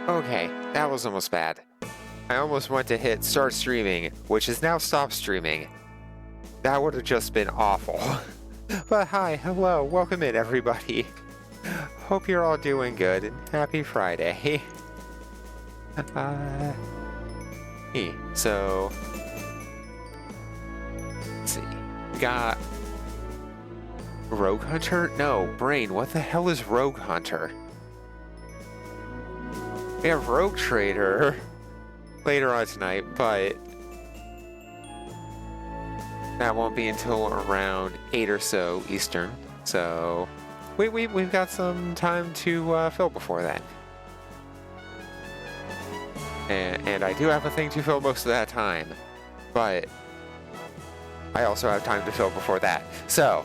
Okay, that was almost bad. I almost went to hit start streaming, which is now stop streaming. That would have just been awful. But hi, hello, welcome in everybody. Hope you're all doing good and happy Friday. So, let's see. We got Rogue Hunter? No, Brain, what the hell is Rogue Hunter? We have Rogue Trader later on tonight, but that won't be until around 8 or so Eastern. So we've got some time to fill before that. And I do have a thing to fill most of that time, but I also have time to fill before that. So,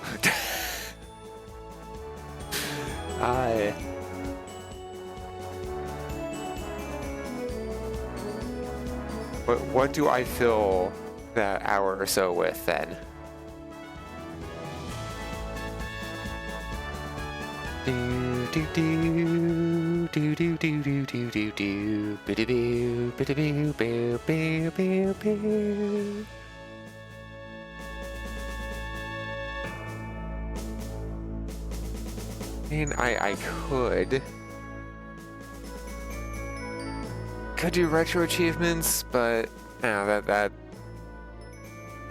what do I fill that hour or so with then? And I could do retro achievements, but that I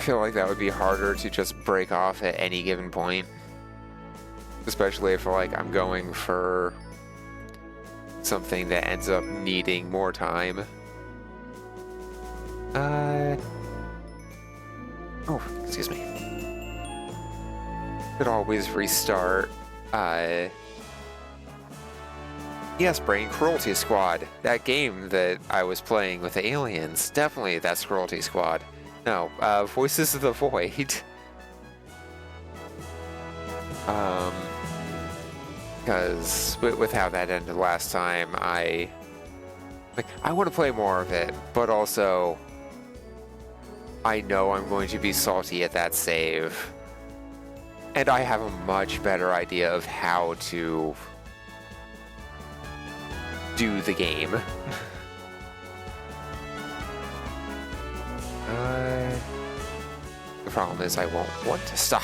feel like that would be harder to just break off at any given point. Especially if like I'm going for something that ends up needing more time. Oh, excuse me. Could always restart. Yes, Brain, Cruelty Squad. That game that I was playing with the aliens. Definitely that's Cruelty Squad. No, Voices of the Void. Because with how that ended last time, I want to play more of it, but also I know I'm going to be salty at that save. And I have a much better idea of how to do the game. The problem is I won't want to stop.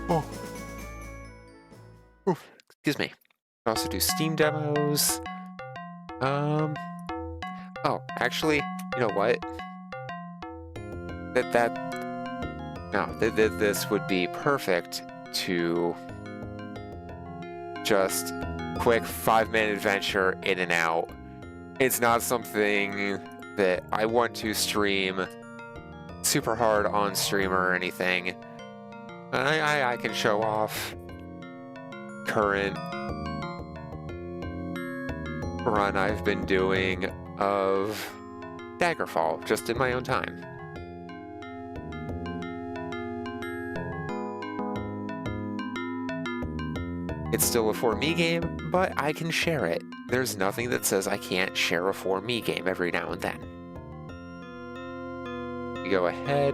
Oh. Oof. Excuse me. I also do Steam demos. Oh, actually, you know what? This would be perfect to just quick 5-minute adventure in and out. It's not something that I want to stream super hard on stream or anything. I can show off current run I've been doing of Daggerfall just in my own time. It's still a for me game, but I can share it. There's nothing that says I can't share a for me game every now and then. We go ahead,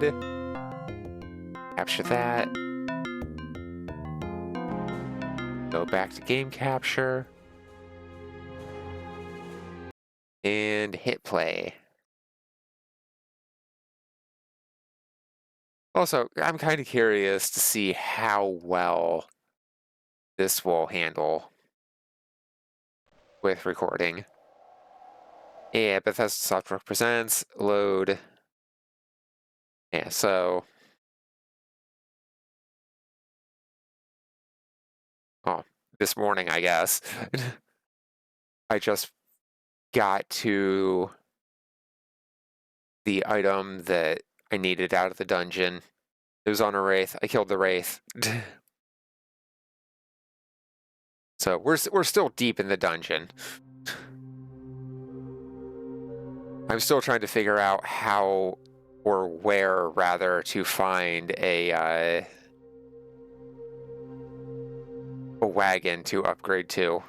capture that, go back to game capture, and hit play. Also, I'm kind of curious to see how well this will handle with recording. Yeah, Bethesda Software Presents, load. Yeah, so... Oh, this morning, I guess. I just got to the item that I needed out of the dungeon. It was on a wraith. I killed the wraith. So we're still deep in the dungeon. I'm still trying to figure out how, or where rather, to find a wagon to upgrade to.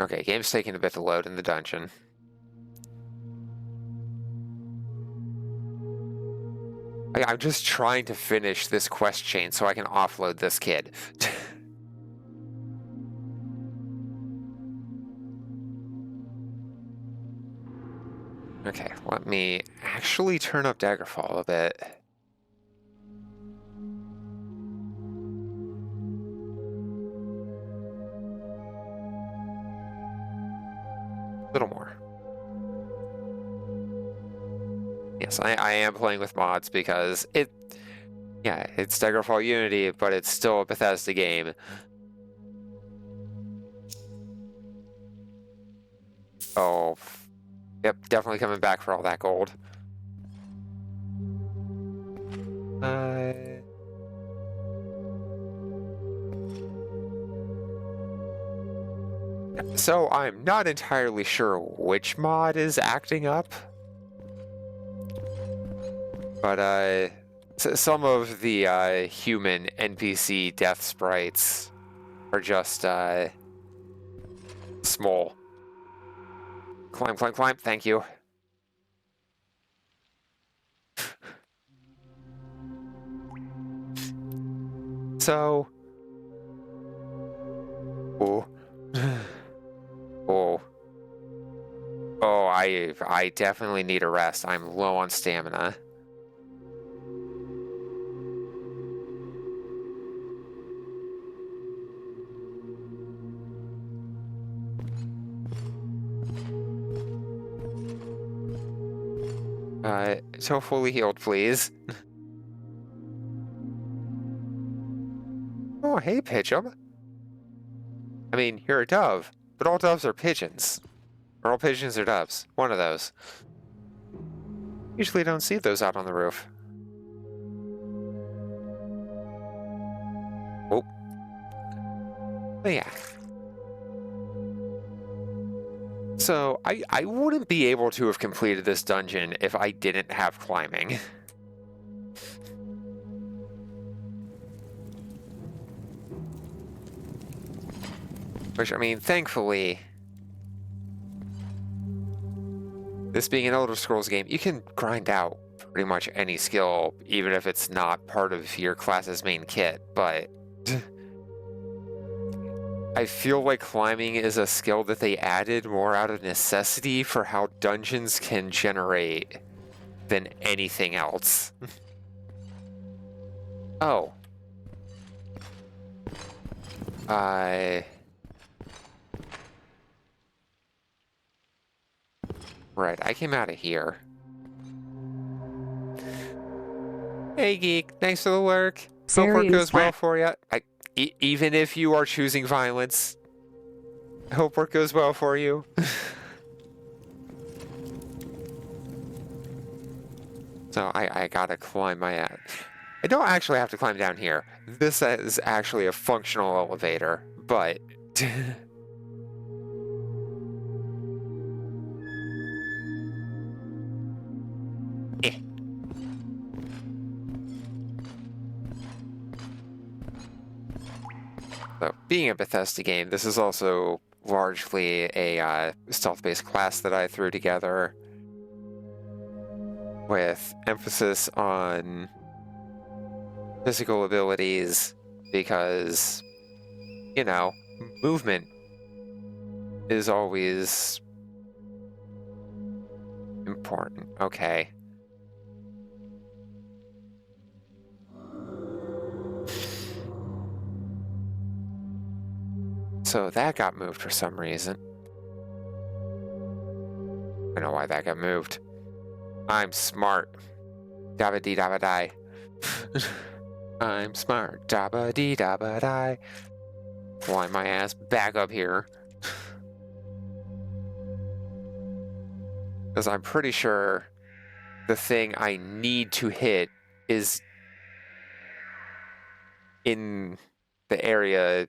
Okay, game's taking a bit to load in the dungeon. I'm just trying to finish this quest chain so I can offload this kid. Okay, let me actually turn up Daggerfall a bit. A little more. Yes, I am playing with mods because yeah, it's Daggerfall Unity, but it's still a Bethesda game. Oh, yep, definitely coming back for all that gold. So I'm not entirely sure which mod is acting up, but some of the human NPC death sprites are just small. Climb, climb, climb. Thank you. So, oh, oh, oh! I definitely need a rest. I'm low on stamina. So fully healed, please. Oh, hey, Pitchum. I mean, you're a dove, but all doves are pigeons. Or all pigeons are doves. One of those. Usually don't see those out on the roof. Oh. But yeah. So, I wouldn't be able to have completed this dungeon if I didn't have climbing. Which, I mean, thankfully, this being an Elder Scrolls game, you can grind out pretty much any skill, even if it's not part of your class's main kit, but I feel like climbing is a skill that they added more out of necessity for how dungeons can generate than anything else. Oh. Right, I came out of here. Hey, Geek, thanks for the lurk. Hope work goes well for you. Even if you are choosing violence, I hope work goes well for you. So I gotta climb my ass. I don't actually have to climb down here. This is actually a functional elevator, but... eh. So, being a Bethesda game, this is also largely a stealth-based class that I threw together with emphasis on physical abilities because, you know, movement is always important. Okay. So that got moved for some reason. I don't know why that got moved. I'm smart. Dabba dee dabba die. I'm smart. Dabba dee dabba die. Fly my ass back up here. Because I'm pretty sure the thing I need to hit is in the area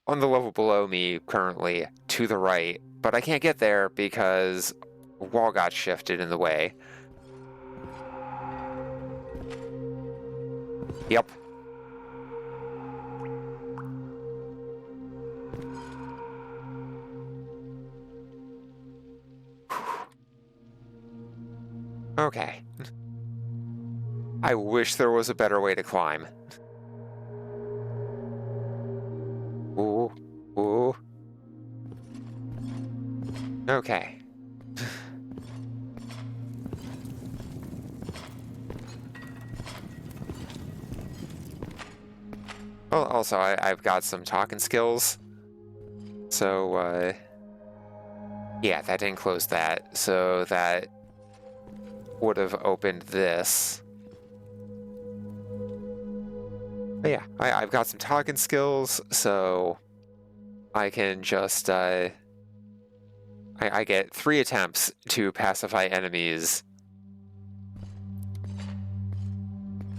on the level below me currently to the right, but I can't get there because a wall got shifted in the way. Yep. Okay. I wish there was a better way to climb. Ooh, ooh. Okay. Well, also, I've got some talking skills. So, yeah, that didn't close that. So that would have opened this. But yeah, I've got some talking skills, so I can just, I get 3 attempts to pacify enemies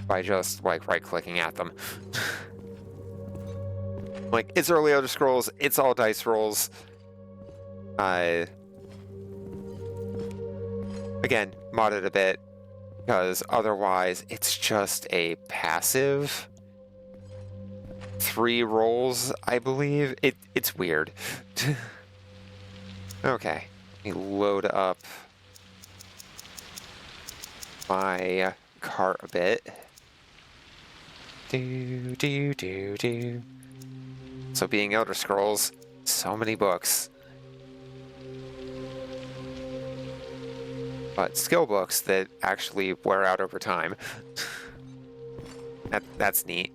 by just, like, right-clicking at them. Like, it's early Elder Scrolls, it's all dice rolls. Again, modded a bit, because otherwise it's just a passive 3 rolls, I believe. It's weird. Okay, let me load up my cart a bit. Do. So being Elder Scrolls, so many books. But skill books that actually wear out over time. That's neat.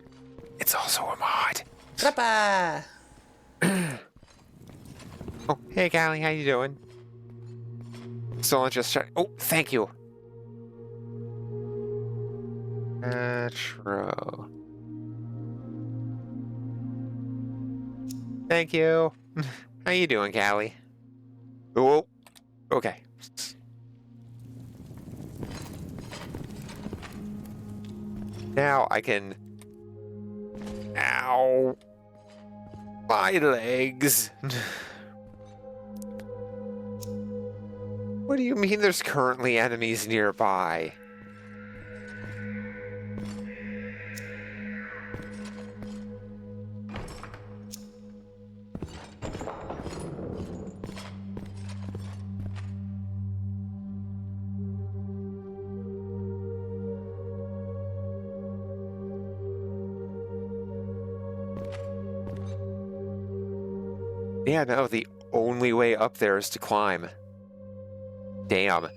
It's also a mod. Grappa! Oh, hey Callie, how you doing? Still just oh, thank you. True. Thank you. How you doing, Callie? Oh, okay. Now I can... Ow! My legs! What do you mean there's currently enemies nearby? Yeah, no, the only way up there is to climb. Damn.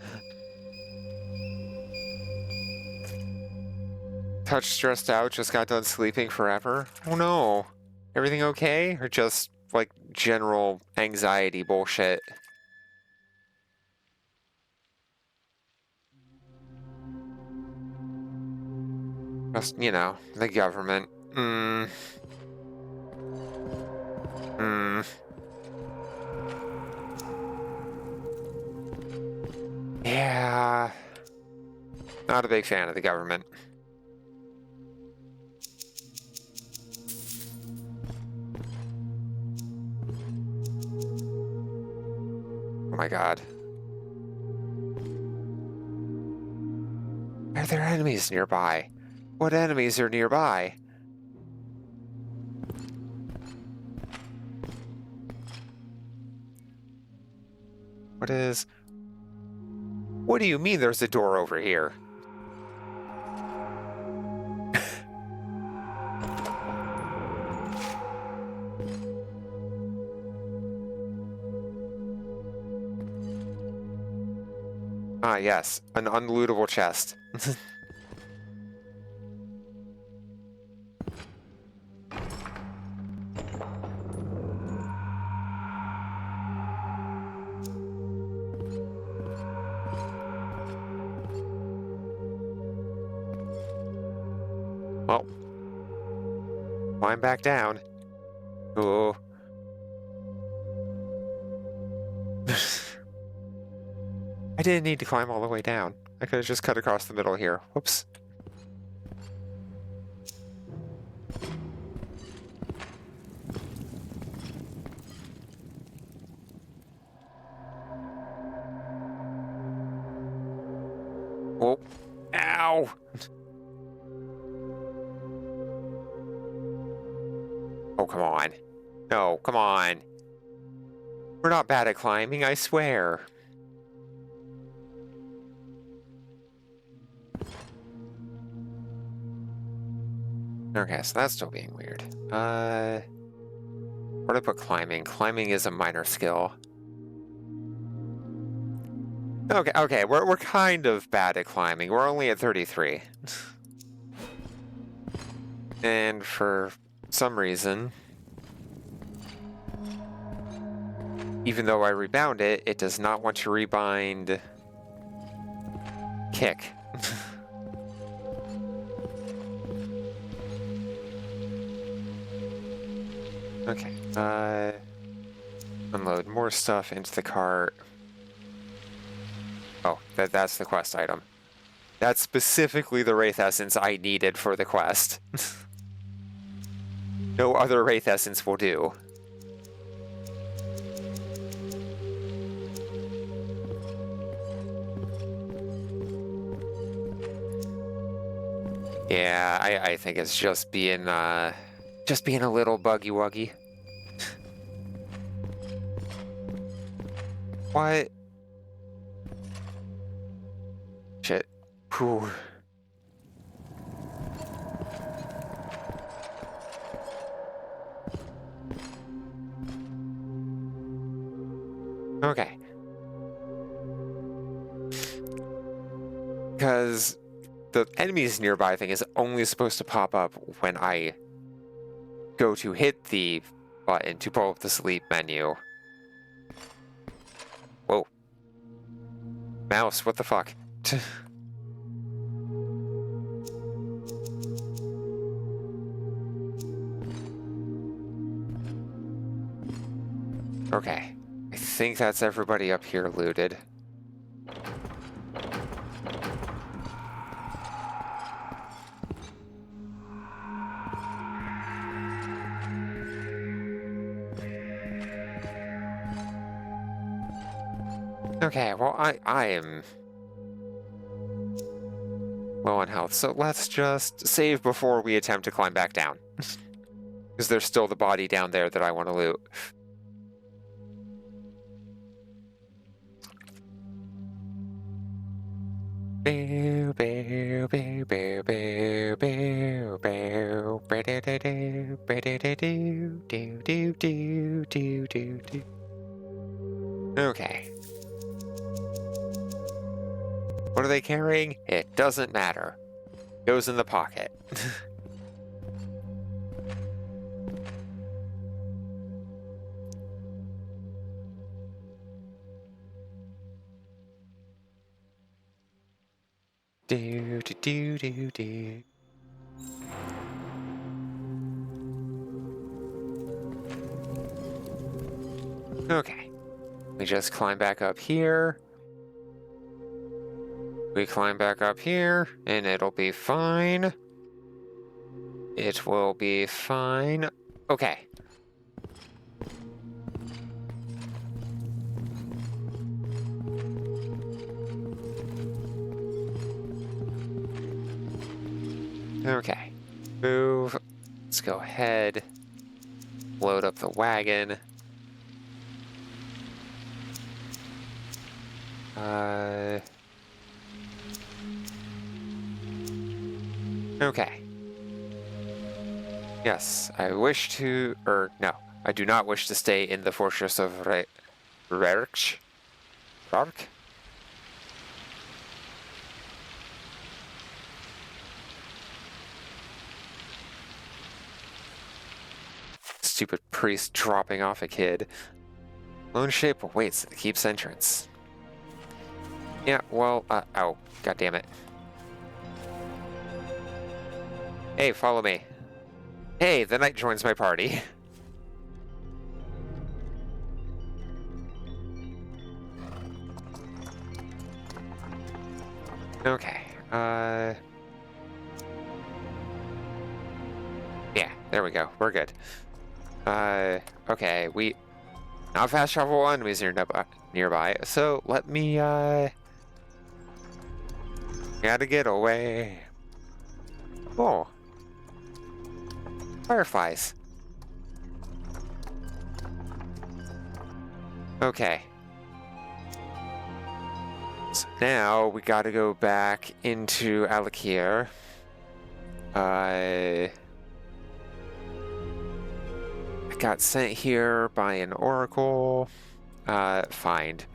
Touch stressed out, just got done sleeping forever? Oh no. Everything okay? Or just, like, general anxiety bullshit? Just, you know, the government. Yeah. Not a big fan of the government. Oh my god. Are there enemies nearby? What enemies are nearby? What is... What do you mean there's a door over here? Ah, yes. An unlootable chest. Well, climb back down. Oh. I didn't need to climb all the way down. I could have just cut across the middle here. Whoops. Oh. Ow! Oh, come on. No, come on. We're not bad at climbing, I swear. Okay, so that's still being weird. Where do I put climbing? Climbing is a minor skill. Okay, we're kind of bad at climbing. We're only at 33. And for some reason, even though I rebound it, it does not want to rebind kick. Okay, unload more stuff into the cart. Oh, that's the quest item. That's specifically the Wraith Essence I needed for the quest. No other Wraith Essence will do. Yeah, I think it's just being a little buggy wuggy. What? Shit. Whew. Okay. Because the enemies nearby thing is only supposed to pop up when I go to hit the button to pull up the sleep menu. Whoa. Mouse, what the fuck? Okay. I think that's everybody up here looted. Okay, well, I am low on health, so let's just save before we attempt to climb back down. Because there's still the body down there that I want to loot. Okay. What are they carrying? It doesn't matter. Goes in the pocket. Do do do do do. Okay. We just climb back up here. We climb back up here, and it'll be fine. It will be fine. Okay. Okay. Move. Let's go ahead. Load up the wagon. Okay. Yes, I wish to, no, I do not wish to stay in the fortress of Rark? Rark? Stupid priest dropping off a kid. Lone shape awaits at the keep's entrance. Yeah, well, oh, god damn it. Hey, follow me. Hey, the knight joins my party. Okay, yeah, there we go, we're good. Okay, not fast travel enemies nearby, so let me, gotta get away. Oh. Fireflies. Okay. So now we gotta go back into Alakir. got sent here by an oracle. Find.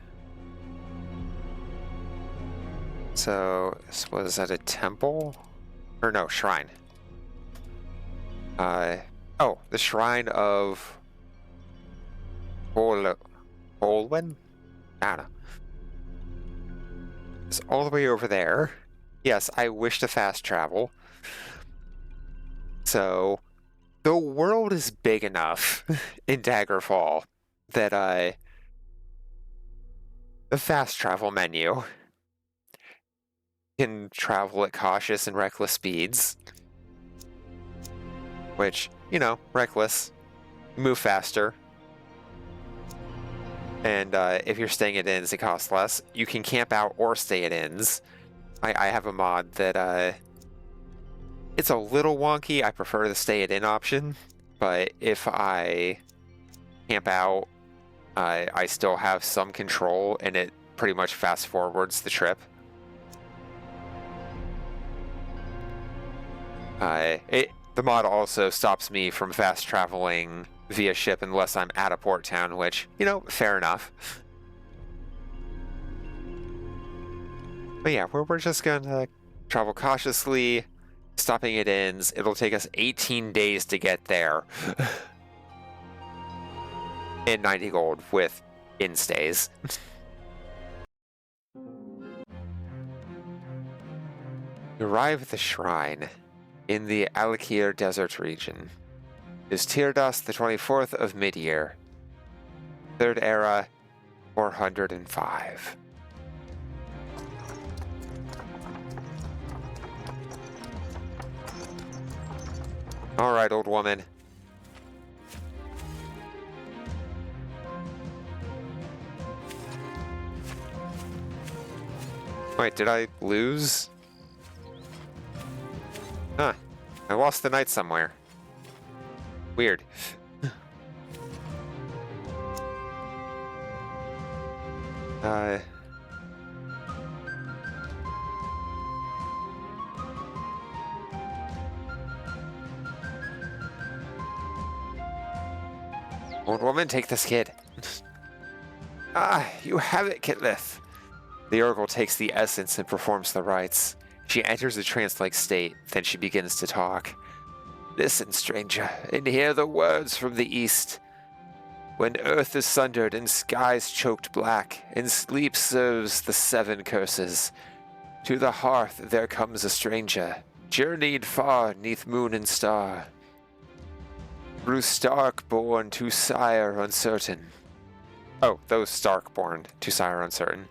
So, was that a temple? Or no, shrine. Oh, the shrine of Olwen? I don't know. It's all the way over there. Yes, I wish to fast travel. So, the world is big enough in Daggerfall that the fast travel menu can travel at cautious and reckless speeds. Which, you know, reckless, move faster. And if you're staying at inns, it costs less. You can camp out or stay at inns. I have a mod that it's a little wonky. I prefer the stay at inn option, but if I camp out, I still have some control, and it pretty much fast forwards the trip. The mod also stops me from fast traveling via ship unless I'm at a port town, which, you know, fair enough. But yeah, we're just gonna travel cautiously, stopping at inns. It'll take us 18 days to get there. And 90 gold with inn stays. You arrive at the shrine in the Alakir Desert region. It is Tirdas, the 24th of mid-year. Third era, 405. All right, old woman. Wait, did I lose? Huh. I lost the knight somewhere. Weird. Old woman, take this kid. Ah, you have it, Kitlith. The oracle takes the essence and performs the rites. She enters a trance-like state, then she begins to talk. Listen, stranger, and hear the words from the east. When earth is sundered and skies choked black, and sleep serves the 7 curses, to the hearth there comes a stranger, journeyed far neath moon and star. Through Stark-born to sire uncertain. Oh, those Stark-born to sire uncertain.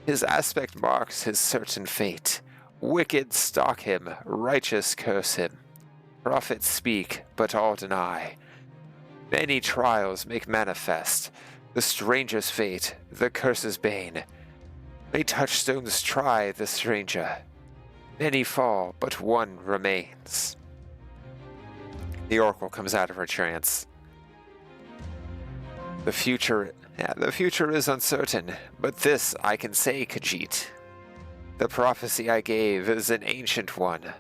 His aspect marks his certain fate. Wicked stalk him, righteous curse him. Prophets speak, but all deny. Many trials make manifest the stranger's fate, the curse's bane. May touchstones try the stranger. Many fall, but one remains. The oracle comes out of her trance. The future is uncertain, but this I can say, Khajiit. The prophecy I gave is an ancient one,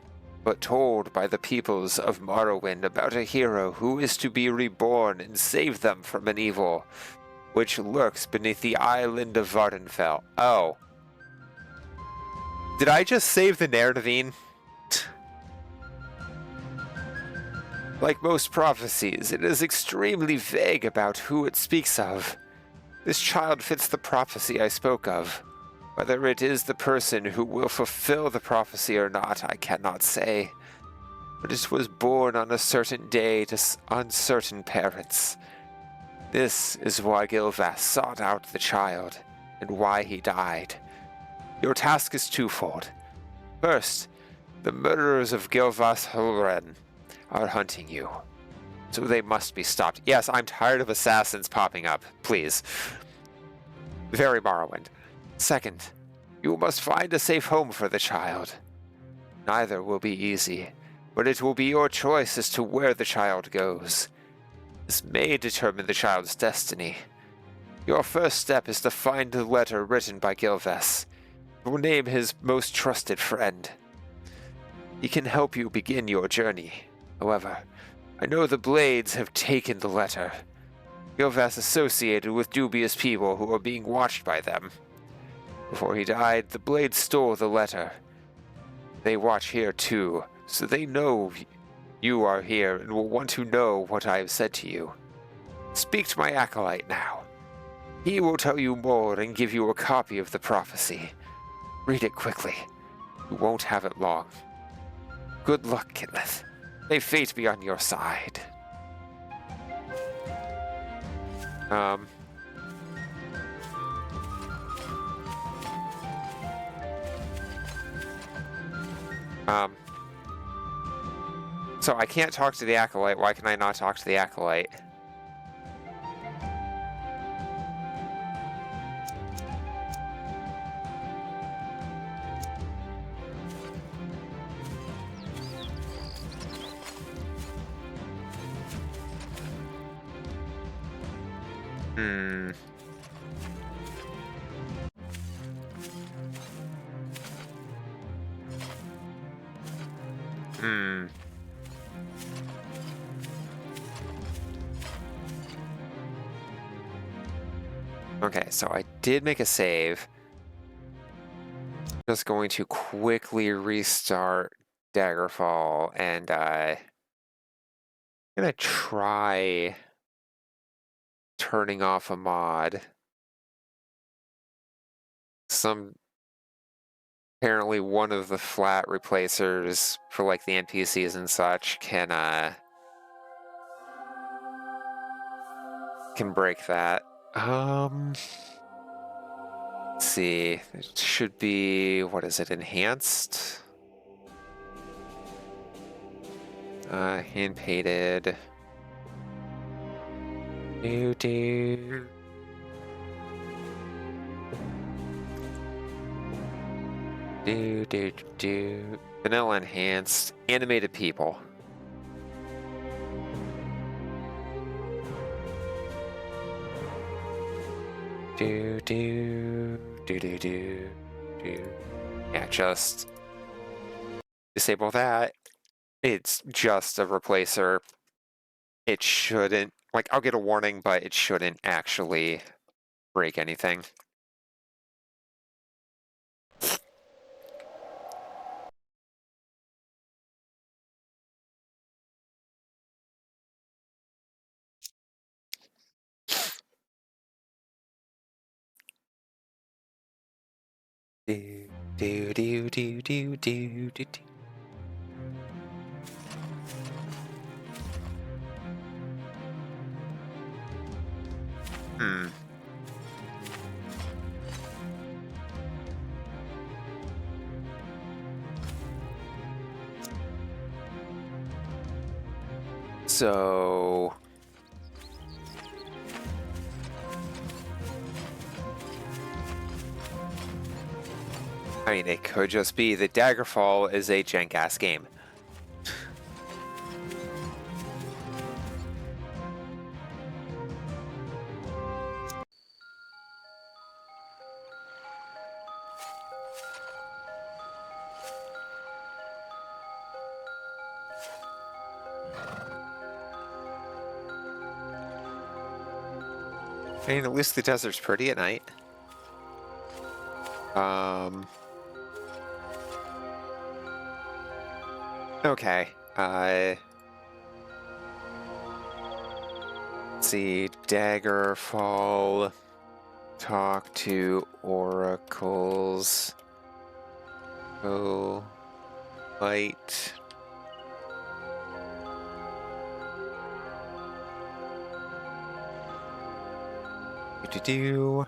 but told by the peoples of Morrowind about a hero who is to be reborn and save them from an evil, which lurks beneath the island of Vardenfell. Oh. Did I just save the Naradine? Like most prophecies, it is extremely vague about who it speaks of. This child fits the prophecy I spoke of. Whether it is the person who will fulfill the prophecy or not, I cannot say. But it was born on a certain day to uncertain parents. This is why Gilvath sought out the child, and why he died. Your task is twofold. First, the murderers of Gilvath Hulren are hunting you, so they must be stopped. Yes, I'm tired of assassins popping up, please. Very Morrowind. Second, you must find a safe home for the child. Neither will be easy, but it will be your choice as to where the child goes. This may determine the child's destiny. Your first step is to find the letter written by Gilvath. It will name his most trusted friend. He can help you begin your journey. However, I know the Blades have taken the letter. Gilvas associated with dubious people who are being watched by them. Before he died, the Blades stole the letter. They watch here too, so they know you are here and will want to know what I have said to you. Speak to my acolyte now. He will tell you more and give you a copy of the prophecy. Read it quickly. You won't have it long. Good luck, Kenneth. May fate be on your side. So I can't talk to the acolyte. Why can I not talk to the acolyte? Okay, so I did make a save. Just going to quickly restart Daggerfall, and I'm gonna try turning off a mod. Apparently one of the flat replacers for like the NPCs and such can break that. Let's see. It should be, what is it, enhanced? Hand painted. Do. Vanilla enhanced. Animated people. Do. Yeah, just disable that. It's just a replacer. It shouldn't, like, I'll get a warning, but it shouldn't actually break anything. Do. So I mean, it could just be that Daggerfall is a jank-ass game. I mean, at least the desert's pretty at night. Okay. Let's see. Daggerfall. Talk to oracles. Oh. Light. Do.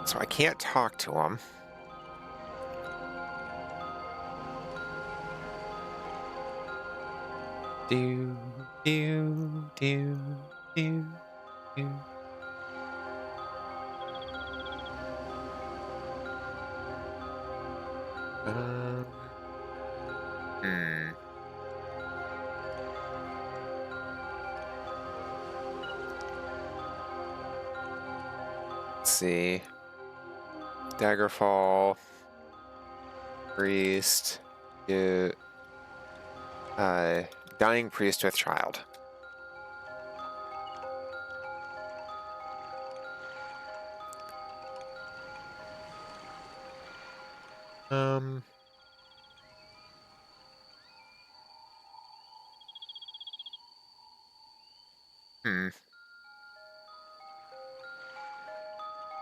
So I can't talk to him. Do. Let's see. Daggerfall. Priest. Dying priest with child.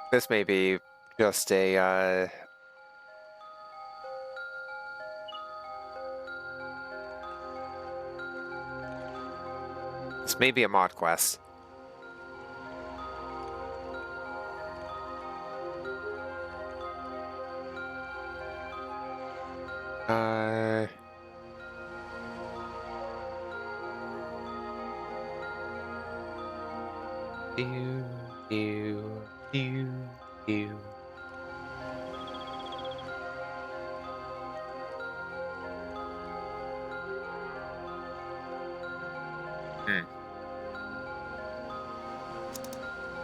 This may be just a, this may be a mod quest. Do.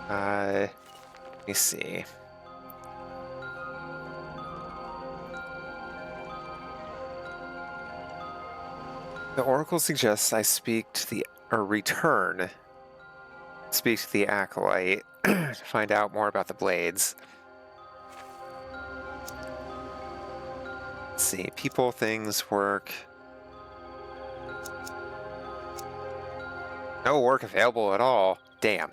Let me see. The Oracle suggests I speak to the, or return, speak to the Acolyte to find out more about the blades. Let's see, people, things, work. No work available at all. Damn.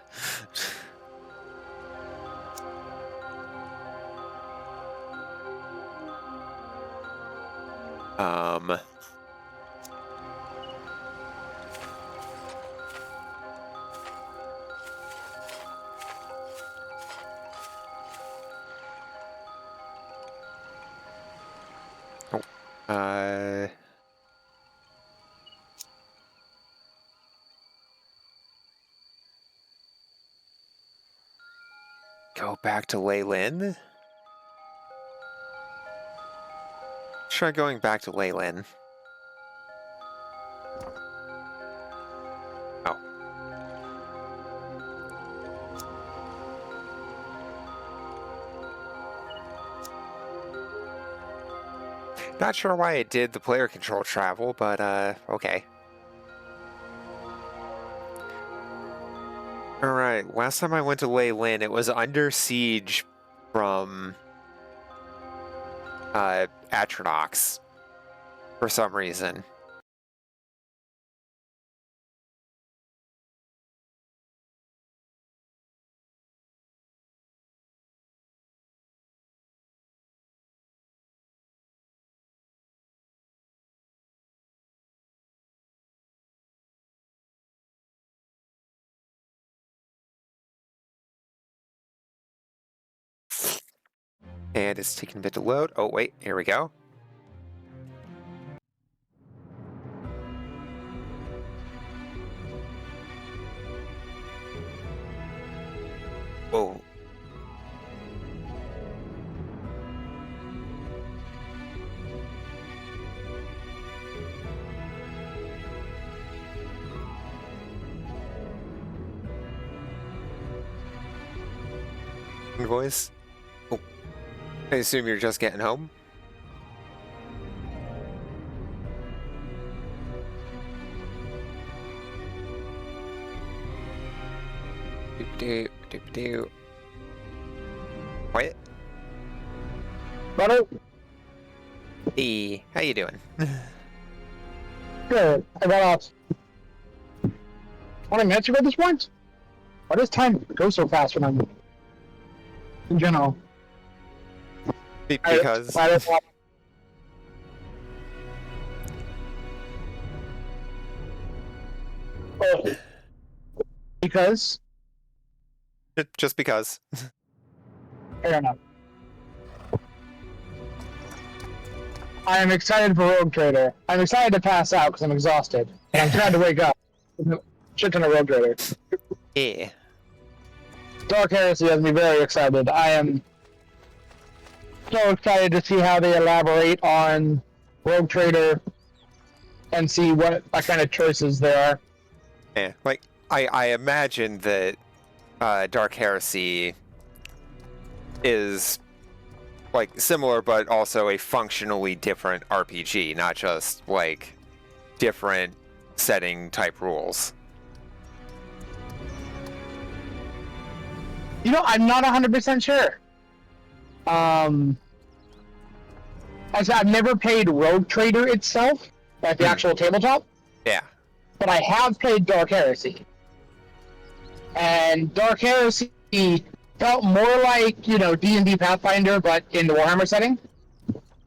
Go back to Leyland? Try going back to Leyland. Oh. Not sure why it did the player control travel, but okay. Alright, last time I went to Leyland, it was under siege from Atronox for some reason. And it's taking a bit to load. Oh, wait, here we go. Whoa. Invoice? Oh. I assume you're just getting home? Doop-doop. What? Butter? Hey, how you doing? Good. I got off 20 minutes ago at this point? Why does time go so fast when I'm in general? Because... Because? Just because. Fair enough. I am excited for Rogue Trader. I'm excited to pass out because I'm exhausted. And I'm trying to wake up. Shit ton of Rogue Trader. Yeah. Dark Heresy has me very excited. I am so excited to see how they elaborate on Rogue Trader and see what kind of choices there are. Yeah, like, I imagine that Dark Heresy is like similar, but also a functionally different RPG, not just like different setting type rules. You know, I'm not 100% sure. As I've never played Rogue Trader itself, like the actual tabletop, Yeah. but I have played Dark Heresy. And Dark Heresy felt more like, you know, D&D Pathfinder, but in the Warhammer setting.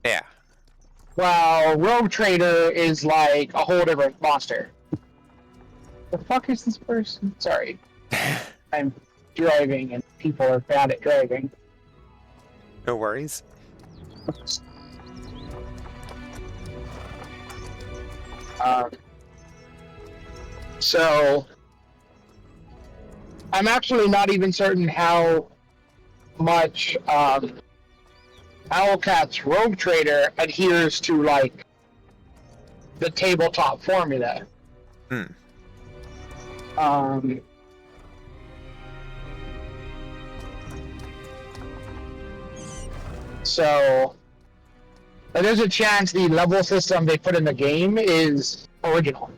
Yeah. While Rogue Trader is like a whole different monster. The fuck is this person? Sorry. I'm driving and people are bad at driving. No worries. So I'm actually not even certain how much Owlcat's Rogue Trader adheres to like the tabletop formula. So there's a chance the level system they put in the game is original.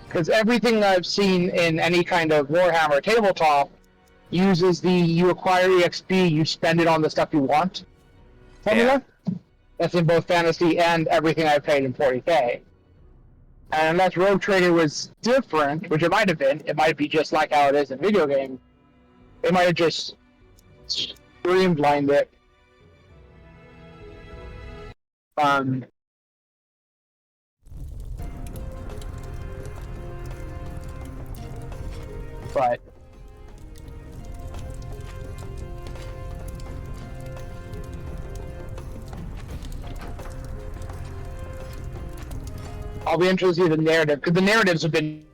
Because everything I've seen in any kind of Warhammer tabletop uses the you acquire EXP, you spend it on the stuff you want formula. Yeah. That's in both fantasy and everything I've played in 40k. And unless Rogue Trader was different, which it might have been, it might be just like how it is in video game. They might have just streamlined it. But I'll be interested to see the narrative, because the narratives have been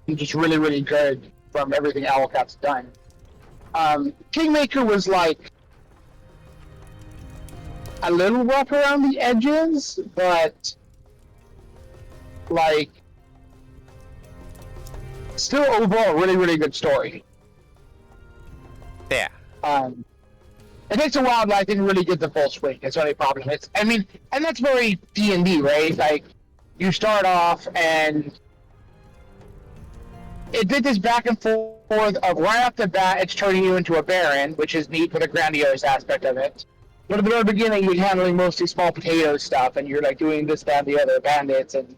just really, really good from everything Owlcat's done. Kingmaker was like a little rough around the edges, but like still overall really, really good story. Yeah. It takes a while, but I didn't really get the full swing. That's the only problem. I mean, and that's very D&D, right? Like, you start off and it did this back and forth of right off the bat, it's turning you into a baron, which is neat for the grandiose aspect of it. But at the very beginning, you're handling mostly small potato stuff, and you're like doing this, that, and the other bandits, and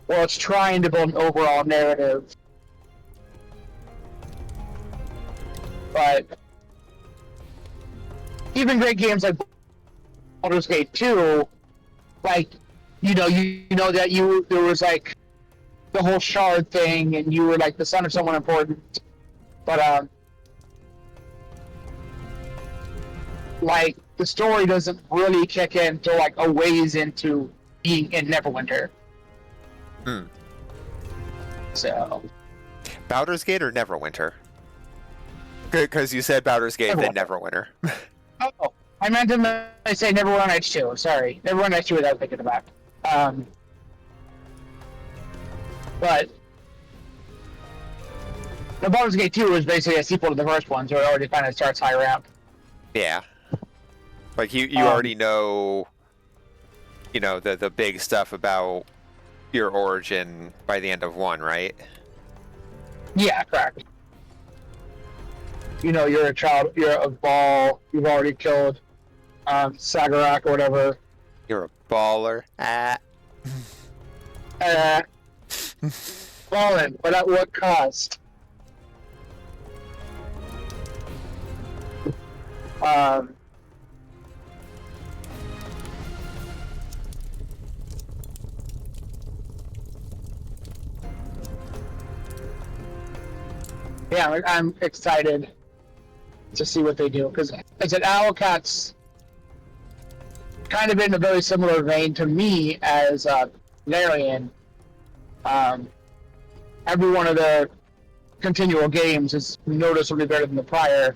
well, it's trying to build an overall narrative. But even great games like Baldur's Gate 2, like, you know that there was like the whole shard thing, and you were like the son of someone important, but like the story doesn't really kick in until like a ways into being in Neverwinter. So, Baldur's Gate or Neverwinter? Because you said Baldur's Gate, then Neverwinter. Oh, I meant to say Neverwinter Nights 2. Sorry, Neverwinter Nights 2 without thinking about. But the Baldur's Gate 2 is basically a sequel to the first one, so it already kind of starts high ramp. Yeah. Like you already know, the big stuff about your origin by the end of 1, right? Yeah, correct. You're a child, you're a ball, you've already killed Sagarak or whatever. You're a baller. Fallen, but at what cost? Yeah, I'm excited to see what they do, because I said Owlcat's kind of in a very similar vein to me as Larian. Every one of the continual games is noticeably better than the prior.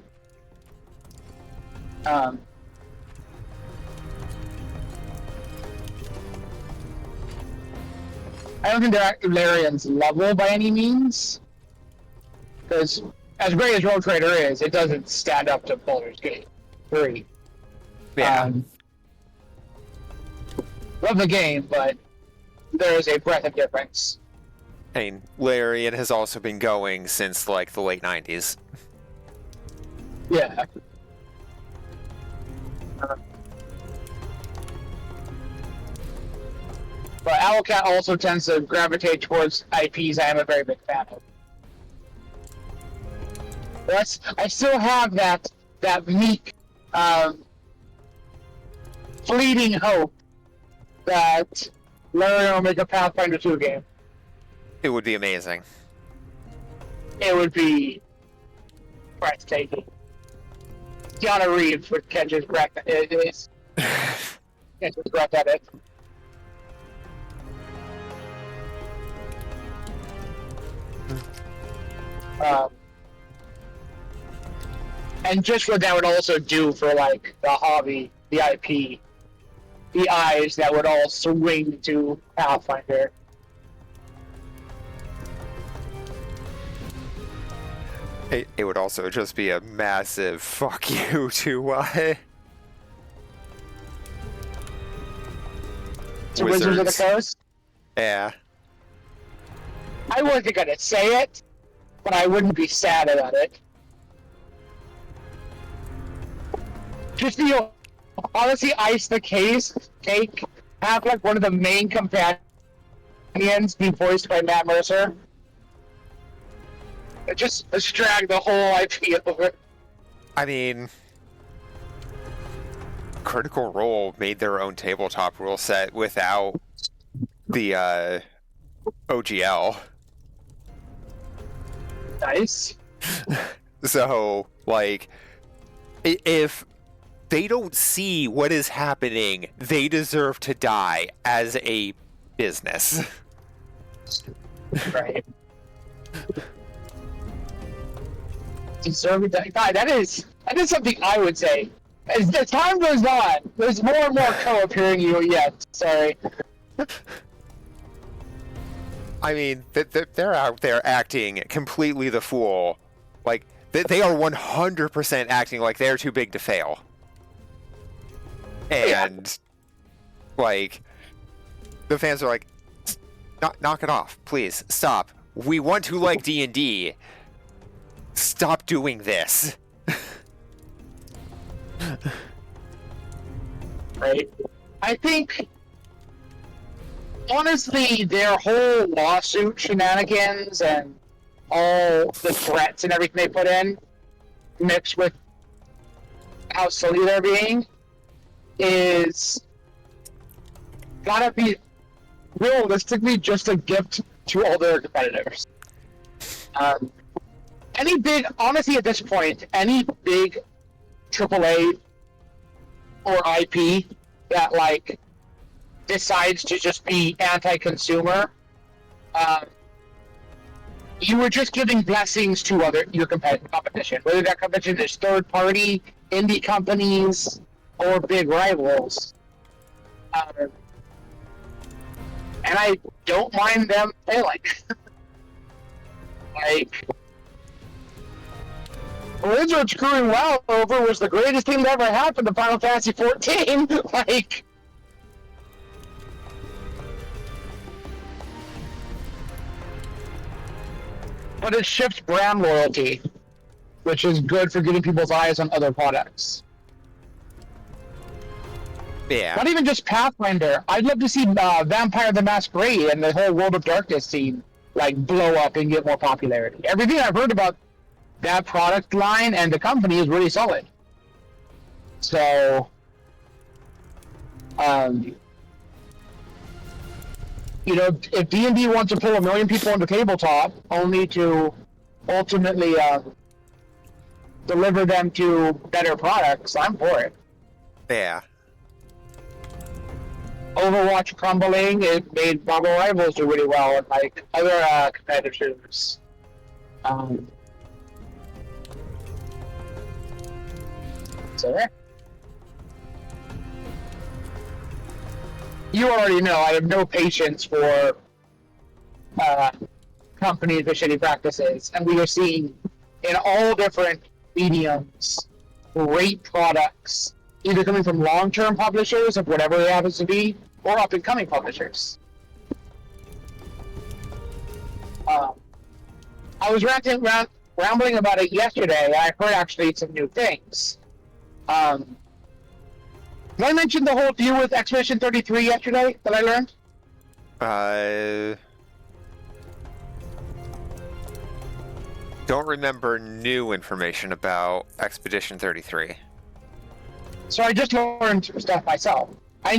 I don't think they're at Larian's level by any means, because as great as Road Trader is, it doesn't stand up to Baldur's Gate 3. Yeah. Love the game, but there is a breadth of difference. I mean, Larian has also been going since like the late 90s. Yeah. But Owlcat also tends to gravitate towards IPs I am a very big fan of. But I still have that meek, fleeting hope that Larian will make a Pathfinder 2 game. It would be amazing. It would be breathtaking. Keanu Reeves would catch his breath. Catch his breath at it. And just what that would also do for like the hobby, the IP, the eyes that would all swing to Pathfinder. It would also just be a massive fuck you to Wizards of the Coast? Yeah. I wasn't gonna say it, but I wouldn't be sad about it. Just, you know, honestly, Ice the Cake, have like one of the main companions be voiced by Matt Mercer. Let's drag the whole IP over. I mean, Critical Role made their own tabletop rule set without the OGL. Nice. So, like, if they don't see what is happening, they deserve to die as a business. Right. Deserve to die. That is something I would say. As the time goes on, there's more and more co-appearing you yet. Sorry. I mean, they're out there acting completely the fool. Like, they are 100% acting like they're too big to fail. And, like, the fans are like, knock it off, please, stop. We want to like D&D. Stop doing this. Right. I think, honestly, their whole lawsuit shenanigans and all the threats and everything they put in, mixed with how silly they're being, is gotta be realistically just a gift to all their competitors. Honestly, at this point, any big AAA or IP that like decides to just be anti-consumer, you were just giving blessings to your competition, whether that competition is third-party, indie companies, or big rivals. And I don't mind them failing. Like, Blizzard screwing WoW over was the greatest thing that ever happened to Final Fantasy XIV. Like, but it shifts brand loyalty, which is good for getting people's eyes on other products. Yeah. Not even just Pathfinder. I'd love to see Vampire the Masquerade and the whole World of Darkness scene like blow up and get more popularity. Everything I've heard about that product line and the company is really solid. So, you know, if D&D wants to pull 1 million people into tabletop, only to ultimately deliver them to better products, I'm for it. Yeah. Overwatch crumbling, it made Marvel Rivals do really well, and like other competitors. So yeah. You already know I have no patience for companies with shitty practices, and we are seeing in all different mediums, great products, either coming from long-term publishers of whatever it happens to be, or up-and-coming publishers. I was rambling about it yesterday. I heard actually some new things. Did I mention the whole deal with Expedition 33 yesterday that I learned? Don't remember new information about Expedition 33. So I just learned stuff myself. I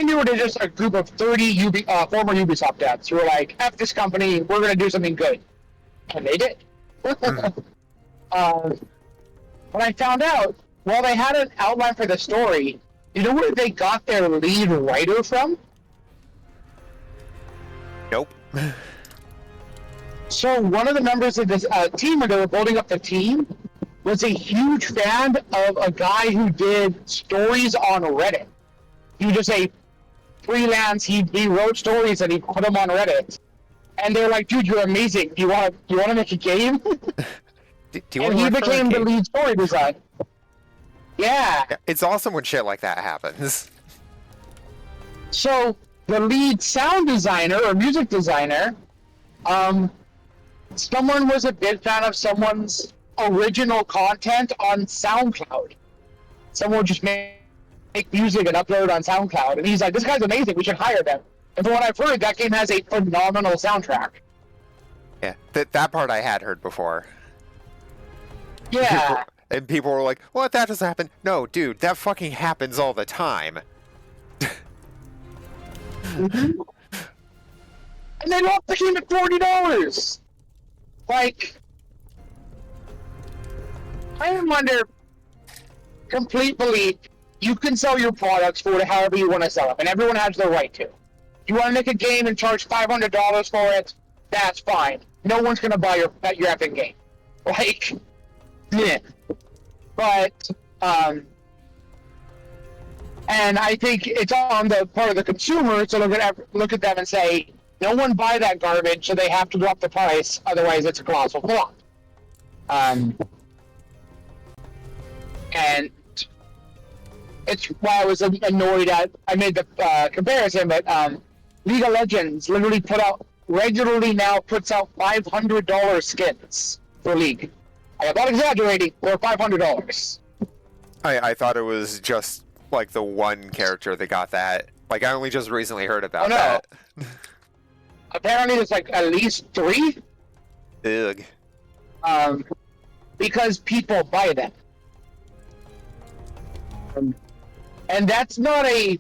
knew it was just a group of 30 former Ubisoft devs who were like, F this company, we're going to do something good. And they did. When I found out, well, they had an outline for the story. You know where they got their lead writer from? Nope. So one of the members of this team, when they were building up the team, was a huge fan of a guy who did stories on Reddit. He was just a freelance. He wrote stories and he put them on Reddit. And they're like, "Dude, you're amazing. Do you want to make a game?" And he became the lead story designer. Yeah. It's awesome when shit like that happens. So the lead sound designer or music designer, someone was a big fan of someone's original content on SoundCloud. Someone would just make music and upload it on SoundCloud, and he's like, "This guy's amazing. We should hire them." And from what I've heard, that game has a phenomenal soundtrack. Yeah, that part I had heard before. Yeah. And people were like, "What? That doesn't happen." No, dude, that fucking happens all the time. Mm-hmm. And they lost the game at $40. Like, I am under complete belief you can sell your products for however you want to sell them, and everyone has the right to. You want to make a game and charge $500 for it? That's fine. No one's gonna buy your effing game. Like, yeah. But and I think it's on the part of the consumer to look at them and say, no one buy that garbage, so they have to drop the price. Otherwise, it's a colossal flop. And it's why I was annoyed at. I made the comparison, but League of Legends literally regularly now puts out $500 skins for League. I am not exaggerating. They're $500. I thought it was just like the one character that got that. Like, I only just recently heard about that. Apparently, there's like at least 3. Ugh. Because people buy them. And that's not a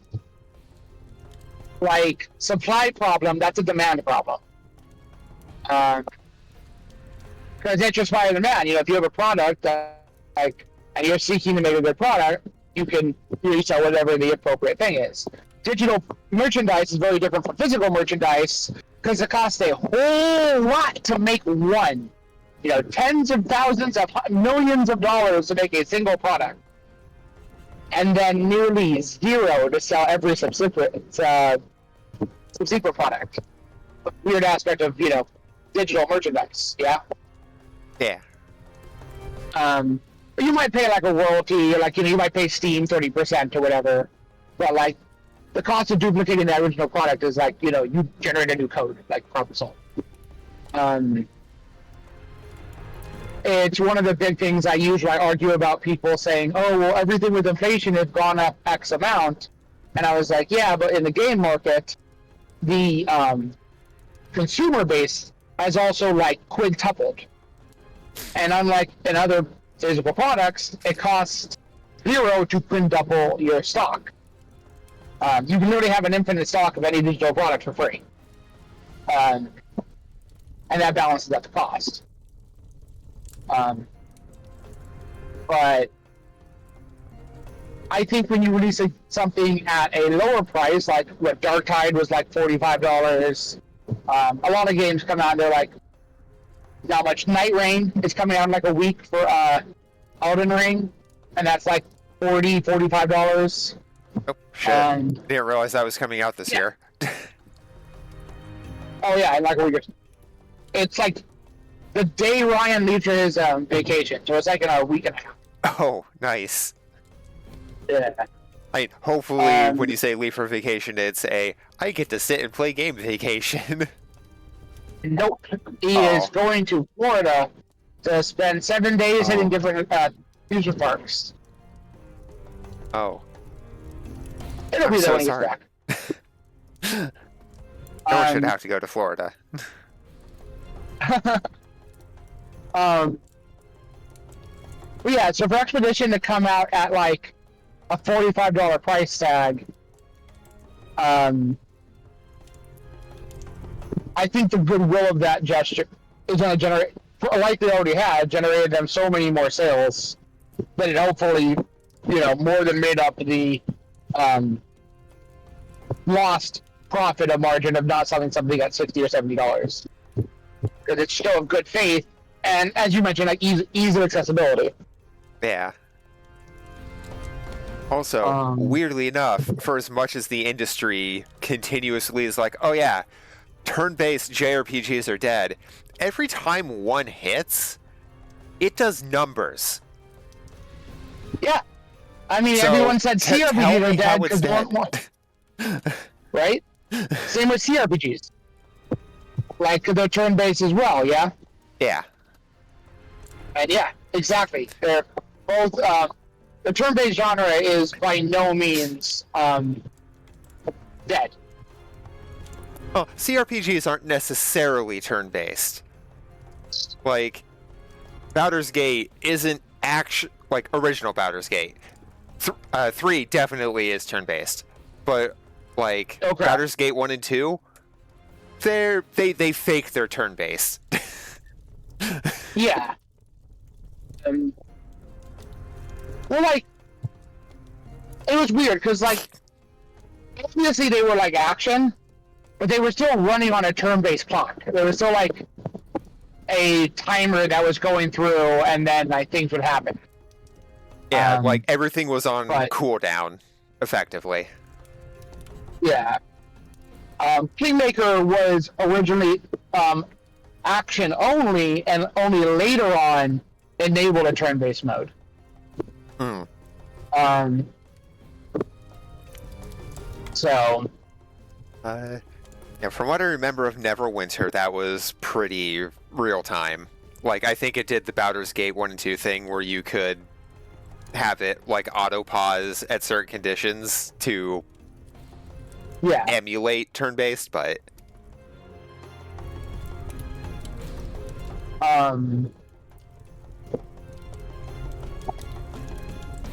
supply problem. That's a demand problem. Because it's just by demand. You know, if you have a product and you're seeking to make a good product, you can resell whatever the appropriate thing is. Digital merchandise is very different from physical merchandise because it costs a whole lot to make one. You know, tens of thousands of millions of dollars to make a single product. And then nearly zero to sell every subsequent product. Weird aspect of, you know, digital merchandise, yeah? Yeah. You might pay like a royalty, like, you know, you might pay Steam 30% or whatever, but like, the cost of duplicating that original product is like, you know, you generate a new code, like problem solved. It's one of the big things I usually argue about people saying, oh, well, everything with inflation has gone up X amount. And I was like, yeah, but in the game market, the consumer base has also like quintupled. And unlike in other physical products, it costs 0 to quintuple your stock. You can literally have an infinite stock of any digital product for free. And that balances out the cost. But I think when you release something at a lower price, like what Dark Tide was like $45, a lot of games come out and they're like, not much. Night Rain is coming out in like a week for Elden Ring, and that's like $45. Oh, shit. Didn't realize that was coming out this year. Oh yeah, in like a week. It's like the day Ryan leaves for his vacation, so it's like in a week and a half. Oh, nice. Yeah. I mean, hopefully, when you say leave for vacation, it's I get to sit and play game vacation. Nope. He is going to Florida to spend 7 days hitting different amusement parks. Oh. It'll be there when he gets sorry. back. No one should have to go to Florida. But yeah, so for Expedition to come out at like a $45 price tag, I think the goodwill of that gesture is going to generate, like they already had, generated them so many more sales that it hopefully, more than made up the lost profit of margin of not selling something at $60 or $70. Because it's still of good faith, and as you mentioned, like ease of accessibility. Yeah. Also, weirdly enough, for as much as the industry continuously is like, oh yeah, turn-based JRPGs are dead, every time one hits, it does numbers. Yeah. I mean, So, everyone said CRPGs are dead because they weren't more. Right? Same with CRPGs. Like, they're turn-based as well, yeah? Yeah. And yeah, exactly. They're both, the turn-based genre is by no means, dead. Well, CRPGs aren't necessarily turn-based. Like, Baldur's Gate isn't like original Baldur's Gate. 3 definitely is turn-based, but like Baldur's Gate 1 and 2, they fake their turn-based. Yeah. Well, like, it was weird because, like, obviously they were like action, but they were still running on a turn-based clock. There was still like a timer that was going through, and then like things would happen. Yeah, like everything was on cooldown, effectively. Yeah. Kingmaker was originally action only, and only later on enabled a turn-based mode. So. Yeah, from what I remember of Neverwinter, that was pretty real time. Like, I think it did the Baldur's Gate 1 and 2 thing where you could have it like auto pause at certain conditions to emulate turn-based, but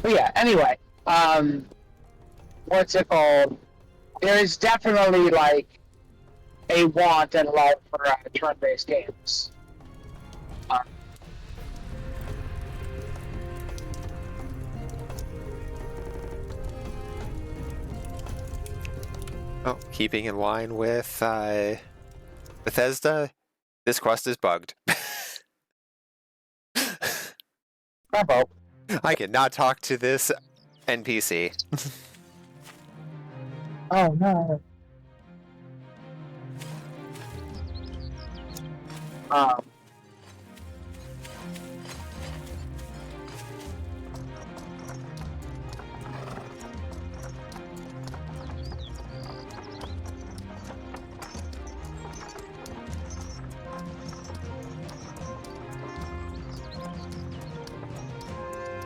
but yeah, anyway, what's it called? There is definitely like a want and love for turn-based games. oh, keeping in line with Bethesda, this quest is bugged. Bravo. I cannot talk to this NPC. Oh no.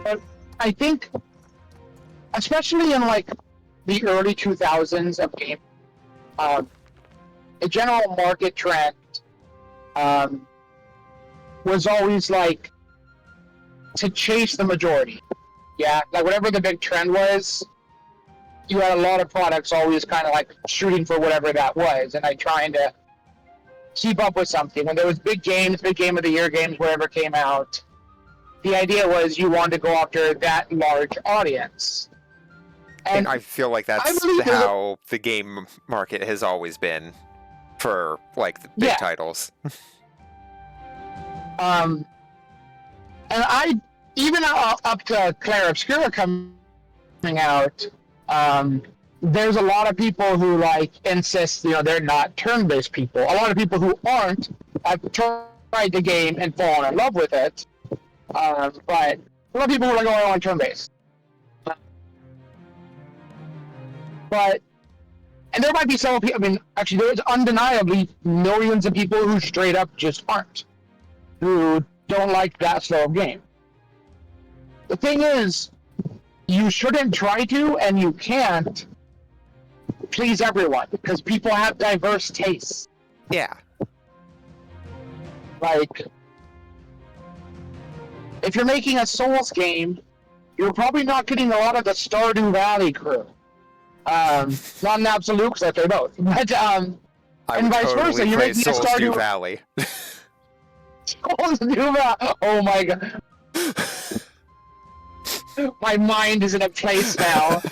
But I think, especially in like the early 2000s of game, a general market trend was always like to chase the majority. Yeah, like whatever the big trend was, you had a lot of products always kind of like shooting for whatever that was, and like trying to keep up with something. When there was big games, big game of the year games, whatever came out, the idea was you wanted to go after that large audience. And I feel like that's how the game market has always been for like the big titles. And I, even up to Claire Obscura coming out, there's a lot of people who like insist, they're not turn-based people. A lot of people who aren't have tried the game and fallen in love with it. But a lot of people who are going on turn-based. But, and there might be some people, I mean, actually, there's undeniably millions of people who straight up just aren't, who don't like that style of game. The thing is, you shouldn't try to, and you can't please everyone, because people have diverse tastes. Yeah. Like, if you're making a Souls game, you're probably not getting a lot of the Stardew Valley crew. Not an absolute, because I play both. But, and vice versa, you're making a Stardew Valley. Stardew Valley. Oh my god. My mind is in a place now.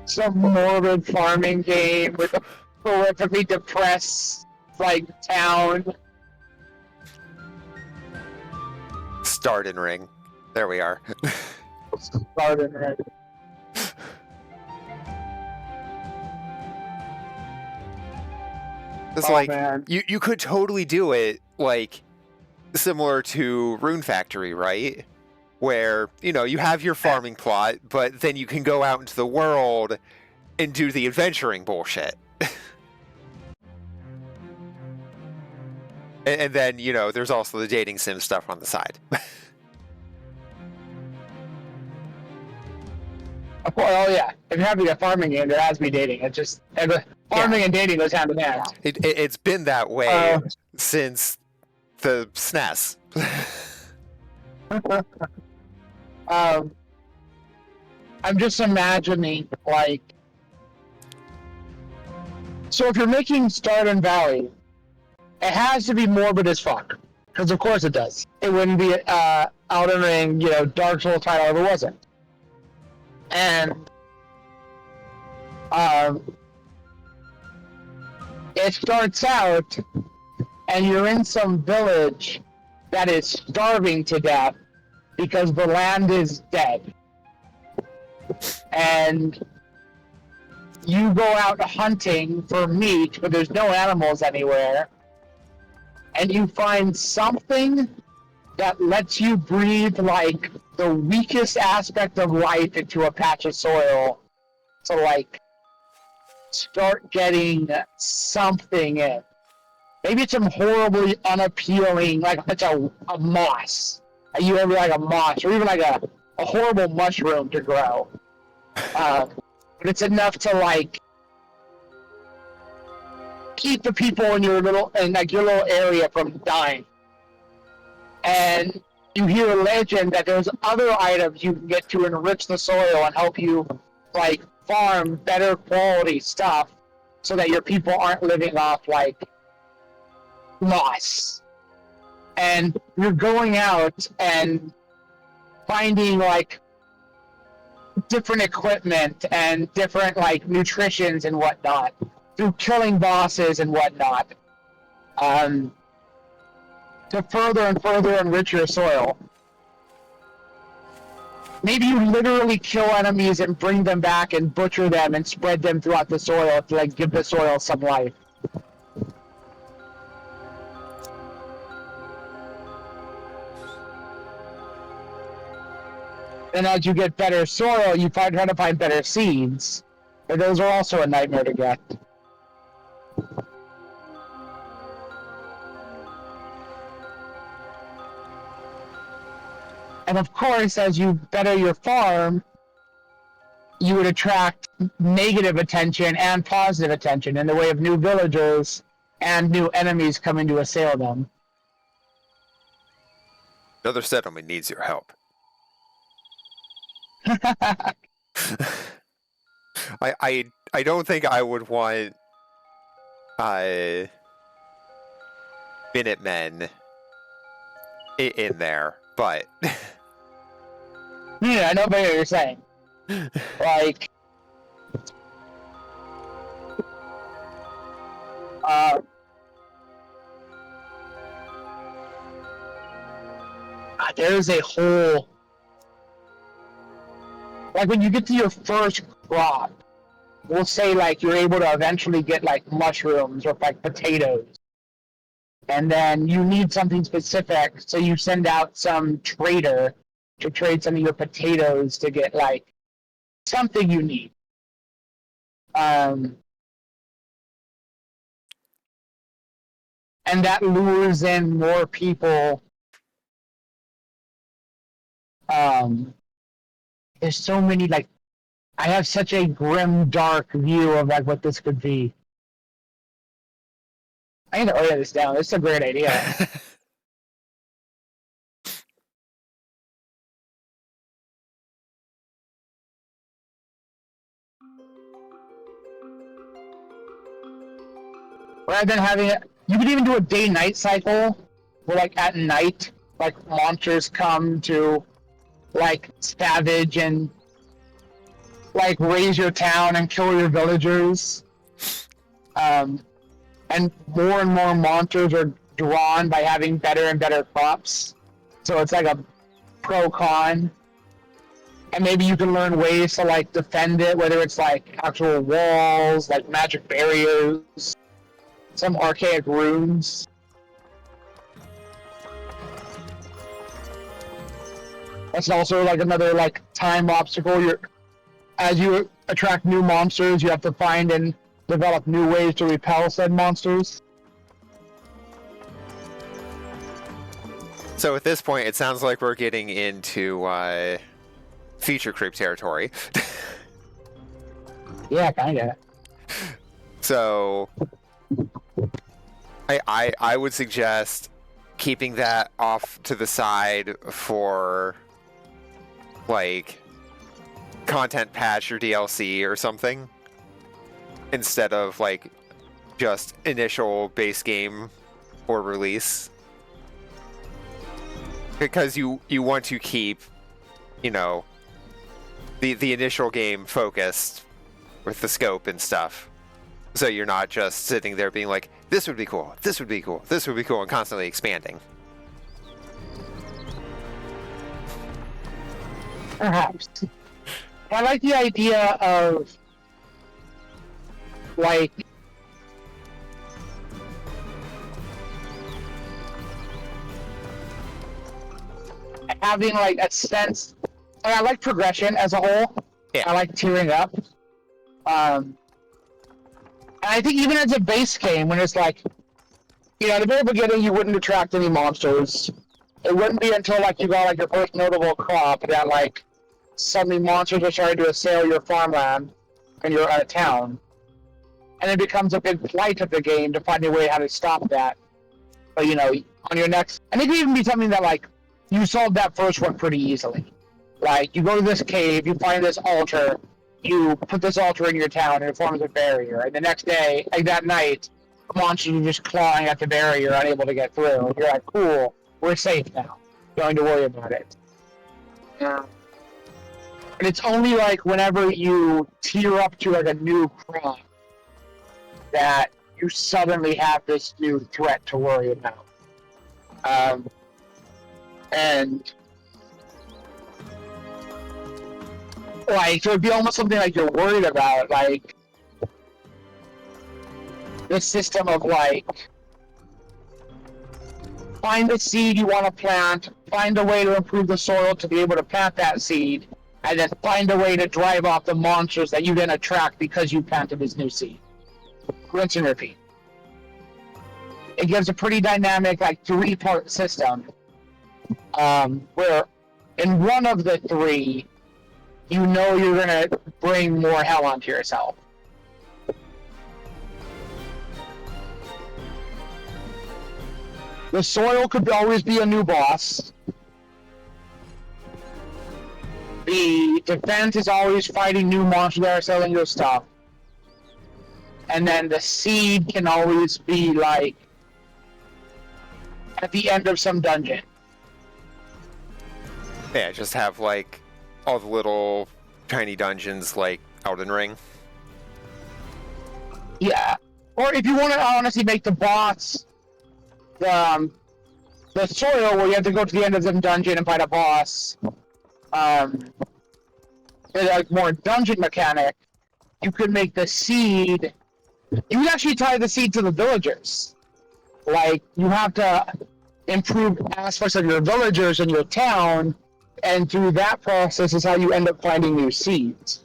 Some morbid farming game with a horrifically depressed, like, town. Starden Ring. There we are. Starden Ring. It's man. You could totally do it, like, similar to Rune Factory, right? Where, you know, you have your farming plot, but then you can go out into the world and do the adventuring bullshit. and then, you know, there's also the dating sim stuff on the side. Oh yeah, if you're having a farming game, there has to be dating. It's just farming and dating goes hand in hand. It's been that way since the SNES. I'm just imagining, like, so if you're making Stardew Valley, it has to be morbid as fuck, because of course it does. It wouldn't be Elden Ring, you know, Dark Souls title if it wasn't. And it starts out, and you're in some village that is starving to death because the land is dead. And you go out hunting for meat, but there's no animals anywhere. And you find something that lets you breathe, like, the weakest aspect of life into a patch of soil to, like, start getting something in. Maybe it's some horribly unappealing, like, it's a moss. You ever like a moss, or even like a horrible mushroom to grow. But it's enough to, like, keep the people in your little area from dying. And you hear a legend that there's other items you can get to enrich the soil and help you, like, farm better quality stuff so that your people aren't living off, like, moss. And you're going out and finding, like, different equipment and different, like, nutritions and whatnot through killing bosses and whatnot. To further and further enrich your soil. Maybe you literally kill enemies and bring them back and butcher them and spread them throughout the soil to, like, give the soil some life. And as you get better soil, you try to find better seeds. But those are also a nightmare to get. And of course, as you better your farm, you would attract negative attention and positive attention in the way of new villagers and new enemies coming to assail them. Another settlement needs your help. I don't think I would want Minutemen in there, but yeah, I know what you're saying. Like, there's a whole, like, when you get to your first crop we'll say like you're able to eventually get like mushrooms or like potatoes, and then you need something specific, so you send out some trader to trade some of your potatoes to get like something you need. And that lures in more people. There's so many like I have such a grim, dark view of like what this could be. I need to write this down. It's a great idea. Rather than having it, you could even do a day-night cycle, where like at night, like monsters come to like savage and like raise your town and kill your villagers. And more monsters are drawn by having better and better crops. So it's like a pro-con. And maybe you can learn ways to like defend it, whether it's like actual walls, like magic barriers, some archaic runes. That's also like another like time obstacle. As you attract new monsters, you have to find and develop new ways to repel said monsters. So at this point, it sounds like we're getting into feature creep territory. Yeah, kinda. So I would suggest keeping that off to the side for like content patch or DLC or something, instead of like just initial base game or release, because you want to keep, you know, the initial game focused with the scope and stuff, so you're not just sitting there being like, this would be cool, this would be cool, this would be cool, and constantly expanding. Perhaps. I like the idea of like having like a sense. I like progression as a whole. Yeah. I like tearing up. And I think even as a base game, when it's like, you know, at the very beginning, you wouldn't attract any monsters. It wouldn't be until like you got like your first notable crop that like suddenly monsters are starting to assail your farmland and you're out of town. And it becomes a big plight of the game to find a way how to stop that. But you know, on your next, and it could even be something that like you solve that first one pretty easily. Like you go to this cave, you find this altar, you put this altar in your town, and it forms a barrier. And the next day, like that night, monsters are just clawing at the barrier, unable to get through. You're like, cool, we're safe now. Don't need to worry about it. Yeah. And it's only like whenever you tier up to like a new crop that you suddenly have this new threat to worry about. And like, so it'd be almost something like you're worried about, like this system of like, find the seed you want to plant, find a way to improve the soil to be able to plant that seed, and then find a way to drive off the monsters that you then attract because you planted this new seed. Rinse and repeat. It gives a pretty dynamic, like, three-part system, where in one of the three, you know you're gonna bring more hell onto yourself. The soil could always be a new boss. The defense is always fighting new monsters that are selling your stuff. And then the seed can always be like at the end of some dungeon. Yeah, just have like all the little tiny dungeons like Elden Ring. Yeah. Or if you want to honestly make the boss the soil where you have to go to the end of some dungeon and fight a boss, like more dungeon mechanic, you could make the seed. You would actually tie the seed to the villagers. Like, you have to improve aspects of your villagers and your town, and through that process is how you end up finding new seeds.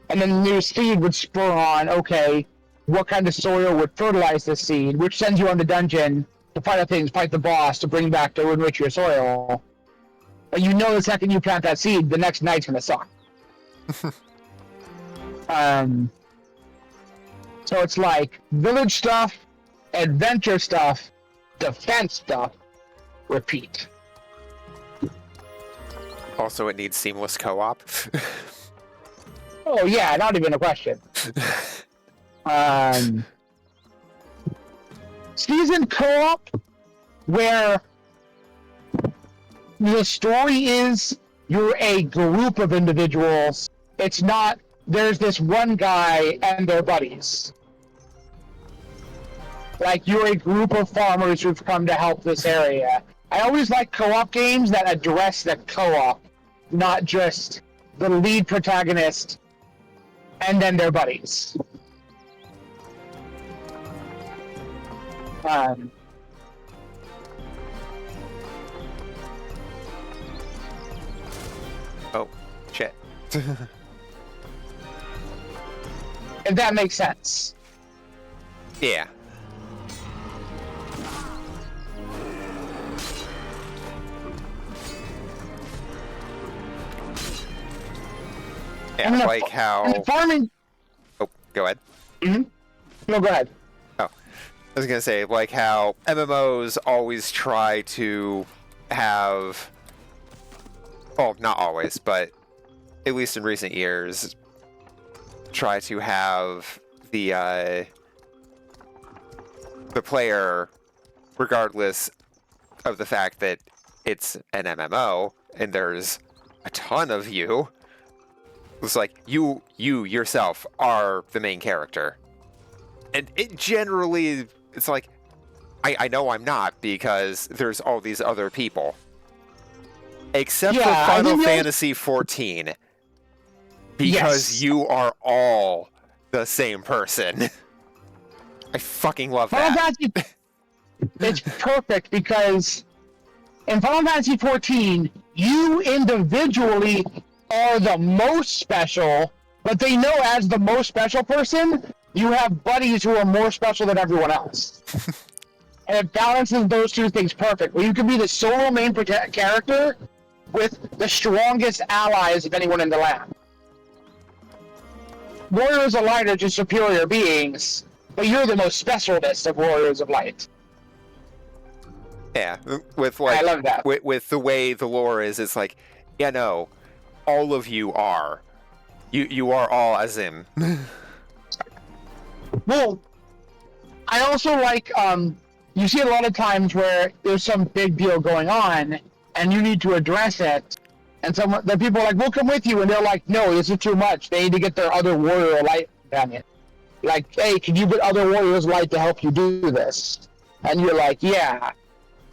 And then the new seed would spur on, okay, what kind of soil would fertilize this seed, which sends you on the dungeon to fight the things, fight the boss, to bring back to enrich your soil. But you know the second you plant that seed, the next night's gonna suck. So it's like village stuff, adventure stuff, defense stuff, repeat. Also, it needs seamless co-op. Oh yeah, not even a question. Season co-op, where the story is you're a group of individuals. It's not there's this one guy and their buddies. Like, you're a group of farmers who've come to help this area. I always like co-op games that address the co-op, not just the lead protagonist and then their buddies. Oh, shit. If that makes sense. Yeah. Yeah, like how... Farming... Oh, go ahead. Mm-hmm. No, go ahead. Oh, I was gonna say, like how MMOs always try to have... Well, not always, but at least in recent years, try to have the player, regardless of the fact that it's an MMO and there's a ton of you, it's like you yourself are the main character. And it generally, it's like, I know I'm not because there's all these other people. Except for Final Fantasy XIV. Because you are all the same person. I fucking love that. It's perfect because in Final Fantasy XIV, you individually are the most special, but they know as the most special person, you have buddies who are more special than everyone else. And it balances those two things perfect. Where you can be the solo main character with the strongest allies of anyone in the land. Warriors of Light are just superior beings, but you're the most specialist of Warriors of Light. Yeah, with like, I love that. With the way the lore is, it's like, yeah, no, all of you are. You are all Azim. Well, I also like, you see a lot of times where there's some big deal going on, and you need to address it, and the people are like, we'll come with you, and they're like, no, this is too much. They need to get their other Warrior of Light companion. Like, hey, can you get other Warriors of Light to help you do this? And you're like, yeah.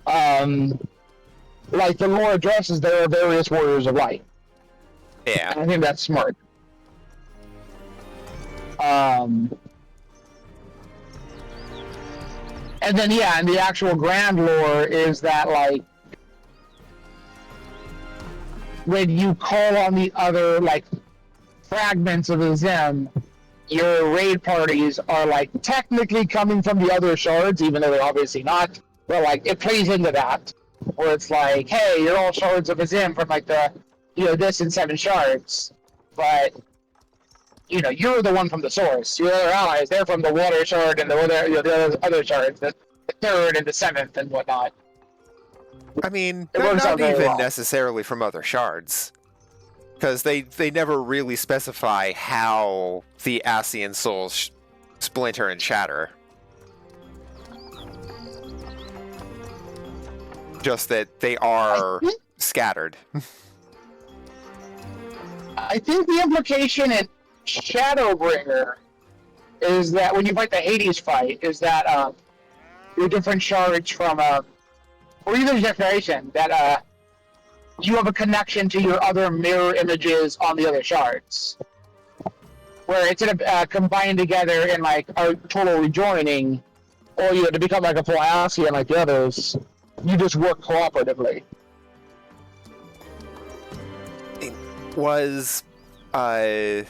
Like, the lore addresses there are various Warriors of Light. Yeah. I think that's smart. And then, yeah, and the actual grand lore is that, like, when you call on the other, like, fragments of the Zim, your raid parties are, like, technically coming from the other shards, even though they're obviously not. But, like, it plays into that, where it's like, hey, you're all shards of a Zim from, like, the, you know, this and 7 shards. But, you know, you're the one from the source. Your other allies, they're from the water shard and the other, you know, the other shards, the 3rd and the 7th and whatnot. I mean, they're not even necessarily from other shards. Because they never really specify how the Ascian souls splinter and shatter. Just that they are scattered. I think the implication in Shadowbringer is that when you fight the Hades fight, is that you're different shards from or even Declaration, that you have a connection to your other mirror images on the other shards. where instead of combining together and like a total rejoining, or to become like a full Alcyon like the others, you just work cooperatively. Was well,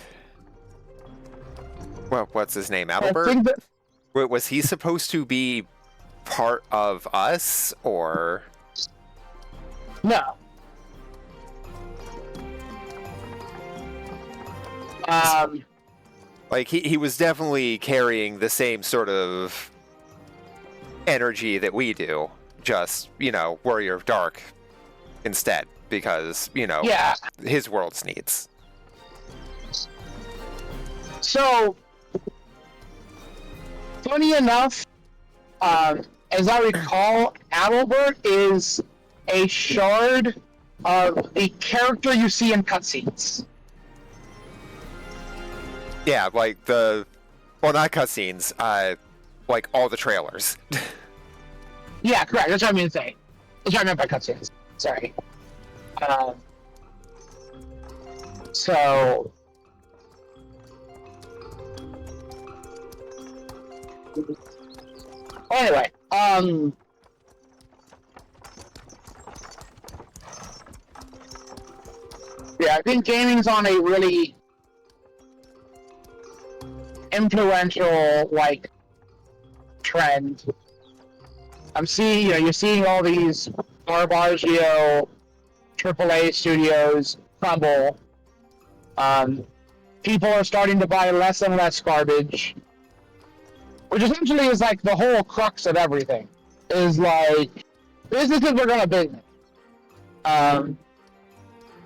what's his name? Adalbert? I think that, Was he supposed to be part of us, or no. like he was definitely carrying the same sort of energy that we do, just Warrior of Dark instead, because Yeah. his world's needs. So, funny enough, as I recall, Adalbert is a shard of the character you see in cutscenes. Yeah, like not cutscenes, like all the trailers. Yeah, correct. That's what I mean to say. That's what I meant by cutscenes. Sorry. So. Anyway, yeah, I think gaming's on a really influential trend. I'm seeing, you're seeing all these Garbaggio AAA studios crumble. People are starting to buy less and less garbage, which essentially is like the whole crux of everything. Is like businesses are gonna business.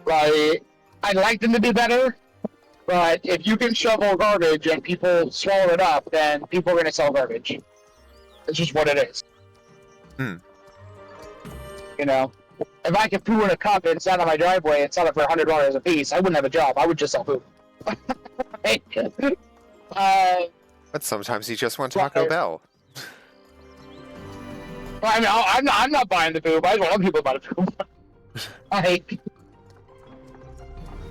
Like I'd like them to be better, but if you can shovel garbage and people swallow it up, then people are gonna sell garbage. It's just what it is. If I could poo in a cup and stand on my driveway and sell it for $100 a piece, I wouldn't have a job. I would just sell poo. But sometimes you just want Taco Bell. Well, I mean, I'm not buying the poop. I just want other people to buy the poop.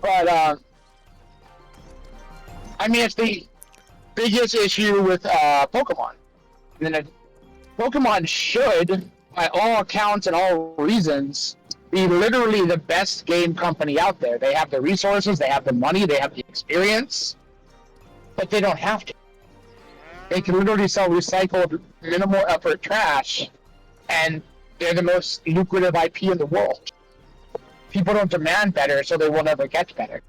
But I mean, it's the biggest issue with Pokemon. And then Pokemon should, by all accounts and all reasons, be literally the best game company out there. They have the resources, they have the money, they have the experience, but they don't have to. They can literally sell recycled, minimal effort trash, and they're the most lucrative IP in the world. People don't demand better, so they will never get better.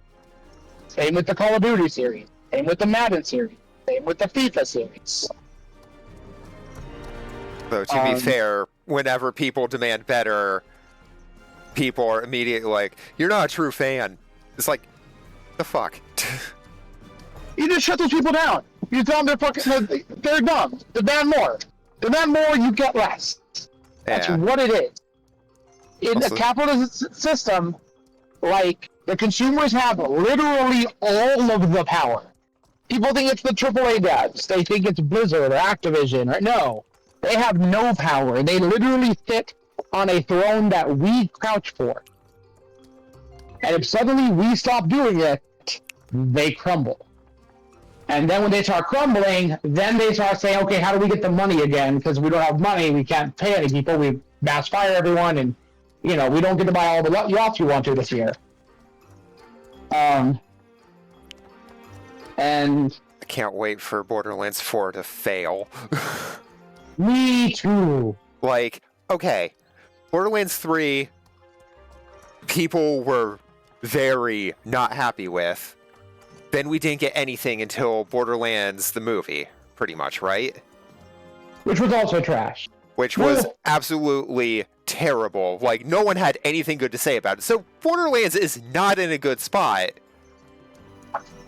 Same with the Call of Duty series, same with the Madden series, same with the FIFA series. Though, to be fair, whenever people demand better, people are immediately like, you're not a true fan. It's like, the fuck? You just shut those people down. You tell them they're dumb. Demand more. Demand more, you get less. That's what it is. In a capitalist system, the consumers have literally all of the power. People think it's the AAA devs. They think it's Blizzard or Activision. No. They have no power. They literally sit on a throne that we crouch for. And if suddenly we stop doing it, they crumble. And then when they start crumbling, then they start saying, okay, how do we get the money again? Because we don't have money, we can't pay any people, we mass fire everyone, and, we don't get to buy all the yachts we want to this year. And I can't wait for Borderlands 4 to fail. Me too. Okay, Borderlands 3, people were very not happy with. Then we didn't get anything until Borderlands the movie, pretty much, right? Which was also trash. Which was absolutely terrible. No one had anything good to say about it. So Borderlands is not in a good spot.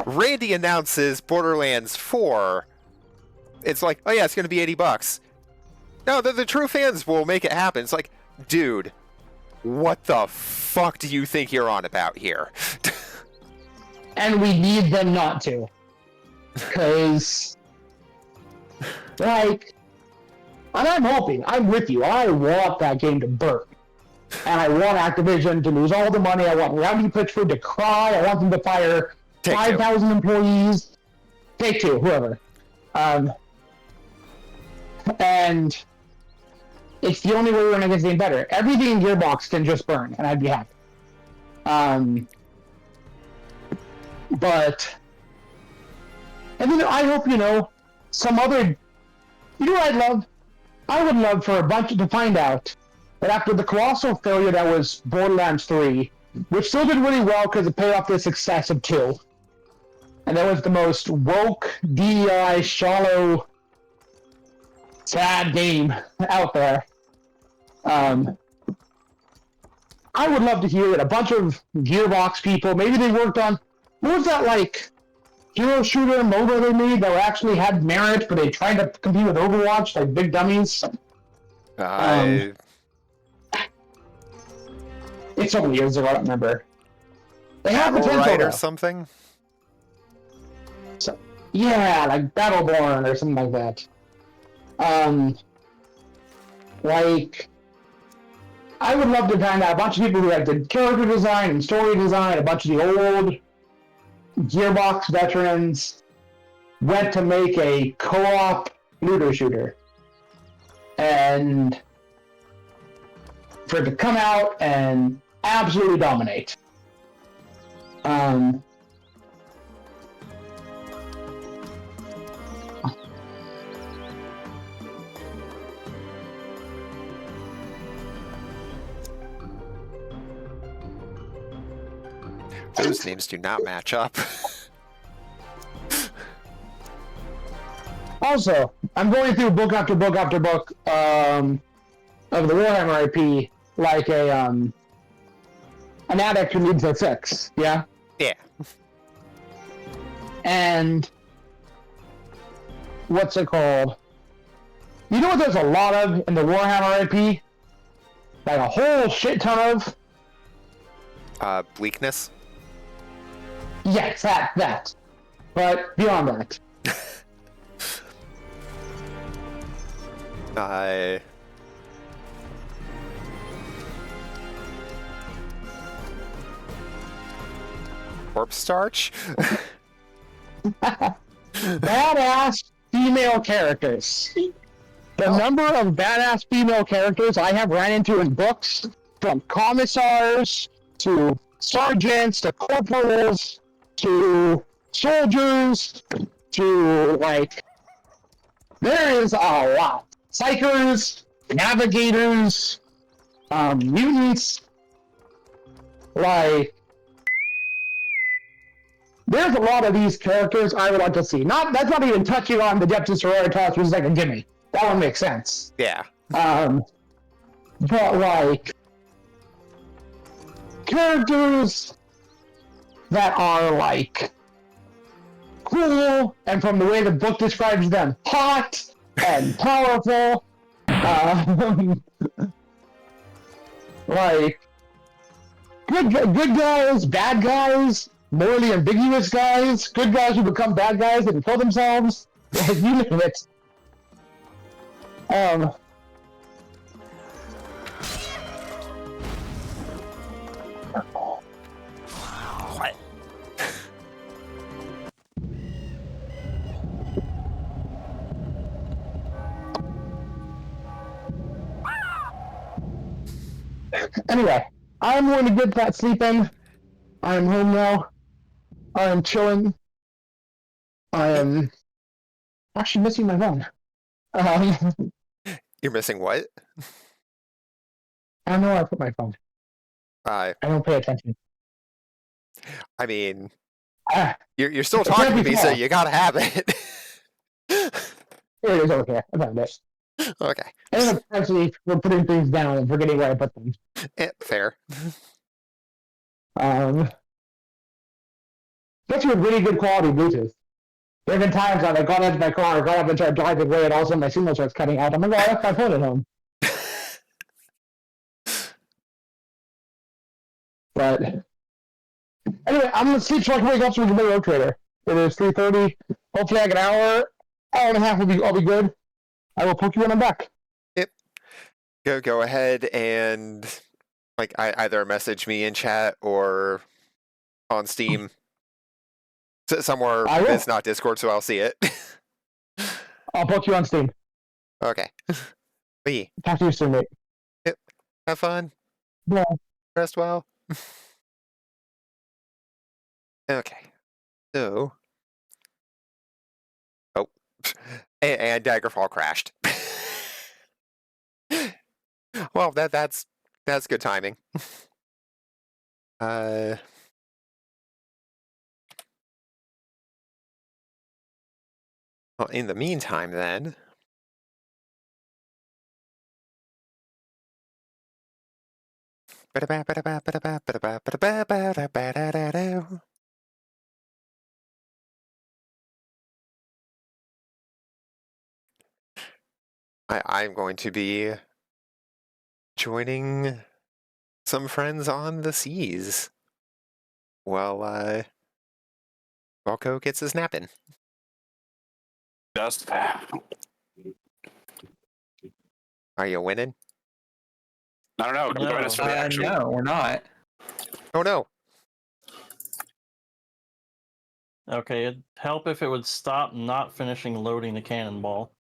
Randy announces Borderlands 4. It's like, oh yeah, it's going to be $80. No, the true fans will make it happen. It's like, dude, what the fuck do you think you're on about here? And we need them not to. Because, and I'm hoping, I'm with you, I want that game to burn. And I want Activision to lose all the money, I want Randy Pitchford to cry, I want them to fire 5,000 employees. Take Two, whoever. Um, and it's the only way we're gonna get anything better. Everything in Gearbox can just burn, and I'd be happy. But and then I hope some other. You know what I'd love? I would love for a bunch to find out that after the colossal failure that was Borderlands 3, which still did really well because it paid off the success of 2, and that was the most woke, DEI, shallow, sad game out there. I would love to hear that a bunch of Gearbox people, maybe they worked on, what was that like, hero shooter MOBA they made that actually had merit, but they tried to compete with Overwatch like big dummies? It's so many years ago, I don't remember. They have Battle potential, Right or though. something? So, yeah, like Battleborn or something like that. Like, I would love to find out a bunch of people who like did character design and story design, a bunch of the old Gearbox veterans went to make a co-op looter shooter. And for it to come out and absolutely dominate. Those names do not match up. Also, I'm going through book after book after book of the Warhammer IP like an addict who needs a fix. Yeah. Yeah. And what's it called? You know what there's a lot of in the Warhammer IP? Like a whole shit ton of? Bleakness? Yes, that. But beyond that. Corpse starch? Badass female characters. The number of badass female characters I have ran into in books, from commissars to sergeants to corporals to soldiers to like, there is a lot. Psychers, navigators, mutants, like, there's a lot of these characters I would like to see. That's not even touching on the Depth of Sororitas, which is like a gimme. That one makes sense. Yeah. But like, characters that are like cool, and from the way the book describes them, hot and powerful. Like good guys, bad guys, morally ambiguous guys, good guys who become bad guys and kill themselves. Like, you name it. What? Anyway, I'm going to get that sleep in. I am home now. I am chilling. I am actually missing my phone. You're missing what? I don't know where I put my phone. I don't pay attention. I mean, Ah, you're still It talking can't to be me, so far. you gotta have it. Here it is over here. I found it. Okay. And then actually, we're putting things down and forgetting where I put them. Fair. That's with really good quality Bluetooth. There have been times that I got into my car, got up and tried driving away, and all of a sudden my signal starts cutting out. I'm like, oh, I left my phone at home. But anyway, I'm gonna sleep so I can wake up so we can play Road Trader. It is 3:30. Hopefully, like an hour and a half I'll be good. I will poke you when I'm back. Yep. Go ahead and like either message me in chat or on Steam. Somewhere I will. it's not Discord, so I'll see it. I'll post you on Steam. Okay. Lee, Talk to you soon, mate. have fun. Yeah. Rest well. Okay. So. Oh. And Daggerfall crashed. Well, that's good timing. Well, in the meantime, then. I'm going to be joining some friends on the seas while Volko gets his nap in. Just Are you winning? I don't know. Come join us for the action. No, we're not. Oh no! Okay, it'd help if it would stop not finishing loading the cannonball.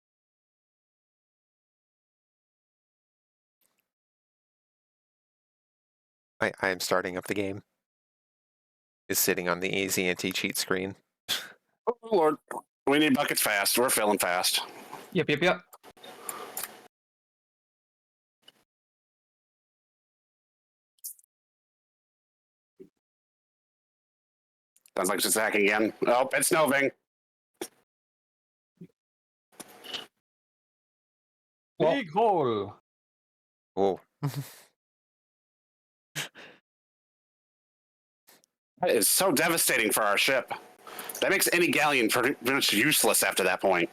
I am starting up the game. Is sitting on the easy anti-cheat screen. Oh Lord, we need buckets fast. We're filling fast. Yep. Sounds like it's hacking again. Oh, it's Noving. Well- Big hole! Oh. That is so devastating for our ship. That makes any galleon pretty much useless after that point.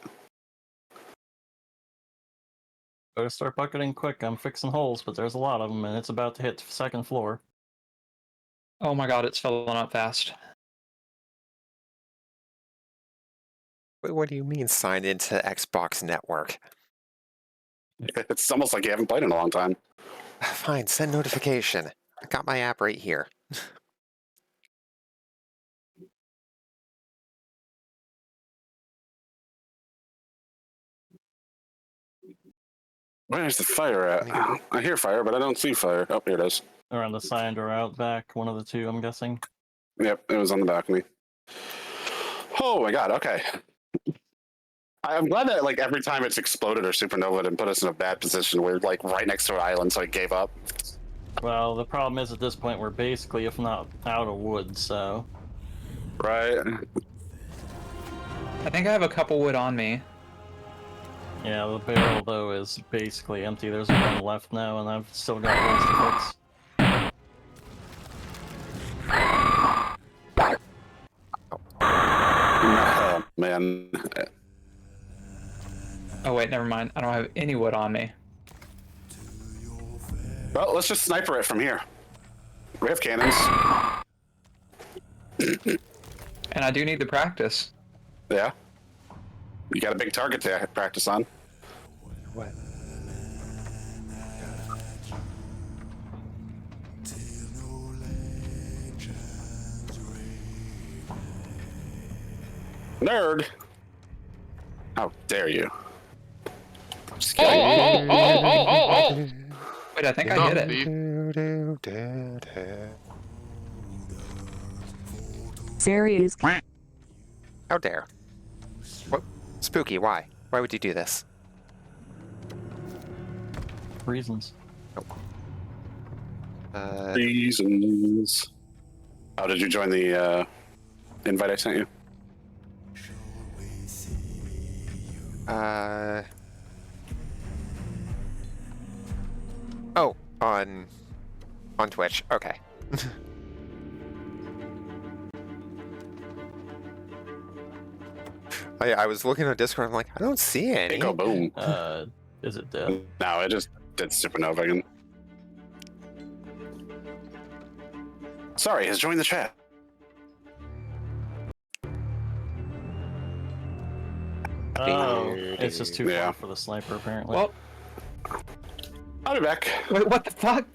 Better start bucketing quick. I'm fixing holes, but there's a lot of them, and it's about to hit the second floor. Oh my god, it's filling up fast. Wait, what do you mean sign into Xbox Network? It's almost like you haven't played in a long time. Fine, send notification. I got my app right here. Where's the fire at? I hear fire, but I don't see fire. Oh, here it is. Or on the side or out back, one of the two, I'm guessing. Yep, it was on the balcony. Oh my god, okay. I'm glad that like every time it's exploded or supernovaed and put us in a bad position, we're like right next to an island, so it gave up. Well, the problem is at this point we're basically, if not out of wood, so... Right. I think I have a couple wood on me. Yeah, the barrel, though, is basically empty. There's one left now, and I've still got holes to fix. Oh, man. Oh wait, never mind. I don't have any wood on me. Well, let's just sniper it from here. We have cannons. And I do need to practice. Yeah. You got a big target to practice on. What? Nerd! How dare you? Just Oh, kidding. oh! Wait, I think I hit it. Serious. How dare? What? Spooky, why? Why would you do this? Reasons. Reasons. Oh, did you join the invite I sent you? Oh, on Twitch. Okay. I was looking on Discord. I'm like, I don't see any. Go boom. Is it dead? No, it just did supernova again. Sorry, has joined the chat. Oh, it's just too Yeah. far for the sniper, apparently. Well, I'll be back. wait, what the fuck?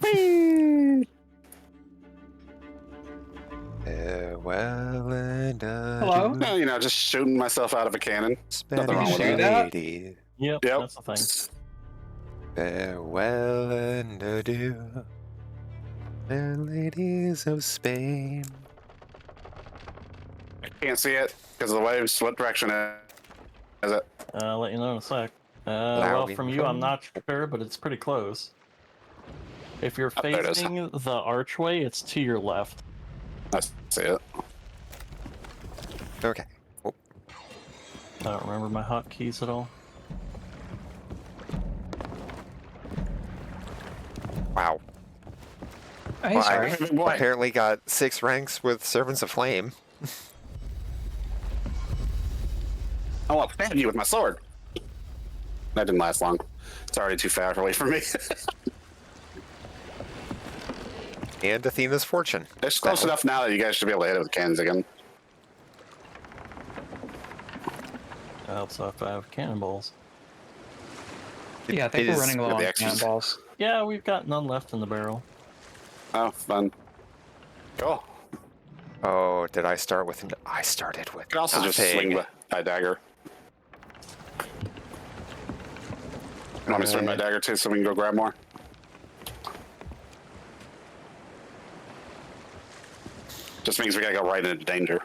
Farewell and Hello? No, you know, just shooting myself out of a cannon. Nothing wrong with you that. do that? lady. Yep, Yep. that's the thing. Farewell and adieu, fair ladies of Spain. I can't see it because of the waves. What direction is it? I'll let you know in a sec. Loud Well, from you, I'm info. not sure, but it's pretty close. If you're Oh, there it is. facing the archway, it's to your left. I see it. Okay. Oh, I don't remember my hotkeys at all. wow. Hey, Well, sorry. I Boy. apparently got 6 ranks with Servants of Flame. I want to stab you with my sword. That didn't last long. It's already too far away from me. And Athena's Fortune. It's close enough now that you guys should be able to hit it with cannons again. I also have cannonballs. Yeah, I think It we're is running low the on extras. cannonballs. Yeah, we've got none left in the barrel. Oh, fun. Cool. Oh, did I start with... I started with You can also just nothing. swing my dagger. You want me to swing my dagger too so we can go grab more? Just means we gotta go right into danger.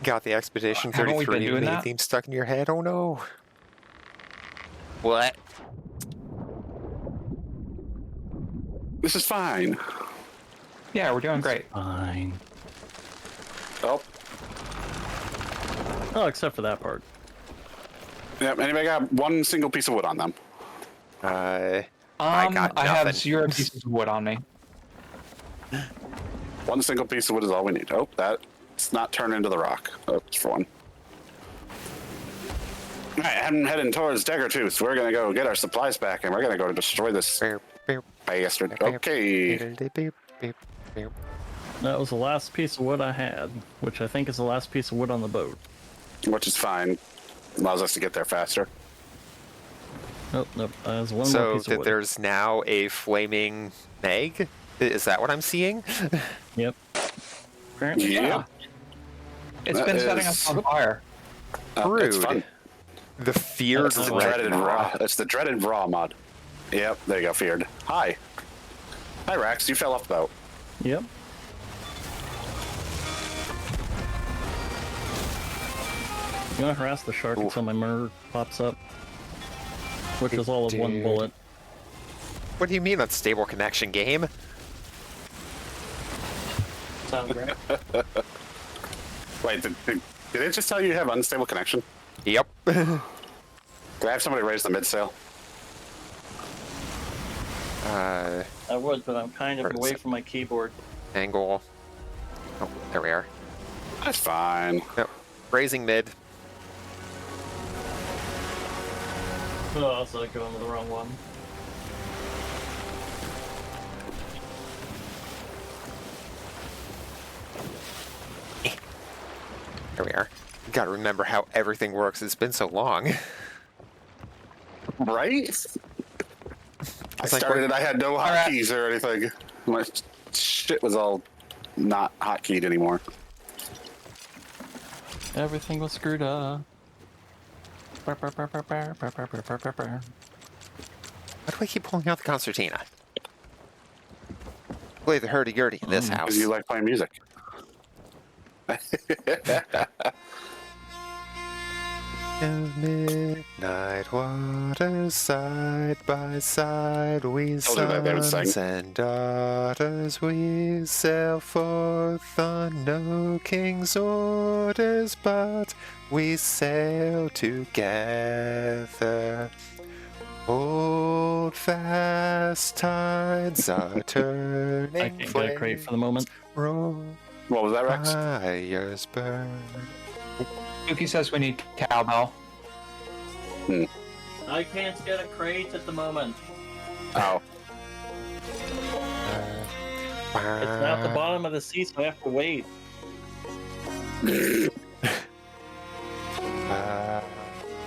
Got the Expedition Haven't we been 33 doing main that? theme stuck in your head? Oh no. What? This is fine. Yeah, we're doing great. Fine. Oh, Oh, except for that part. yep. Anybody got one single piece of wood on them? I got I have nothing. 0 pieces of wood on me. One single piece of wood is all we need. Oh, that's not turned into the rock. That's for one. All right, I'm heading towards Daggertooth. We're gonna go get our supplies back, and we're gonna go destroy this bastard. Okay. That was the last piece of wood I had, which I think is the last piece of wood on the boat. Which is fine. Allows us to get there faster. Nope, nope. There's one more So piece of that wood. there's now a flaming Meg? Is that what I'm seeing? Yep. Apparently, Yep. It's That been setting is- us on fire. It's Rude. fun. The feared It's the red dreaded raw. It's the dreaded raw mod. Yep, there you go, feared. Hi. Hi, Rax. You fell off the boat. Yep. You want to harass the shark until my murder pops up? Which is all of one Dude. bullet. What do you mean that's stable connection game? Sound great? Wait, did it just tell you have unstable connection? Yep. Can I have somebody raise the midsail? I would, but I'm kind of Where is away it? from my keyboard. Angle. Oh, there we are. That's fine. Yep. Raising mid. Oh, also going to the wrong one. There we are. Gotta remember how everything works. It's been so long. Right? I It's like, started it, I had no right. hotkeys or anything. My shit was all not hotkeyed anymore. Everything was screwed up. Why do I keep pulling out the concertina? Play the hurdy-gurdy in this house. Because you like playing music. Midnight waters, side by side, we Told you that they would sons sing. and daughters, we sail forth on no king's orders, but we sail together. Old fast tides are turning. I can't get a crate for the moment. Roll What was that, Rex? fires burn. Yuki says we need cowbell. I can't get a crate at the moment. Oh. It's at the bottom of the sea, so I have to wait.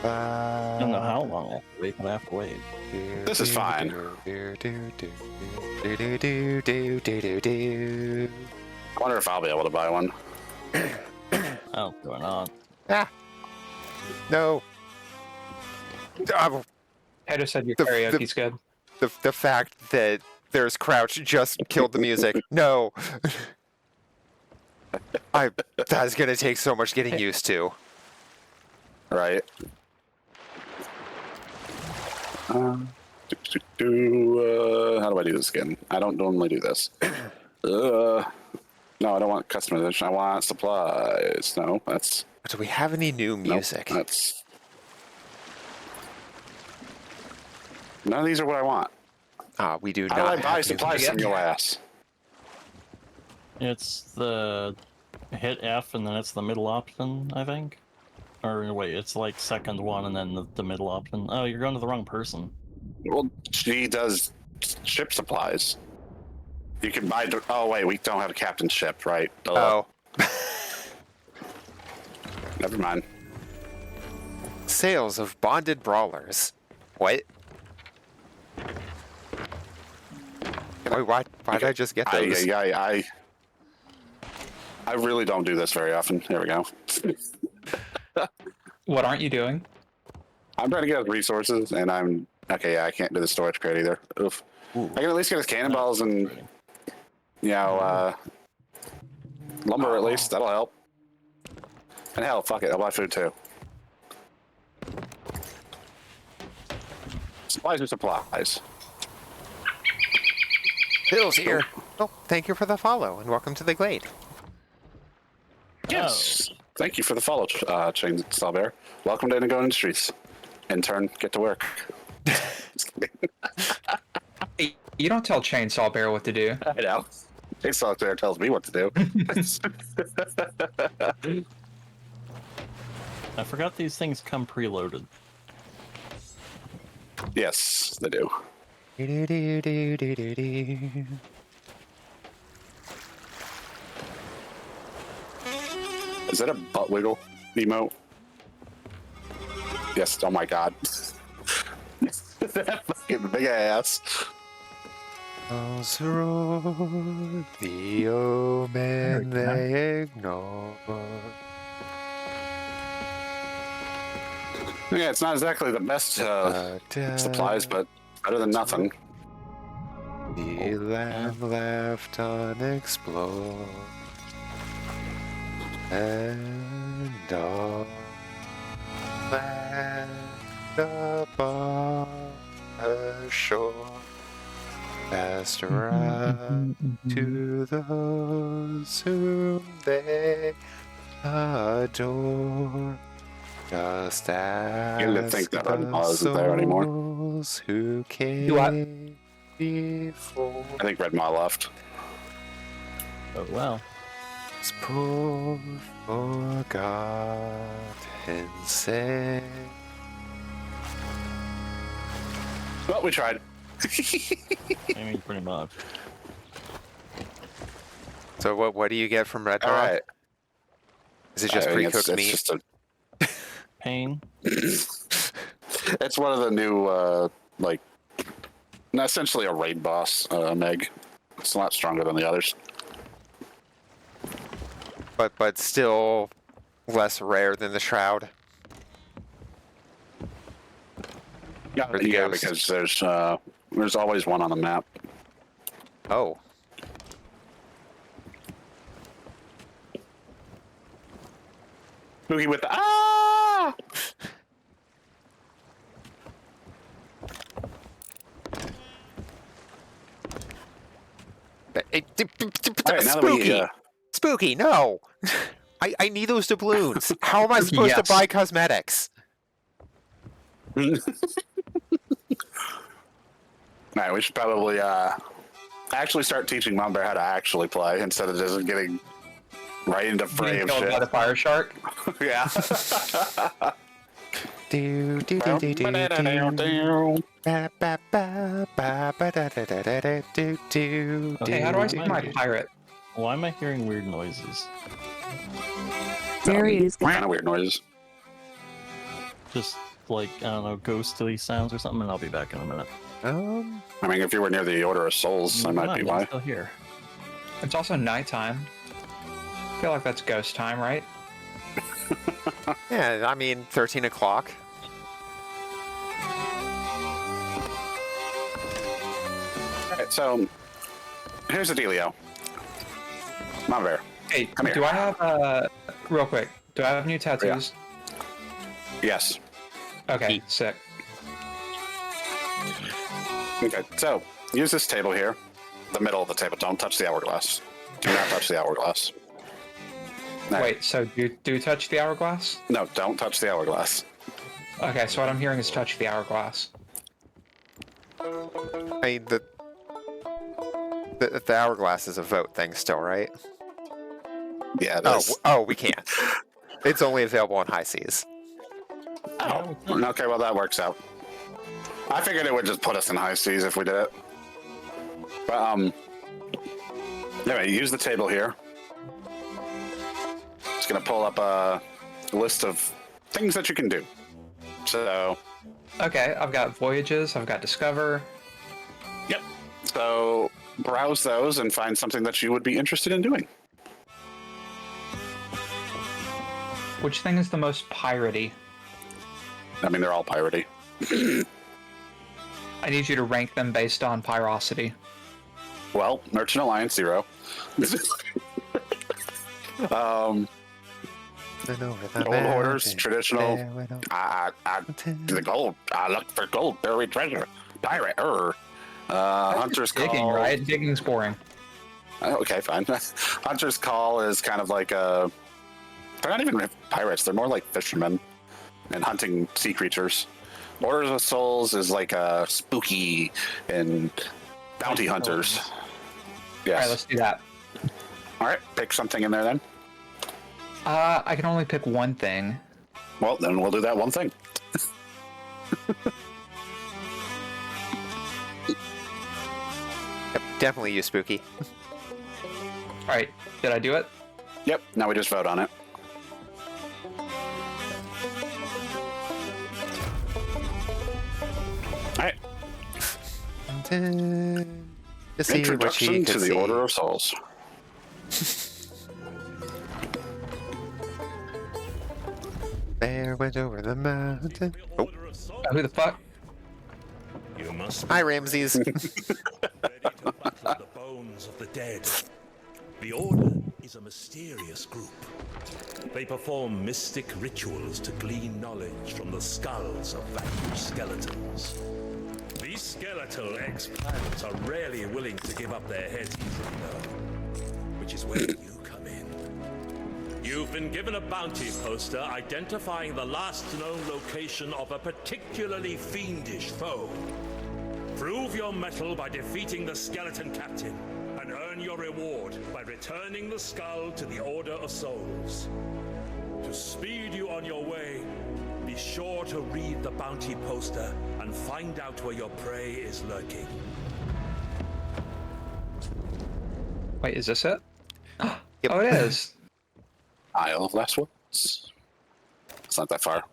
I don't know how long I have to wait, but I have to wait. This is fine. I wonder if I'll be able to buy one. Oh, going on. Ah, no. I just said your The- karaoke's good. The fact that there's crouch just killed the music. No. That's gonna take so much getting used to. Right. How do I do this again? I don't normally do this. No, I don't want customization. I want supplies. No, that's Do we have any new nope, music? that's none of these are what I want. We do How not do I have buy new supplies music. from your ass? It's the hit F and then it's the middle option, I think. Or wait, it's like second one and then the middle option. Oh, you're going to the wrong person. Well, she does ship supplies. You can buy. Oh wait, we don't have a captain ship, right? Oh. Never mind. Sales of bonded brawlers. What? Wait, why did I just get those? I really don't do this very often. There we go. What aren't you doing? I'm trying to get his resources, and I'm okay. Yeah, I can't do the storage crate either. Oof. Ooh. I can at least get his cannonballs and lumber at least. That'll help. And hell, fuck it, I'll buy food too. Supplies are supplies. Bill's here. Oh, thank you for the follow and welcome to the glade. Yes. Thank you for the follow, Chainsaw Bear. Welcome to Indigo Industries. Intern, get to work. Just kidding. You don't tell Chainsaw Bear what to do. I know. Chainsaw Bear tells me what to do. I forgot these things come preloaded. Yes, they do. Is that a butt wiggle emote? Yes. Oh my god. That fucking big ass. The omen they ignore. Yeah, it's not exactly the best supplies, but better than nothing. The land left unexplored, and all land upon her shore passed around to those whom they adore. Just as You didn't think that Redmaw isn't there anymore. those who came what? before I think Redmaw left. Oh, well. was poor, forgotten sin. Well, we tried. I mean, pretty much. So what do you get from Red All Maw? right. Is it just I think pre-cooked it's meat? just a, Pain. it's one of the new, essentially a raid boss, Meg. It's a lot stronger than the others. But still less rare than the Shroud. Yeah, Or the ghost. because there's always one on the map. Oh. Boogie with the ah! All right, now that Spooky! we, Spooky, no! I need those doubloons. How am I supposed to Yes. buy cosmetics? All right, we should probably actually start teaching Mom Bear how to actually play instead of just getting right into fray Getting of killed by shit. the fire shark. Yeah. Do do do do do do. Ba ba ba ba ba da da da da da do do. Okay, Hey, how do I do. see my pirate? Why am I hearing weird noises? There he is. Kind of weird noises. Just like, I don't know, ghostly sounds or something, and I'll be back in a minute. I mean, if you were near the Order of Souls, that might be I'm why. still here. It's also nighttime. I feel like that's ghost time, right? Yeah, I mean, 13 o'clock. Alright, so here's the dealio. Mama Bear. Hey, Come here. do I have real quick? Do I have new tattoos? Yes. Okay, sick. Okay, so use this table here. The middle of the table. Don't touch the hourglass. Do not touch the hourglass. All right. Wait, so do touch the hourglass? No, don't touch the hourglass. Okay, so what I'm hearing is touch the hourglass. I mean, the hourglass is a vote thing still, right? Yeah, it Oh, is. we can't. It's only available on high seas. Oh, okay, well, that works out. I figured it would just put us in high seas if we did it. But, anyway, use the table here. Just gonna pull up a list of things that you can do. So, Okay, I've got voyages, I've got discover. yep. So, browse those and find something that you would be interested in doing. Which thing is the most piratey? I mean, they're all piratey. I need you to rank them based on pyrosity. Well, Merchant Alliance 0. Old hoarders, traditional. The gold. I look for gold, buried treasure. Pirate. Hunter's Digging, Call. right? Digging's boring. Okay, fine. Hunter's Call is kind of like a. They're not even pirates. They're more like fishermen and hunting sea creatures. Orders of Souls is like a spooky and bounty hunters. Yes. Alright, let's do that. All right, pick something in there then. I can only pick one thing. Well, then we'll do that one thing. Yep, definitely use spooky. Alright, did I do it? Yep, now we just vote on it. All right, To see what introduction she to could the see. Order of Souls. Bear went over the mountain. Oh, Who the fuck? You must hi, Ramses. be ready to battle the bones of the dead. The Order is a mysterious group. They perform mystic rituals to glean knowledge from the skulls of vanquished skeletons. These skeletal ex-plants are rarely willing to give up their heads easily, though, which is where you come in. You've been given a bounty poster identifying the last known location of a particularly fiendish foe. Prove your mettle by defeating the skeleton captain, and earn your reward by returning the skull to the Order of Souls. To speed you on your way, be sure to read the bounty poster and find out where your prey is lurking. Wait, is this it? Yep. Oh, it is. Isle of Last Words. It's not that far.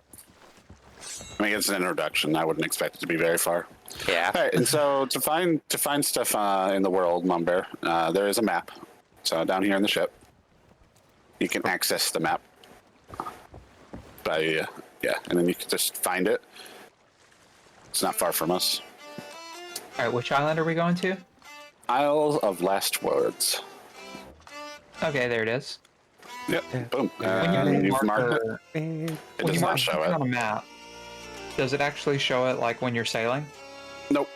I mean, it's an introduction. I wouldn't expect it to be very far. Yeah. All right, and so to find stuff in the world, Mumbear, there is a map. So down here in the ship, you can access the map. By yeah, and then you can just find it. It's not far from us. Alright, which island are we going to? Isle of Last Words. Okay, there it is. Yep. Boom. When you You've marked it. Eh, It does not show something it. on a map, does it actually show it like when you're sailing? Nope.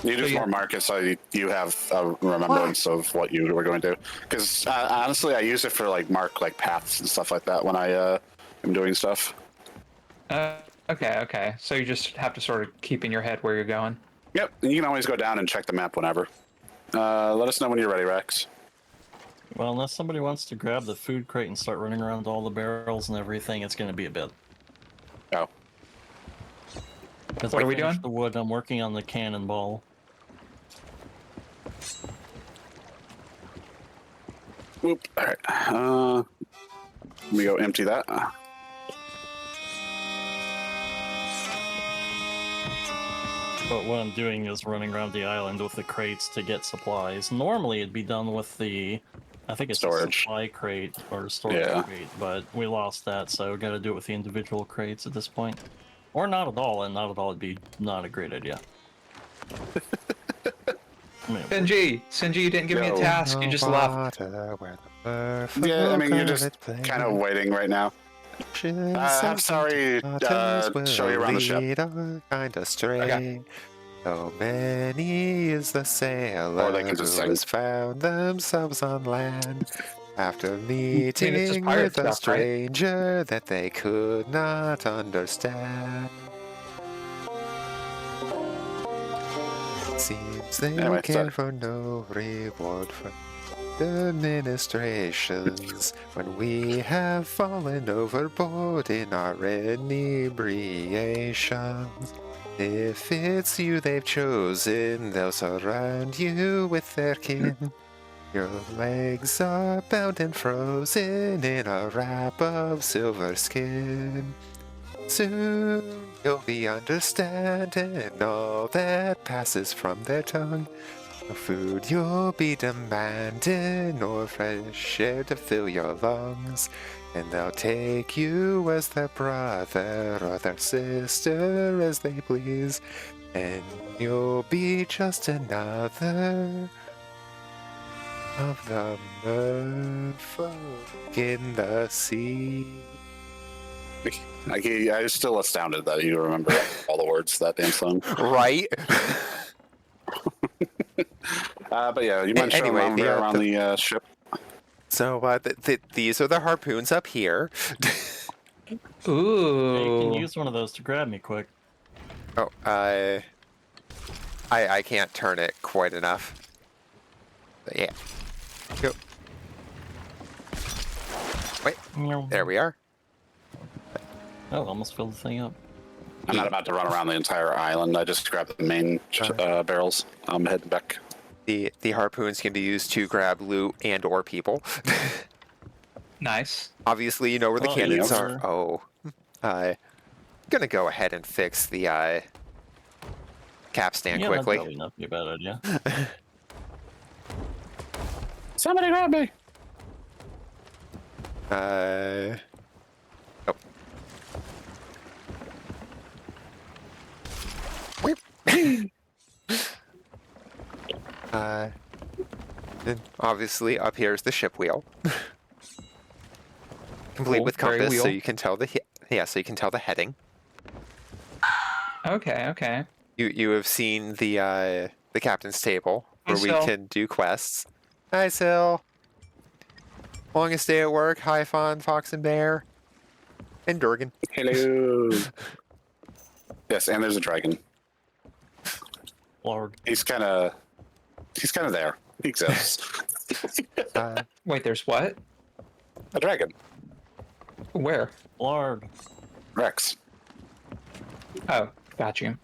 You just you- more mark it so you have a remembrance of what you were going to do. Because honestly, I use it for like mark like paths and stuff like that when I am doing stuff. Okay. So you just have to sort of keep in your head where you're going. Yep. And you can always go down and check the map whenever. Let us know when you're ready, Rex. Well, unless somebody wants to grab the food crate and start running around all the barrels and everything, it's going to be a bit. Oh. Because What I are we finished doing? The wood. I'm working on the cannonball. Whoop. All right. Let me go empty that. But what I'm doing is running around the island with the crates to get supplies. Normally it'd be done with the I think it's Storage. a supply crate or a storage Yeah. crate, but we lost that, so we got to do it with the individual crates at this point. Or not at all, and not at all would be not a great idea. I mean, Sinji, you didn't give me a No. task. You just left. Water where the Yeah, I mean, you're buffalo just play. kind of waiting right now. I'm sorry, show you around the ship. Kind of stray. Okay. So many is the sailor Or they can just who sing. has found themselves on land after it's just meeting pirate with a stuff, right? stranger that they could not understand. Seems they Anyway, care sorry. for no reward from the administrations when we have fallen overboard in our inebriations. If it's you they've chosen, they'll surround you with their kin. Your legs are bound and frozen in a wrap of silver skin. Soon you'll be understanding all that passes from their tongue. No food you'll be demanding, or fresh air to fill your lungs. And they'll take you as their brother or their sister as they please. And you'll be just another of the merfolk in the sea. I was still astounded that you remember all the words to that damn song. Right? But yeah, you mind showing Anyway, around, around the ship? So these are the harpoons up here. yeah, you can Ooh. use one of those to grab me quick. Oh, I can't turn it quite enough. But yeah. Go. Wait, there we are. Oh, almost filled the thing up. I'm not about to run around the entire island. I just grabbed the main barrels. I'm heading back. The harpoons can be used to grab loot and or people. Nice. Obviously, you know where the Oh, cannons yeah. are. Oh, gonna go ahead and fix the capstan Yeah, quickly. that'd probably not be a bad idea. Somebody grab me! Oh. Then obviously up here is the ship wheel, complete Cool, with very compass, so wheel. you can tell the so you can tell the heading. Okay. You have seen the captain's table Hi, where we Sil. can do quests. Hi, Sil. Longest day at work. Hi, Fawn, Fox, and Bear, and Durgan. Hello. Yes, and there's a dragon. Lord. He's kind of there. He exists. Wait, there's what? A dragon. Where? Lord. Rex. Oh, got you.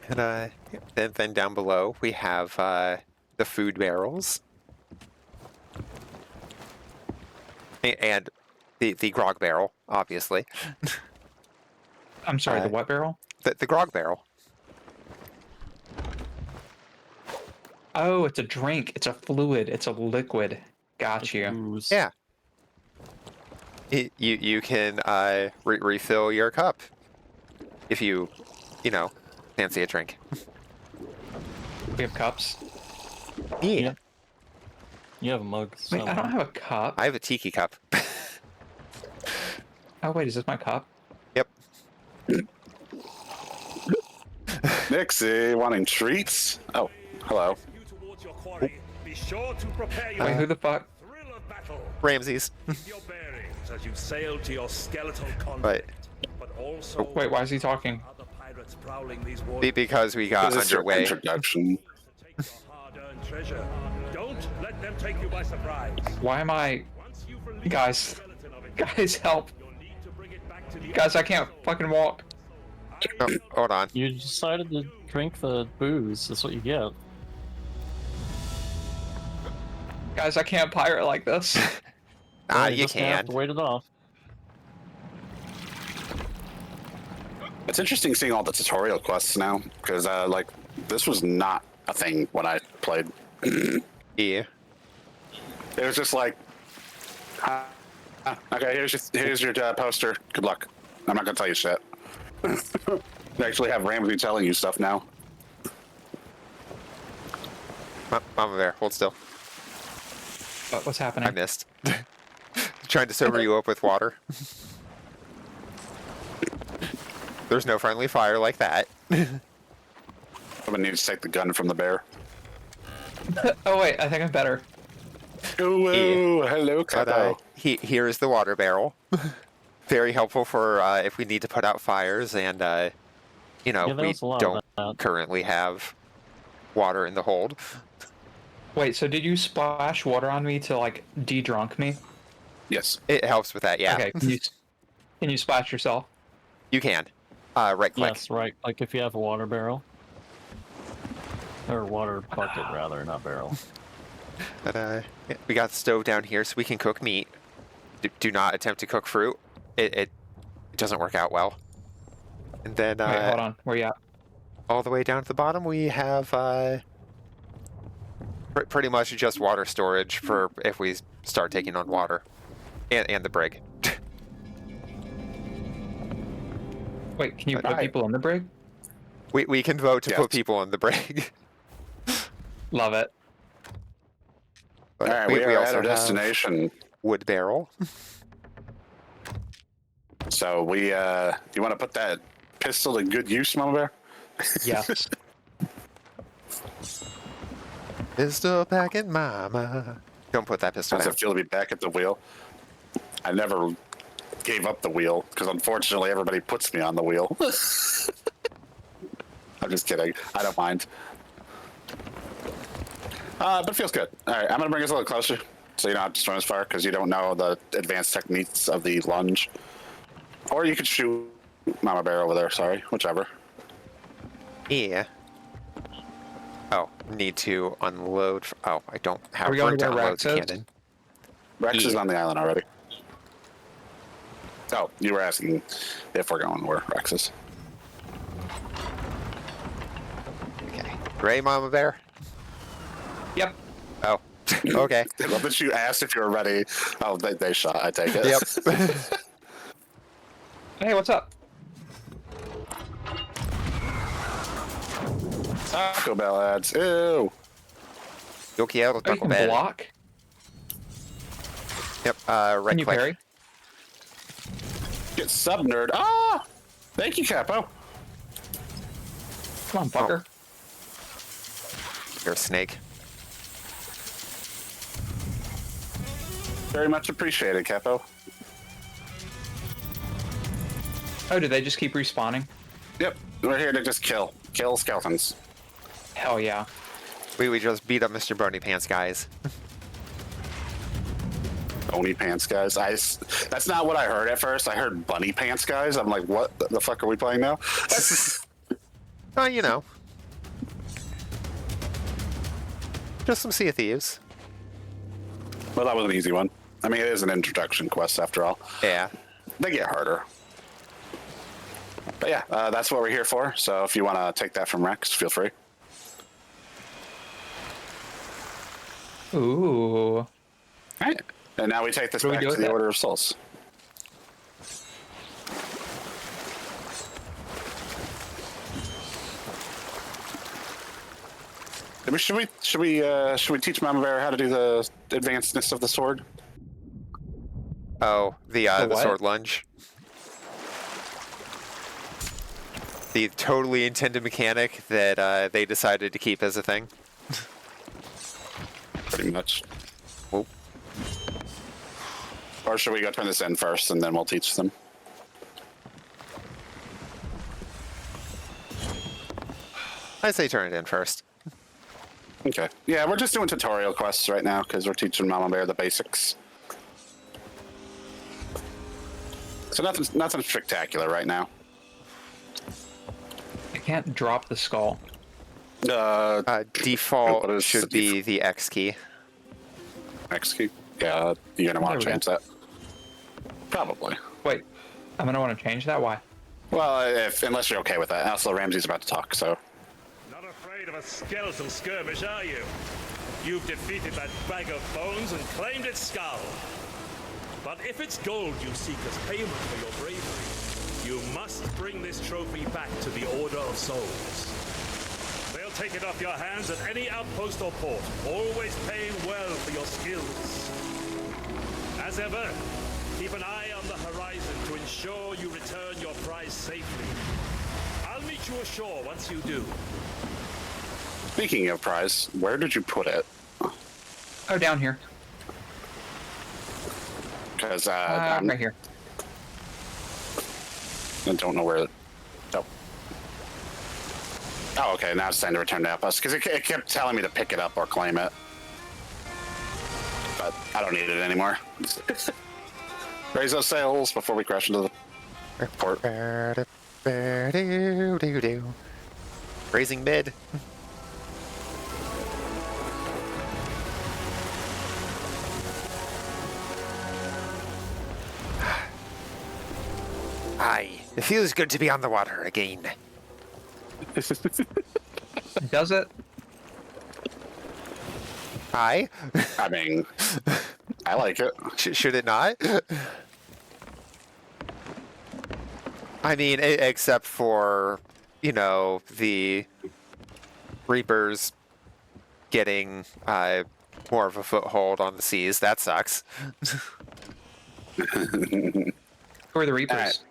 And then down below we have the food barrels and the grog barrel, obviously. I'm sorry, the what barrel? The grog barrel. Oh, it's a drink. It's a fluid. It's a liquid. Got you. Ooze. Yeah. You can refill your cup if you fancy a drink. We have cups. Yeah. You have a mug Wait, somewhere. I don't have a cup. I have a tiki cup. Oh, wait, is this my cup? Yep. Nixie, wanting treats? Oh, hello. You towards your quarry. Be sure to prepare your Wait, who the fuck? thrill of battle. Ramses. Keep your bearings as you sail to your skeletal But conflict. But also Wait, why is he talking? other pirates prowling these waters. because we got This is your underway. introduction. To take your hard-earned treasure. Don't let them take you by surprise. Why am I... Once you've released Guys. the skeleton of it, Guys, help. you'll need to bring it back to the Guys, I can't fucking walk. Oh, hold on. You decided to drink the booze. That's what you get. Guys, I can't pirate like this. Well, You just gonna have can. to wait it off. It's interesting seeing all the tutorial quests now, because like this was not a thing when I played. Yeah. It was just like, okay, here's your poster. Good luck. I'm not gonna tell you shit. They actually have Ramsey telling you stuff now. Mama Bear, hold still. What's happening? I missed. Trying to sober you up with water. There's no friendly fire like that. I'm gonna need to take the gun from the bear. Oh wait, I think I'm better. Ooh, hello, But, Capo. here is the water barrel. Very helpful for if we need to put out fires, and you know, Yeah, there we was a lot don't of that. currently have water in the hold. Wait, so did you splash water on me to like de-drunk me? Yes. It helps with that, yeah. Okay, can you splash yourself? You can. Right click. Yes, right. Like if you have a water barrel. Or water bucket, rather, not barrel. But yeah, we got the stove down here, so we can cook meat. Do not attempt to cook fruit. It doesn't work out well. And then Wait, hold on. Where you at? all the way down at the bottom, we have pretty much just water storage for if we start taking on water, and the brig. Wait, can you put Alright. people in the brig? We can vote to Yes. put people on the brig. Love it. But All right, we are at also our have destination. wood barrel. So we, you want to put that pistol to good use, Mama Bear? Yes. Pistol packing mama. Don't put that pistol How does down. it feel to be back at the wheel? I never gave up the wheel because unfortunately everybody puts me on the wheel. I'm just kidding. I don't mind. But it feels good. All right, I'm gonna bring us a little closer so you don't have to swim as far because you don't know the advanced techniques of the lunge. Or you could shoot Mama Bear over there. Sorry, whichever. Yeah. Oh, need to unload. Oh, I don't have Are we going room to to where unload Rex the is? cannon. Rex is Yeah. on the island already. Oh, you were asking if we're going where Rex is. Okay. Ready, Mama Bear? Yep. Oh, okay. I love that you asked if you were ready. Oh, they shot. I take it. Yep. Hey, what's up? Taco Bell ads. Ew. You'll kill Oh, you Taco can Bell. block? Yep. Right Can you click. parry? Get sub nerd. Ah! Thank you, Capo. Come on, fucker. You're a snake. Very much appreciated, Capo. Oh, do they just keep respawning? Yep. We're here to just kill skeletons. Hell yeah. We just beat up Mr. Bony Pants, guys. Bony pants guys. That's not what I heard at first. I heard bunny pants guys. I'm like, what the fuck are we playing now? You know. Just some Sea of Thieves. Well, that was an easy one. I mean, it is an introduction quest after all. Yeah. They get harder. But yeah, that's what we're here for. So if you want to take that from Rex, feel free. Ooh. All right. And now we take this What do we back do to with the it? Order of Souls. Should we teach Mama Bear how to do the advancedness of the sword? Oh, the what? sword lunge. The totally intended mechanic that they decided to keep as a thing. Pretty much. Oh. Or should we go turn this in first and then we'll teach them? I say turn it in first. Okay. Yeah, we're just doing tutorial quests right now because we're teaching Mama Bear the basics. So nothing spectacular right now. I can't drop the skull. What Default is should the be the X key. X key. Yeah, you're gonna want to There we change that. Probably. Wait, I'm gonna want to change that? Why? Well, unless you're okay with that. Also, Ramsey's about to talk, so. Not afraid of a skeletal skirmish, are you? You've defeated that bag of bones and claimed its skull. But if it's gold you seek as payment for your bravery, you must bring this trophy back to the Order of Souls. They'll take it off your hands at any outpost or port, always paying well for your skills. As ever, keep an eye on the horizon to ensure you return your prize safely. I'll meet you ashore once you do. Speaking of prize, where did you put it? Oh, down here. Because Right here. I don't know where. Oh. Oh, okay. Now it's time to return to Outpost because it kept telling me to pick it up or claim it, but I don't need it anymore. Raise those sails before we crash into the port. Raising mid. Aye, it feels good to be on the water again. Does it? Aye? I mean, I like it. Should it not? I mean, except for, you know, the Reapers getting more of a foothold on the seas. That sucks. Who are the Reapers?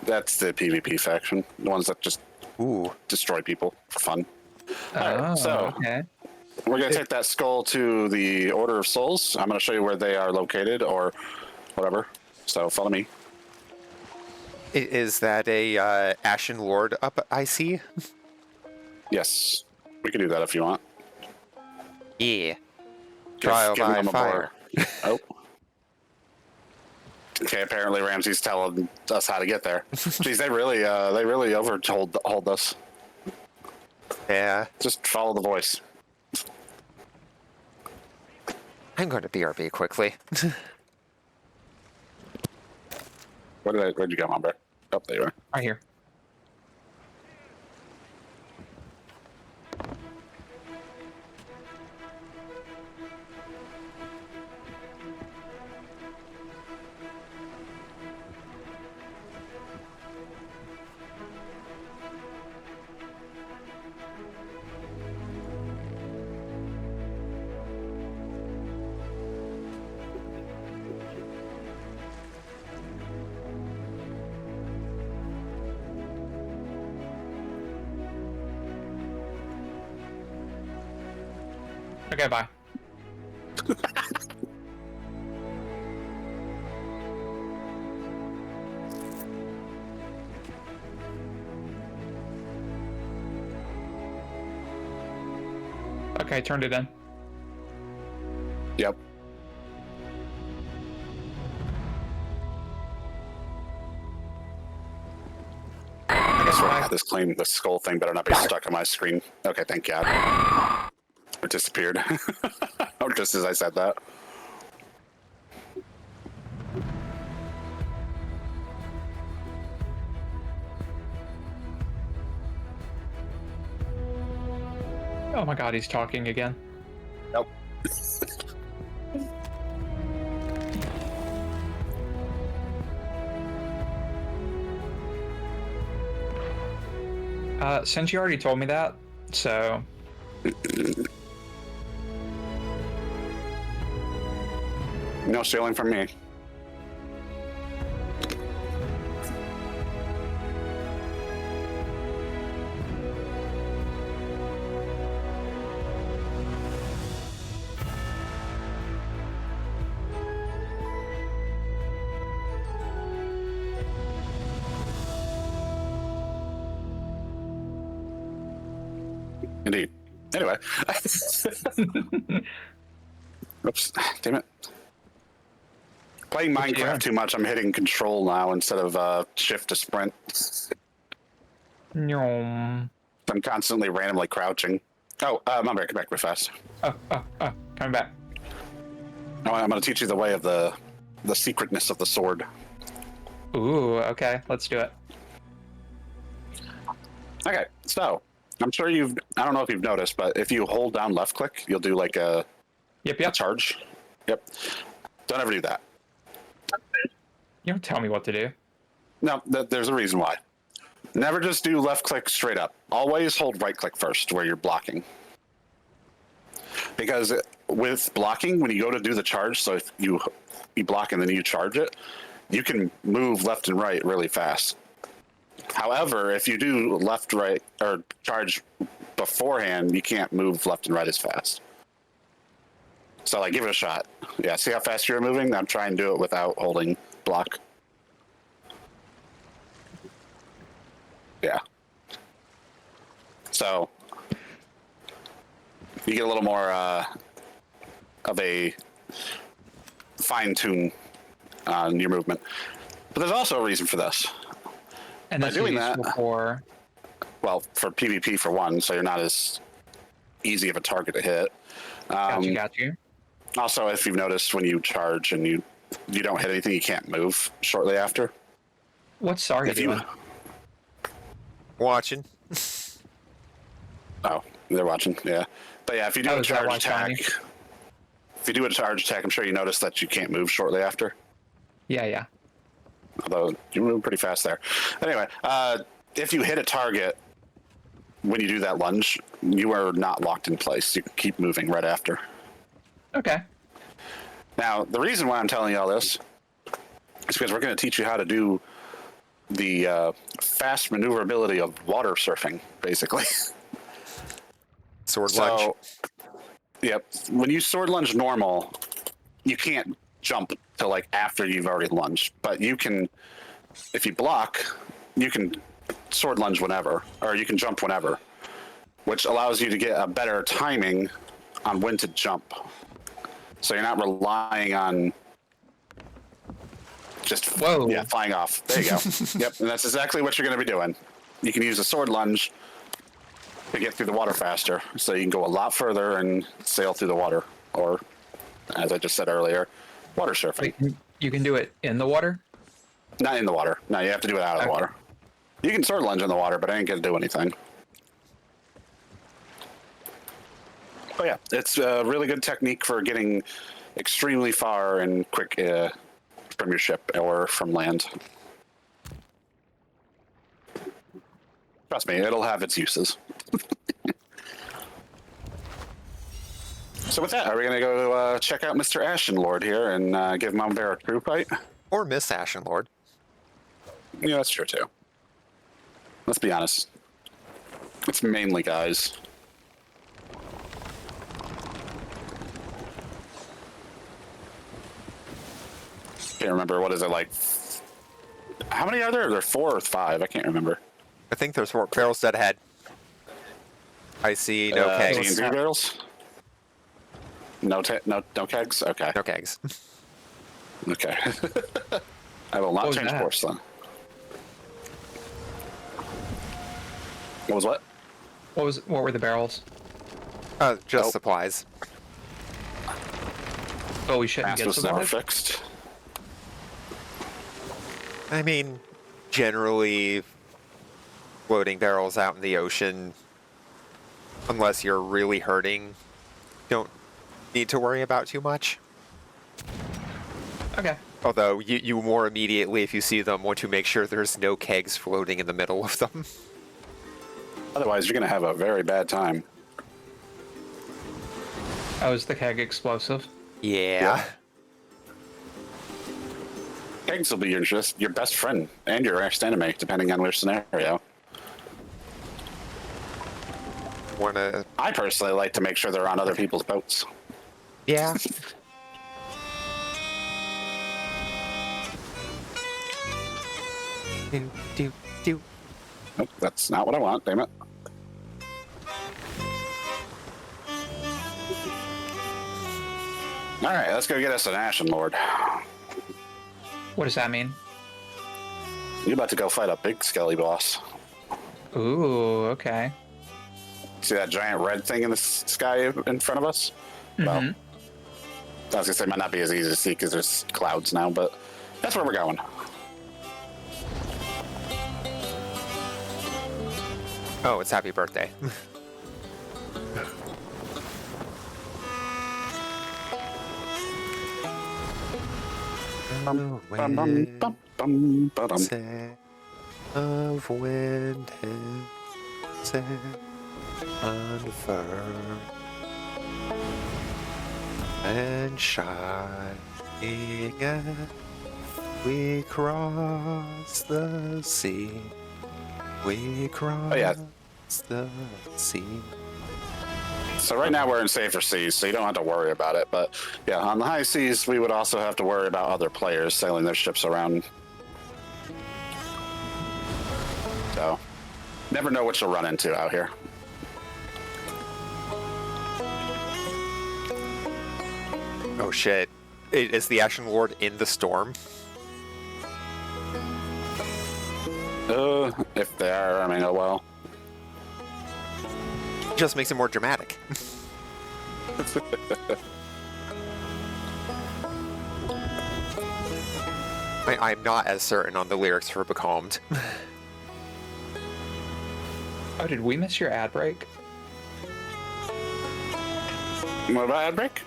That's the PvP faction, the ones that just Ooh. destroy people for fun. Oh, Alright, so okay. we're gonna take that skull to the Order of Souls. I'm gonna show you where they are located or whatever. So follow me. Is that a Ashen Lord up, I see? Yes, we can do that if you want. Yeah. Trial by them a fire. bar. Oh. Okay, apparently Ramsey's telling us how to get there. Jeez, they really overhold us. Yeah. Just follow the voice. I'm going to BRB quickly. Where'd you go, Mumber? Oh, there you are. Right here. Okay, bye. Okay, turned it in. Yep. I guess we're gonna have this claim, the skull thing better not be stuck on my screen. Okay, thank God. It disappeared. Just as I said that. Oh my god, he's talking again. Nope. Since you already told me that, so... No stealing from me. Indeed. Anyway. Oops. Damn it. Playing Minecraft too much, I'm hitting control now instead of shift to sprint. Nyom. I'm constantly randomly crouching. Oh, come back real fast. Coming back. No, I'm going to teach you the way of the secretness of the sword. Ooh, okay, let's do it. Okay, so I'm sure I don't know if you've noticed, but if you hold down left click, you'll do like a Yep. charge. Yep. Don't ever do that. You don't tell me what to do. No, there's a reason why. Never just do left click straight up. Always hold right click first where you're blocking. Because with blocking, when you go to do the charge, so if you block and then you charge it, you can move left and right really fast. However, if you do left, right, or charge beforehand, you can't move left and right as fast. So, like, give it a shot. Yeah, see how fast you're moving? Now try and do it without holding block. Yeah. So, you get a little more of a fine-tune on your movement. But there's also a reason for this. And By that's doing useful that- for. Well, for PvP for one, so you're not as easy of a target to hit. Got you. Also, if you've noticed, when you charge and you don't hit anything, you can't move shortly after. What's Sarga If you, doing? Watching. oh, they're watching. Yeah, but yeah, if you do Oh, a is that charge why it's on attack, you? if you do a charge attack, I'm sure you notice that you can't move shortly after. Yeah. Although you move pretty fast there. Anyway, if you hit a target when you do that lunge, you are not locked in place. You can keep moving right after. Okay. Now, the reason why I'm telling you all this is because we're going to teach you how to do the fast maneuverability of water surfing, basically. Sword lunge. Yep. When you sword lunge normal, you can't jump till like after you've already lunged. But you can, if you block, you can sword lunge whenever, or you can jump whenever, which allows you to get a better timing on when to jump. So you're not relying on just flying off. There you go. Yep, and that's exactly what you're going to be doing. You can use a sword lunge to get through the water faster, so you can go a lot further and sail through the water, or, as I just said earlier, water surfing. Wait, you can do it in the water? Not in the water. No, you have to do it out of the water. You can sword lunge in the water, but I ain't going to do anything. Oh yeah, it's a really good technique for getting extremely far and quick from your ship or from land. Trust me, it'll have its uses. So with that, are we going to go check out Mr. Ashen Lord here and give Mom Bear a true fight? Or Miss Ashen Lord. Yeah, that's true too. Let's be honest. It's mainly guys. Can't remember, what is it, like, how many are there? There are 4 or 5, I can't remember. I think there's 4 barrels dead ahead. I see no kegs. D&D barrels? No kegs? Okay. No kegs. Okay. I will not was change that? course then. What was what? What were the barrels? Just Nope. supplies. Oh, we shouldn't Mass get was to never that. fixed. I mean, generally, floating barrels out in the ocean, unless you're really hurting, don't need to worry about too much. Okay. Although, you more immediately, if you see them, want to make sure there's no kegs floating in the middle of them. Otherwise, you're going to have a very bad time. Oh, is the keg explosive? Yeah. Kegs will be your best friend and your worst enemy, depending on which scenario. Wanna... I personally like to make sure they're on other people's boats. Yeah. do. Nope, that's not what I want, damn it. Alright, let's go get us an Ashen Lord. What does that mean? You're about to go fight a big skelly boss. Ooh, okay. See that giant red thing in the sky in front of us? Well, I was gonna say it might not be as easy to see because there's clouds now, but that's where we're going. Oh, it's happy birthday. Bum, bum, bum, bum, bum, ba-dum. Set of wind set unfurled and shining as we cross the sea. We cross yeah. the sea. So right now we're in safer seas, so you don't have to worry about it. But yeah, on the high seas, we would also have to worry about other players sailing their ships around. So, never know what you'll run into out here. Oh shit. Is the Ashen Lord in the storm? If they are, I mean, oh well. Just makes it more dramatic. I'm not as certain on the lyrics for Becalmed. Oh, did we miss your ad break? What about ad break?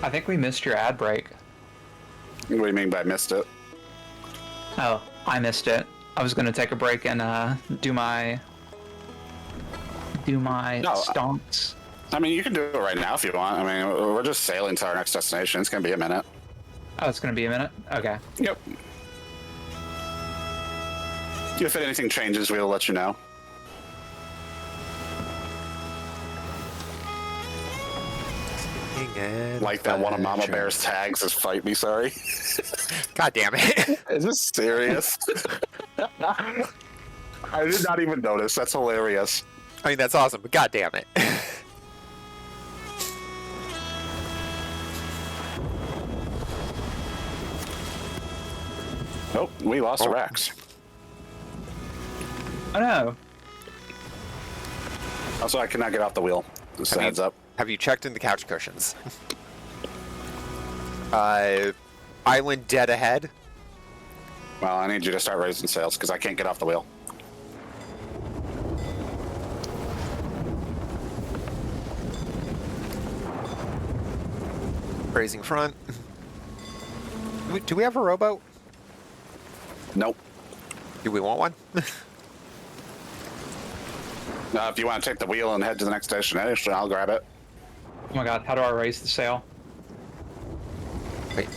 I think we missed your ad break. What do you mean by missed it? Oh, I missed it. I was gonna take a break and do my No, stomps. I mean, you can do it right now if you want. I mean, we're just sailing to our next destination. It's gonna be a minute. Oh, it's gonna be a minute. Okay. Yep. If anything changes, we'll let you know. Like that one of Mama Bear's tags is "Fight Me, Sorry." God damn it. Is this serious? I did not even notice. That's hilarious. I mean, that's awesome, but god damn it. Nope, we lost a Rex. Oh no. Also, I cannot get off the wheel. Just a heads up. Have you checked in the couch cushions? Island dead ahead. Well, I need you to start raising sails because I can't get off the wheel. Raising front. Do we have a rowboat? Nope. Do we want one? If you want to take the wheel and head to the next destination, I'll grab it. Oh my god, how do I raise the sail? Wait.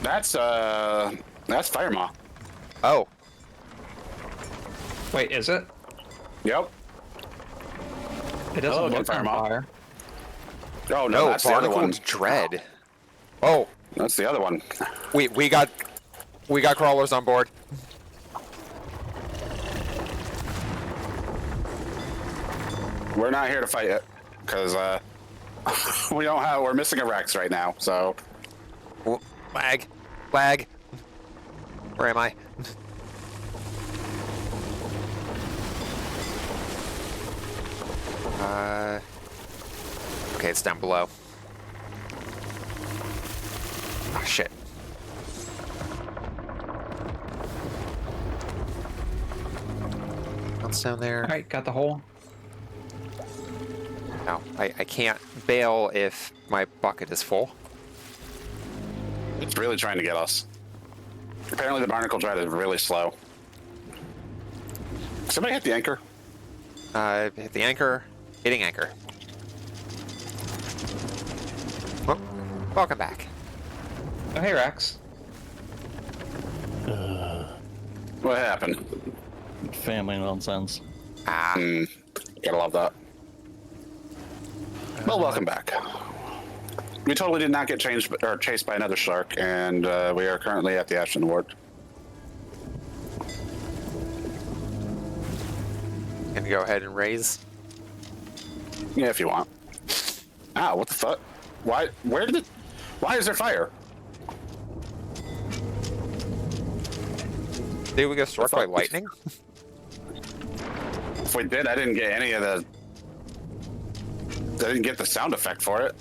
That's Fire Maw. Oh. Wait, is it? Yep. It doesn't Oh, look Fire on Maw. fire. Oh no, No, that's the other one. Barnacle's Dread. Oh, That's the other one. we got crawlers on board. We're not here to fight it because we're missing a Rex right now. So Oh, lag. Where am I? Okay, it's down below. Oh, shit. What's down there? Alright, got the hole. No, I can't bail if my bucket is full. it's really trying to get us. Apparently, the Barnacle Dread is really slow. Somebody hit the anchor. Hit the anchor. Hitting anchor. Oh, welcome back. Oh hey Rex. What happened? Family nonsense. Ah, Gotta love that. Well, welcome back. We totally did not get chased by another shark, and we are currently at the Ashen Ward. can you go ahead and raise? Yeah, if you want. Ah, what the fuck? Why? Where did it? Why is there fire? Did we get struck by lightning? If we did, I didn't get any of the. I didn't get the sound effect for it.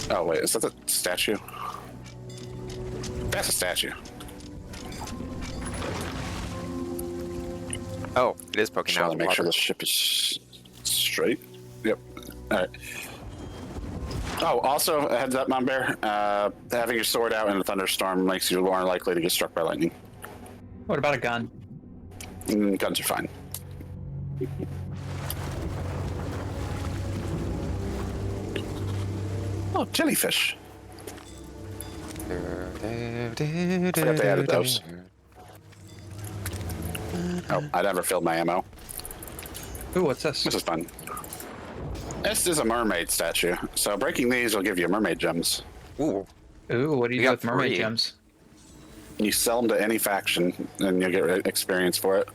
Oh wait, is that a statue? That's a statue. Oh, it is poking Trying out to the make sure water. the ship is straight. Yep. All right. Oh, also, a heads up, Mom Bear. Having your sword out in a thunderstorm makes you more likely to get struck by lightning. What about a gun? Guns are fine. Oh, jellyfish. I forgot they added those. Oh, I never filled my ammo. Ooh, what's this? This is fun. This is a mermaid statue. So breaking these will give you mermaid gems. Ooh. Ooh, what do you We do got with mermaid 3. gems? You sell them to any faction, and you'll get experience for it.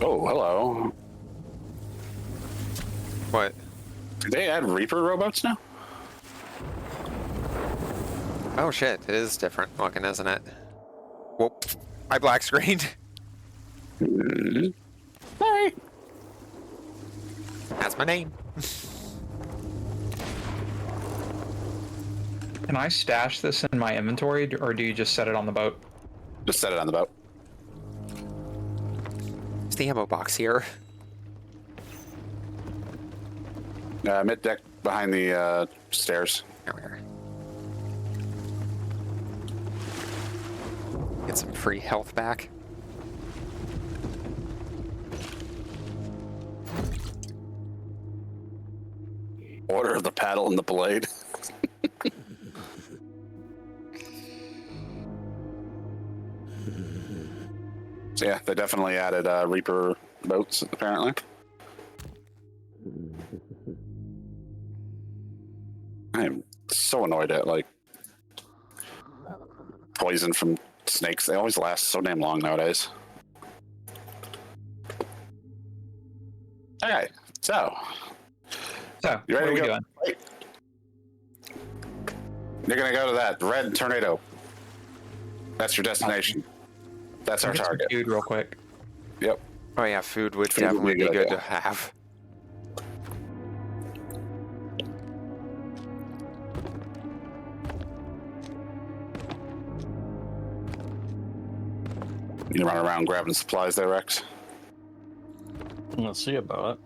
Oh, hello. What? Did they add Reaper rowboats now? Oh shit, it is different looking, isn't it? Whoop. I black screened. Sorry. That's my name. Can I stash this in my inventory, or do you just set it on the boat? Just set it on the boat. Is the ammo box here? Mid deck behind the stairs. Here we are. Get some free health back. Order of the paddle and the blade. So yeah, they definitely added Reaper boats apparently. I am so annoyed at like poison from snakes. They always last so damn long nowadays. Okay, so So, you what ready are we to go? doing? Wait. You're gonna go to that red tornado. That's your destination. That's our Get some target. food real quick. Yep. Oh yeah, food would Food would definitely be a be good good idea. to have. You run around grabbing supplies there, Rex. I'm gonna see about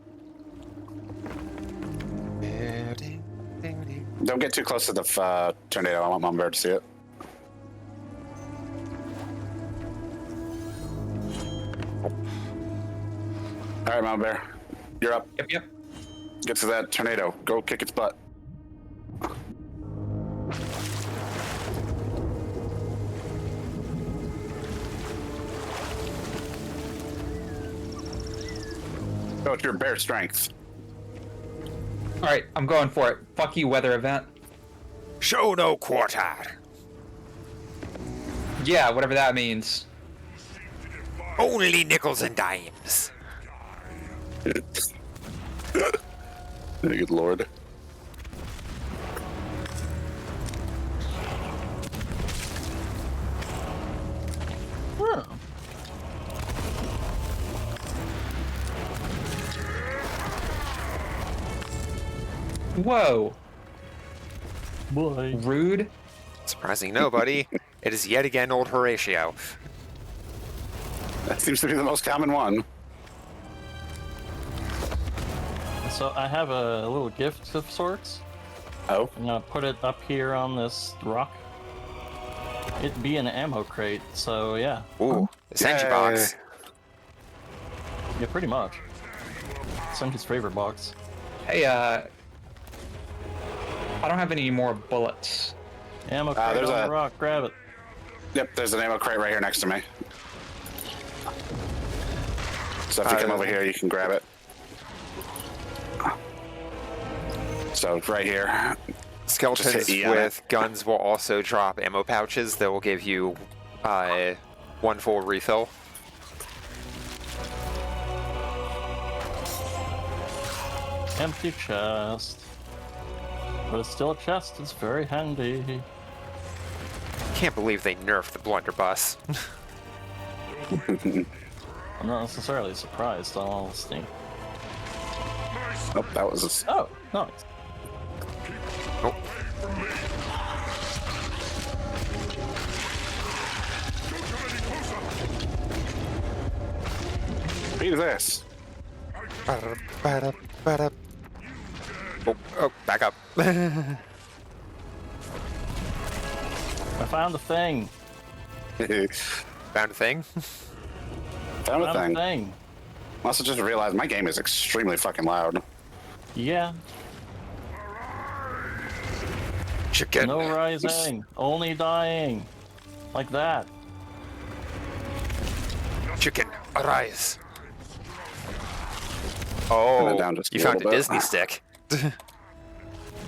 Don't get too close to the tornado. I want Mom Bear to see it. All right, Mom Bear, you're up. Yep. Get to that tornado. Go kick its butt. Go with your bear strength. All right, I'm going for it. Fuck you, weather event. Show no quarter. Yeah, whatever that means. Only nickels and dimes. Good lord. it. Whoa, Boy. rude. Surprising nobody. It is yet again old Horatio. That seems to be the most common one. So I have a little gift of sorts. Oh, I'm gonna put it up here on this rock. It'd be an ammo crate, so yeah. Ooh, the Senji Yay. box. Yeah, pretty much. Senji's favorite box. Hey, I don't have any more bullets. Ammo crate there's on a- the rock, grab it. yep. There's an ammo crate right here next to me. So if you come over here, you can grab it. So right here. Skeletons Just hit E on with guns will also drop ammo pouches that will give you one full refill. Empty chest. But it's still a chest, it's very handy. Can't believe they nerfed the blunderbuss. I'm not necessarily surprised, in all honesty. Oh, that was. Oh, nice. Oh. eat this. Ba-da-ba-da-ba-da. Oh, back up. I found the thing. Found a thing. Found a Found thing. the thing. I also just realized my game is extremely fucking loud. Yeah. Chicken. No rising. Only dying. Like that. Chicken, arise. Turn Oh, it down just you a found a little bit. Disney stick.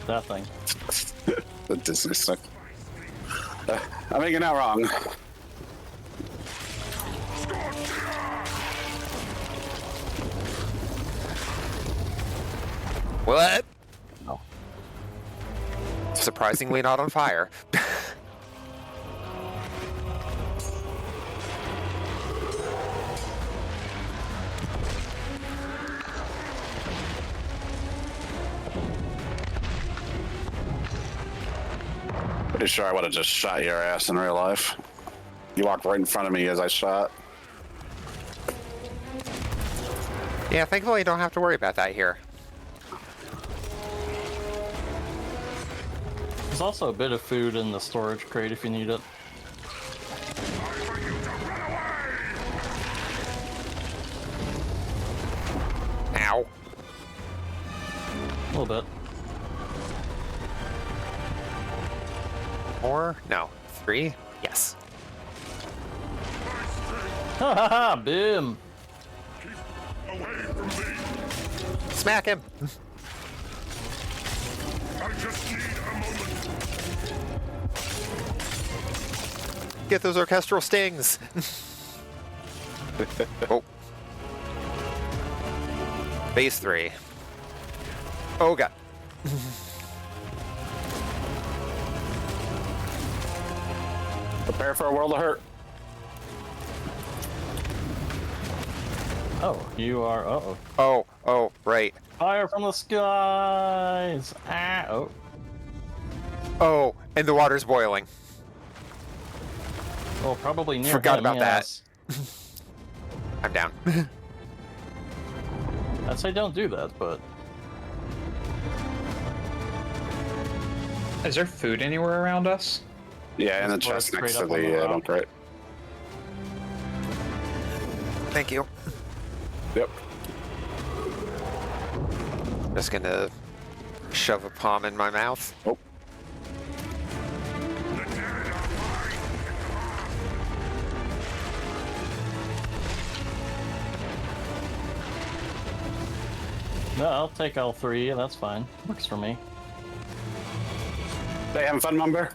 That thing. The Disney stick. I'm making that wrong. What? No. Surprisingly not on fire. Pretty sure I would have just shot your ass in real life. You walked right in front of me as I shot. Yeah, thankfully I don't have to worry about that here. There's also a bit of food in the storage crate if you need it. Ow. A little bit. Four? No. 3? Yes. Ha ha ha! Boom! Smack him. Get those orchestral stings. Oh. Phase 3. Oh god. Prepare for a world of hurt. Oh, you are. Uh oh. Oh, right. Fire from the skies! Ah! Oh. Oh, and the water's boiling. Oh, probably near Forgot him, about that. yes. I'm down. I'd say don't do that, but Is there food anywhere around us? Yeah, in the Just chest straight next to up on the the rock. dump crate. Thank you. Yep. Just gonna shove a palm in my mouth. Oh. no, I'll take all three. That's fine. Works for me. They having fun, Mumber?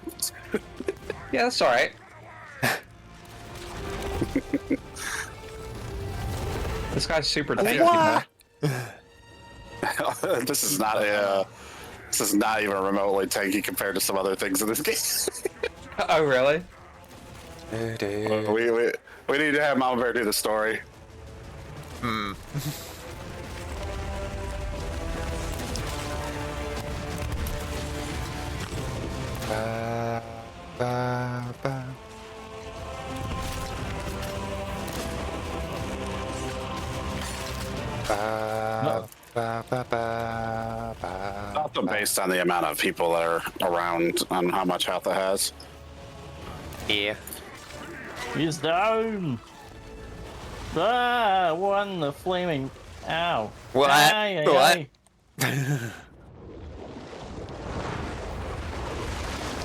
Yeah, that's all right. This guy's super tanky. What? man. This is not a. This is not even remotely tanky compared to some other things in this game. Oh, really? we need to have Mama Bear do the story. Ba, ba, ba. Ba, ba, ba, ba, ba, Also ba. based on the amount of people that are around on how much health it has. Yeah. He's down! Ah! One, the flaming. Ow. What? Aye, aye, What? aye.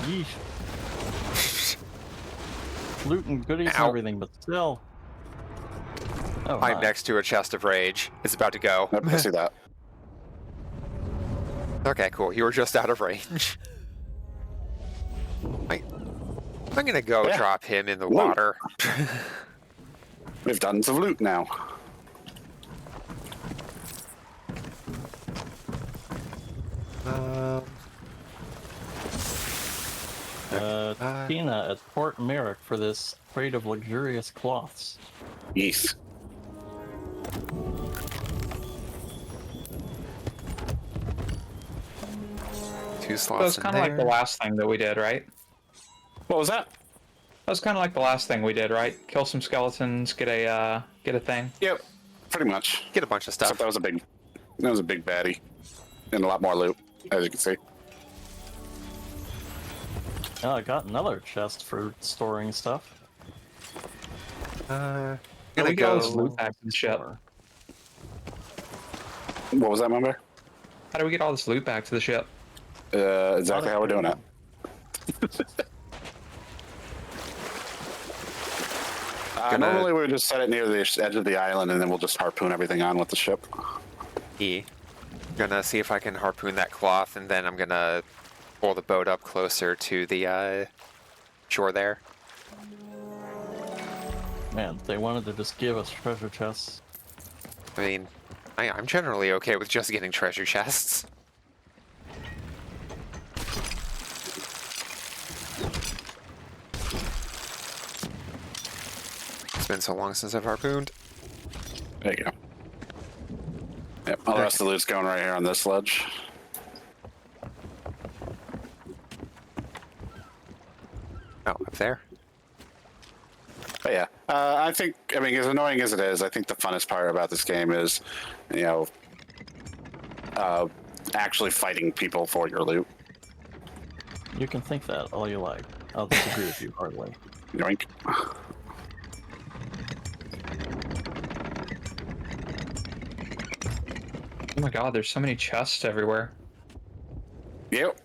Yeesh. Loot and goodies and Ow. everything, but still. Oh, I'm hi. next to a chest of rage. It's about to go. Yep, I see that. Okay, cool. You were just out of range. I'm gonna go Yeah. drop him in the Loot. water. We have tons of loot now. Um, Tina at Port Merrick for this crate of luxurious cloths. Yeast. two That slots was in kind of like the there. last thing that we did, right? What was that? That was kind of like the last thing we did, right? Kill some skeletons, get a thing. Yep. Pretty much. Get a bunch of stuff. Except that was a big baddie. And a lot more loot, as you can see. Oh, I got another chest for storing stuff. How do Gonna we get all this go. loot back to the ship? Store. What was that, member? How do we get all this loot back to the ship? Exactly how we're doing it. Normally we would just set it near the edge of the island and then we'll just harpoon everything on with the ship. Gonna see if I can harpoon that cloth, and then I'm gonna pull the boat up closer to the shore there. Man, they wanted to just give us treasure chests. I mean, I'm generally okay with just getting treasure chests. It's been so long since I've harpooned. There you go. Yep, all the rest of the loot's going right here on this ledge. Oh, up there? But yeah, I think, I mean, as annoying as it is, I think the funnest part about this game is, you know, actually fighting people for your loot. You can think that all you like. I'll disagree with you hardly. Yoink. Oh my god, there's so many chests everywhere. Yep.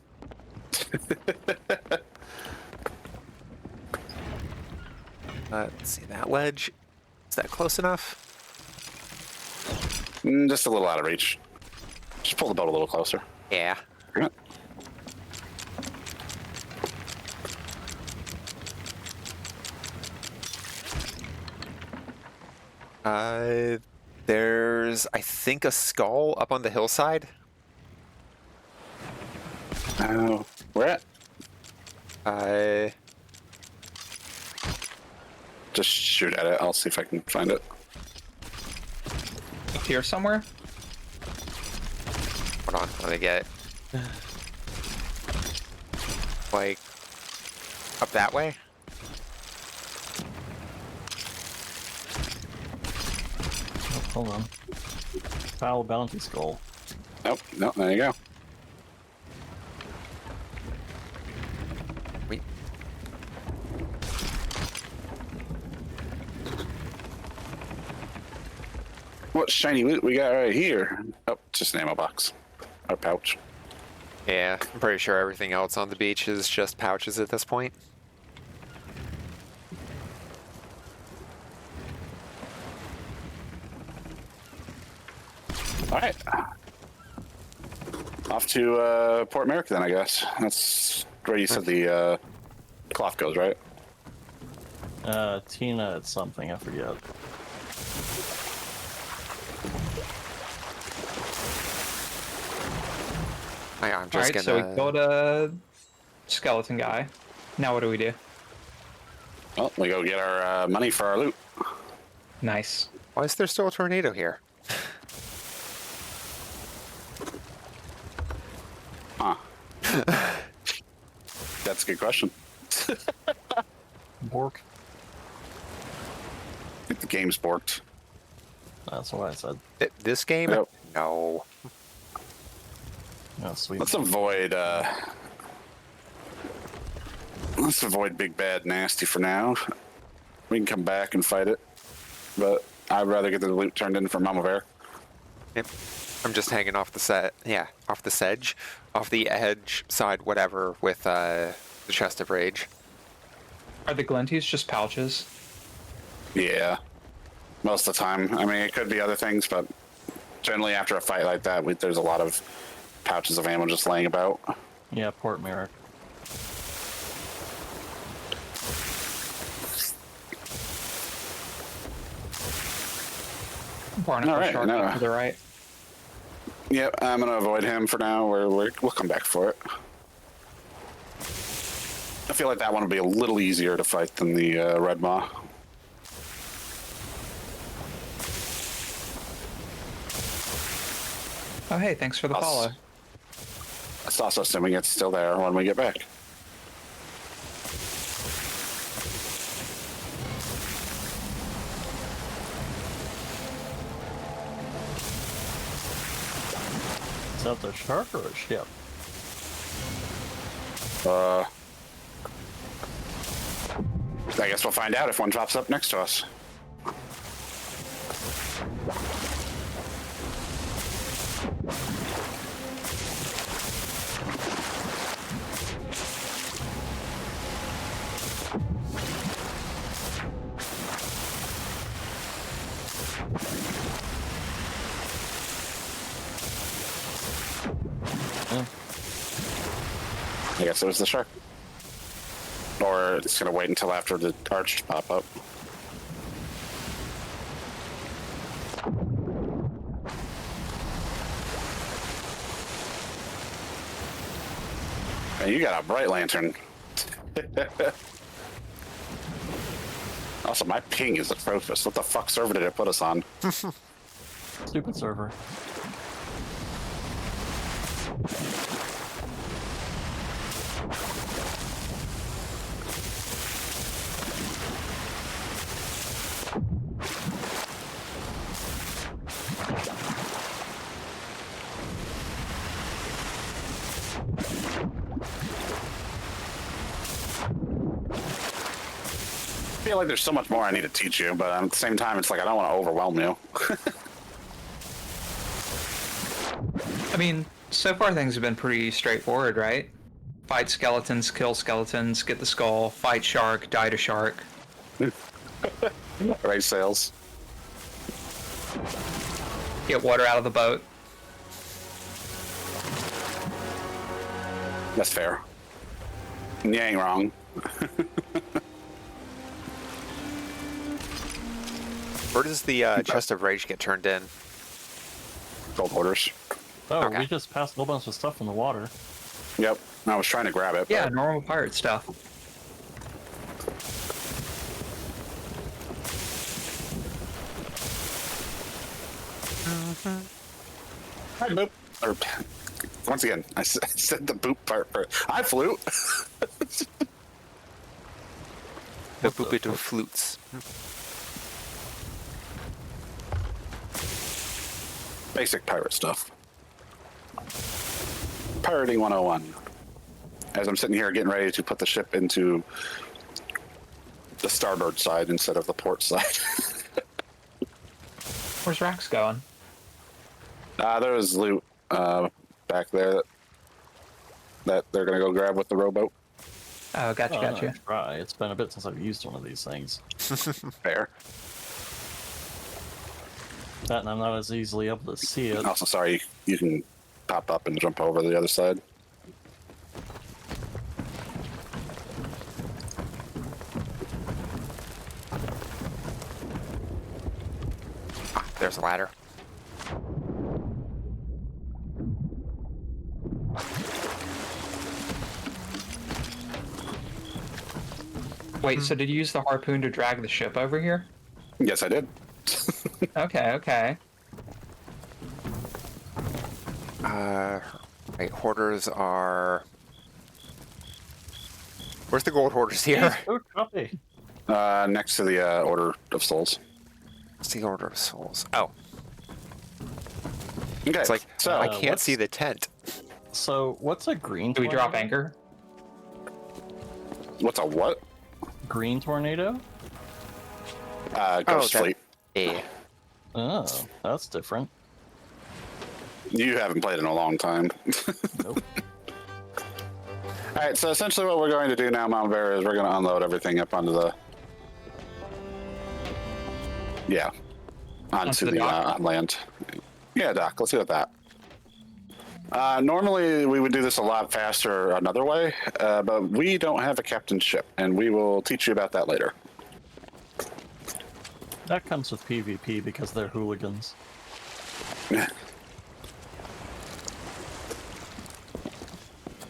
Let's see, that ledge. Is that close enough? Just a little out of reach. Just pull the boat a little closer. Yeah. Yeah. There's, I think, a skull up on the hillside. Oh, where at? Just shoot at it. I'll see if I can find it. Up here somewhere? Hold on, let me get it. Like, up that way? Oh, hold on. Foul bounty skull. Nope, no, there you go. Wait. What shiny loot we got right here? Oh, just an ammo box. Or pouch. Yeah, I'm pretty sure everything else on the beach is just pouches at this point. Alright. Off to Port Merrick then, I guess. That's where you said the cloth goes, right? Tina, it's something, I forget. I'm just Alright, so we killed a skeleton guy. Now what do we do? Well, we go get our money for our loot. Nice. Why is there still a tornado here? Huh. That's a good question. Bork. I think the game's borked. That's what I said. This game? Yep. No. Oh, sweet. Let's avoid Big Bad Nasty for now. We can come back and fight it, but I'd rather get the loot turned in for Mama Bear. Yep. I'm just hanging off the off the sedge, off the edge side, whatever, with the chest of rage. Are the glinties just pouches? Yeah, most of the time. I mean, it could be other things, but generally after a fight like that, there's a lot of pouches of ammo just laying about. Yeah, Port Merrick. Barnacle All right, shark no. up to the right. Yep, I'm gonna avoid him for now. We'll come back for it. I feel like that one will be a little easier to fight than the Red Maw. Oh hey, thanks for the follow. That's also assuming it's still there when we get back. that the shark or a ship? I guess we'll find out if one drops up next to us. Yeah. I guess it was the shark. Or it's gonna wait until after the arch pop up. And you got a bright lantern. Also, my ping is atrocious. What the fuck server did it put us on? Stupid server. I feel like there's so much more I need to teach you, but at the same time, it's like I don't want to overwhelm you. I mean, so far things have been pretty straightforward, right? Fight skeletons, kill skeletons, get the skull, fight shark, die to shark. Raise sails. Get water out of the boat. That's fair. You ain't wrong. Where does the chest of rage get turned in? Gold orders. Oh, Okay. we just passed a whole bunch of stuff in the water. Yep. I was trying to grab it. Yeah, but normal pirate stuff. Hi, boop. Or, once again, I said the boop part first. Hi, flute. The poopito flutes. Basic pirate stuff. Pirating 101. As I'm sitting here getting ready to put the ship into the starboard side instead of the port side. Where's Rax going? There was loot back there that they're going to go grab with the rowboat. Oh, gotcha, gotcha. Right, it's been a bit since I've used one of these things. Fair. That and I'm not as easily able to see it. Also, sorry, you can pop up and jump over the other side. Ah, there's a ladder. Wait, so did you use the harpoon to drag the ship over here? Yes, I did. Okay, okay. Right, hoarders are... Where's the gold hoarders here? Oh, copy. Next to the Order of Souls. It's the Order of Souls. Oh, Okay, it's like, so I can't what's- see the tent. So, what's a green Do we tornado? drop anchor? what's a what? Green tornado? Ghost that- Fleet. Yeah. Oh, that's different. You haven't played in a long time. Nope. All right, so essentially what we're going to do now, Mount Vera, is we're going to unload everything up onto the... Yeah. Onto the the dock? land. Yeah, dock. Let's do it that. Normally, we would do this a lot faster another way, but we don't have a captain ship, and we will teach you about that later. That comes with PvP because they're hooligans.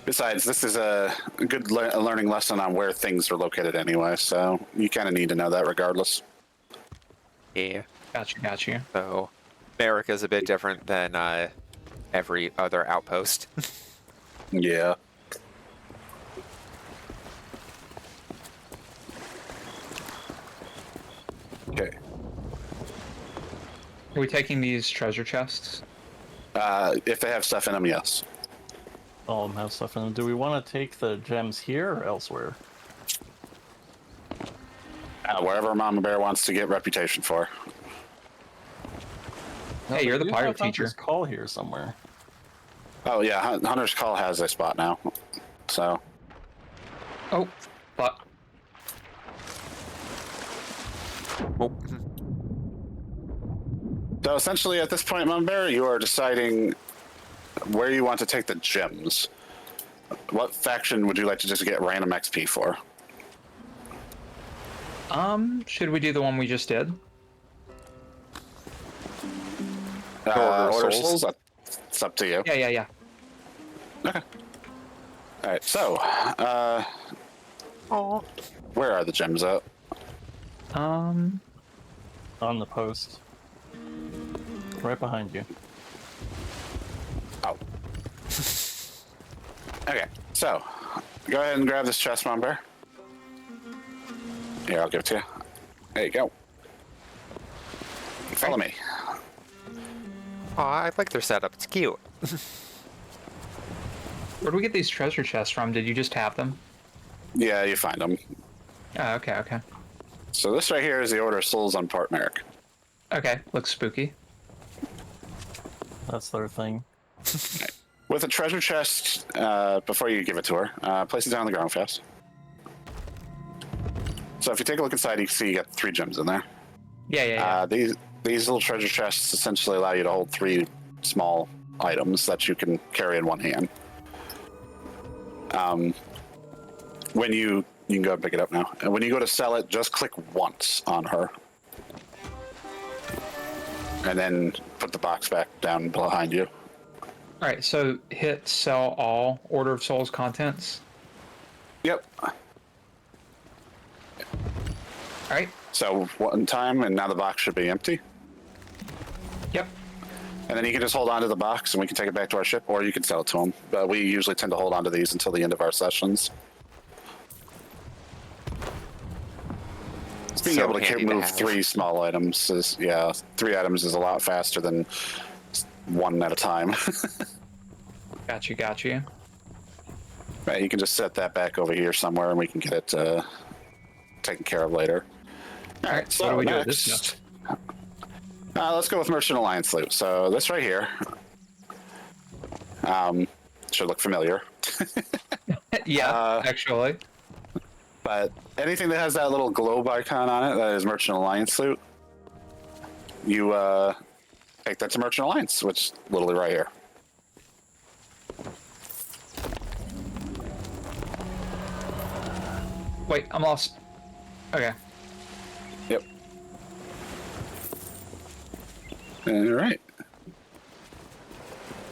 Besides, this is a good learning lesson on where things are located anyway, so you kind of need to know that regardless. Yeah. Gotcha, gotcha. So, America's a bit different than every other outpost. Yeah. Okay. Are we taking these treasure chests? If they have stuff in them, yes. All of them have stuff in them. Do we want to take the gems here or elsewhere? Wherever Mama Bear wants to get reputation for. Hey, you're the We do pirate have Hunter's teacher. Call here somewhere. Oh yeah, Hunter's Call has a spot now. So Oh, fuck. Oh, So essentially, at this point, Mama Bear, you are deciding where you want to take the gems. What faction would you like to just get random XP for? Should we do the one we just did? Order Souls? Souls? It's up to you. Yeah. Okay. All right. So, where are the gems at? On the post. Right behind you. Oh. Okay. So, go ahead and grab this chest, Mama Bear. Here, I'll give it to you. There you go. Follow me. oh, I like their setup. It's cute. Where do we get these treasure chests from? Did you just have them? Yeah, you find them. Oh, okay. So this right here is the Order of Souls on Port Merrick. Okay, looks spooky. That's their thing. With a treasure chest, before you give it to her, place it down on the ground fast. So if you take a look inside, you can see you got 3 gems in there. Yeah. These little treasure chests essentially allow you to hold 3 small items that you can carry in one hand. When you can go and pick it up now. And when you go to sell it, just click once on her. And then put the box back down behind you. All right, so hit sell all Order of Souls contents. Yep. All right. So one time, and now the box should be empty. Yep. And then you can just hold on to the box and we can take it back to our ship, or you can sell it to them. But we usually tend to hold on to these until the end of our sessions. Being So able to handy to move have. 3 small items is, 3 items is a lot faster than 1 at a time. Got you. Right, you can just set that back over here somewhere and we can get it taken care of later. All right, so what do we do with this stuff? Let's go with Merchant Alliance loot. So this right here should look familiar. Yeah, actually. But anything that has that little globe icon on it, that is Merchant Alliance loot, you take that to Merchant Alliance, which is literally right here. Wait, I'm lost. Okay. Yep. All right.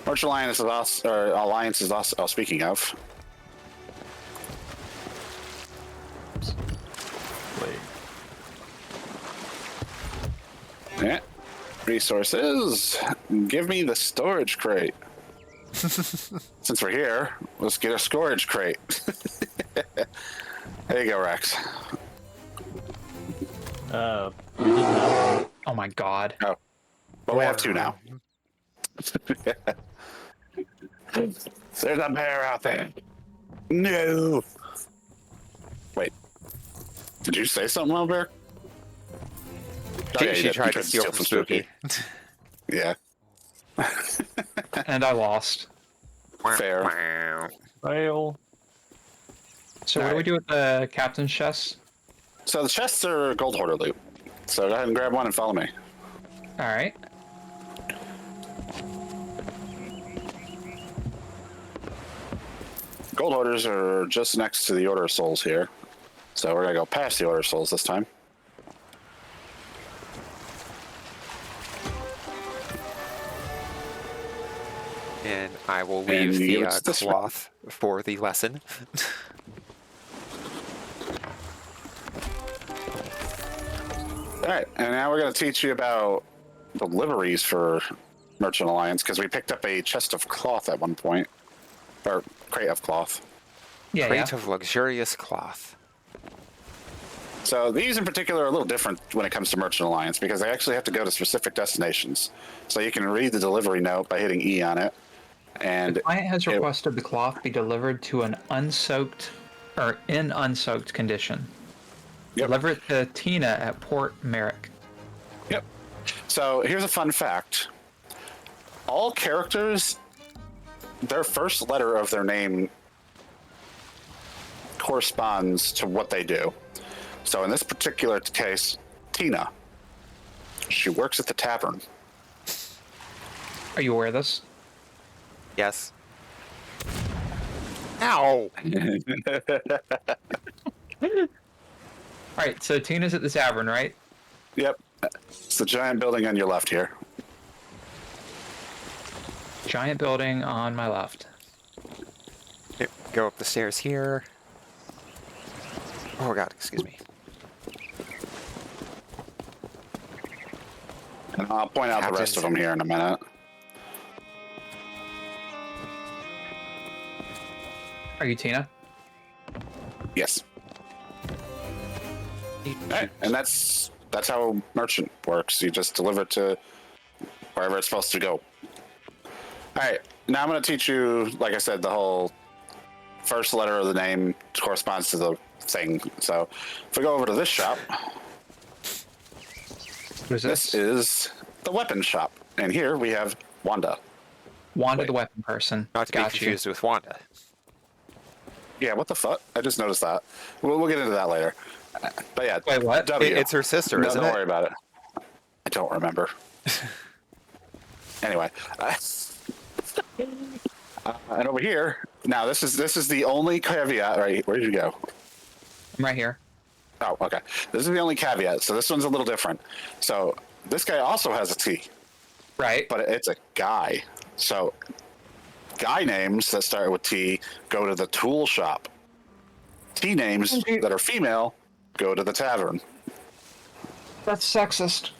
Merchant Alliance is us, or Alliance is us. Oh, speaking of, Wait. yeah, resources. Give me the storage crate. Since we're here, let's get a storage crate. There you go, Rex. We didn't have one. Oh my god. Oh, but we have 2 now. There's a bear out there. No. Wait. Did you say something, little bear? She tried to steal from Spooky. Yeah. And I lost. Fair. Fail. So what do we do with the captain's chests? So the chests are gold hoarder loot. So go ahead and grab one and follow me. All right. Gold hoarders are just next to the Order of Souls here. So we're gonna go past the Order of Souls this time. And I will And leave the it's this way. cloth for the lesson. All right, and now we're going to teach you about the liveries for Merchant Alliance, because we picked up a chest of cloth at one point, or crate of cloth. Yeah. Crate of luxurious cloth. So these in particular are a little different when it comes to Merchant Alliance because they actually have to go to specific destinations. So you can read the delivery note by hitting E on it. And The client has it- requested the cloth be delivered to an unsoaked or in unsoaked condition. Yep. Deliver it to Tina at Port Merrick. Yep. So here's a fun fact. All characters, their first letter of their name corresponds to what they do. So in this particular case, Tina, she works at the tavern. Are you aware of this? Yes. Ow! All right, so Tina's at the tavern, right? Yep. It's the giant building on your left here. Giant building on my left. Here, go up the stairs here. Oh god, excuse me. And I'll point out the rest of them here in a minute. Are you Tina? Yes. Right. And that's how merchant works. You just deliver it to wherever it's supposed to go. All right. Now I'm going to teach you, like I said, the whole first letter of the name corresponds to the thing. So if we go over to this shop, What is this is the weapon shop. And here we have Wanda. Wanda, the weapon person. Not to be Got you. confused with Wanda. Yeah, what the fuck? I just noticed that. We'll get into that later. But yeah. Wait, what? W. It's her sister, No, isn't don't it? worry about it. I don't remember. Anyway. And over here, now this is the only caveat, right? Where did you go? I'm right here. Oh, okay. This is the only caveat. So this one's a little different. So this guy also has a T, Right. but it's a guy. So guy names that start with T go to the tool shop. T names that are female go to the tavern. That's sexist.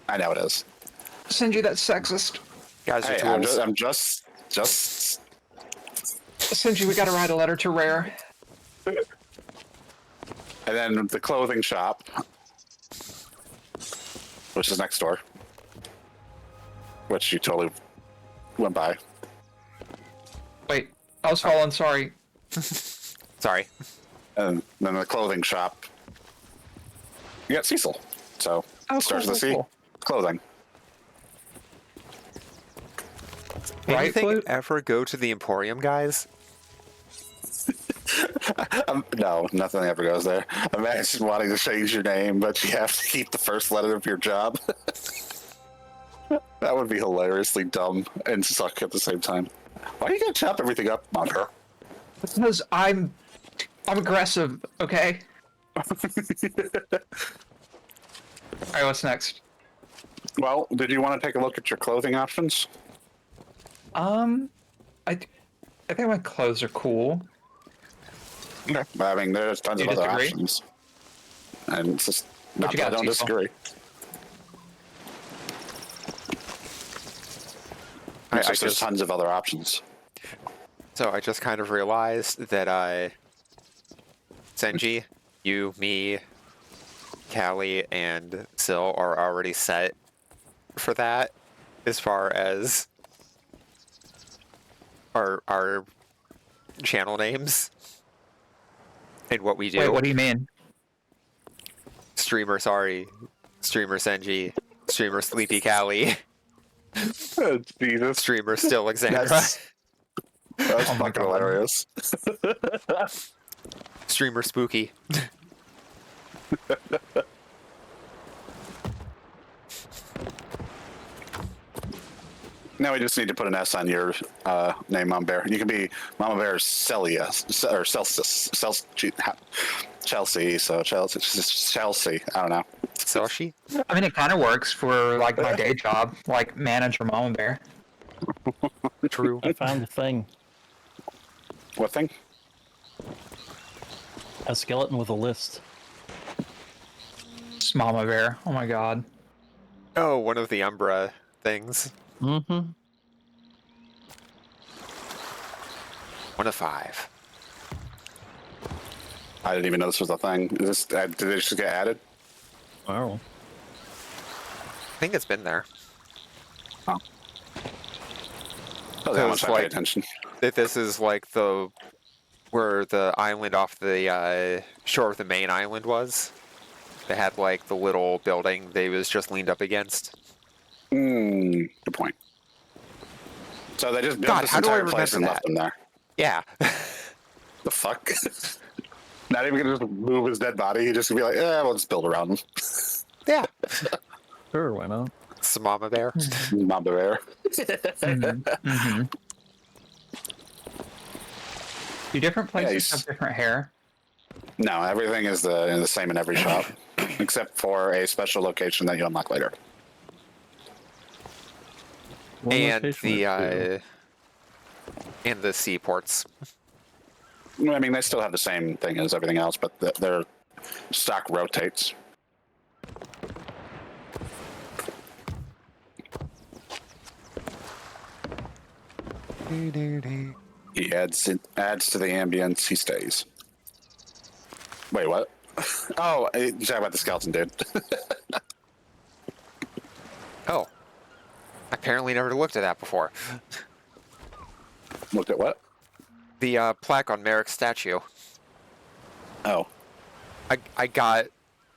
I know it is. Send you that sexist. Guys are Hey, tools. I'm just Sinji, we gotta write a letter to Rare. And then the clothing shop, which is next door, which you totally went by. Wait, I was following, sorry. Sorry. And then the clothing shop, you got Cecil. So Oh, starts cool, with a C, cool. clothing. Right, Anything Flute? ever go to the Emporium, guys? No, nothing ever goes there. Imagine wanting to change your name, but you have to keep the first letter of your job. That would be hilariously dumb and suck at the same time. Why are you gonna chop everything up, Mother? Because I'm aggressive, okay? Alright, what's next? Well, did you want to take a look at your clothing options? I think my clothes are cool. Okay. I mean, there's tons You of other disagree? options. And it's just, not you that I got, don't Cecil? disagree. I It's just there's just- tons of other options. So I just kind of realized that Senji, you, me, Callie, and Sil are already set for that as far as our channel names and what we do. Wait, what do you mean? Streamer Sorry, Streamer Senji, Streamer Sleepy Callie, Jesus. Streamer Still Alexandra, That's Oh my fucking God. hilarious. Streamer Spooky. Now we just need to put an S on your name, Mama Bear. You can be Mama Bear Celia or Celsius, Chelsea. So Chelsea. I don't know. Selshi? I mean, it kind of works for, like, my day job, like manager Mama Bear. True. I found the thing. What thing? A skeleton with a list. It's Mama Bear. Oh my god. Oh, one of the Umbra things. Mm-hmm. 1 of 5. I didn't even know this was a thing. Is this? Did it just get added? Wow. I think it's been there. Oh. That's how much I pay like- attention. That this is like where the island off the shore of the main island was. They had like the little building they was just leaned up against. Good point. So they just built God, this how do I entire place and remember left him there. Yeah. The fuck? Not even gonna just move his dead body. He just gonna be like, yeah, we'll just build around him. Yeah. Sure, why not? It's Mama Bear. Mob the bear. Do different places he's- have different hair? No, everything is the same in every shop, except for a special location that you unlock later. One And location or two? and the seaports. I mean, they still have the same thing as everything else, but their stock rotates. He adds to the ambience. He stays. Wait, what? Oh, you talking about the skeleton dude? Oh. I apparently never looked at that before. Looked at what? The plaque on Merrick's statue. Oh, I got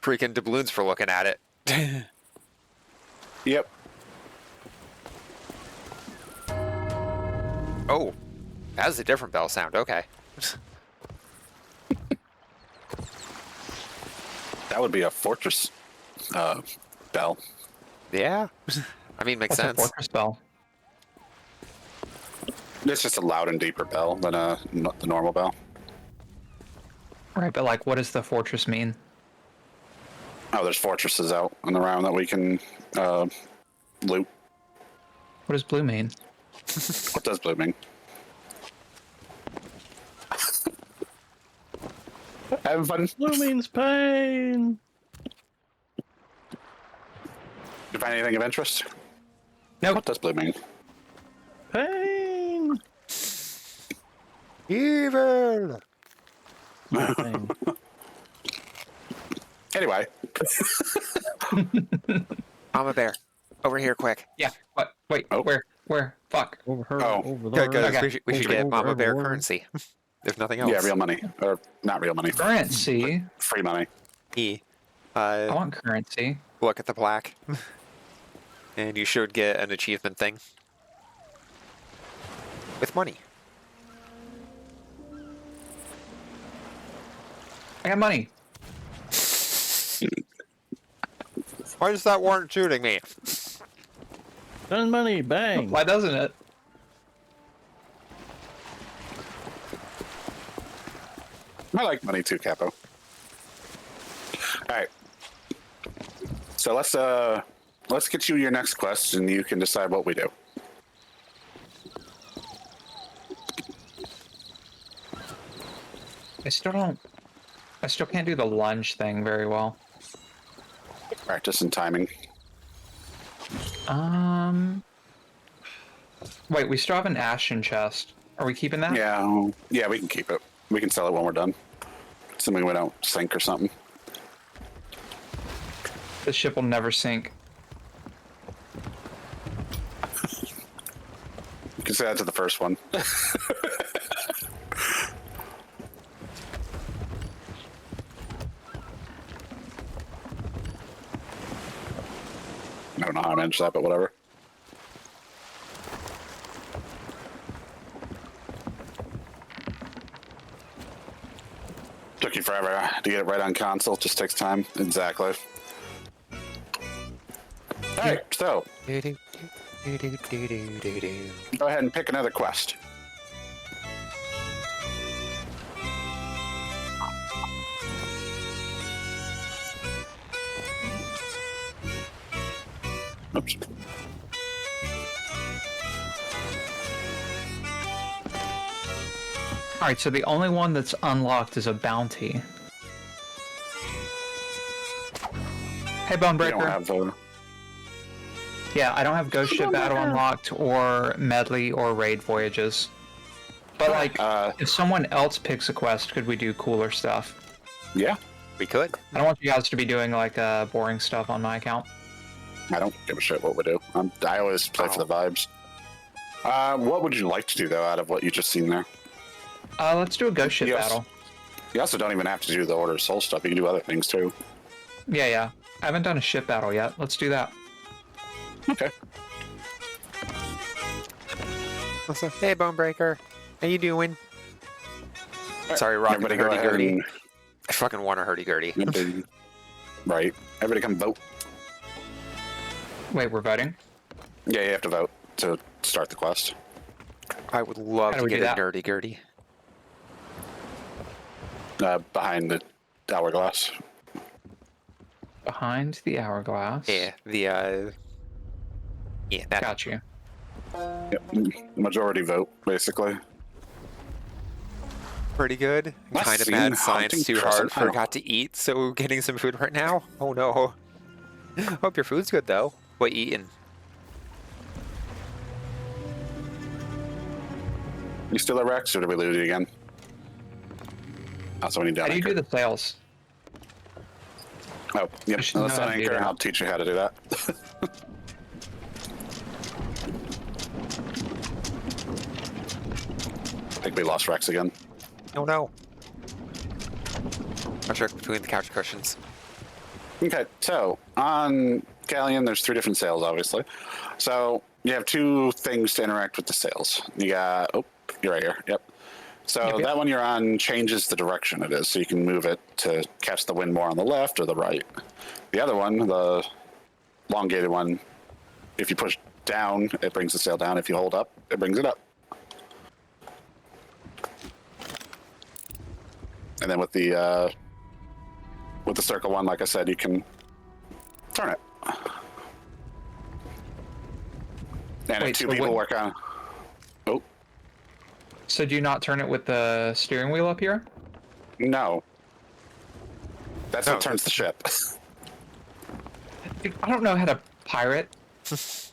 freaking doubloons for looking at it. yep. Oh. That was a different bell sound. Okay. That would be a fortress bell. Yeah. I mean, makes What's a sense. fortress bell? It's just a loud and deeper bell than the normal bell. Right, but like, what does the fortress mean? Oh, there's fortresses out and around that we can loot. What does blue mean? What does blue mean? Having fun? Blue means pain. You find anything of interest? Nope. What does blue mean? Pain. Evil. Pain. Anyway, Mama Bear. Over here, quick. Yeah. What? Wait. Oh. Where? Fuck. Over her. Oh. Over Good, there. good. Okay. We should get Over Mama Bear everywhere. currency. If nothing else. yeah, real money. Or not real money. Currency. Free money. I want currency. Look at the plaque. And you should get an achievement thing. With money. I got money. Why does that warrant shooting me? Spend money. Bang. Why doesn't it? I like money too, Capo. All right. So let's get you your next quest, and you can decide what we do. I still can't do the lunge thing very well. Practice and timing. Wait, we still have an Ashen chest. Are we keeping that? Yeah, we can keep it. We can sell it when we're done. Assuming we don't sink or something. The ship will never sink. You can say that to the first one. I don't know how I managed that, but whatever. Took you forever to get it right on console. Just takes time. Exactly. All right, so go ahead and pick another quest. Oops. Alright, so the only one that's unlocked is a bounty. Hey, We don't Bonebreaker. have Yeah, I don't have Ghost Ship Battle unlocked, or Medley, or Raid Voyages. But, like, if someone else picks a quest, could we do cooler stuff? Yeah, We could. I don't want you guys to be doing like boring stuff on my account. I don't give a shit what we do. I always play for the vibes. What would you like to do, though, out of what you just seen there? Let's do a ghost ship Yes. battle. You also don't even have to do the Order of Soul stuff. You can do other things, too. Yeah. I haven't done a ship battle yet. Let's do that. Okay. Hey, Bonebreaker. How you doing? Sorry, Rock the Everybody go ahead hurdy-gurdy. and... I fucking want a hurdy-gurdy. Right. Everybody come vote. Wait, we're voting? Yeah, you have to vote to start the quest. I would love How to do we get do a that? hurdy-gurdy. Behind the hourglass. Behind the hourglass. Yeah, that. Got you. Yep. Majority vote, basically. Pretty good. Let's Kind of see bad how science to too trust hard. an animal. Forgot to eat, so getting some food right now. Oh no. Hope your food's good though. What you eating? You still at Rex, or did we lose you again? Also, we need down How do you anchor. do the sails? Oh, yep. I should Let's know how on to do anchor, and that. I'll teach you how to do that. I think we lost Rex again. Oh no. I check between the couch cushions. Okay, so on Galleon, there's 3 different sails, obviously. So you have 2 things to interact with the sails. You got, oh, you're right here. Yep. So Yep. that one you're on changes the direction it is, so you can move it to catch the wind more on the left or the right. The other one, the elongated one, if you push down, it brings the sail down. If you hold up, it brings it up. And then with the circle one, like I said, you can turn it. And Wait, if 2 so people what- work on, oh So do you not turn it with the steering wheel up here? no, that's No. what turns the ship. I don't know how to pirate.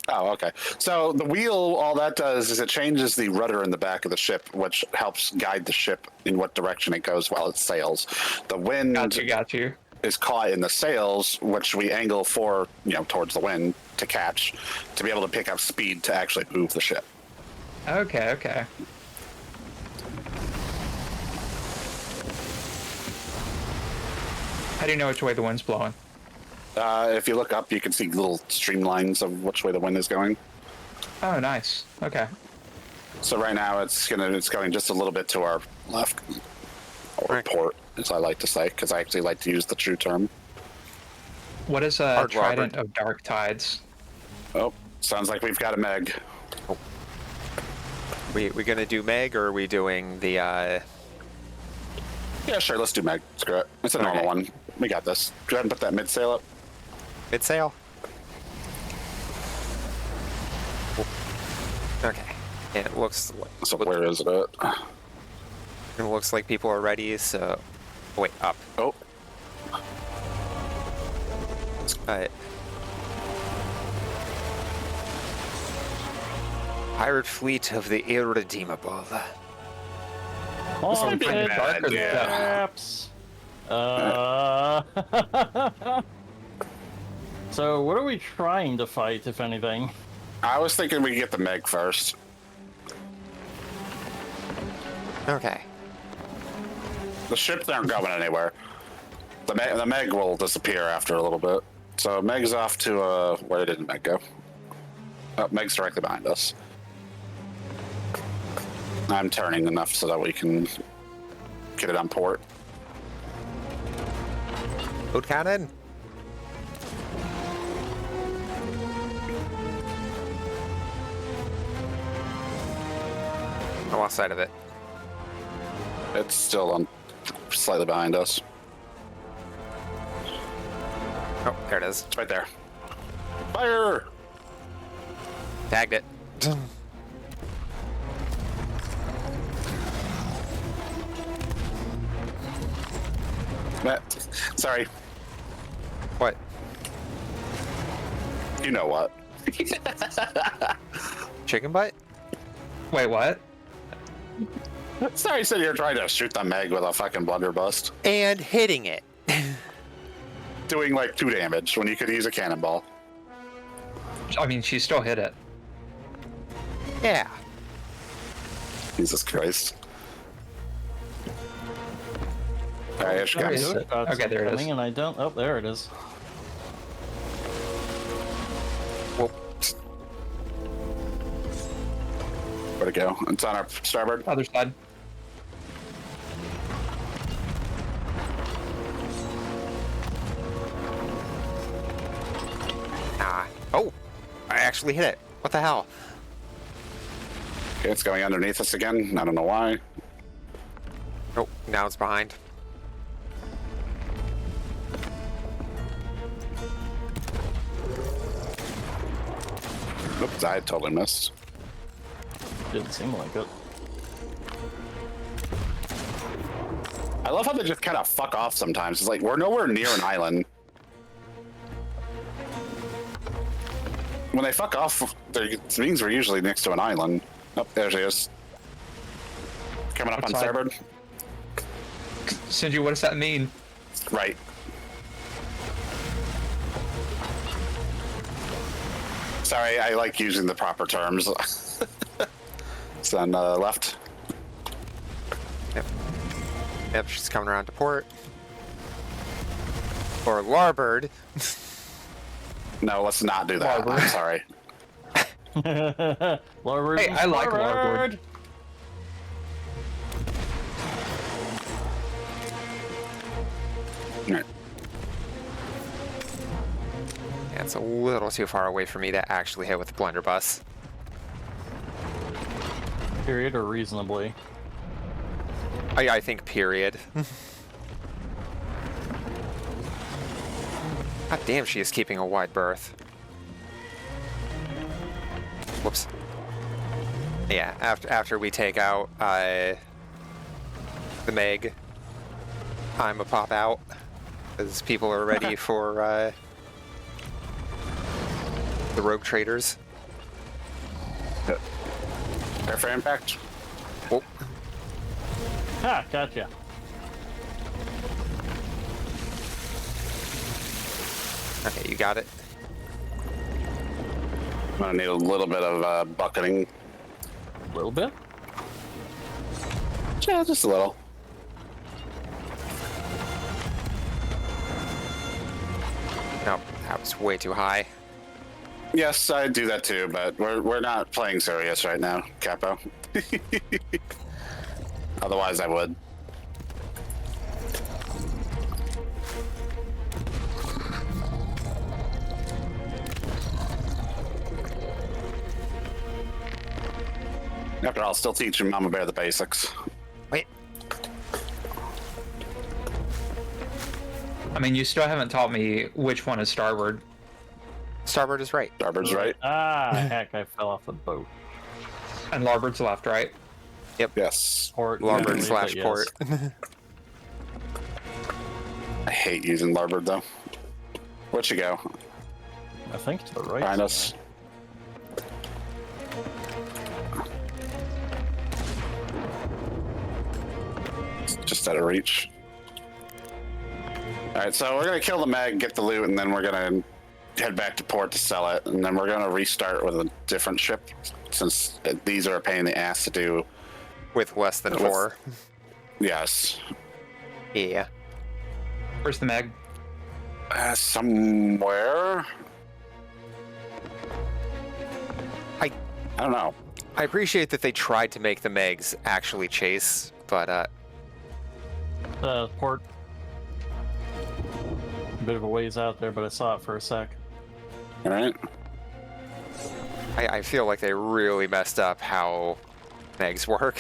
Oh, okay. So the wheel, all that does is it changes the rudder in the back of the ship, which helps guide the ship in what direction it goes while it sails. The wind Got you. is caught in the sails, which we angle for, towards the wind to catch, to be able to pick up speed to actually move the ship. Okay. How do you know which way the wind's blowing? If you look up, you can see little streamlines of which way the wind is going. Oh, nice. Okay. So right now it's going just a little bit to our left, or Right. port, as I like to say, because I actually like to use the true term. What is a Hard trident Robert. of dark tides? Oh, sounds like we've got a Meg. We gonna do Meg or are we doing the Yeah, sure. Let's do Meg. Screw it. It's a normal Okay. one. We got this. Go ahead and put that mid sail up. mid sail? Okay. And it looks So where is it at? it looks like people are ready. So wait, up. Oh, Pirate fleet of the irredeemable. Oh, might be a shit. bad idea. Perhaps. So, what are we trying to fight, if anything? I was thinking we could get the Meg first. Okay. The ships aren't going anywhere. The Meg will disappear after a little bit. So Meg's off to where did Meg go? Oh, Meg's directly behind us. I'm turning enough so that we can get it on port. Boat cannon. I lost sight of it. It's still on, slightly behind us. Oh, there it is. It's right there. Fire! Tagged it. Sorry, What? you know what? Chicken butt? Wait, what? Sorry, sitting here trying to shoot the Meg with a fucking blunderbuss, And hitting it. doing like 2 damage when you could use a cannonball. I mean, she still hit it. Yeah. Jesus Christ. Alright, here she Where comes. is it? Okay, there it is. And I don't. Oh, there it is. Well, Where'd it go? It's on our starboard. Other side. oh, I actually hit it. What the hell? Okay, it's going underneath us again. I don't know why. Oh, now it's behind. Oops, I totally missed. Didn't seem like it. I love how they just kind of fuck off sometimes. It's like, we're nowhere near an island. When they fuck off, it means we're usually next to an island. Oh, there she is. Coming up What on side? starboard. Sinji, what does that mean? Right. Sorry, I like using the proper terms. It's on the left. Yep, she's coming around to port. Or larboard. No, let's not do that. Larboard. I'm sorry. Larboard. Hey, I like larboard. Alright. Yeah, it's a little too far away for me to actually hit with the blunderbuss. Period or reasonably. I think period. God damn, she is keeping a wide berth. Whoops. Yeah, after we take out the Meg, I'm a pop out because people are ready for the rogue traders. Airfare impact. Oh, Ha! Gotcha. okay, you got it. I'm gonna need a little bit of bucketing. A little bit. Yeah, just a little. No, that was way too high. Yes, I do that too, but we're not playing serious right now, Capo. Otherwise, I would. After all, still teaching Mama Bear the basics. Wait, I mean, you still haven't taught me which one is starboard. starboard is right. Starboard's right. Ah, heck! I fell off the boat. And larboard's left, right? Yes. Port. Larboard yeah, slash yes. port. I hate using larboard though. Where'd she go? I think to the right. Behind us. Just out of reach. Alright, so we're gonna kill the Meg, get the loot, and then we're gonna head back to port to sell it, and then we're gonna restart with a different ship, since these are a pain in the ass to do. With less than With- 4. Yes. Yeah. Where's the Meg? Somewhere? I don't know. I appreciate that they tried to make the Megs actually chase, but Port. A bit of a ways out there, but I saw it for a sec. Alright. I feel like they really messed up how Megs work.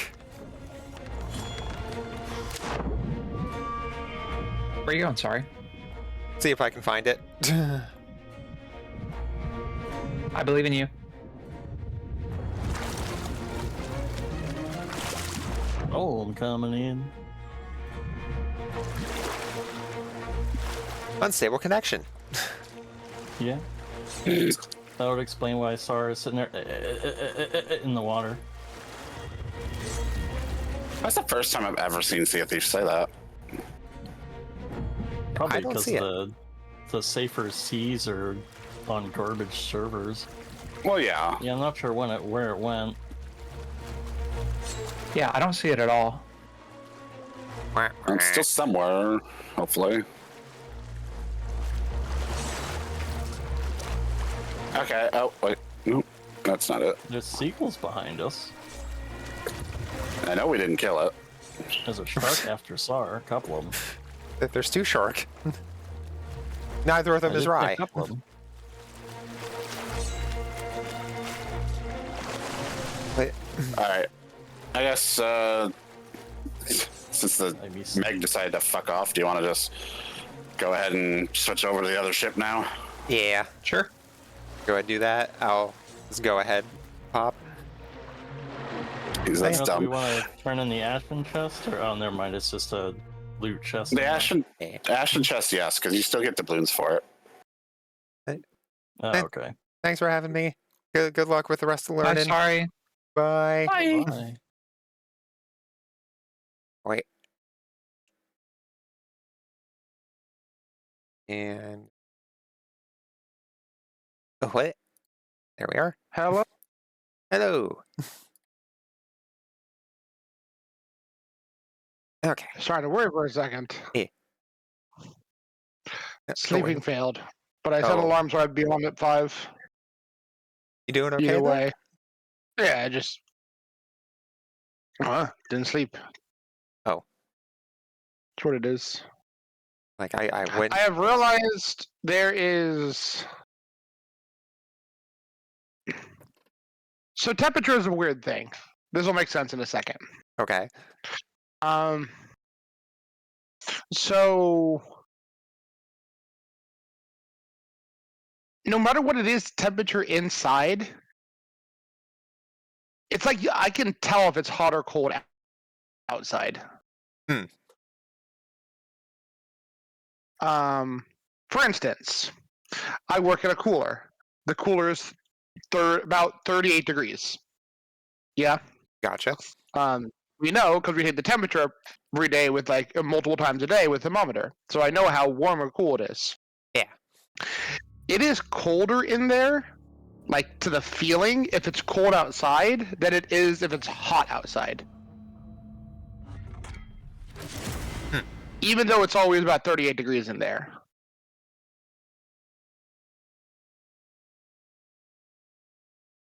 Where are you going? Sorry. See if I can find it. I believe in you. Oh, I'm coming in. Unstable connection. Yeah. That would explain why I saw her sitting there in the water. That's the first time I've ever seen Sea of Thieves say that. Probably I don't because see it. the safer seas are on garbage servers. Well, yeah. Yeah, I'm not sure where it went. Yeah, I don't see it at all. It's still somewhere, hopefully. Okay, oh, wait. Nope, that's not it. There's seagulls behind us. I know we didn't kill it. There's a shark after SAR, a couple of them. There's 2 shark. Neither of them is A rye. couple of them. Alright. I guess, since the Maybe Meg decided to fuck off, do you want to just go ahead and switch over to the other ship now? Yeah. Sure. Go ahead and do that. I'll just go ahead. Pop. Because that's Do we dumb. want to turn in the Ashen chest? Or, oh, never mind, it's just a loot chest. The Ashen Yeah. chest, yes, because you still get doubloons for it. Oh, okay. Thanks for having me. Good luck with the rest of the I'm learning. sorry. Bye. Bye. Wait. And oh, what? There we are. Hello. Hello. Okay. Started to worry for a second. Yeah, don't Sleeping worry. failed, but I set Oh. alarm so I'd be on at 5. You doing okay? Either though? way. Yeah, I just didn't sleep. Oh. That's what it is. Like I went. I have realized there is. So temperature is a weird thing. This will make sense in a second. Okay. So no matter what it is, temperature inside, it's like I can tell if it's hot or cold outside. Hmm. For instance, I work in a cooler. The cooler is about 38 degrees. Yeah. Gotcha. We know because we hit the temperature every day with like multiple times a day with thermometer, so I know how warm or cool it is. Yeah. It is colder in there, like to the feeling, if it's cold outside than it is if it's hot outside. Even though it's always about 38 degrees in there.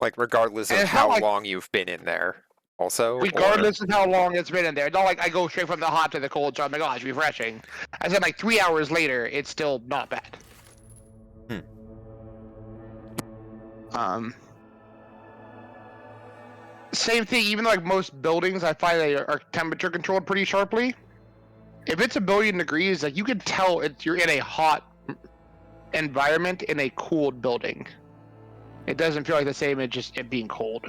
Like regardless of And how how, long you've been in there. Also. Regardless of how long it's been in there. Not like I go straight from the hot to the cold, so I'm like, oh, it's refreshing. I said like 3 hours later, it's still not bad. Same thing, even like most buildings, I find they are temperature controlled pretty sharply. If it's 1,000,000,000 degrees, like you can tell you're in a hot environment in a cooled building. It doesn't feel like the same as just it being cold.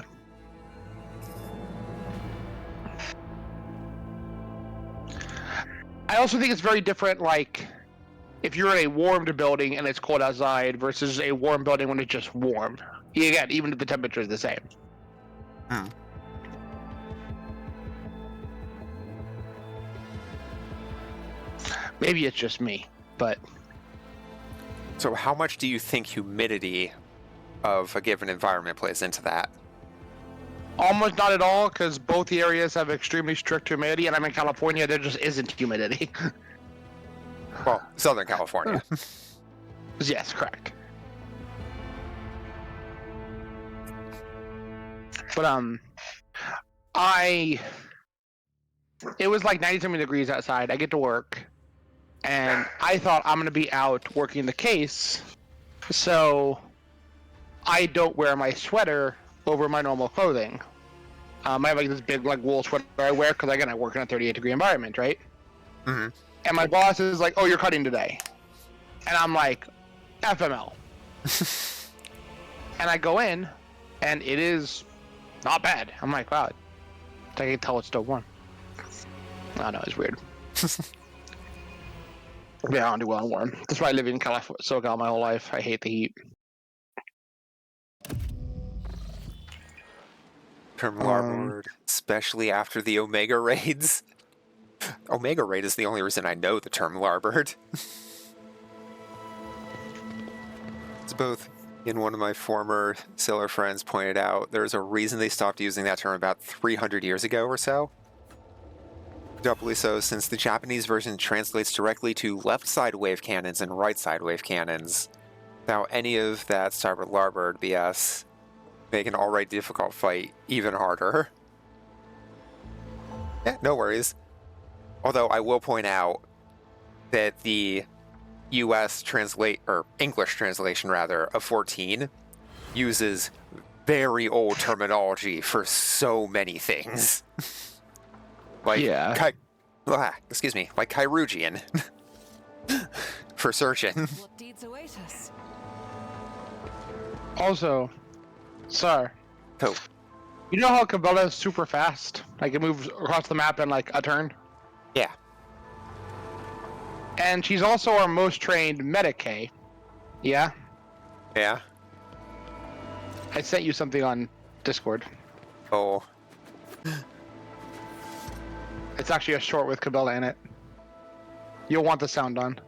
I also think it's very different, like, if you're in a warmed building and it's cold outside versus a warm building when it's just warm. Again, even if the temperature is the same. Maybe it's just me, but So how much do you think humidity of a given environment plays into that? almost not at all, because both the areas have extremely strict humidity, and I'm in California, there just isn't humidity. Well, Southern California. Yes, correct. But it was like 90-something degrees outside. I get to work, and I thought I'm gonna be out working the case, so I don't wear my sweater over my normal clothing. I have like this big like wool sweater I wear because again I work in a 38-degree environment, right? Mhm. And my boss is like, "Oh, you're cutting today," and I'm like, "FML." And I go in, and it is not bad. I'm like, wow, I can tell it's still warm. I know, it's weird. Yeah, I don't do well in warm. That's why I live in California, SoCal my whole life. I hate the heat. Term Larboard, especially after the Omega raids. Omega raid is the only reason I know the term Larboard. It's both. In one of my former sailor friends pointed out, there's a reason they stopped using that term about 300 years ago or so. Doubly so since the Japanese version translates directly to left side wave cannons and right side wave cannons, without any of that starboard larboard BS, make an already difficult fight even harder. Yeah, no worries. Although I will point out that the US English translation rather, of 14 uses very old terminology for so many things. Like, Yeah. like Chirurgian for surgeon. What deeds await us? Also, sir, Oh, you know how Cabela is super fast? Like, it moves across the map in, like, a turn? yeah. And she's also our most trained Medicae. Yeah? Yeah. I sent you something on Discord. Oh. It's actually a short with Cabela in it. You'll want the sound on.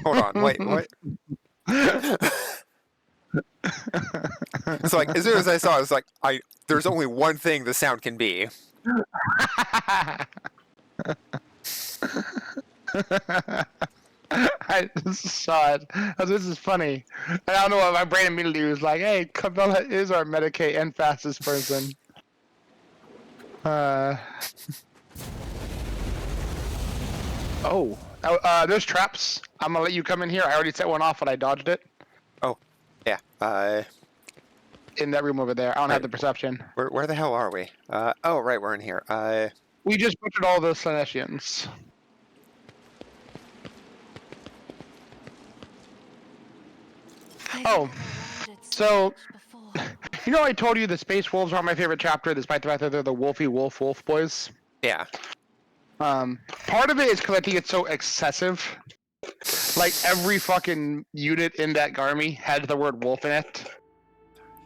Hold on, wait, what? It's like, as soon as I saw it, it's like, there's only one thing the sound can be. I just saw it. This is funny. And I don't know what my brain immediately was like, hey, Cabela is our Medicae and fastest person. There's traps. I'm gonna let you come in here. I already set one off, but I dodged it Oh, yeah. in that room over there. I don't have the perception. Where the hell are we? Oh, right, we're in here. We just butchered all the Slaaneshians. Oh, so you know I told you the Space Wolves are my favorite chapter, despite the fact that they're the Wolfy Wolf boys. yeah. Part of it is because I think it's so excessive. Like every fucking unit in that Garmy had the word wolf in it.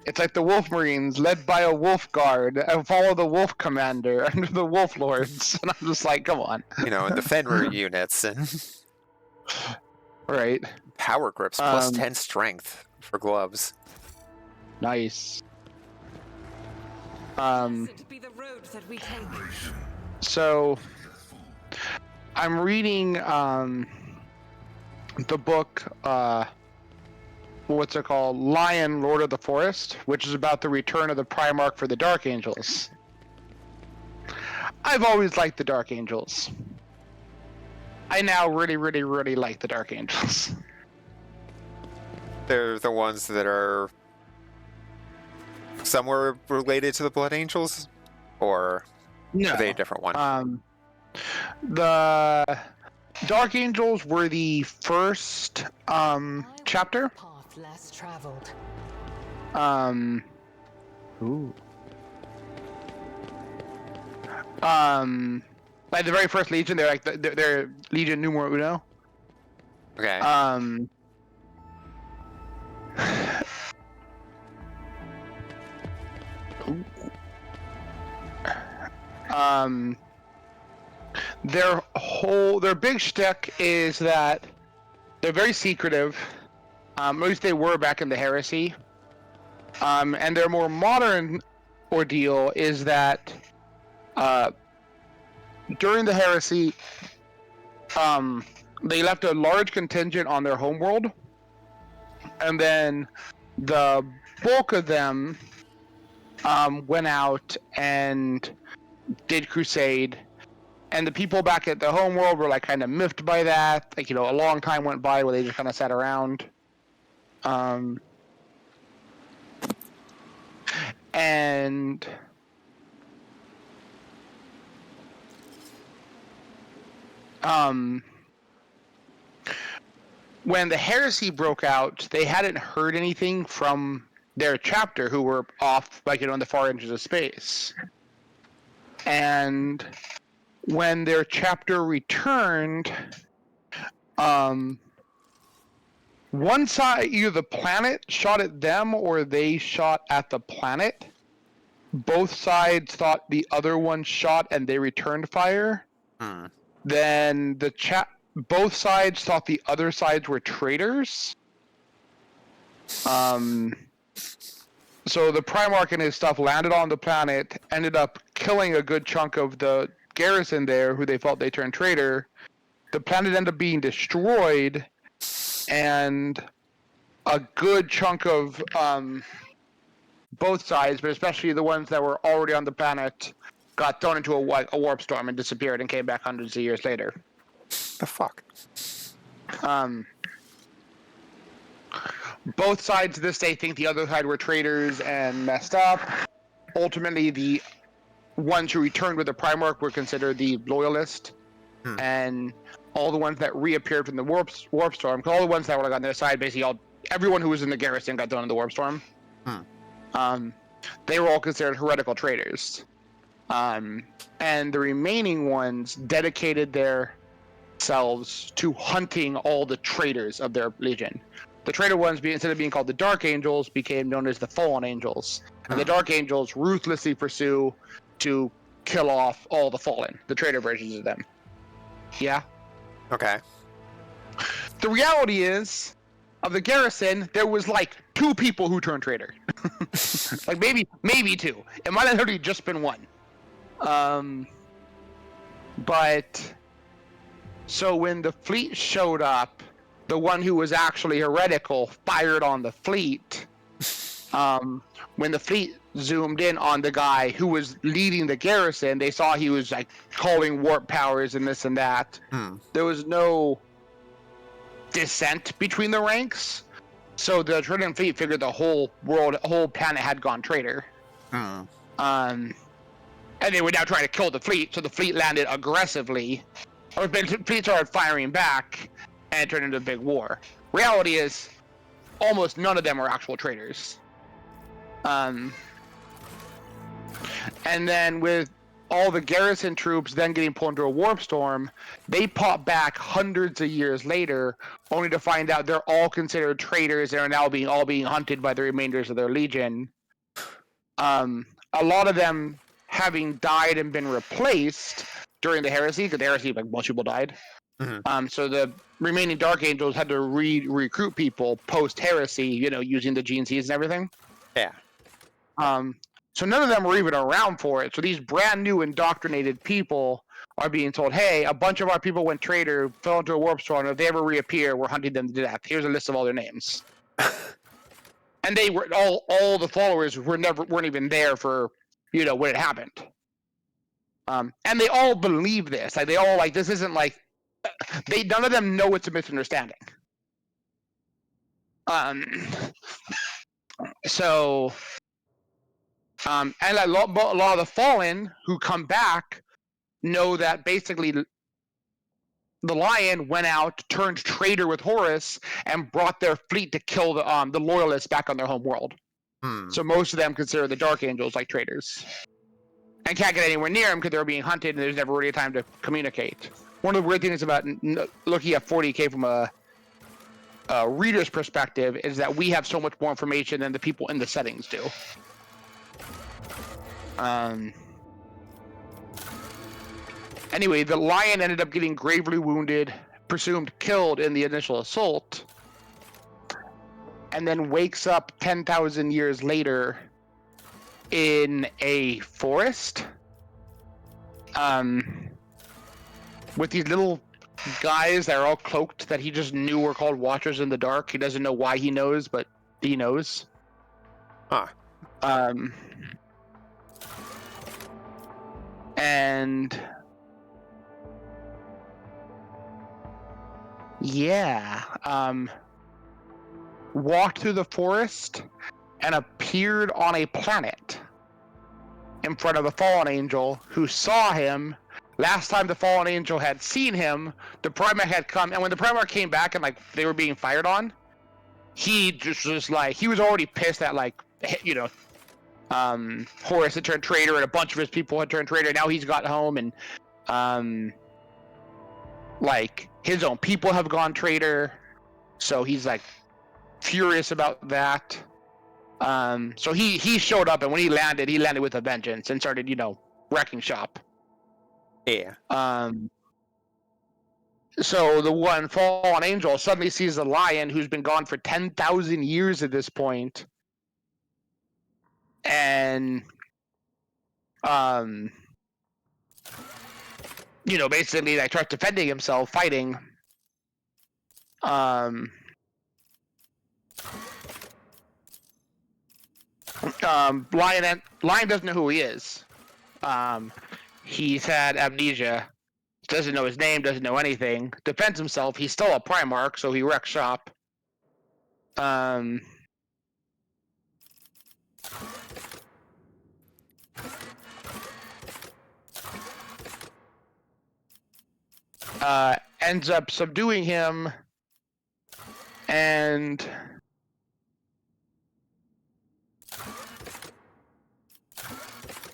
It's like the Wolf Marines led by a Wolf Guard and follow the Wolf Commander under the Wolf Lords. And I'm just like, come on. You know, and the Fenrir units and Right. power grips plus 10 strength for gloves. Nice. Blessed be the road that we take. So I'm reading the book what's it called? Lion, Lord of the Forest, which is about the return of the Primarch for the Dark Angels. I've always liked the Dark Angels. I now really, really, really like the Dark Angels. They're the ones that are somewhere related to the Blood Angels? Or No. are they a different one? The Dark Angels were the first chapter. Path less traveled. Ooh. Like the very first Legion, they're like they're Legion Numero Uno. Okay. Their big shtick is that they're very secretive. At least they were back in the Heresy. And their more modern ordeal is that during the Heresy, they left a large contingent on their homeworld, and then the bulk of them went out and did crusade, and the people back at the homeworld were like kind of miffed by that. Like, you know, a long time went by where they just kind of sat around. And when the heresy broke out, they hadn't heard anything from their chapter, who were off, like, you know, in the far edges of space. And when their chapter returned, one side, either the planet shot at them or they shot at the planet. Both sides thought the other one shot and they returned fire. Hmm. Then both sides thought the other sides were traitors. So the Primarch and his stuff landed on the planet, ended up killing a good chunk of the garrison there, who they felt they turned traitor. The planet ended up being destroyed, and a good chunk of both sides, but especially the ones that were already on the planet, got thrown into a warp storm and disappeared and came back hundreds of years later. The fuck? Both sides to this day think the other side were traitors and messed up. Ultimately, the ones who returned with the Primarch were considered the loyalist, and all the ones that reappeared from the warp storm, because all the ones that were on their side, basically everyone who was in the garrison got thrown in the warp storm. They were all considered heretical traitors, and the remaining ones dedicated themselves to hunting all the traitors of their legion. The traitor ones, instead of being called the Dark Angels, became known as the Fallen Angels. And the Dark Angels ruthlessly pursue to kill off all the Fallen, the traitor versions of them. Yeah? Okay. The reality is, of the garrison, there was like 2 people who turned traitor. Like maybe 2. It might have already just been 1. But so when the fleet showed up, the one who was actually heretical fired on the fleet. When the fleet zoomed in on the guy who was leading the garrison, they saw he was like calling warp powers and this and that. There was no dissent between the ranks, so the Trident fleet figured the whole planet had gone traitor. And they were now trying to kill the fleet, so the fleet landed aggressively, or the fleet started firing back, and it turned into a big war. Reality is, almost none of them are actual traitors. And then with all the garrison troops then getting pulled into a warp storm, they pop back hundreds of years later, only to find out they're all considered traitors and are now being hunted by the remainders of their legion. A lot of them having died and been replaced during the heresy, because the heresy, like, most people died. So the remaining Dark Angels had to recruit people post-heresy, using the GNCs and everything. Yeah. So none of them were even around for it. So these brand new indoctrinated people are being told, hey, a bunch of our people went traitor, fell into a warp storm, if they ever reappear, we're hunting them to death. Here's a list of all their names. And they were all the followers weren't even there for, when it happened. And they all believe this. Like, they all, like, this isn't like, none of them know it's a misunderstanding. And a lot of the Fallen who come back know that basically the Lion went out, turned traitor with Horus, and brought their fleet to kill the Loyalists back on their home world. So most of them consider the Dark Angels like traitors. And can't get anywhere near them because they're being hunted and there's never really time to communicate. One of the weird things about looking at 40K from a reader's perspective is that we have so much more information than the people in the settings do. Anyway, the Lion ended up getting gravely wounded, presumed killed in the initial assault, and then wakes up 10,000 years later in a forest, with these little guys that are all cloaked that he just knew were called Watchers in the Dark. He doesn't know why he knows, but he knows. And walked through the forest and appeared on a planet in front of a fallen angel who saw him. Last time the fallen angel had seen him, the Primarch had come, and when the Primarch came back and, like, they were being fired on, he just was like, he was already pissed that, like, Horus had turned traitor, and a bunch of his people had turned traitor. Now he's got home, and like his own people have gone traitor, so he's like furious about that. So he showed up, and when he landed with a vengeance and started, wrecking shop. Yeah. So the one fallen angel suddenly sees the lion who's been gone for 10,000 years at this point, and basically like starts defending himself, fighting. Lion doesn't know who he is. He's had amnesia, doesn't know his name, doesn't know anything. Defends himself. He's still a Primarch, so he wrecks shop. Ends up subduing him, and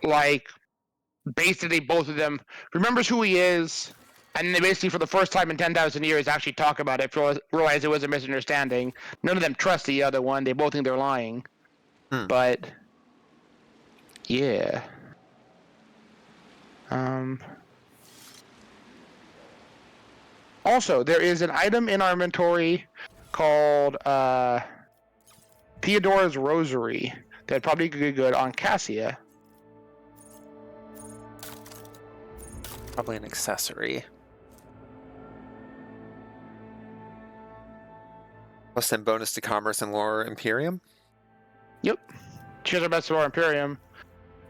like basically both of them remembers who he is, and they basically for the first time in 10,000 years actually talk about it, realize it was a misunderstanding. None of them trust the other one. They both think they're lying. But yeah. Also, there is an item in our inventory called Theodora's Rosary that probably could be good on Cassia. Probably an accessory. Plus 10 bonus to commerce and lore Imperium. Yep. She has her best lore Imperium,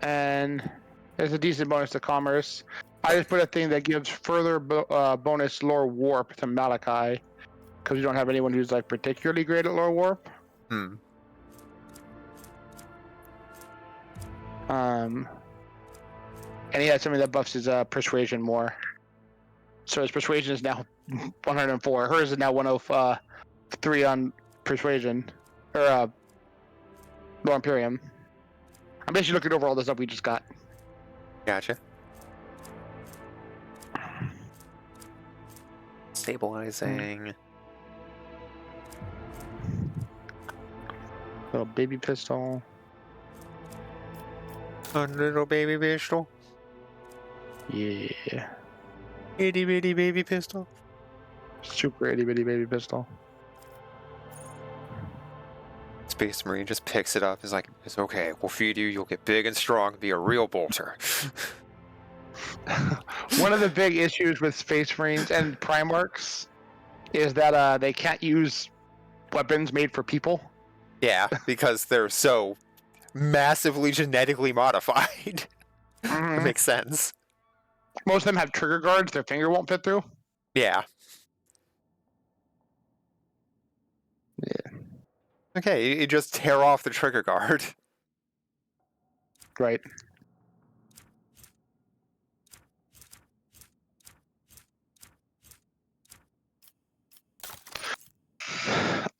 and there's a decent bonus to commerce. I just put a thing that gives further bonus lore warp to Malachi, because we don't have anyone who's like particularly great at lore warp. And he has something that buffs his persuasion more. So his persuasion is now 104. Hers is now 103 on persuasion, or lore Imperium. I'm basically looking over all the stuff we just got. Gotcha. Stabilizing. Little baby pistol. A little baby pistol. Yeah. Itty bitty baby pistol. Super itty bitty baby pistol. Space Marine just picks it up. Is like, it's okay. We'll feed you. You'll get big and strong. Be a real bolter. One of the big issues with Space Marines and Primarchs is that they can't use weapons made for people. Yeah, because they're so massively genetically modified. It makes sense. Most of them have trigger guards their finger won't fit through. Yeah. Yeah. Okay, you just tear off the trigger guard. Right.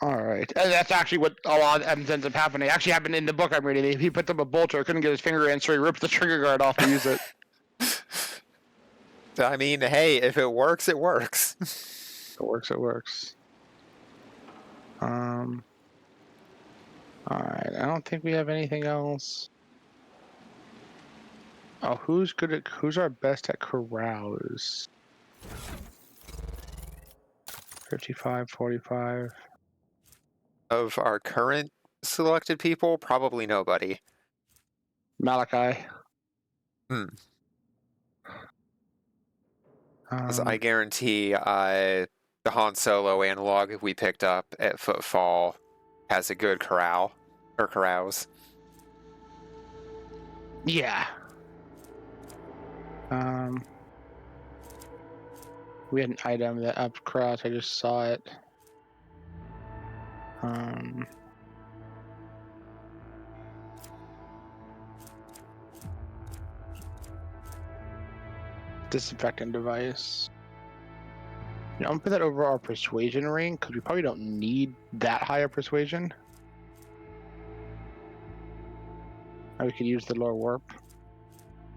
All right. And that's actually what a lot of them ends up happening. It actually happened in the book I'm reading. He put up a bolter, couldn't get his finger in, so he ripped the trigger guard off to use it. I mean, hey, if it works, it works. It works, it works. Alright, I don't think we have anything else. Oh, who's our best at carouse? 55, 45. Of our current selected people, probably nobody. Malachi. 'Cause I guarantee the Han Solo analog we picked up at Footfall has a good corral, or carouse. Yeah. We had an item that up carouse, I just saw it. Disinfectant device. I'm gonna put that over our persuasion ring because we probably don't need that high a persuasion. Or we could use the lore warp.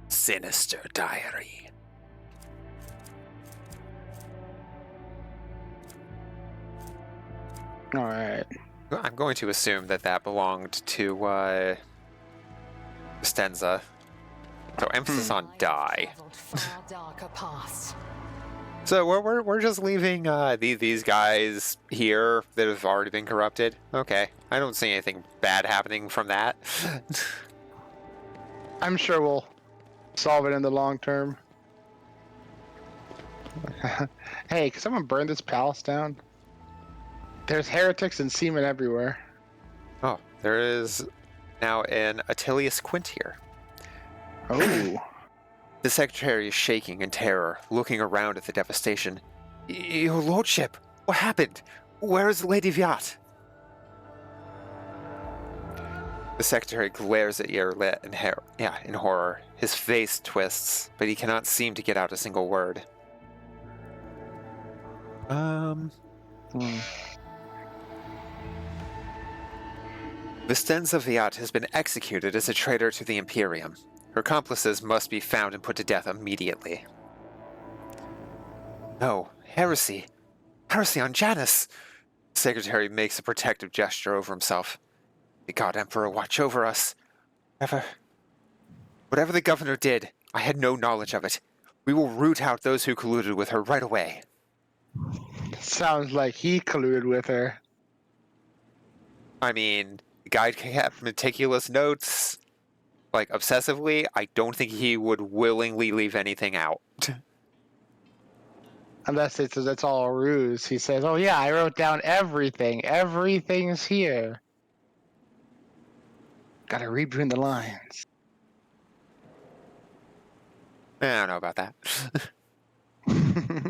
Sinister diary. Alright. I'm going to assume that belonged to Stenza. So emphasis on die. Traveled far darker paths. So we're just leaving these guys here that have already been corrupted. Okay, I don't see anything bad happening from that. I'm sure we'll solve it in the long term. Hey, can someone burn this palace down? There's heretics and seamen everywhere. Oh, there is now an Attilius Quint here. Oh. The secretary is shaking in terror, looking around at the devastation. Your lordship, what happened? Where is Lady Viat? The secretary glares at Yerlet in horror. His face twists, but he cannot seem to get out a single word. Vistenza Viat has been executed as a traitor to the Imperium. Her accomplices must be found and put to death immediately. No, heresy. Heresy on Janus! The secretary makes a protective gesture over himself. The God Emperor watch over us. Whatever the governor did, I had no knowledge of it. We will root out those who colluded with her right away. Sounds like he colluded with her. I mean, the guy kept meticulous notes, like obsessively. I don't think he would willingly leave anything out. Unless it's all a ruse. He says, oh yeah, I wrote down everything. Everything's here. Gotta read between the lines. I don't know about that.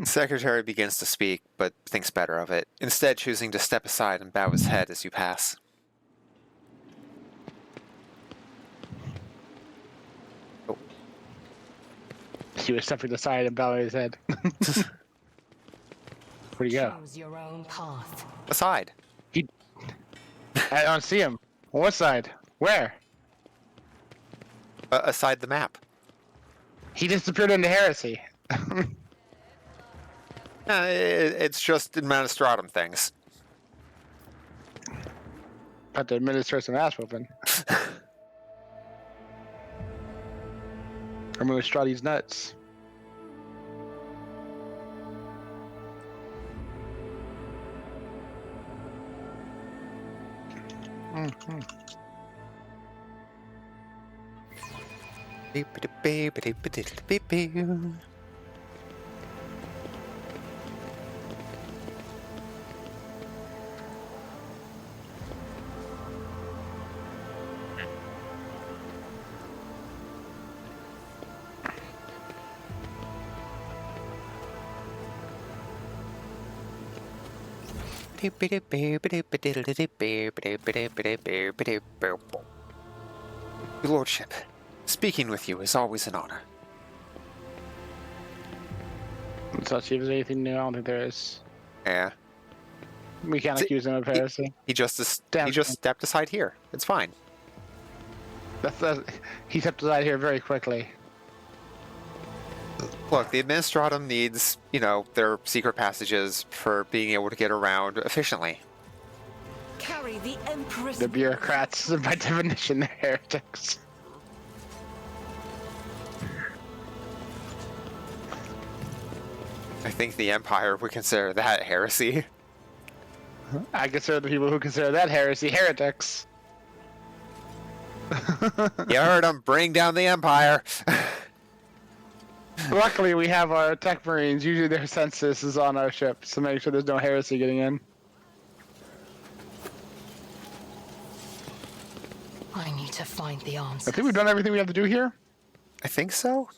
Secretary begins to speak, but thinks better of it, instead choosing to step aside and bow his head as you pass. Oh. He was stepping aside and bowing his head. Where'd he go? Choose your own path. Aside. I don't see him. On what side? Where? Aside the map. He disappeared into heresy. It's just administratum things. About to administer some ass whooping. Remove Stradi's nuts. Your Lordship, speaking with you is always an honor. Let's see if there's anything new. I don't think there is. Yeah. We can't accuse him of heresy. He just stepped aside here. It's fine. He stepped aside here very quickly. Look, the Administratum needs, their secret passages for being able to get around efficiently. Carry the Emperor's The bureaucrats, by definition, they're heretics. I think the Empire would consider that heresy. I consider the people who consider that heresy heretics. You heard him. Bring down the Empire. Luckily, we have our tech marines. Usually their census is on our ships to make sure there's no heresy getting in. I need to find the answer. I think we've done everything we have to do here. I think so.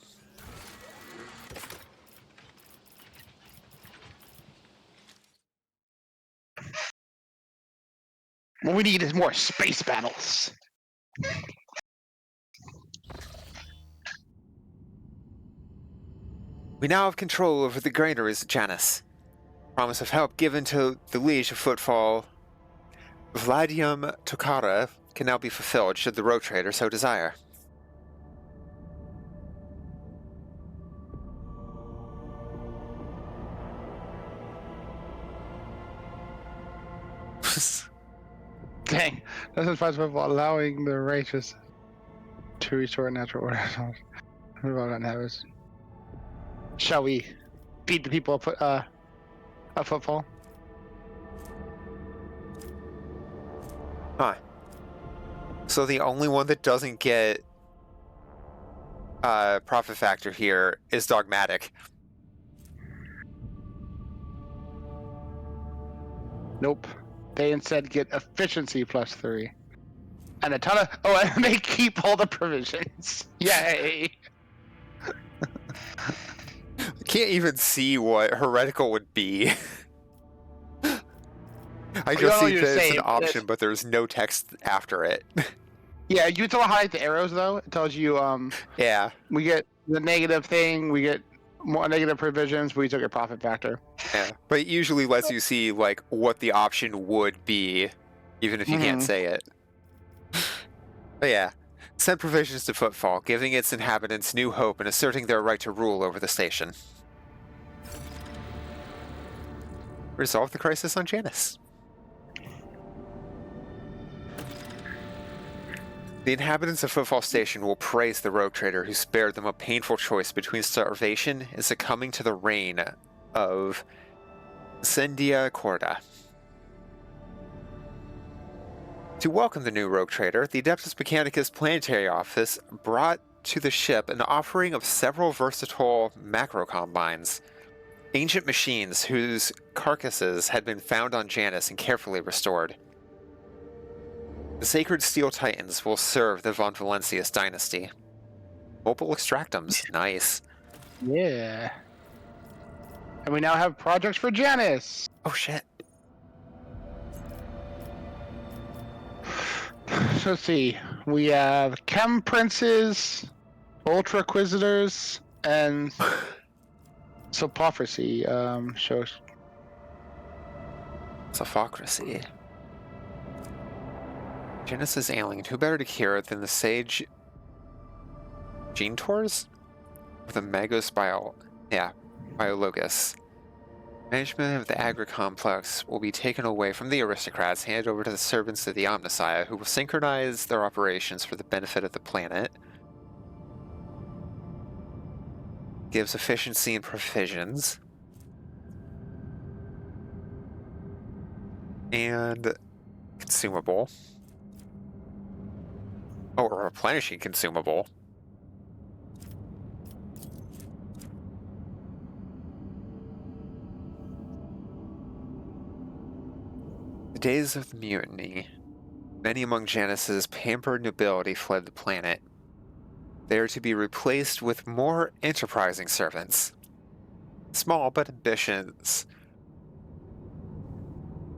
What we need is more space battles. We now have control over the granaries at Janus. Promise of help given to the Liege of Footfall, Vladium Tokara, can now be fulfilled should the rogue trader so desire. Dang. Doesn't fight football, allowing the righteous to restore natural order. Shall we beat the people of football? Huh. So the only one that doesn't get profit factor here is dogmatic. Nope. They instead get efficiency +3. And a ton of... Oh, and they keep all the provisions. Yay! I can't even see what heretical would be. I You just don't know see what you're that it's an saying. option, but there's no text after it. Yeah, you still highlight the arrows, though. It tells you, Yeah. we get the negative thing, we get more negative provisions, we took a profit factor. Yeah, but it usually lets you see like what the option would be, even if you can't say it. But yeah, sent provisions to Footfall, giving its inhabitants new hope and asserting their right to rule over the station. Resolve the crisis on Janus. The inhabitants of Footfall Station will praise the rogue trader who spared them a painful choice between starvation and succumbing to the reign of Sendia Corda. To welcome the new rogue trader, the Adeptus Mechanicus Planetary Office brought to the ship an offering of several versatile macro combines, ancient machines whose carcasses had been found on Janus and carefully restored. The Sacred Steel Titans will serve the Von Valencius dynasty. Mobile extractums, nice. Yeah. And we now have projects for Janus. Oh shit. So let's see. We have Chem Princes, Ultra Inquisitors, and Sophocracy. Shows. Sophocracy. Janus' alien. Who better to cure than the sage Gene Tours? Or the Magos Biologus. Management of the agri-complex will be taken away from the aristocrats, handed over to the servants of the Omnissiah, who will synchronize their operations for the benefit of the planet. Gives efficiency and provisions. And consumable. Oh, a replenishing consumable. The days of the mutiny. Many among Janus's pampered nobility fled the planet. They are to be replaced with more enterprising servants. Small but ambitious.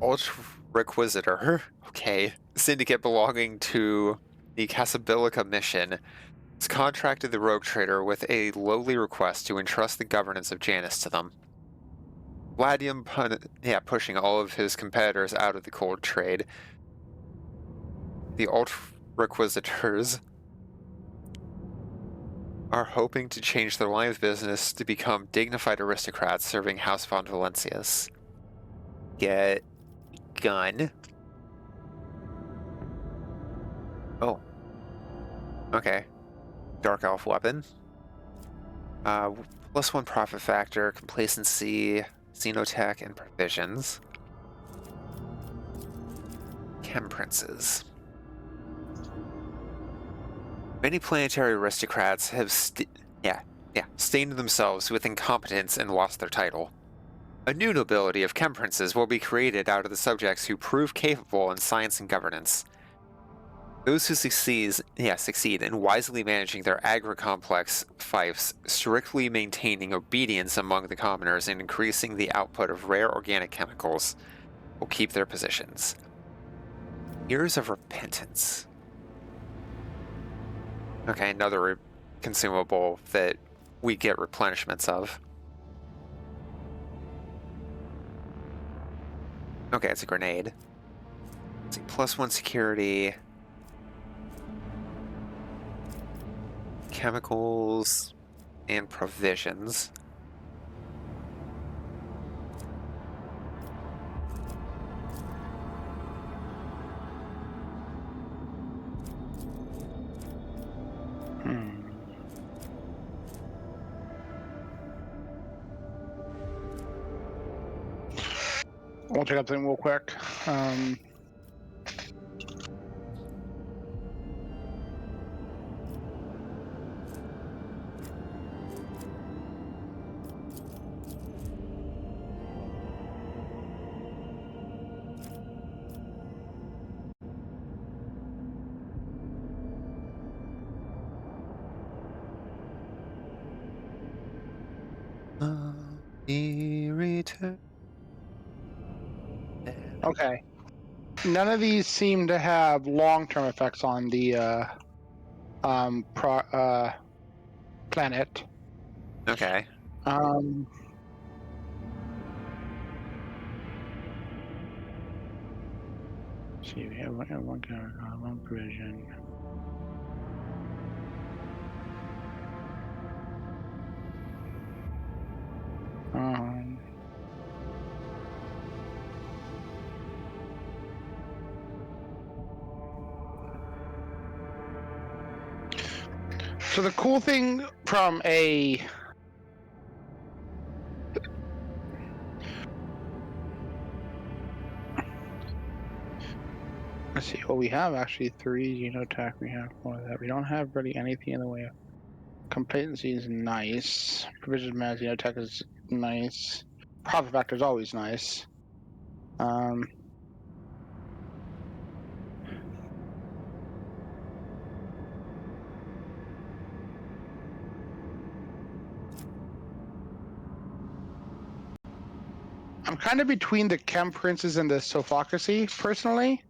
Ultra Requisitor, okay, syndicate belonging to the Casabilica mission, has contracted the rogue trader with a lowly request to entrust the governance of Janus to them. Vladium pushing all of his competitors out of the cold trade. The Ultra Requisitors are hoping to change their line of business to become dignified aristocrats serving House Von Valencius. Get gun. Oh. Okay. Dark Elf weapon. +1 profit factor, complacency, xenotech, and provisions. Chem Princes. Many planetary aristocrats have stained themselves with incompetence and lost their title. A new nobility of Chem Princes will be created out of the subjects who prove capable in science and governance. Those who succeed in wisely managing their agri-complex fiefs, strictly maintaining obedience among the commoners, and increasing the output of rare organic chemicals, will keep their positions. Years of Repentance. Okay, another consumable that we get replenishments of. Okay, it's a grenade. Let's see, +1 security. Chemicals and provisions. I'll check out something real quick. He returned. Okay. None of these seem to have long-term effects on the planet. Okay. See, we have one provision. So the cool thing from a let's see. Well, we have actually 3 genotech. We have more of that. We don't have really anything in the way of complacency is nice. Provision managed genotech is nice. Profit factor is always nice. I'm kind of between the Chem Princes and the Sophocracy, personally.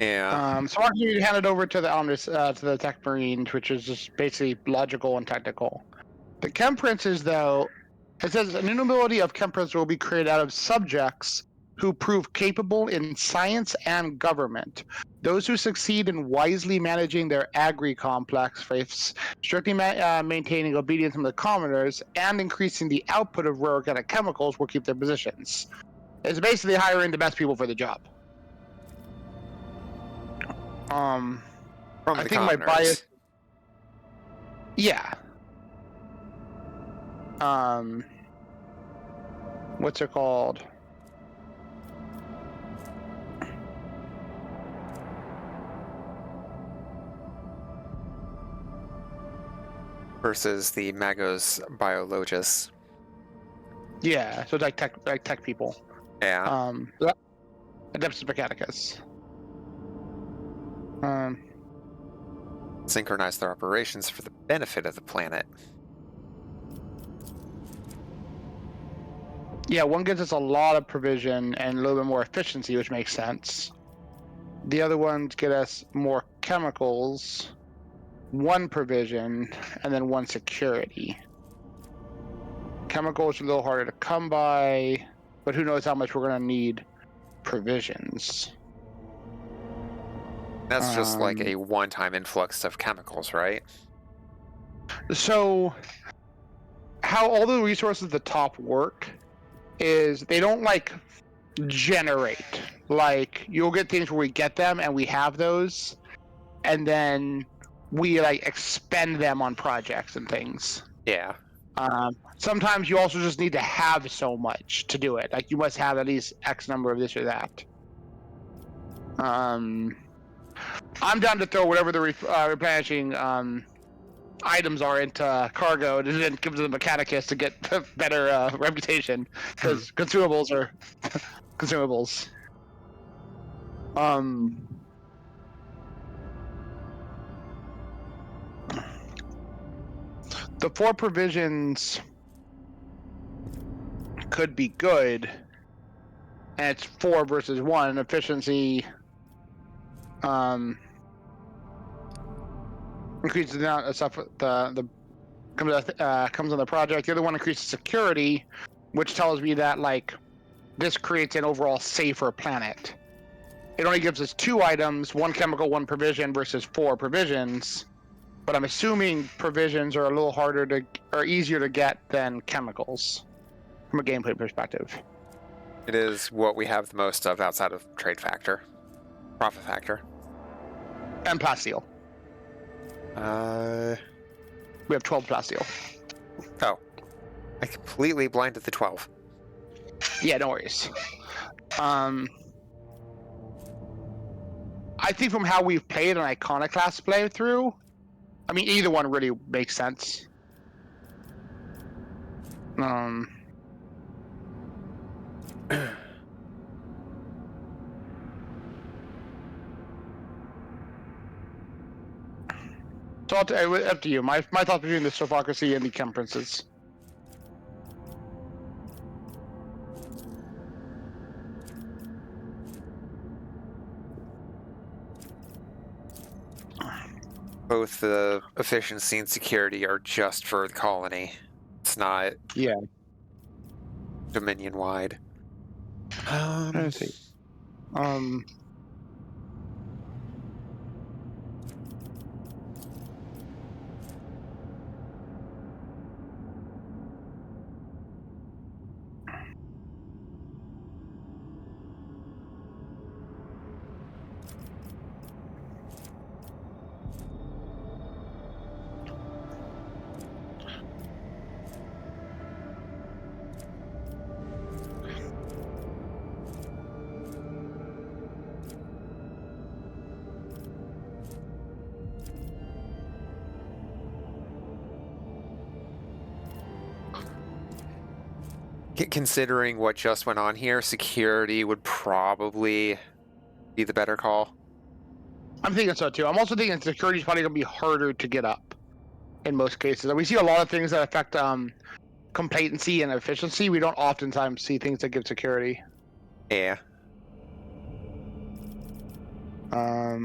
Yeah. So I'm going to hand it over to the Tech Marine, which is just basically logical and technical. The Chem Princes, though, it says a new nobility of Chem Prince will be created out of subjects who prove capable in science and government. Those who succeed in wisely managing their agri-complex faiths, strictly maintaining obedience from the commoners, and increasing the output of rare organic chemicals will keep their positions. It's basically hiring the best people for the job. From I the think my commoners. bias. Yeah. What's it called? Versus the Magos Biologus. Yeah, so it's like tech people. Yeah. Adeptus Mechanicus. Synchronize their operations for the benefit of the planet. Yeah, one gives us a lot of provision and a little bit more efficiency, which makes sense. The other ones get us more chemicals, 1 provision, and then 1 security. Chemicals are a little harder to come by, but who knows how much we're going to need provisions. That's just like a one-time influx of chemicals, right? So, how all the resources at the top work is they don't like generate. Like, you'll get things where we get them and we have those, and then we like expend them on projects and things. Yeah. Sometimes you also just need to have so much to do it. Like, you must have at least X number of this or that. I'm down to throw whatever the replenishing items are into cargo and then give them the Mechanicus to get a better reputation, because consumables are consumables. The 4 provisions could be good, and it's 4 versus 1 efficiency. Increases the amount of stuff the comes on the project. The other one increases security, which tells me that like this creates an overall safer planet. It only gives us 2 items, 1 chemical, 1 provision versus 4 provisions. But I'm assuming provisions are a little harder or easier to get than chemicals from a gameplay perspective. It is what we have the most of outside of trade factor. Profit factor. And plasteel. We have 12 plasteel. Oh. I completely blinded the 12. Yeah, no worries. I think from how we've played an Iconoclast playthrough, I mean, either one really makes sense. So up to you. My thoughts between the Sophocracy and the Chem Princes. Both the efficiency and security are just for the colony. It's not Yeah. Dominion wide. Let's see. Considering what just went on here, security would probably be the better call. I'm thinking so too. I'm also thinking security is probably going to be harder to get up in most cases. We see a lot of things that affect complacency and efficiency. We don't oftentimes see things that give security. Yeah. Oh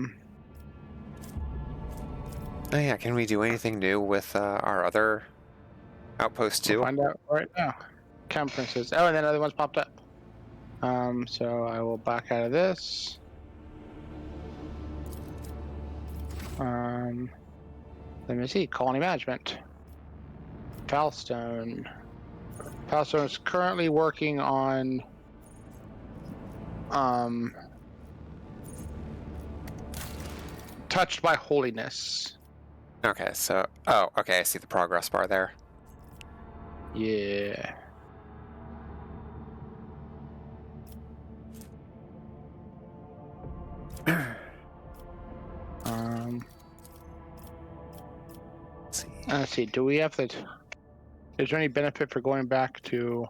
yeah, can we do anything new with our other outpost too? We'll find out right now. Chem Princes. Oh, and then other ones popped up. So I will back out of this. Let me see. Colony management. Falstone. Falstone is currently working on touched by holiness. Okay, so okay, I see the progress bar there. Yeah. Let's see. Do we have the? Is there any benefit for going back to?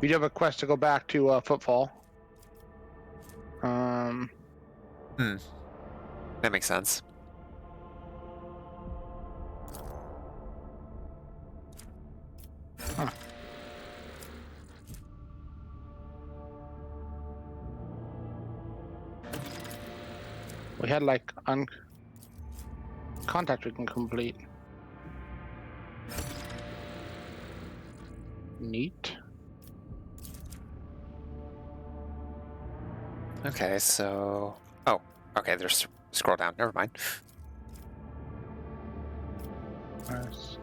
We do have a quest to go back to Footfall. That makes sense. Huh. We had like contact we can complete. Neat. Okay, so okay, there's scroll down. Never mind. Nice.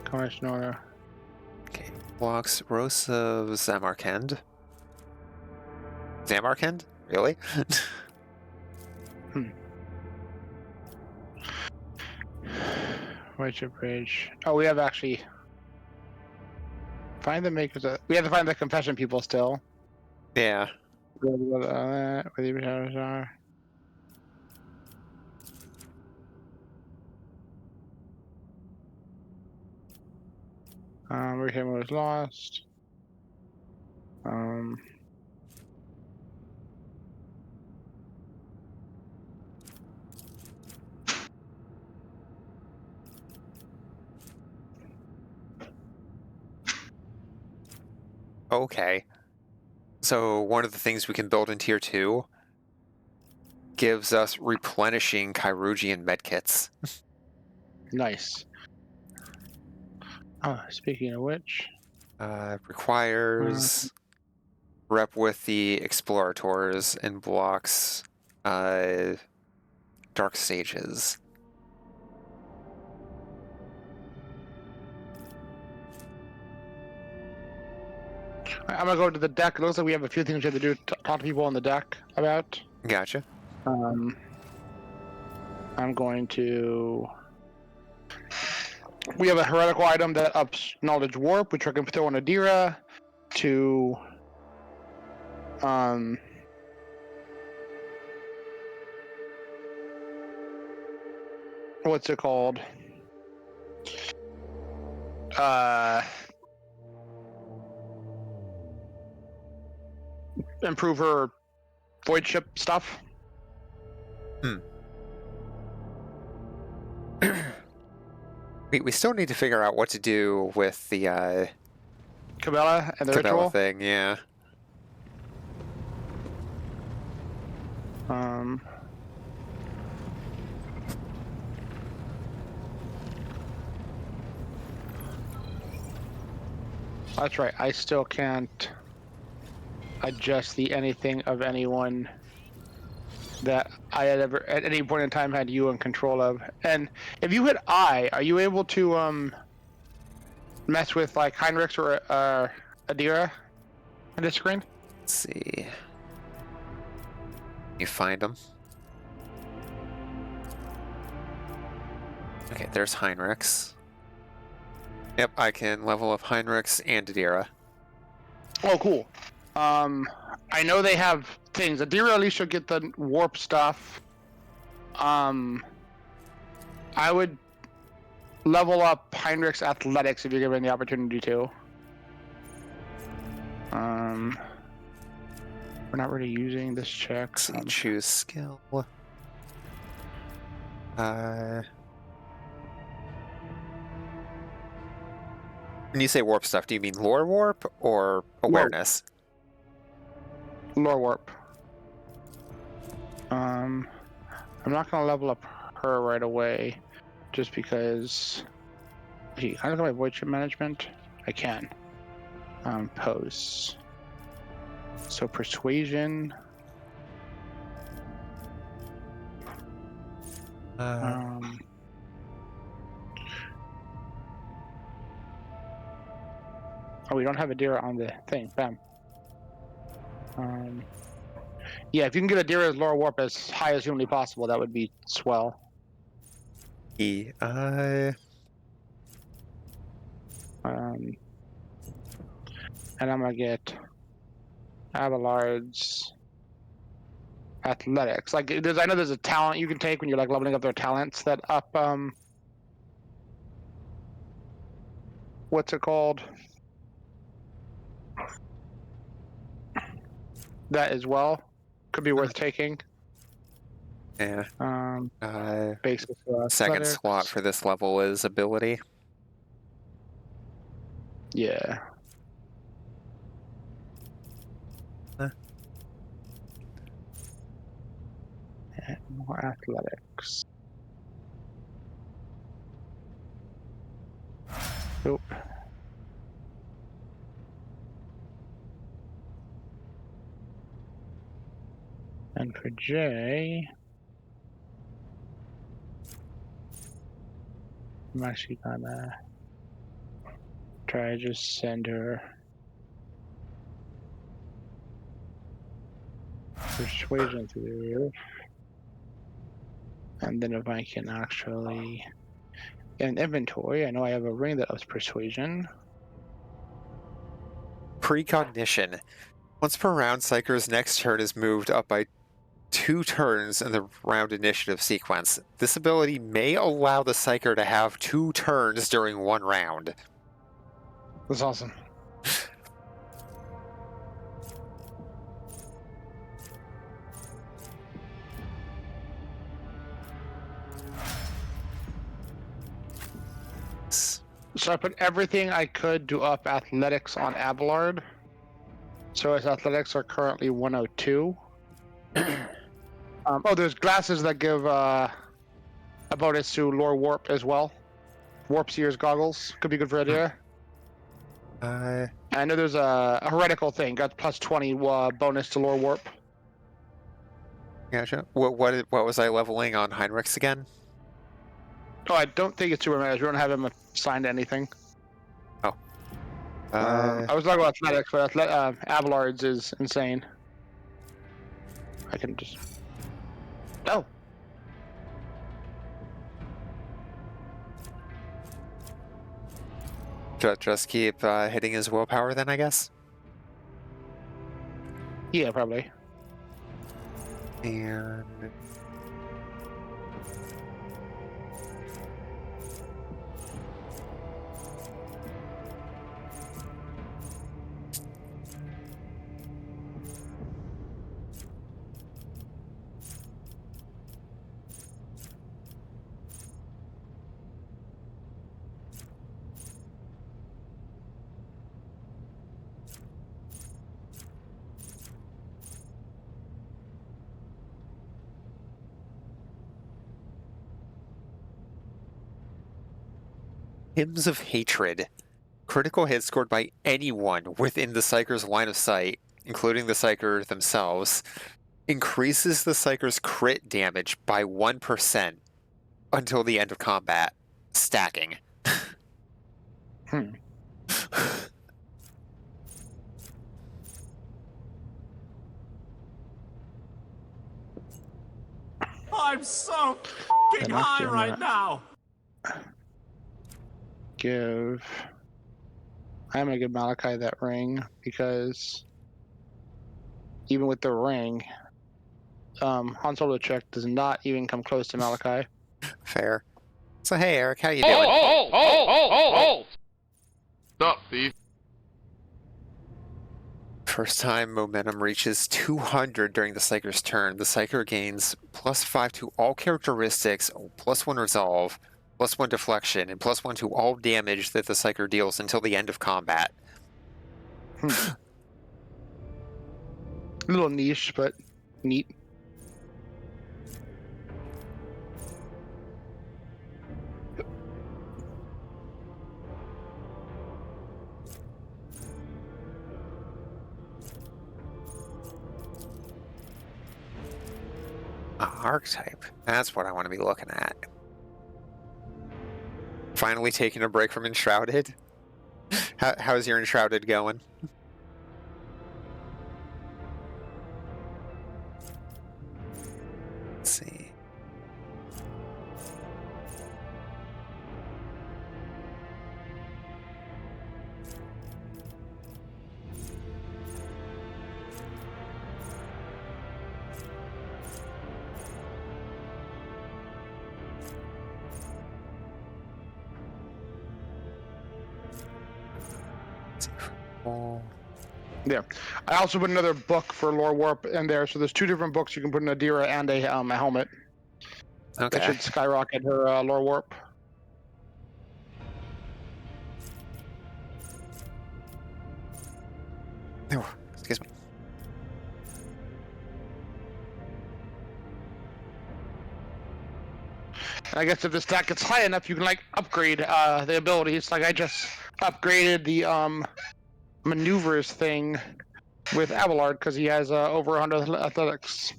Commissioner. Okay, blocks Rose of Zamarkand. Zamarkand? Really? Rachel Bridge. Oh, we have actually find the makers. We have to find the confession people still. Yeah. Where the shadows are. Where him was lost. Okay. So one of the things we can build in tier 2 gives us replenishing Kyrugian medkits. Nice. Oh, speaking of which, Requires rep with the Explorators and blocks Dark Sages. I'm gonna go to the deck. It looks like we have a few things we have to do. Talk to people on the deck about. Gotcha. I'm going to. We have a heretical item that ups knowledge warp, which I can throw on Adira to. What's it called? Improve her void ship stuff. We still need to figure out what to do with the Cabela and the Cabela ritual. thing, yeah. That's right. I still can't adjust the anything of anyone that I had ever at any point in time had you in control of. And if you hit I, are you able to mess with like Heinrichs or Adira on this screen? Let's see. You find them. Okay, there's Heinrichs. Yep, I can level up Heinrichs and Adira. Oh, cool. I know they have things. Adira at least should get the warp stuff. I would level up Heinrich's athletics if you're given the opportunity to. We're not really using this check. Let's see, choose skill. When you say warp stuff, do you mean lore warp or awareness? Lore warp. I'm not gonna level up her right away, just because. Gee, can I look at my void chip management? I can. Pose. So persuasion. Oh, we don't have Adira on the thing. Bam. Yeah, if you can get Adira's lore warp as high as humanly possible, that would be swell. And I'm gonna get Abelard's athletics. Like, I know there's a talent you can take when you're like leveling up their talents that up. What's it called? That as well could be worth taking. yeah. Basic Second athletics. slot for this level is ability. Yeah. And more athletics. Nope. And for Jay, I'm actually gonna try to just send her persuasion through the roof. And then if I can actually in inventory, I know I have a ring that ups persuasion. Precognition. Once per round, Psyker's next turn is moved up by 2 turns in the round initiative sequence. This ability may allow the Psyker to have 2 turns during one round. That's awesome. So I put everything I could to up athletics on Abelard. So his athletics are currently 102. Oh, there's glasses that give a bonus to lore warp as well. Warp Seer's goggles could be good for idea. I know there's a heretical thing, got plus 20 bonus to lore warp. Gotcha. What was I leveling on Heinrichs again? Oh, I don't think it's super managed. We don't have him assigned to anything. Oh. I was talking about athletics, but Avalard's is insane. I can just. Oh. Just keep hitting his willpower then, I guess. Yeah, probably. And Hymns of Hatred. Critical hits scored by anyone within the Psyker's line of sight, including the Psyker themselves, increases the Psyker's crit damage by 1% until the end of combat, stacking. Hmm. I'm so They're f***ing not high doing right that. now. Give. I'm gonna give Malachi that ring because even with the ring, Han Solo check does not even come close to Malachi. Fair. So hey Eric, how you doing? Stop, thief. First time momentum reaches 200 during the Psyker's turn, the Psyker gains +5 to all characteristics, +1 resolve, +1 deflection, and +1 to all damage that the Psyker deals until the end of combat. A little niche, but neat. Archetype. That's what I want to be looking at. Finally taking a break from Enshrouded. How's your Enshrouded going? Let's see. Yeah. I also put another book for Lore Warp in there, so there's 2 different books you can put in Adira and a helmet. That Okay. should skyrocket her Lore Warp. Oh, excuse me. I guess if the stack gets high enough, you can like upgrade the abilities. Like I just upgraded the maneuvers thing with Abelard because he has over 100 athletics.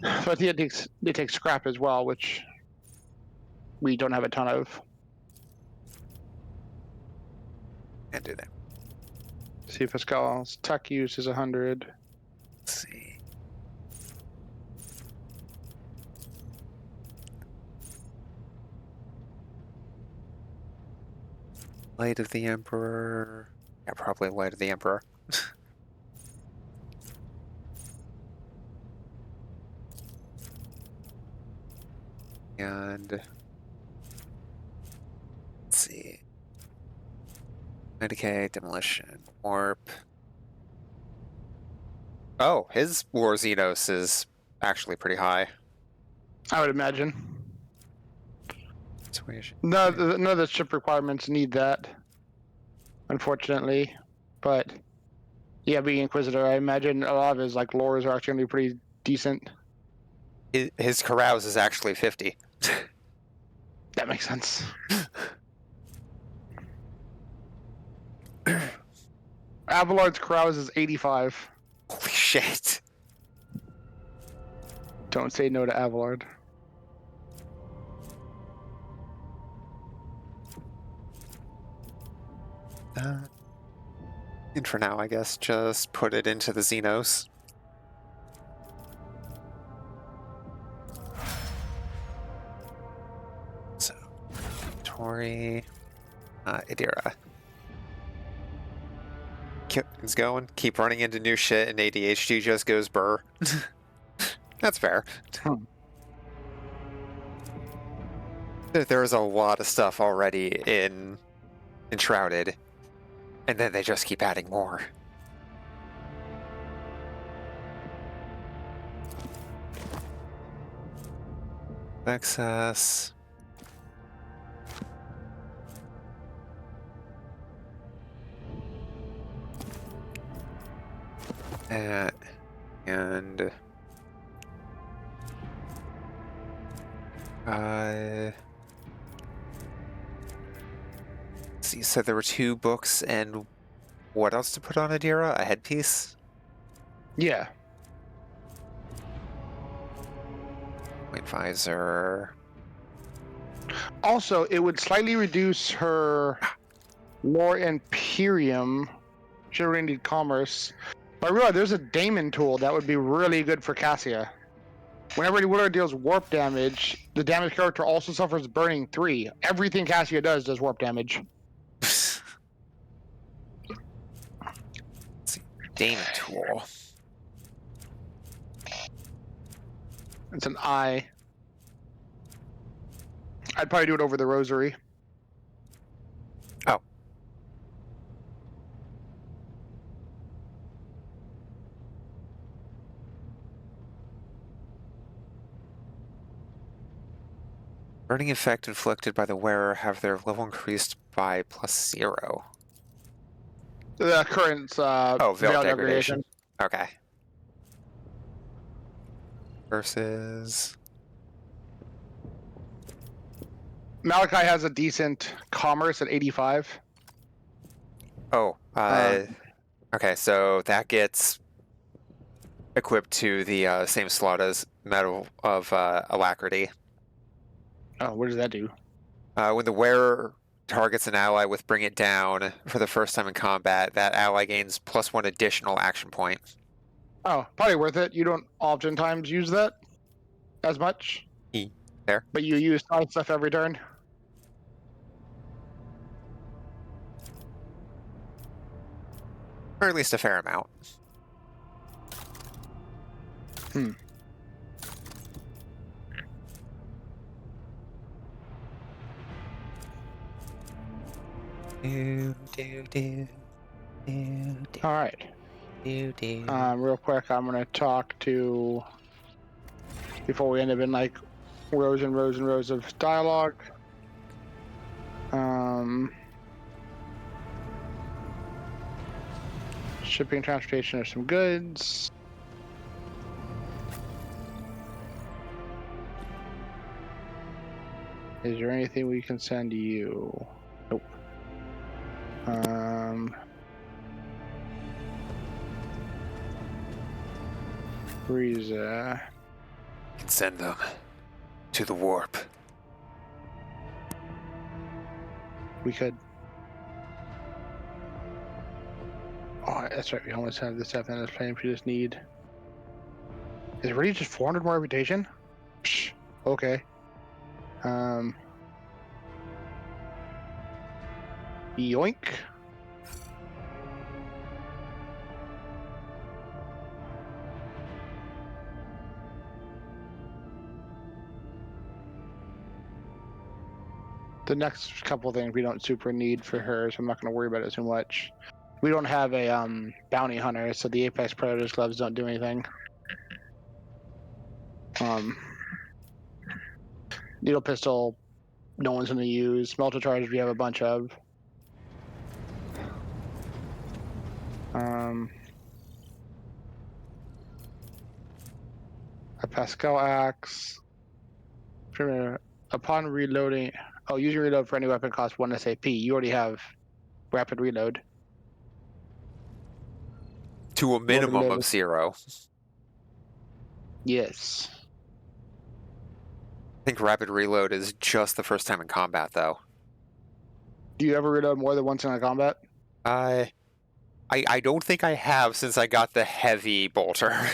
But he takes scrap as well, which we don't have a ton of. Can't do that. See if Pascal's tech use is 100. Let's see. Light of the Emperor. Yeah, probably Light of the Emperor. And let's see. Decay, Demolition, Warp. Oh, his War Xenos is actually pretty high. I would imagine. Persuasion. None of the ship requirements need that, unfortunately. But yeah, being Inquisitor, I imagine a lot of his like lores are actually going to be pretty decent. His carouse is actually 50. That makes sense. Abelard's carouse is 85. Holy shit. Don't say no to Abelard. And for now, I guess just put it into the Xenos. So, Tori, Idira. It's going. Keep running into new shit, and ADHD just goes burr. That's fair. There's a lot of stuff already in Enshrouded, and then they just keep adding more. Access. And see, so there were 2 books and what else to put on Adira? A headpiece? Yeah. Point visor. Also, it would slightly reduce her lore Imperium. She already need commerce. But I realize there's a daemon tool that would be really good for Cassia. Whenever the warrior deals warp damage, the damaged character also suffers burning 3. Everything Cassia does warp damage. Let's see. Daemon tool. It's an eye. I'd probably do it over the rosary. Oh. Burning effect inflicted by the wearer have their level increased by +0. The current Veil degradation. Okay. Versus Malachi has a decent commerce at 85. okay, so that gets equipped to the same slot as Metal of Alacrity. Oh, what does that do? When the wearer targets an ally with Bring It Down for the first time in combat, that ally gains +1 additional action point. Oh, probably worth it. You don't oftentimes use that as much. There. But you use side stuff every turn. Or at least a fair amount. All right. Real quick, I'm gonna talk to before we end up in like rows and rows and rows of dialogue. Shipping, transportation of some goods. Is there anything we can send you? Nope. Frieza. Can send them to the warp. We could. Oh, that's right. We almost have this stuff in this plan. We just need. Is it really just 400 more reputation? Psh, okay. Yoink. The next couple things we don't super need for her, so I'm not going to worry about it too much. We don't have a bounty hunter, so the Apex Predator's gloves don't do anything. Needle pistol, no one's going to use. Melter charges we have a bunch of. A Pascal axe. Upon reloading, using reload for any weapon costs 1 SAP. You already have rapid reload. To a minimum of 0. Yes. I think rapid reload is just the first time in combat, though. Do you ever reload more than once in a combat? I don't think I have since I got the heavy bolter.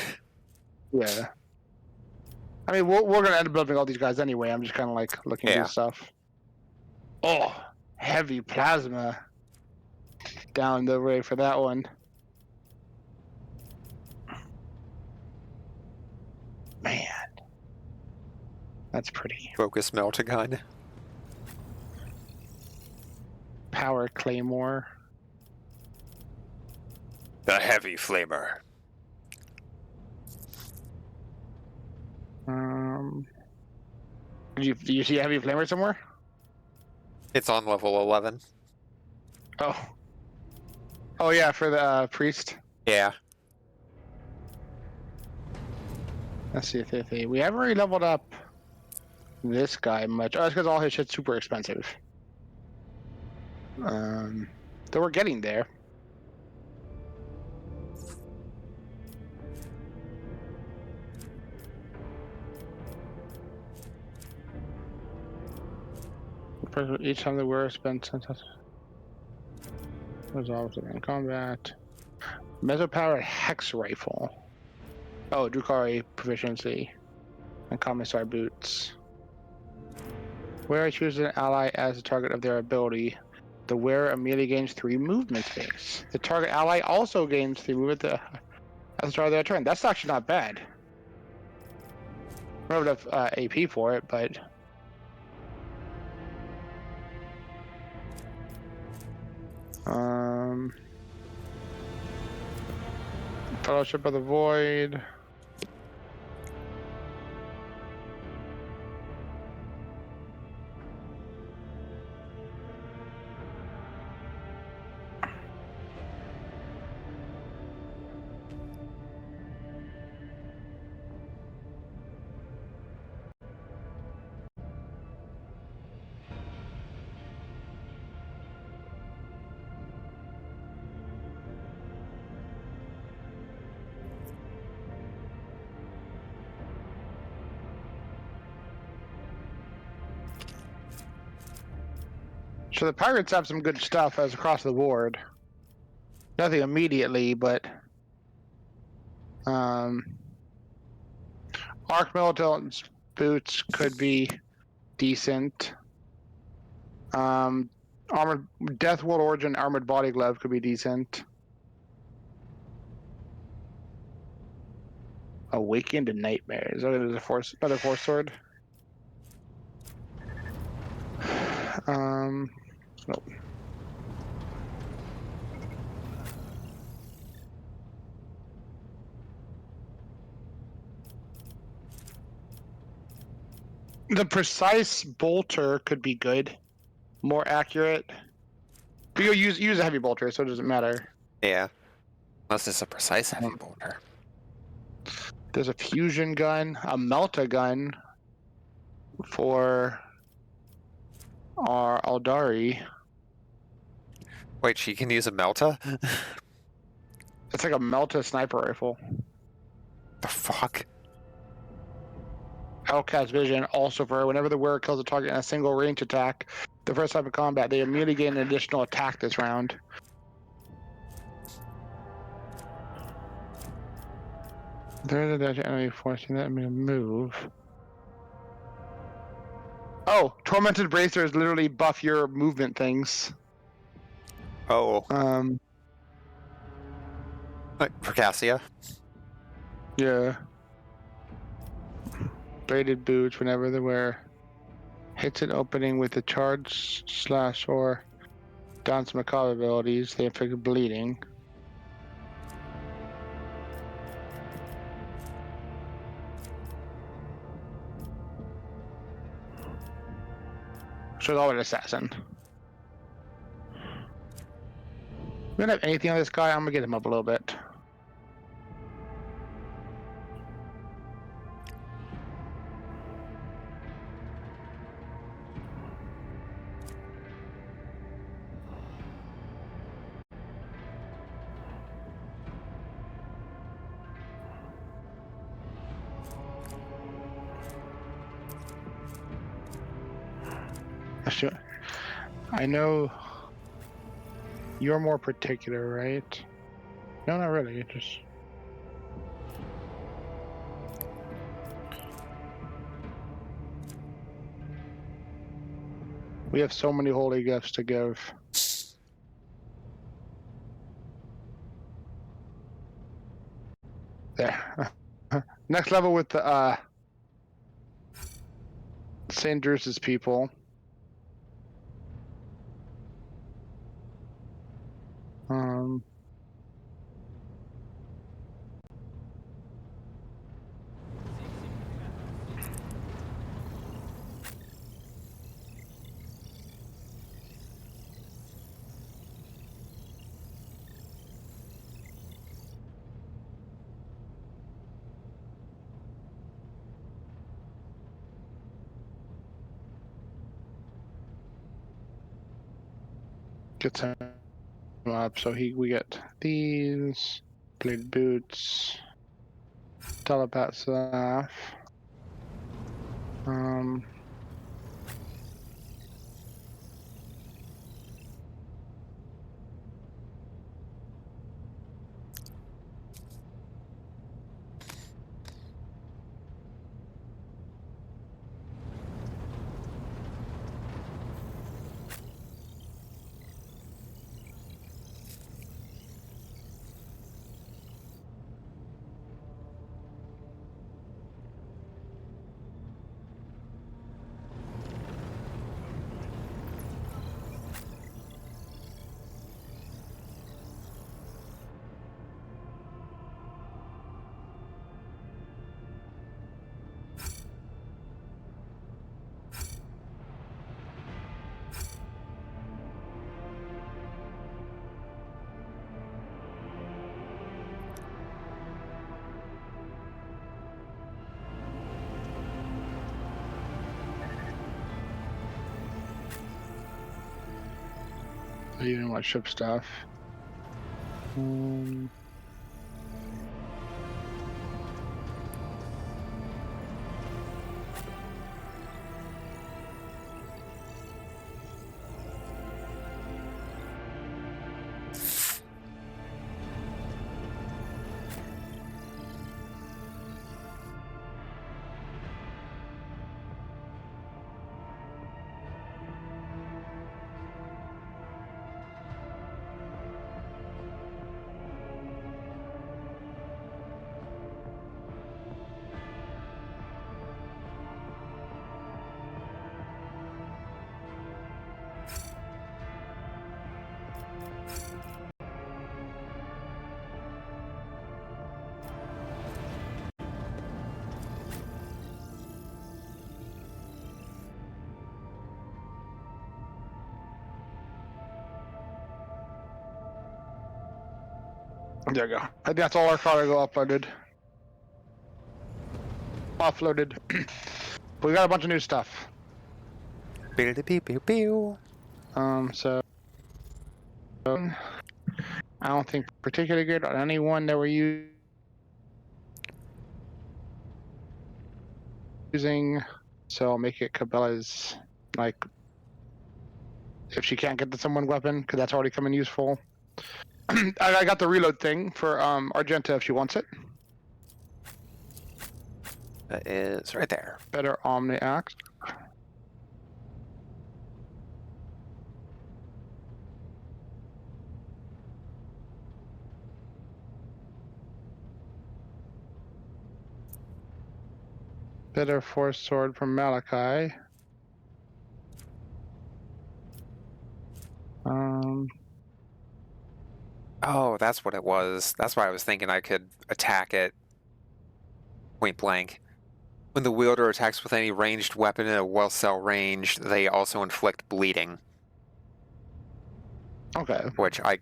Yeah. I mean, we're gonna end up building all these guys anyway. I'm just kind of like looking through Yeah. stuff. Oh, heavy plasma down the way for that one. Man, that's pretty. Focus melt gun. Power claymore. The heavy flamer. Do you see a heavy flamer somewhere? It's on level 11. Oh. Oh yeah, for the priest. Yeah. Let's see if we haven't really leveled up this guy much. Oh, that's because all his shit's super expensive. Though we're getting there. Each time the wearer spends resolves in combat. Mesopowered hex rifle. Oh, Drukari proficiency. And commissar boots. Wearer chooses an ally as the target of their ability. The wearer immediately gains 3 movement space. The target ally also gains 3 movement as the start of their turn. That's actually not bad. I don't have enough AP for it, but Fellowship of the Void. So the pirates have some good stuff as across the board. Nothing immediately, but Arc Militant's boots could be decent. Armored Death World Origin armored body glove could be decent. Awakened to Nightmares. Oh, there's another force sword. Nope. The precise bolter could be good, more accurate. But you'll use a heavy bolter, so it doesn't matter. Yeah. Unless it's a precise heavy bolter. There's a fusion gun, a melta gun for our Aldari. Wait, she can use a melta? It's like a melta sniper rifle. The fuck? Hellcat's Vision also for her. Whenever the wearer kills a target in a single range attack, the first time of combat, they immediately gain an additional attack this round. There's an enemy forcing that enemy to move. Oh, Tormented Bracers literally buff your movement things. Oh. Percassia? Yeah. Braided boots whenever the wearer hits an opening with a charge slash or dance macabre abilities, they inflict bleeding. So all an assassin. We don't have anything on this guy. I'm gonna get him up a little bit. I know You're more particular, right? No, not really. It just. We have so many holy gifts to give. There. Next level with the St. Druce's people. Um. Gets him up, so we get these blade boots, telepath staff. You didn't want ship stuff. There you go. I think that's all our cargo uploaded. Offloaded. We got a bunch of new stuff. Pew-pew-pew-pew. So I don't think particularly good on anyone that we're using. So I'll make it Cabela's, like, if she can't get the someone weapon, because that's already coming useful. I got the reload thing for Argenta if she wants it. That is right there. Better Omni Axe. Better Force Sword from Malachi. Oh, that's what it was. That's why I was thinking I could attack it point blank. When the wielder attacks with any ranged weapon in a well cell range, they also inflict bleeding. Okay. Which I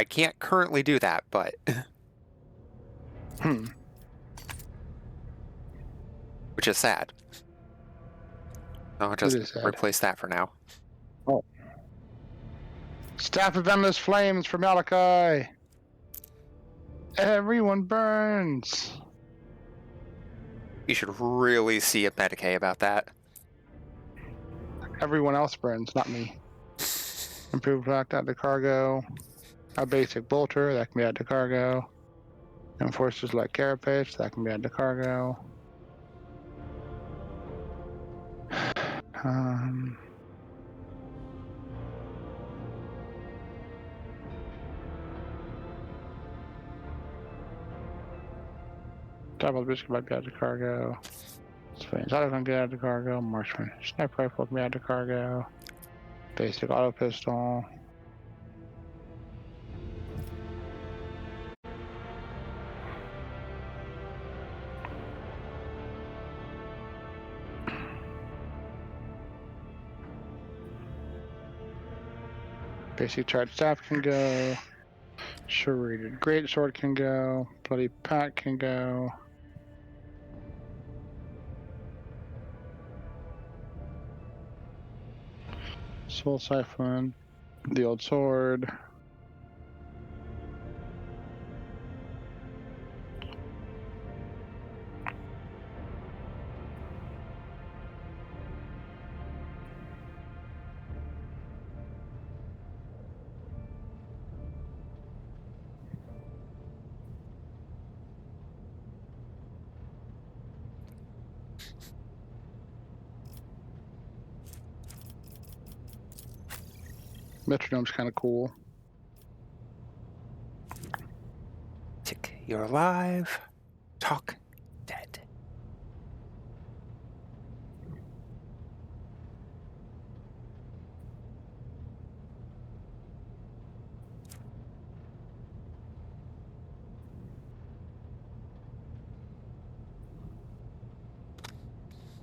can't currently do that, but which is sad. I'll just replace that for now. Oh. Staff of Endless Flames for Malachi. Everyone burns. You should really see a Medicaid about that. Everyone else burns, not me. Improved fact, add to cargo. A basic bolter, that can be added to cargo. Enforcers like carapace, that can be added to cargo. Um, Double biscuit might be added to cargo. Spain's auto can be added to cargo. Marksman sniper rifle can be added to cargo. Basic auto pistol. Basic charged staff can go. Serrated greatsword can go. Bloody pack can go. Soul siphon. The old sword. Metronome's kind of cool. Tick, you're alive. Talk, dead.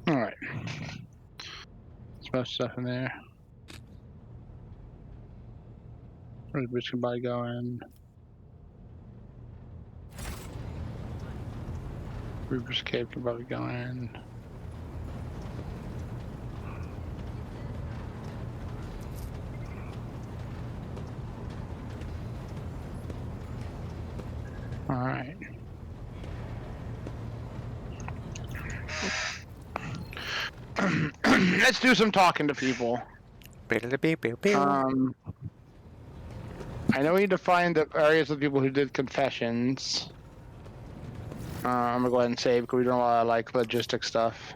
All right. There's most stuff in there. Where's Bitch can buy going? Reaper's Cave can probably go in. Alright. Let's do some talking to people. I know we need to find the areas of people who did confessions. I'm gonna go ahead and save because we don't have a lot of like logistic stuff.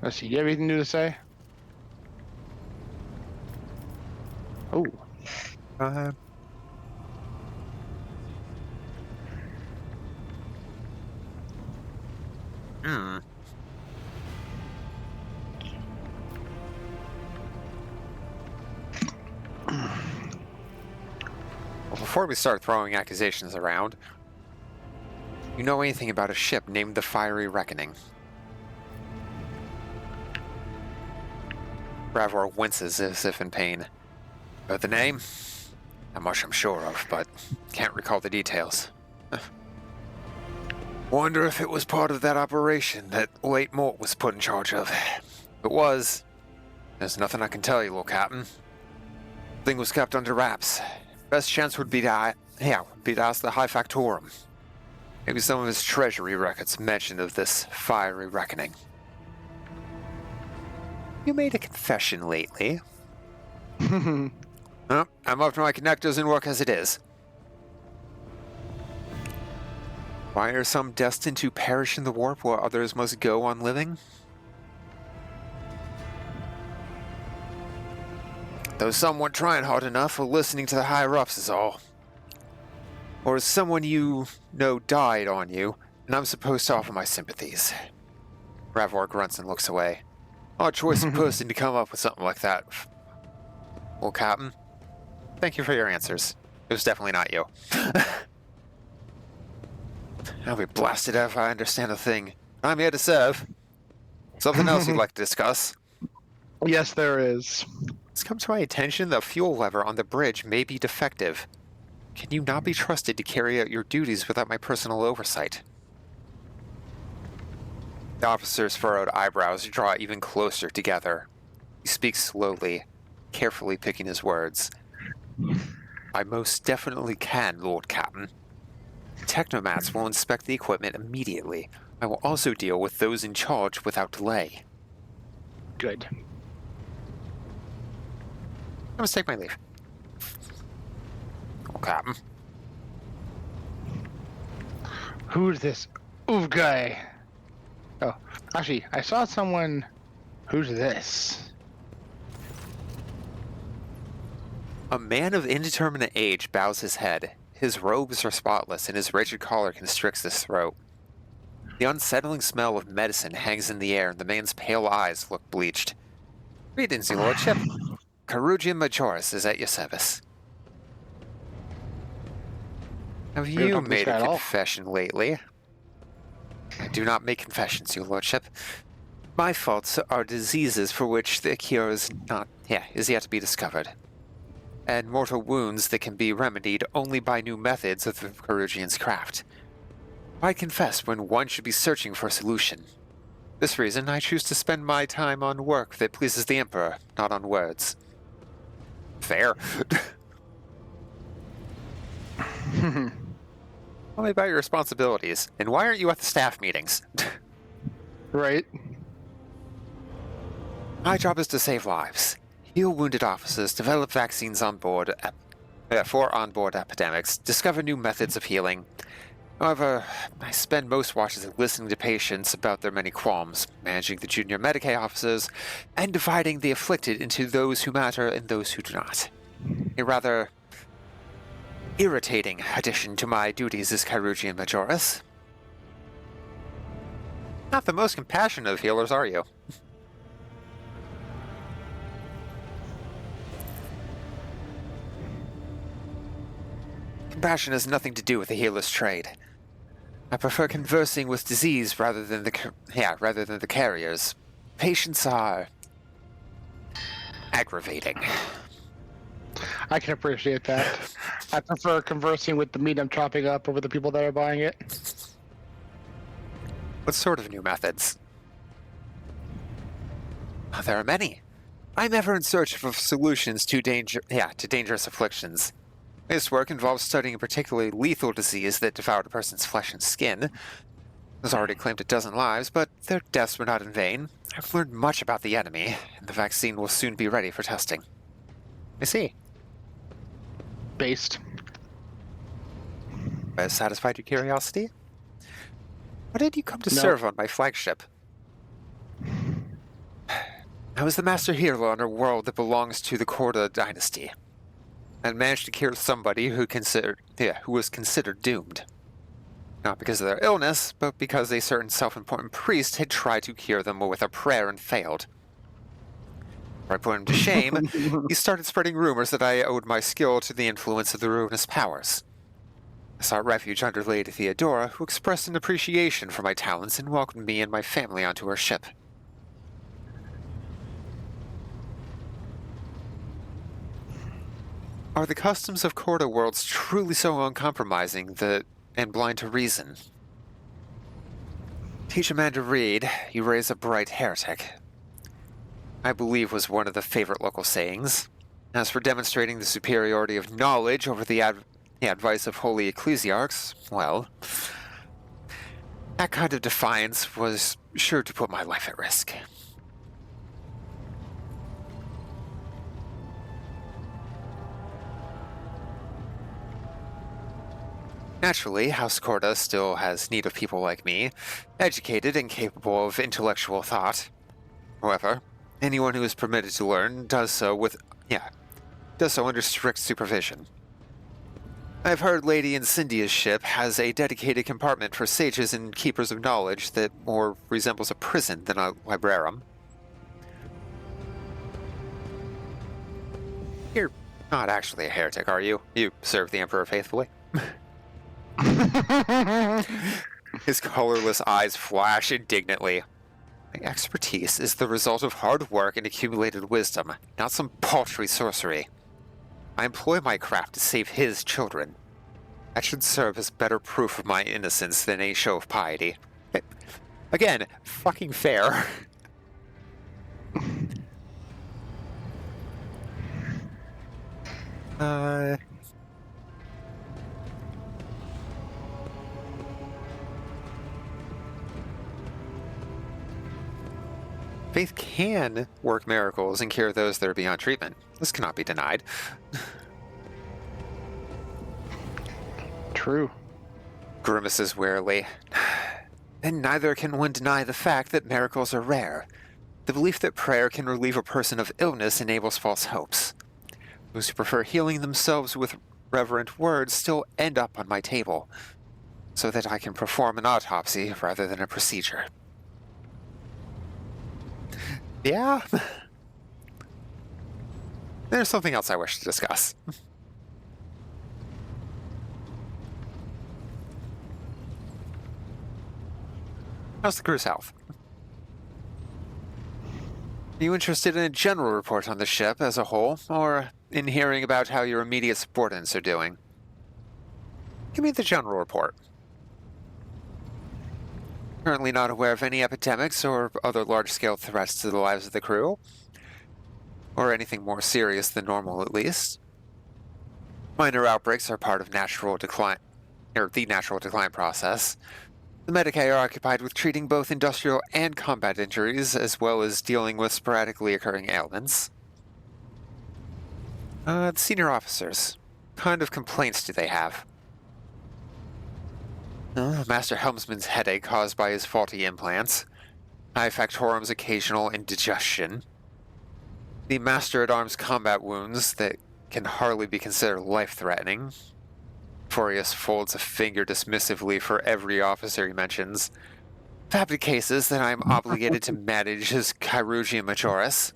Let's see. You have anything new to say? Oh. Well, before we start throwing accusations around, you know anything about a ship named the Fiery Reckoning? Ravor winces as if in pain. But the name? Not much I'm sure of, but can't recall the details. Wonder if it was part of that operation that late Mort was put in charge of. If it was, there's nothing I can tell you, little captain. Thing was kept under wraps. Best chance would be to ask the High Factorum. Maybe some of his treasury records mention of this fiery reckoning. You made a confession lately. Well, I'm up to my connectors and work as it is. Why are some destined to perish in the warp while others must go on living? Though some weren't trying hard enough or listening to the higher-ups is all. Or is someone you know died on you, and I'm supposed to offer my sympathies? Ravor grunts and looks away. Odd choice of person to come up with something like that. Well, Captain, thank you for your answers. It was definitely not you. I'll be blasted if I understand a thing. I'm here to serve. Something else you'd like to discuss? Yes, there is. It's come to my attention the fuel lever on the bridge may be defective. Can you not be trusted to carry out your duties without my personal oversight? The officer's furrowed eyebrows draw even closer together. He speaks slowly, carefully picking his words. I most definitely can, Lord Captain. Technomats will inspect the equipment immediately. I will also deal with those in charge without delay. Good. I must take my leave. Oh, Captain. Who's this oof guy? Oh, actually, I saw someone. Who's this? A man of indeterminate age bows his head. His robes are spotless, and his rigid collar constricts his throat. The unsettling smell of medicine hangs in the air, and the man's pale eyes look bleached. Greetings, your lordship. Carugian Majoris is at your service. Have We don't you talk to this made guy a at all. confession lately? I do not make confessions, your lordship. My faults are diseases for which the cure is yet to be discovered, and mortal wounds that can be remedied only by new methods of the Carugian's craft. I confess when one should be searching for a solution. This reason, I choose to spend my time on work that pleases the Emperor, not on words. Fair. Tell me about your responsibilities, and why aren't you at the staff meetings? Right. My job is to save lives, heal wounded officers, develop vaccines on board for onboard epidemics, discover new methods of healing. However, I spend most watches listening to patients about their many qualms, managing the junior Medicaid officers, and dividing the afflicted into those who matter and those who do not. A rather irritating addition to my duties as Carugian Majoris. Not the most compassionate of healers, are you? Compassion has nothing to do with the healer's trade. I prefer conversing with disease rather than the carriers. Patients are aggravating. I can appreciate that. I prefer conversing with the meat I'm chopping up over the people that are buying it. What sort of new methods? Oh, there are many. I'm ever in search of solutions to dangerous afflictions. This work involves studying a particularly lethal disease that devoured a person's flesh and skin. Has already claimed a dozen lives, but their deaths were not in vain. I've learned much about the enemy, and the vaccine will soon be ready for testing. I see. Based. Has satisfied your curiosity? Why did you come to No. serve on my flagship? I was the master healer on a world that belongs to the Korda dynasty, and managed to cure somebody who was considered doomed. Not because of their illness, but because a certain self-important priest had tried to cure them with a prayer and failed. Before I put him to shame, he started spreading rumors that I owed my skill to the influence of the ruinous powers. I sought refuge under Lady Theodora, who expressed an appreciation for my talents and welcomed me and my family onto her ship. Are the customs of Korda worlds truly so uncompromising and blind to reason? Teach a man to read, you raise a bright heretic, I believe was one of the favorite local sayings. As for demonstrating the superiority of knowledge over the advice of holy ecclesiarchs, well, that kind of defiance was sure to put my life at risk. Naturally, House Korda still has need of people like me, educated and capable of intellectual thought. However, anyone who is permitted to learn does so under strict supervision. I've heard Lady Incendia's ship has a dedicated compartment for sages and keepers of knowledge that more resembles a prison than a librarium. You're not actually a heretic, are you? You serve the Emperor faithfully? His colorless eyes flash indignantly. My expertise is the result of hard work and accumulated wisdom, not some paltry sorcery. I employ my craft to save his children. That should serve as better proof of my innocence than any show of piety. Again, fucking fair. Faith can work miracles and cure those that are beyond treatment. This cannot be denied. True. Grimaces wearily. Then neither can one deny the fact that miracles are rare. The belief that prayer can relieve a person of illness enables false hopes. Those who prefer healing themselves with reverent words still end up on my table, so that I can perform an autopsy rather than a procedure. Yeah? There's something else I wish to discuss. How's the crew's health? Are you interested in a general report on the ship as a whole, or in hearing about how your immediate subordinates are doing? Give me the general report. Currently not aware of any epidemics or other large-scale threats to the lives of the crew, or anything more serious than normal at least. Minor outbreaks are part of natural decline, or the natural decline process. The Medicae are occupied with treating both industrial and combat injuries, as well as dealing with sporadically occurring ailments. The senior officers, what kind of complaints do they have? Master Helmsman's headache caused by his faulty implants. High Factorum's occasional indigestion. The Master-at-Arms combat wounds that can hardly be considered life-threatening. Furious folds a finger dismissively for every officer he mentions. Fabric cases that I am obligated to manage as Chirurgia Majoris.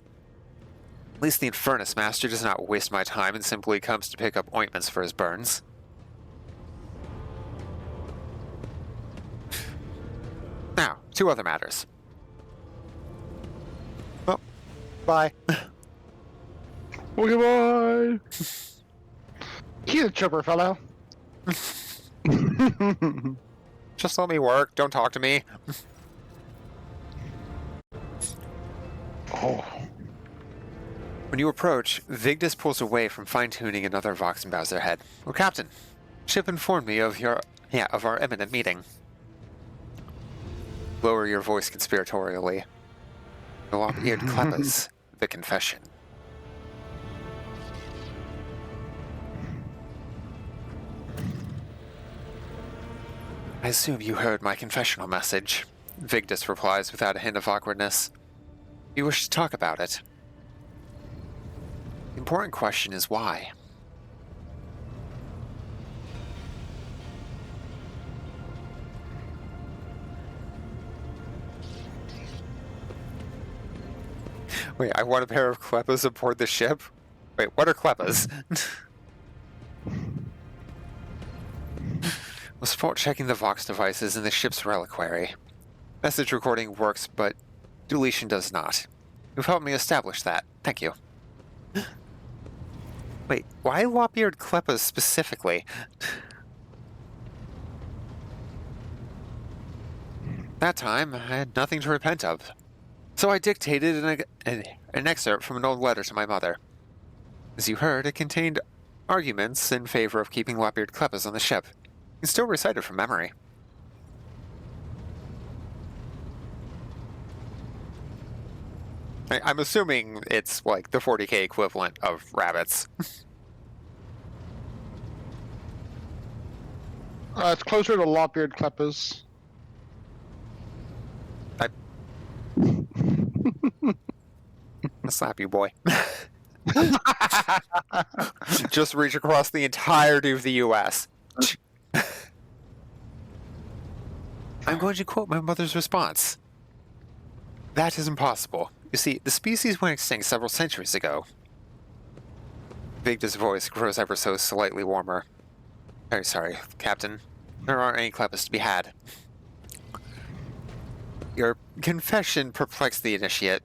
At least the Infernus Master does not waste my time and simply comes to pick up ointments for his burns. Now, 2 other matters. Well, bye. Okay, bye. He's a chipper fellow. Just let me work. Don't talk to me. Oh. When you approach, Vigdis pulls away from fine-tuning another Vox and bows their head. Well, Captain, ship informed me of our imminent meeting. Lower your voice conspiratorially. The lop-eared Kleppas, the confession. I assume you heard my confessional message. Vigdis replies without a hint of awkwardness. You wish to talk about it. The important question is why. Wait, I want a pair of Kleppas aboard the ship? Wait, what are Kleppas? Was fault checking the Vox devices in the ship's reliquary. Message recording works, but deletion does not. You've helped me establish that. Thank you. Wait, why lop-eared Kleppas specifically? That time, I had nothing to repent of. So I dictated an excerpt from an old letter to my mother. As you heard, it contained arguments in favor of keeping lop-eared Kleppas on the ship. You can still recite it from memory. I'm assuming it's like the 40k equivalent of rabbits. It's closer to lop-eared Kleppas. Slap you, boy. Just reach across the entirety of the U.S. I'm going to quote my mother's response. That is impossible. You see, the species went extinct several centuries ago. Vigda's voice grows ever so slightly warmer. Very sorry, Captain. There aren't any Kleppas to be had. Your confession perplexed the initiate.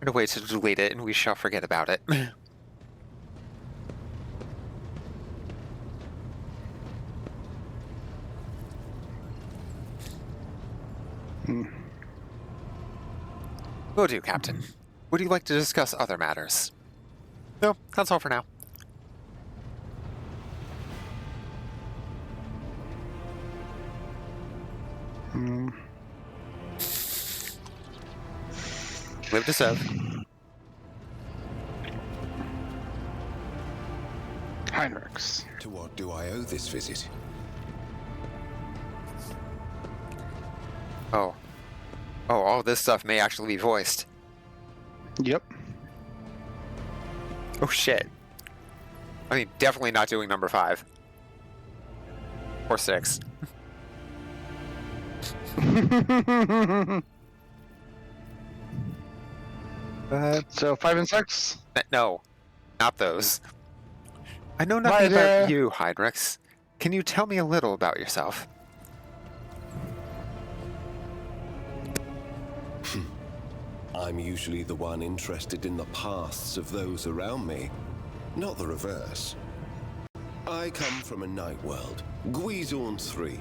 Find a way to delete it, and we shall forget about it. Will do, Captain. Would you like to discuss other matters? No, that's all for now. Live to serve. To what do I owe this visit? Oh. Oh, all this stuff may actually be voiced. Yep. Oh shit. I mean, definitely not doing number 5. Or 6. So 5 and 6. No, not those. I know My nothing about idea. you, Heinrichs. Can you tell me a little about yourself? I'm usually the one interested in the pasts of those around me, not the reverse. I come from a night world, Guizorn 3.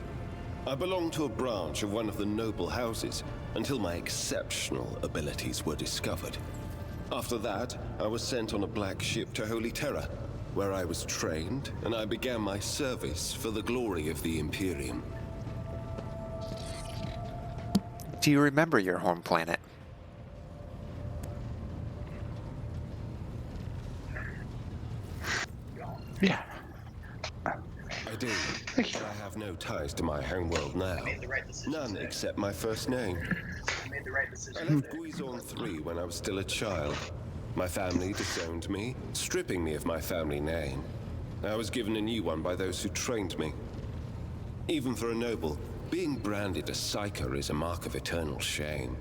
I belong to a branch of one of the noble houses until my exceptional abilities were discovered. After that, I was sent on a black ship to Holy Terra, where I was trained and I began my service for the glory of the Imperium. Do you remember your home planet? Yeah. I do, but I have no ties to my homeworld now. None except my first name. I left Guizorn 3 when I was still a child. My family disowned me, stripping me of my family name. I was given a new one by those who trained me. Even for a noble, being branded a psyker is a mark of eternal shame.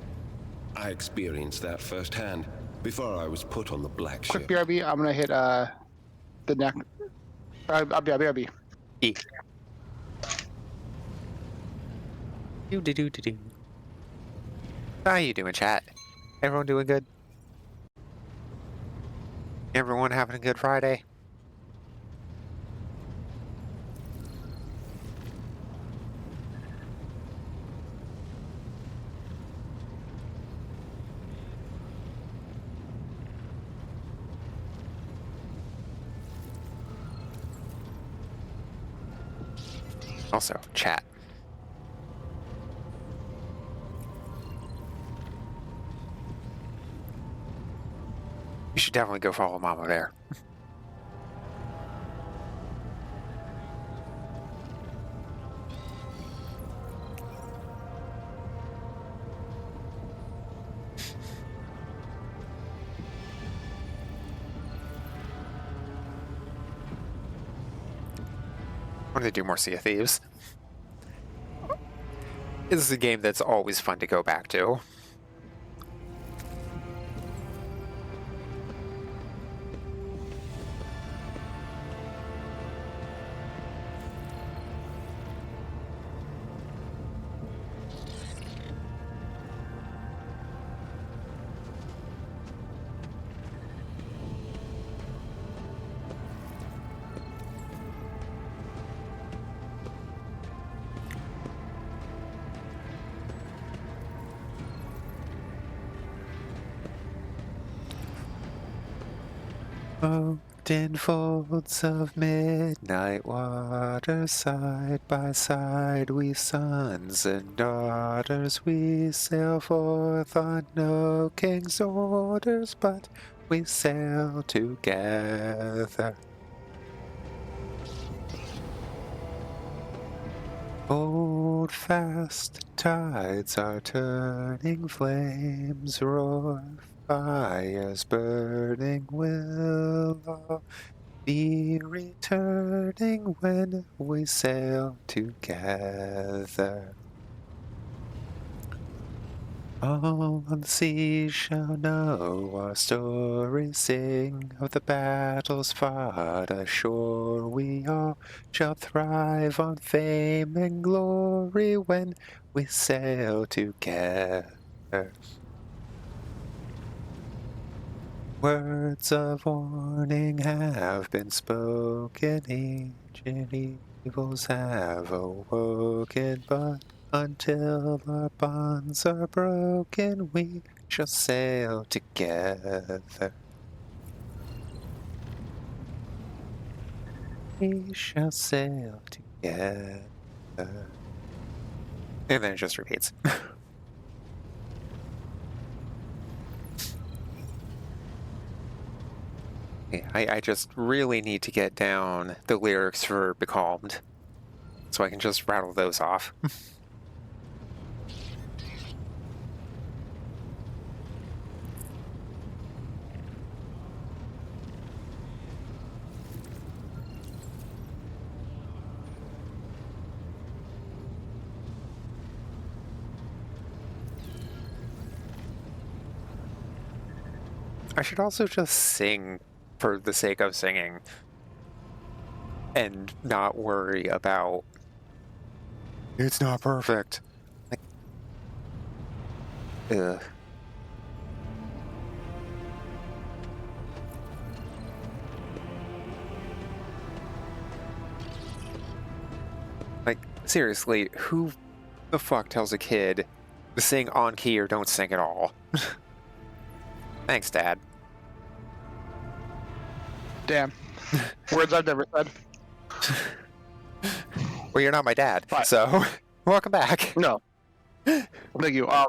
I experienced that firsthand before I was put on the black Quick ship. BRB. I'm gonna hit the neck. BRB. E. Do. How you doing, chat? Everyone doing good? Everyone having a good Friday? Also, chat. You should definitely go follow Mama Bear. I want to do more Sea of Thieves. This is a game that's always fun to go back to. Boat in folds of midnight water, side by side we sons and daughters, we sail forth on no king's orders, but we sail together. Hold fast, tides are turning, flames roar, fires burning, will all be returning when we sail together. All on the sea shall know our story, sing of the battles fought ashore. We all shall thrive on fame and glory when we sail together. Words of warning have been spoken, ancient evils have awoken, but until our bonds are broken, we shall sail together. We shall sail together. And then it just repeats. I just really need to get down the lyrics for Becalmed, so I can just rattle those off. I should also just sing for the sake of singing and not worry about it's not perfect. Like, ugh. Like, seriously, who the fuck tells a kid to sing on key or don't sing at all? Thanks, Dad. Damn. Words I've never said. Well, you're not my dad, But- so welcome back. No. Thank you. My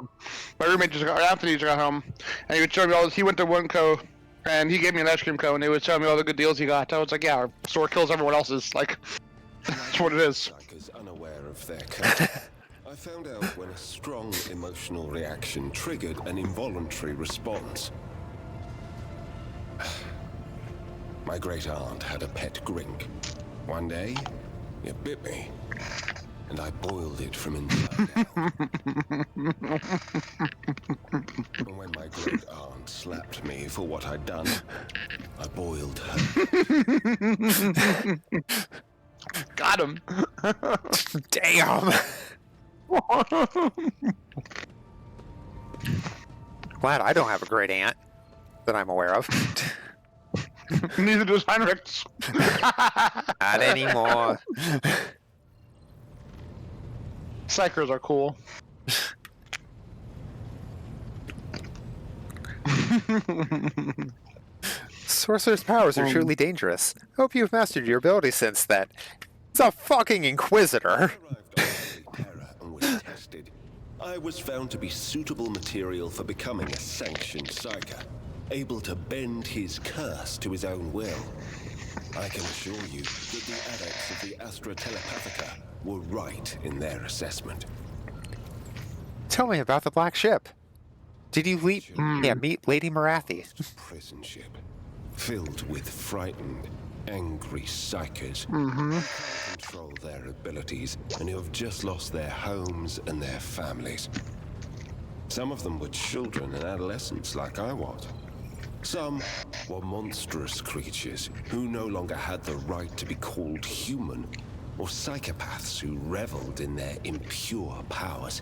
roommate just got, Anthony just got home, and he was showing me all this. He went to one co, and he gave me an ice cream cone. And he was telling me all the good deals he got. I was like, yeah, our store kills everyone else's. Like, that's what it is. Strikers unaware of their code. I found out when a strong emotional reaction triggered an involuntary response. My great aunt had a pet grink. One day, it bit me, and I boiled it from inside out. And when my great aunt slapped me for what I'd done, I boiled her. Got him. Damn. Glad I don't have a great aunt that I'm aware of. Neither does Heinrich's. Not anymore. Psychers are cool. Sorcerer's powers are truly dangerous. Hope you've mastered your ability since then. It's a fucking Inquisitor. Arrived on Great Terror and was tested. I was found to be suitable material for becoming a sanctioned psyker, able to bend his curse to his own will. I can assure you that the adepts of the Astra Telepathica were right in their assessment. Tell me about the Black Ship. Did you meet Lady Marathi? Prison ship, filled with frightened, angry psychers who can't control their abilities and who have just lost their homes and their families. Some of them were children and adolescents like I was. Some were monstrous creatures who no longer had the right to be called human, or psychopaths who reveled in their impure powers.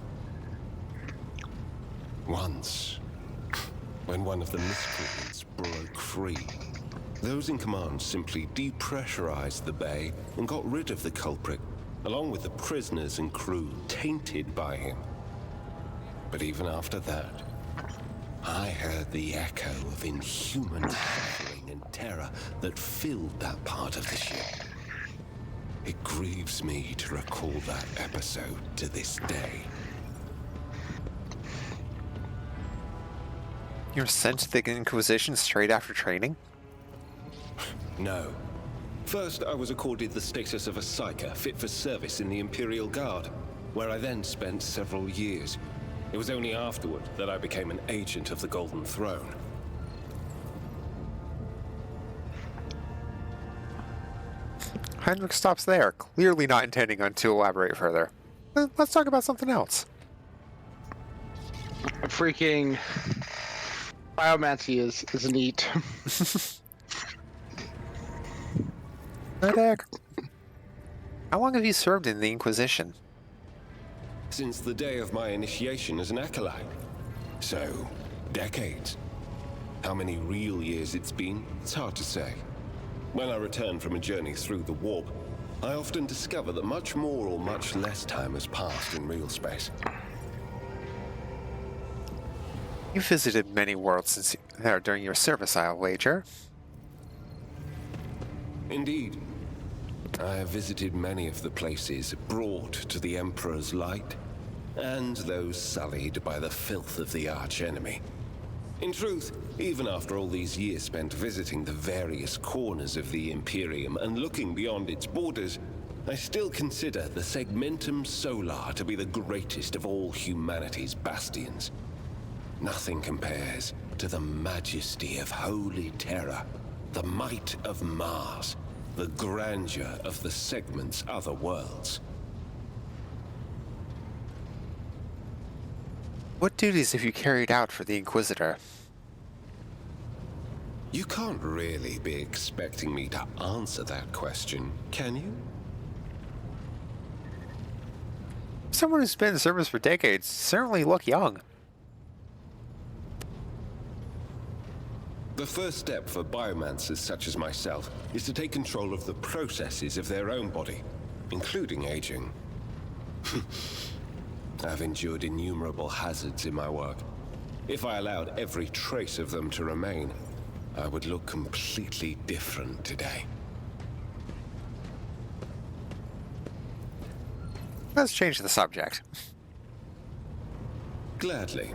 Once, when one of the miscreants broke free, those in command simply depressurized the bay and got rid of the culprit, along with the prisoners and crew tainted by him. But even after that, I heard the echo of inhuman suffering and terror that filled that part of the ship. It grieves me to recall that episode to this day. You were sent to the Inquisition straight after training? No. First, I was accorded the status of a psyker fit for service in the Imperial Guard, where I then spent several years. It was only afterward that I became an agent of the Golden Throne. Heinrich stops there, clearly not intending to elaborate further. Let's talk about something else. Freaking biomancy is neat. Medic, how long have you served in the Inquisition? Since the day of my initiation as an acolyte. So, decades. How many real years it's been, it's hard to say. When I return from a journey through the warp, I often discover that much more or much less time has passed in real space. You visited many worlds during your service, I'll wager. Indeed. I have visited many of the places brought to the Emperor's light, and those sullied by the filth of the archenemy. In truth, even after all these years spent visiting the various corners of the Imperium and looking beyond its borders, I still consider the Segmentum Solar to be the greatest of all humanity's bastions. Nothing compares to the majesty of Holy Terra, the might of Mars, the grandeur of the Segment's other worlds. What duties have you carried out for the Inquisitor? You can't really be expecting me to answer that question, can you? Someone who's been in service for decades certainly look young. The first step for biomancers such as myself is to take control of the processes of their own body, including aging. I've endured innumerable hazards in my work. If I allowed every trace of them to remain, I would look completely different today. Let's change the subject. Gladly.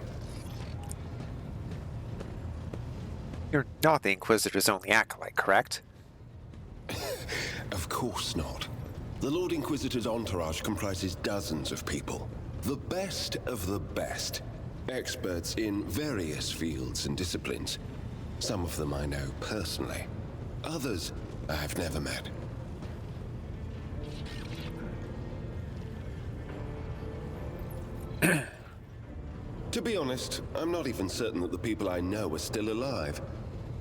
You're not the Inquisitor's only acolyte, correct? Of course not. The Lord Inquisitor's entourage comprises dozens of people. The best of the best. Experts in various fields and disciplines. Some of them I know personally. Others I've never met. To be honest, I'm not even certain that the people I know are still alive.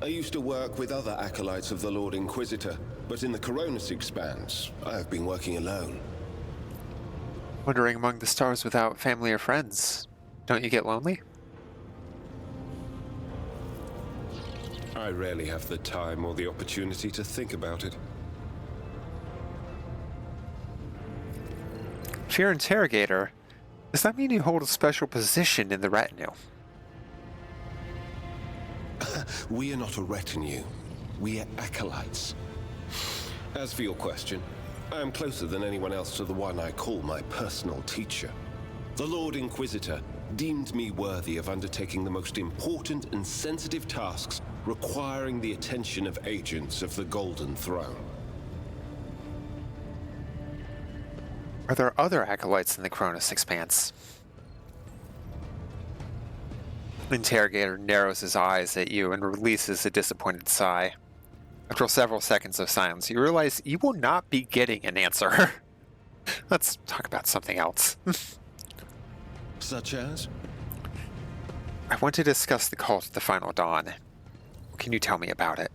I used to work with other acolytes of the Lord Inquisitor, but in the Coronis Expanse, I've been working alone. Wandering among the stars without family or friends. Don't you get lonely? I rarely have the time or the opportunity to think about it. If you're interrogator, does that mean you hold a special position in the retinue? We are not a retinue. We are acolytes. As for your question, I am closer than anyone else to the one I call my personal teacher. The Lord Inquisitor deemed me worthy of undertaking the most important and sensitive tasks requiring the attention of agents of the Golden Throne. Are there other acolytes in the Cronus Expanse? Interrogator narrows his eyes at you and releases a disappointed sigh. After several seconds of silence, you realize you will not be getting an answer. Let's talk about something else. Such as? I want to discuss the cult of the Final Dawn. What can you tell me about it?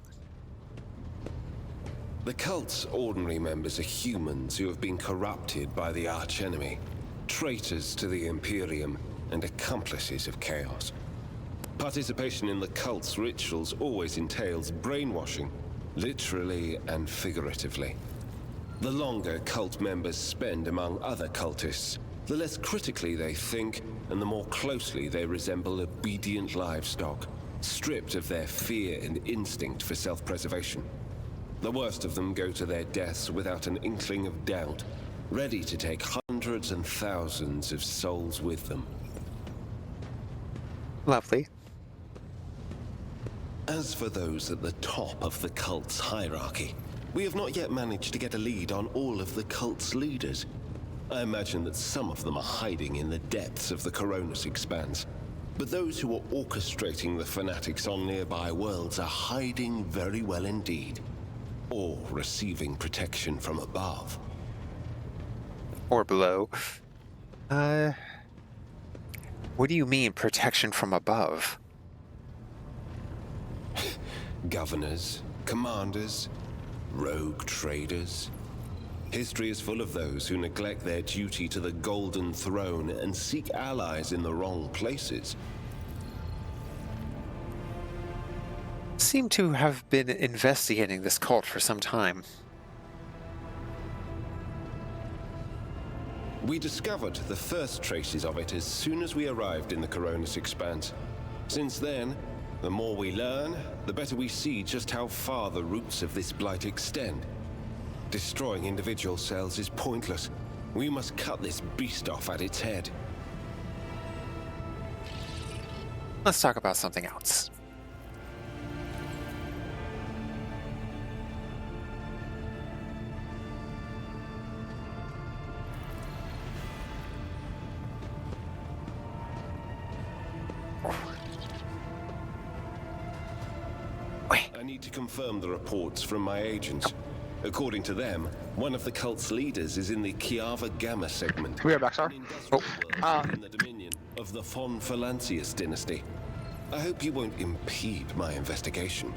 The cult's ordinary members are humans who have been corrupted by the archenemy, traitors to the Imperium, and accomplices of chaos. Participation in the cult's rituals always entails brainwashing, literally and figuratively. The longer cult members spend among other cultists, the less critically they think, and the more closely they resemble obedient livestock, stripped of their fear and instinct for self-preservation. The worst of them go to their deaths without an inkling of doubt, ready to take hundreds and thousands of souls with them. Lovely. As for those at the top of the cult's hierarchy, we have not yet managed to get a lead on all of the cult's leaders. I imagine that some of them are hiding in the depths of the Coronis Expanse, but those who are orchestrating the fanatics on nearby worlds are hiding very well indeed. Or receiving protection from above. Or below. What do you mean, protection from above? Governors, commanders, rogue traders. History is full of those who neglect their duty to the Golden Throne and seek allies in the wrong places. Seem to have been investigating this cult for some time. We discovered the first traces of it as soon as we arrived in the Coronis Expanse. Since then, the more we learn, the better we see just how far the roots of this blight extend. Destroying individual cells is pointless. We must cut this beast off at its head. Let's talk about something else. I need to confirm the reports from my agents. According to them, one of the cult's leaders is in the Kiava Gamma segment. We are back, sir. An industrial world within the dominion of the Von Phalantius dynasty. I hope you won't impede my investigation.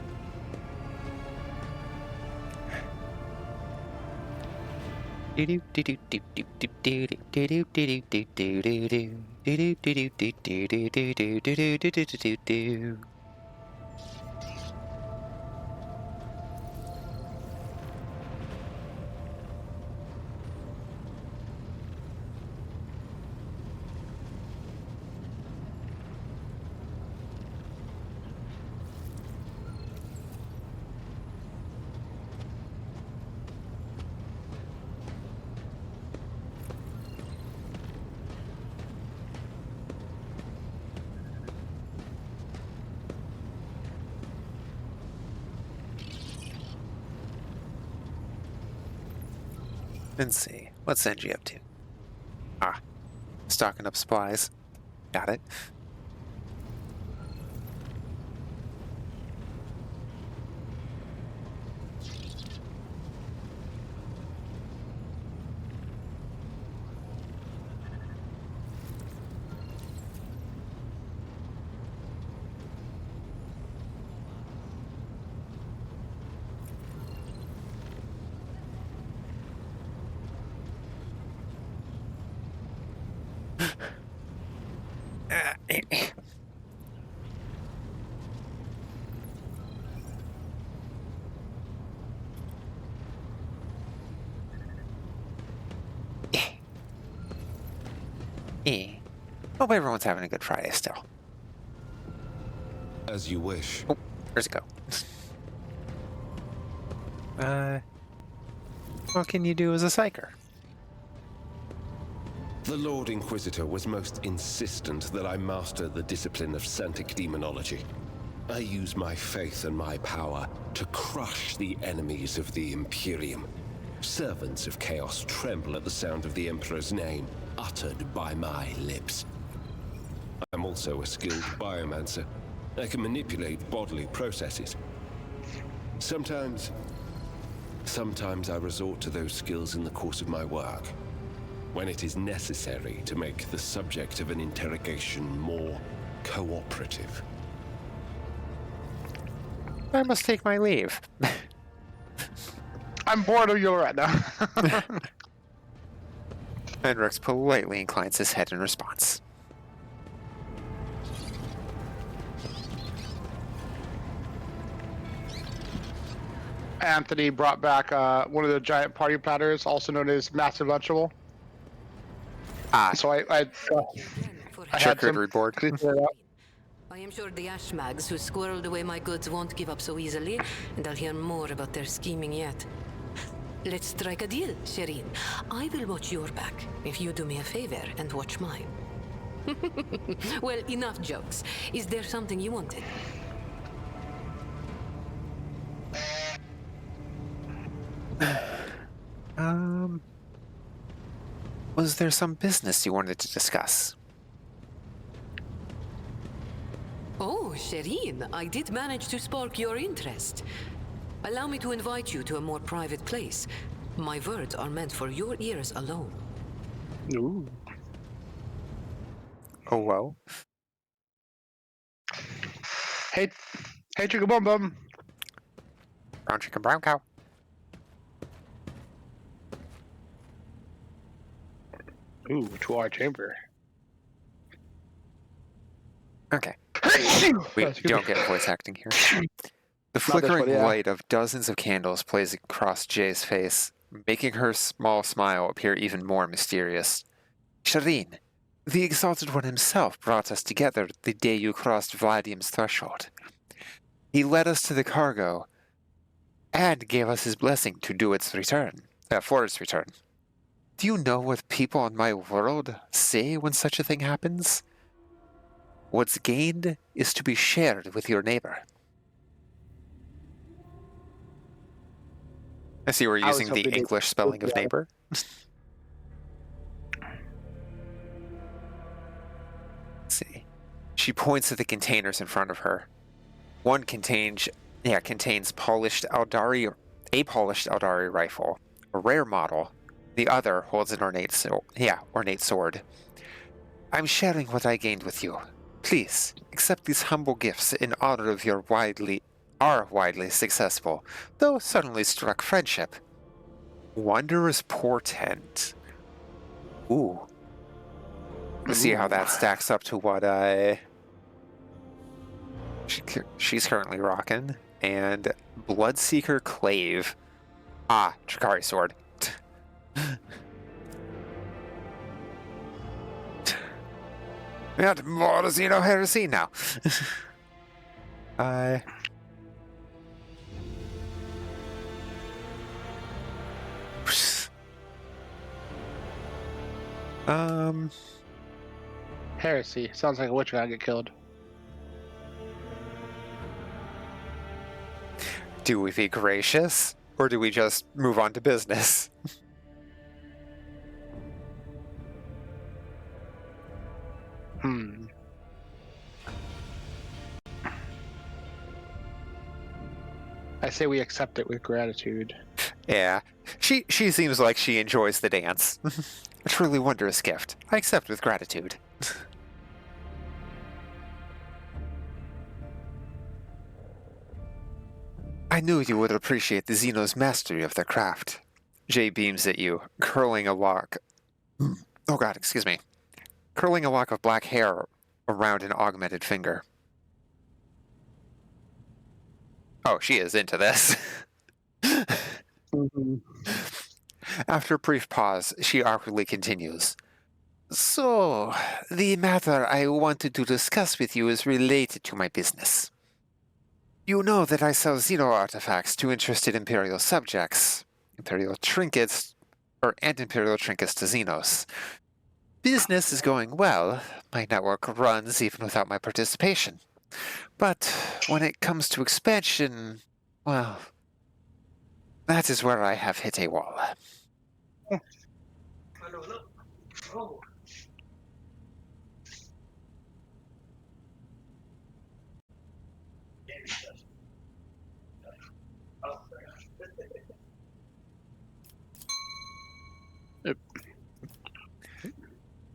Let's see. What's Senji up to? Ah, stocking up supplies. Got it. Hope everyone's having a good Friday still. As you wish. Oh, where's it go? What can you do as a psyker? The Lord Inquisitor was most insistent that I master the discipline of Santic Demonology. I use my faith and my power to crush the enemies of the Imperium. Servants of Chaos tremble at the sound of the Emperor's name, uttered by my lips. I'm also a skilled biomancer. I can manipulate bodily processes. Sometimes I resort to those skills in the course of my work, when it is necessary to make the subject of an interrogation more cooperative. I must take my leave. I'm bored of you right now. Hendrix politely inclines his head in response. Anthony brought back one of the giant party platters, also known as Massive Lunchable. Ah, So I had charcuterie board. clean it up. I am sure the Ashmags who squirreled away my goods won't give up so easily, and I'll hear more about their scheming yet. Let's strike a deal, Shireen. I will watch your back if you do me a favor and watch mine. Well, enough jokes. Is there something you wanted? Was there some business you wanted to discuss? Oh, Shireen, I did manage to spark your interest. Allow me to invite you to a more private place. My words are meant for your ears alone. Ooh. Oh, well. Hey, Chicka Bum Bum. Brown chicken, brown cow. Ooh, 2-hour chamber. Okay. We don't get voice acting here. The Not this flickering one, yeah. light of dozens of candles plays across Jay's face, making her small smile appear even more mysterious. Shireen, the Exalted One himself brought us together the day you crossed Vladim's threshold. He led us to the cargo and gave us his blessing to do its return, for its return. Do you know what people in my world say when such a thing happens? What's gained is to be shared with your neighbor. I see we're I was using the hoping to- English spelling of neighbor. Let's see. She points at the containers in front of her. One contains polished Aldari, a polished Aldari rifle, a rare model. The other holds an ornate sword. I'm sharing what I gained with you. Please accept these humble gifts in honor of our widely successful, though suddenly struck friendship. Wondrous portent. Ooh. Let's see how that stacks up to what she's currently rocking. And Bloodseeker Clave. Ah, Drakari Sword. And more Xeno Heresy now. Heresy. Sounds like a witch gotta get killed. Do we be gracious, or do we just move on to business? I say we accept it with gratitude. Yeah, she seems like she enjoys the dance. A truly wondrous gift. I accept with gratitude. I knew you would appreciate the Xeno's mastery of their craft. Jay beams at you, curling a lock. Oh god, excuse me. Curling a lock of black hair around an augmented finger. Oh, she is into this. After a brief pause, she awkwardly continues. So, the matter I wanted to discuss with you is related to my business. You know that I sell Xeno artifacts to interested Imperial subjects, Imperial trinkets to Xenos. Business is going well. My network runs even without my participation. But when it comes to expansion, well, that is where I have hit a wall.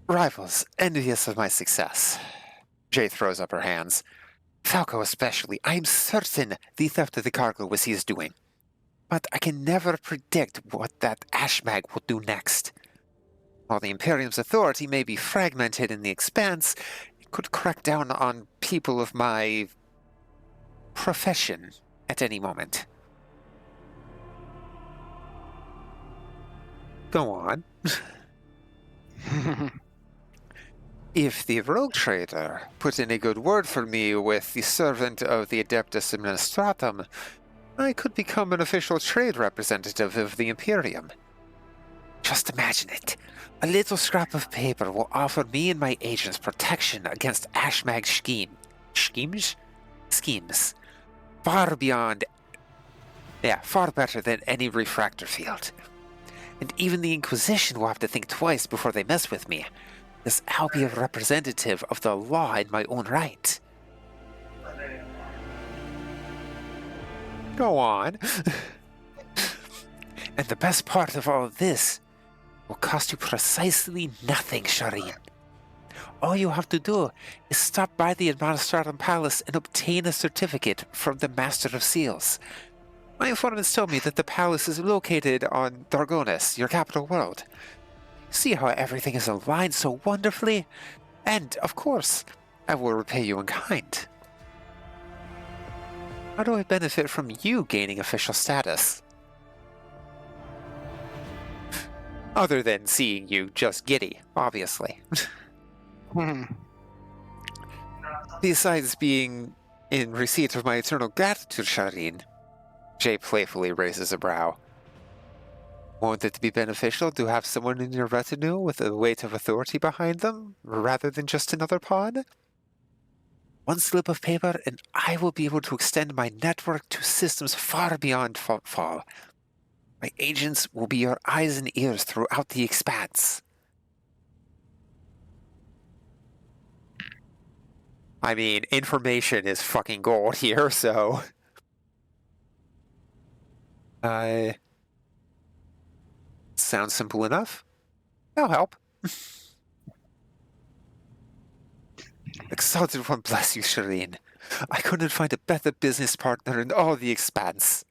Rivals, envious of my success. Jay throws up her hands. Falco especially. I am certain the theft of the cargo was his doing. But I can never predict what that Ashmag will do next. While the Imperium's authority may be fragmented in the expanse, it could crack down on people of my profession at any moment. Go on. If the rogue trader put in a good word for me with the servant of the Adeptus Administratum, I could become an official trade representative of the Imperium. Just imagine it. A little scrap of paper will offer me and my agents protection against Ashmag's schemes. Far better than any refractor field. And even the Inquisition will have to think twice before they mess with me. As I'll be a representative of the law in my own right. Go on. And the best part of all of this will cost you precisely nothing, Shireen. All you have to do is stop by the Administratum Palace and obtain a certificate from the Master of Seals. My informants told me that the palace is located on Dargonis, your capital world. See how everything is aligned so wonderfully? And, of course, I will repay you in kind. How do I benefit from you gaining official status? Other than seeing you just giddy, obviously. Besides being in receipt of my eternal gratitude, Shireen, Jay playfully raises a brow. Won't it be beneficial to have someone in your retinue with a weight of authority behind them, rather than just another pawn? One slip of paper, and I will be able to extend my network to systems far beyond Fall. My agents will be your eyes and ears throughout the expanse. I mean, information is fucking gold here, so... Sounds simple enough. I'll help. Exalted One bless you, Shireen. I couldn't find a better business partner in all the expanse.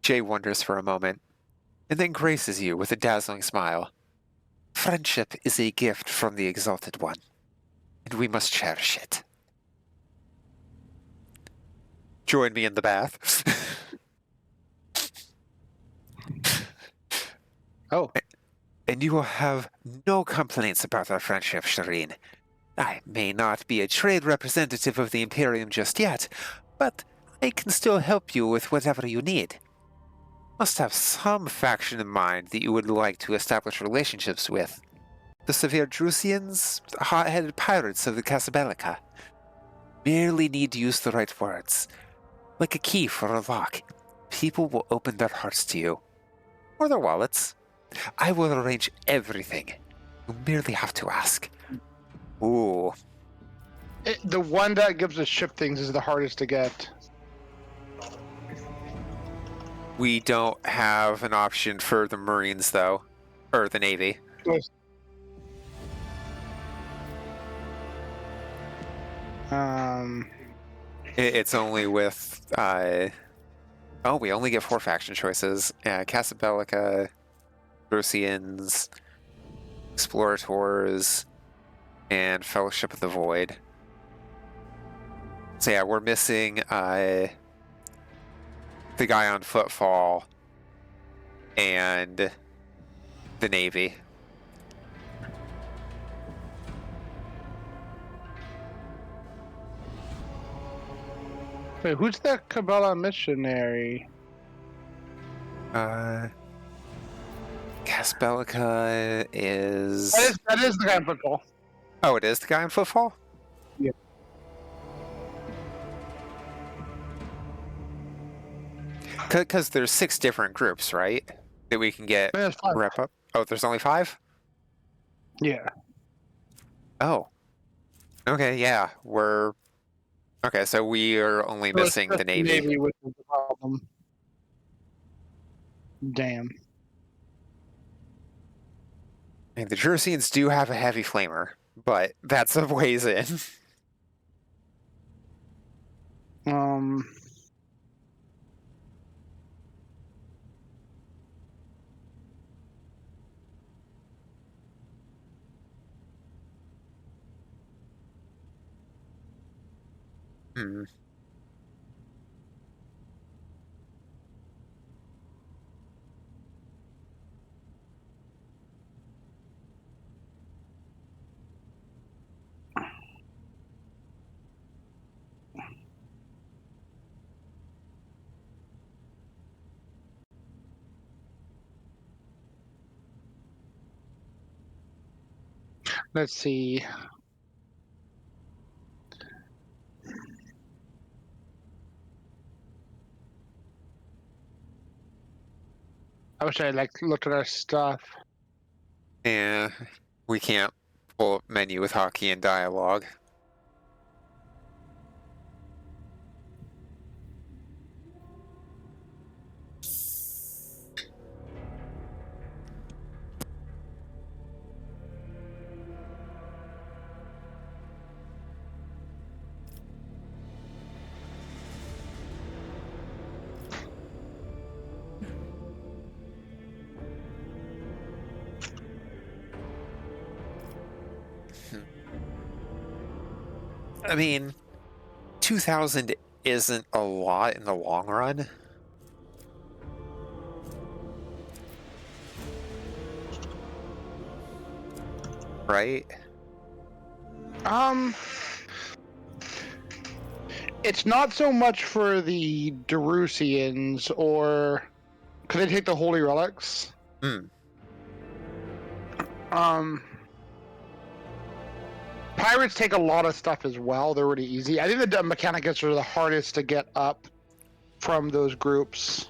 Jay wonders for a moment, and then graces you with a dazzling smile. Friendship is a gift from the Exalted One, and we must cherish it. Join me in the bath. Oh. And you will have no complaints about our friendship, Shireen. I may not be a trade representative of the Imperium just yet, but I can still help you with whatever you need. Must have some faction in mind that you would like to establish relationships with. The severe Drusians, the hot-headed pirates of the Casabelica. Merely need to use the right words. Like a key for a lock. People will open their hearts to you. Or their wallets. I will arrange everything. You merely have to ask. Ooh. The one that gives us ship things is the hardest to get. We don't have an option for the Marines, though. Or the Navy. Yes. It's only with... Oh, we only get 4 faction choices. Casabelica, Rusians, Explorators, and Fellowship of the Void. So yeah, we're missing the guy on Footfall and the Navy. Wait, who's the Cabela missionary? Casabelica is... That is the guy in football. Oh, it is the guy on Footfall? Yeah. Because there's 6 different groups, right? That we can get There's 5. wrap up. Oh, there's only 5? Yeah. Oh. Okay, yeah. We're... Okay, so we are only So it's missing just the Navy. which is the problem. Damn. And the Jerseyans do have a heavy flamer, but that's a ways in. Hmm. Let's see. I wish I looked at our stuff. Yeah, we can't pull up menu with hockey and dialogue. I mean, 2,000 isn't a lot in the long run. Right? It's not so much for the Darusians, or could they take the holy relics? Pirates take a lot of stuff as well. They're really easy. I think the Mechanicus are the hardest to get up from those groups.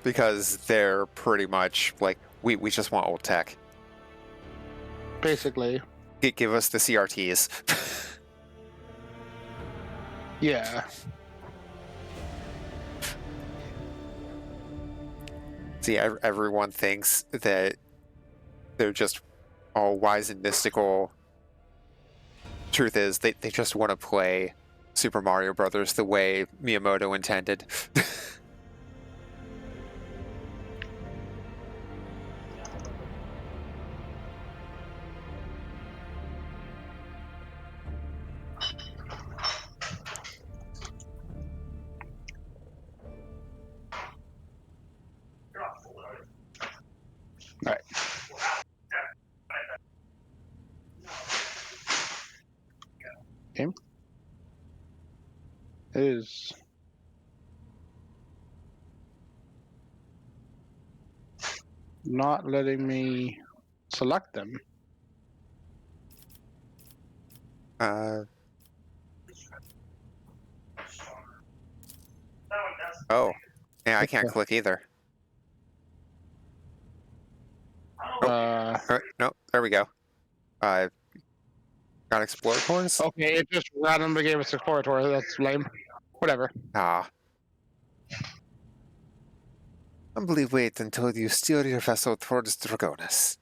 Because they're pretty much like, we just want old tech. Basically. Give us the CRTs. Yeah. See, everyone thinks that they're just all wise and mystical. Truth is, they just want to play Super Mario Brothers the way Miyamoto intended. All right. Okay. It is not letting me select them. Oh, yeah, I can't click either. No, there we go. Got exploratories? Okay, it just randomly gave us exploratory. That's lame. Whatever. Humbly wait until you steer your vessel towards Dragonis.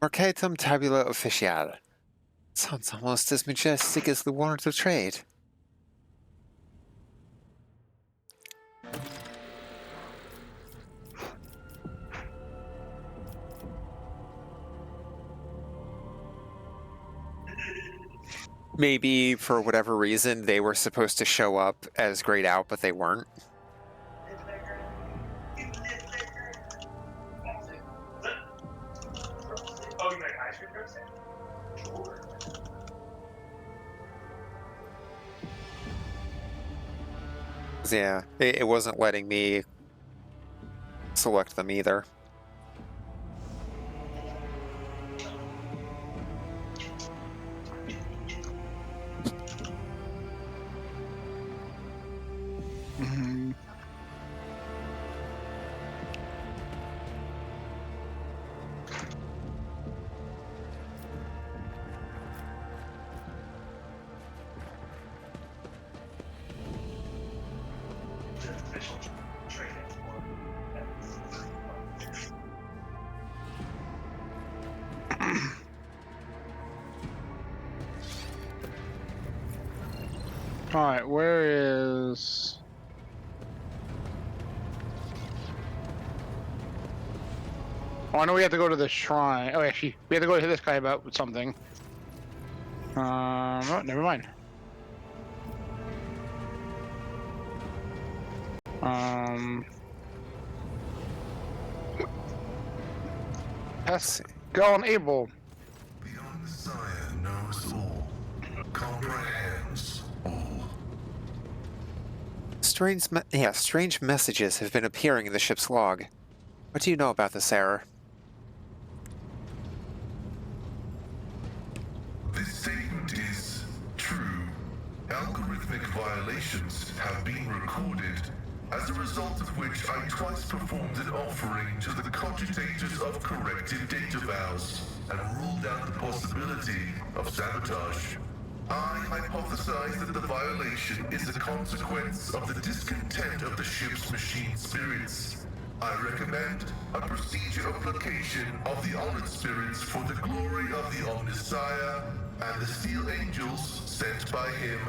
Mercatum tabula official. Sounds almost as majestic as the warrant of trade. Maybe for whatever reason they were supposed to show up as grayed out, but they weren't. Yeah, it wasn't letting me select them either. Alright, where is... Oh, I know we have to go to the shrine. Oh, actually, we have to go to this guy about something. Oh, never mind. Pascal and Abel. The Messiah knows all, comprehends all. Strange messages have been appearing in the ship's log. What do you know about this error? This statement is true. Algorithmic violations have been recorded, as a result of which I twice performed an offering to the cogitators of corrected data vows and ruled out the possibility of sabotage. I hypothesize that the violation is a consequence of the discontent of the ship's machine spirits. I recommend a procedure of placation of the honored spirits for the glory of the Omnissiah and the steel angels sent by him.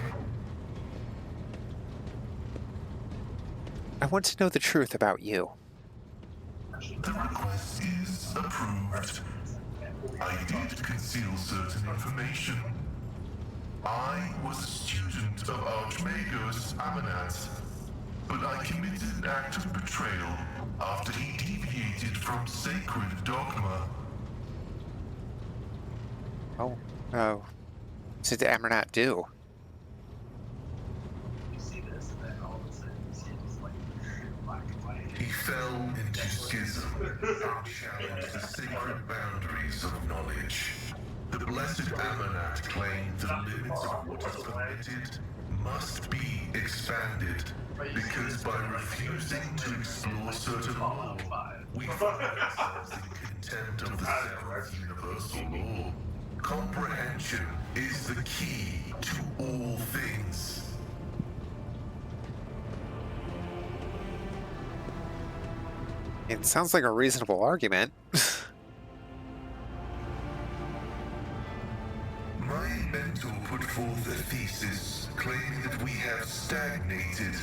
I want to know the truth about you. The request is approved. I did conceal certain information. I was a student of Archmagos Amanat, but I committed an act of betrayal after he deviated from sacred dogma. Oh, what did Amernat do? He fell into schism and challenged the sacred boundaries of knowledge. The blessed Amanat claimed the limits of what is permitted must be expanded, because by refusing to explore certain law, we find ourselves in contempt of the seventh universal law. Comprehension is the key to all things. It sounds like a reasonable argument. My mentor put forth a thesis claiming that we have stagnated,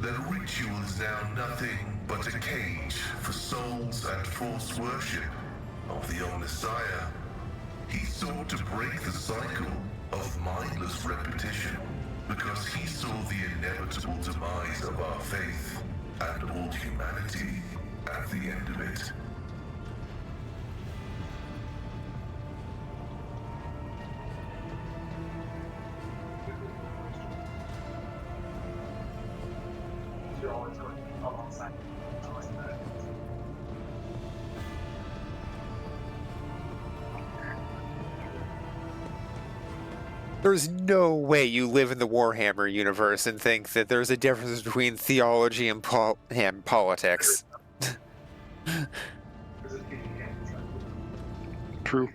that ritual is now nothing but a cage for souls and false worship of the old Messiah. He sought to break the cycle of mindless repetition because he saw the inevitable demise of our faith and all humanity at the end of it. There's no way you live in the Warhammer universe and think that there's a difference between theology and politics. True.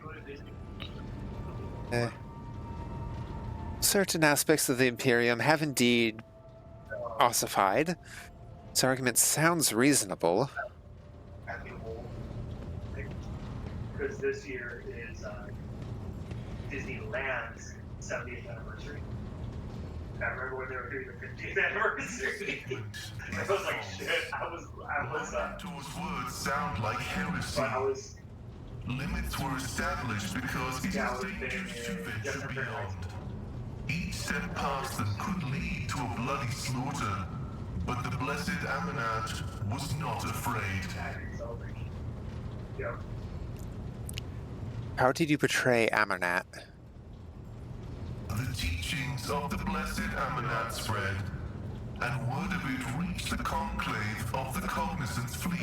Certain aspects of the Imperium have indeed ossified. This argument sounds reasonable. Because this year is Disneyland's 70th anniversary. I remember when they were doing the 50th anniversary. I was like, shit. I was. Mentor's words sound like heresy. But I was. Limits were established because it is dangerous to venture beyond. Each step past them could lead to a bloody slaughter, but the blessed Amanat was not afraid. Yep. How did you betray Amanat? The teachings of the blessed Amanat spread, and word of it reached the conclave of the Cognizance fleet.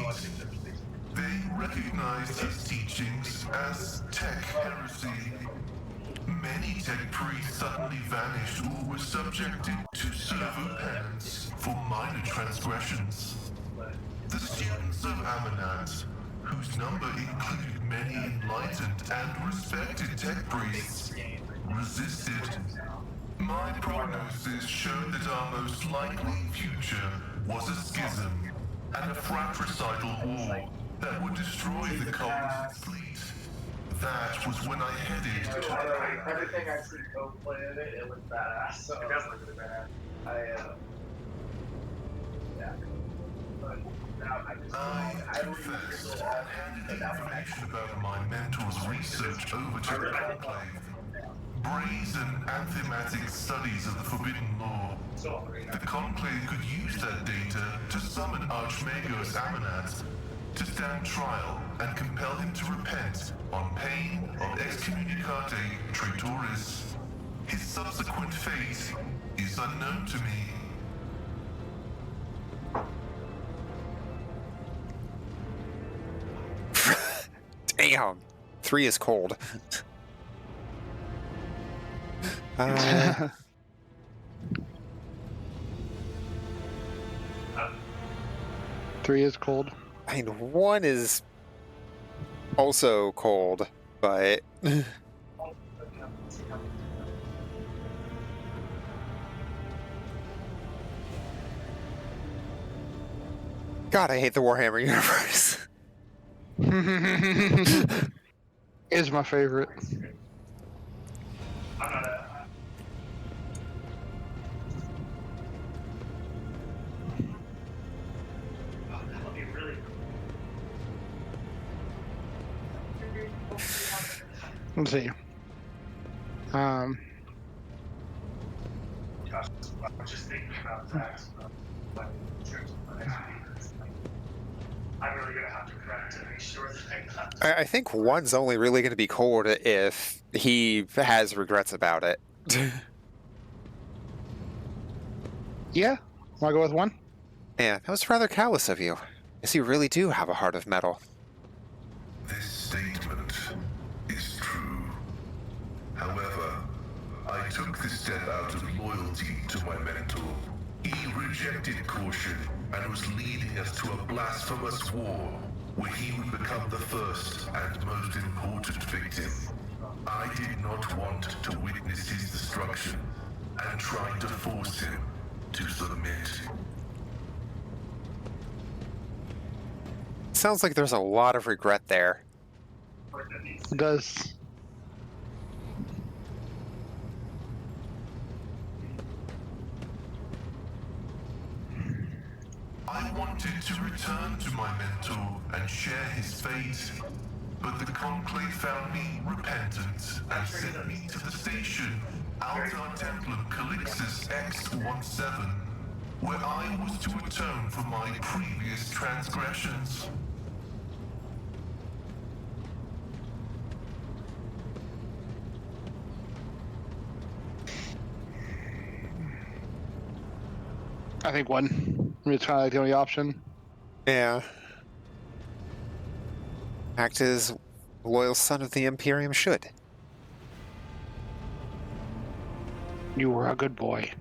They recognized his teachings as tech heresy. Many tech priests suddenly vanished or were subjected to servo penance for minor transgressions. The students of Amanat, whose number included many enlightened and respected tech priests, resisted. My prognosis showed that our most likely future was a schism and a fratricidal war that would destroy the Cognizance fleet. That was when I headed to... Everything I've seen Coke play in it, it looked badass. So it does look really badass. Yeah. But now I confess, handed the information about my mentor's research over to the Conclave. Brazen anthematic studies of the Forbidden Law. The Conclave could use that data to summon Archmagos Amanat to stand trial and compel him to repent on pain of excommunicate traitoris. His subsequent fate is unknown to me. Damn! 3 is cold. 3 is cold. I mean, 1 is also cold, but... God, I hate the Warhammer universe. Is my favorite. Let's see. I'm just thinking about that. I'm really gonna have to correct to make sure that I got. I think 1's only really going to be cold if he has regrets about it. Yeah? Wanna go with 1? Yeah, that was rather callous of you. Guess you really do have a heart of metal. This statement is true. I took this step out of loyalty to my mentor. He rejected caution and was leading us to a blasphemous war where he would become the first and most important victim. I did not want to witness his destruction and tried to force him to submit. Sounds like there's a lot of regret there. It does. I wanted to return to my mentor and share his fate, but the Conclave found me repentant and sent me to the station Altar Templum Calixus X-17, where I was to atone for my previous transgressions. I think one. It's kind of like the only option. Yeah. Act as loyal son of the Imperium should. You were a good boy.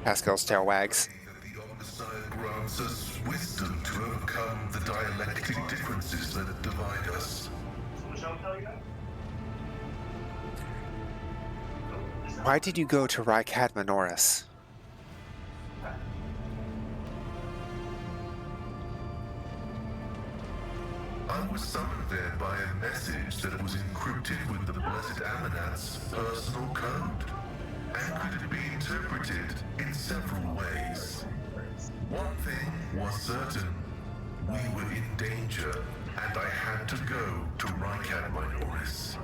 Pascal's tail wags. That the Omnissiah grants us wisdom to overcome the dialectic differences that divide us. Why did you go to Rykad Minoris? I was summoned there by a message that was encrypted with the Blessed Amanat's personal code, and could be interpreted in several ways. One thing was certain: we were in danger, and I had to go to Rykad Minoris.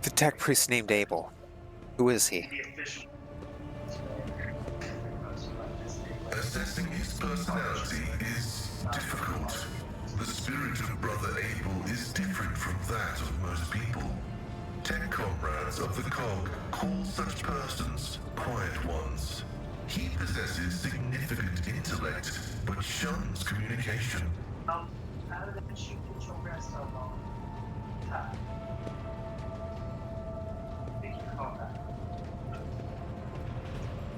The tech priest named Abel. Who is he? Assessing his personality is difficult. The spirit of Brother Abel is different from that of most people. Tech comrades of the Cog call such persons quiet ones. He possesses significant intellect, but shuns communication.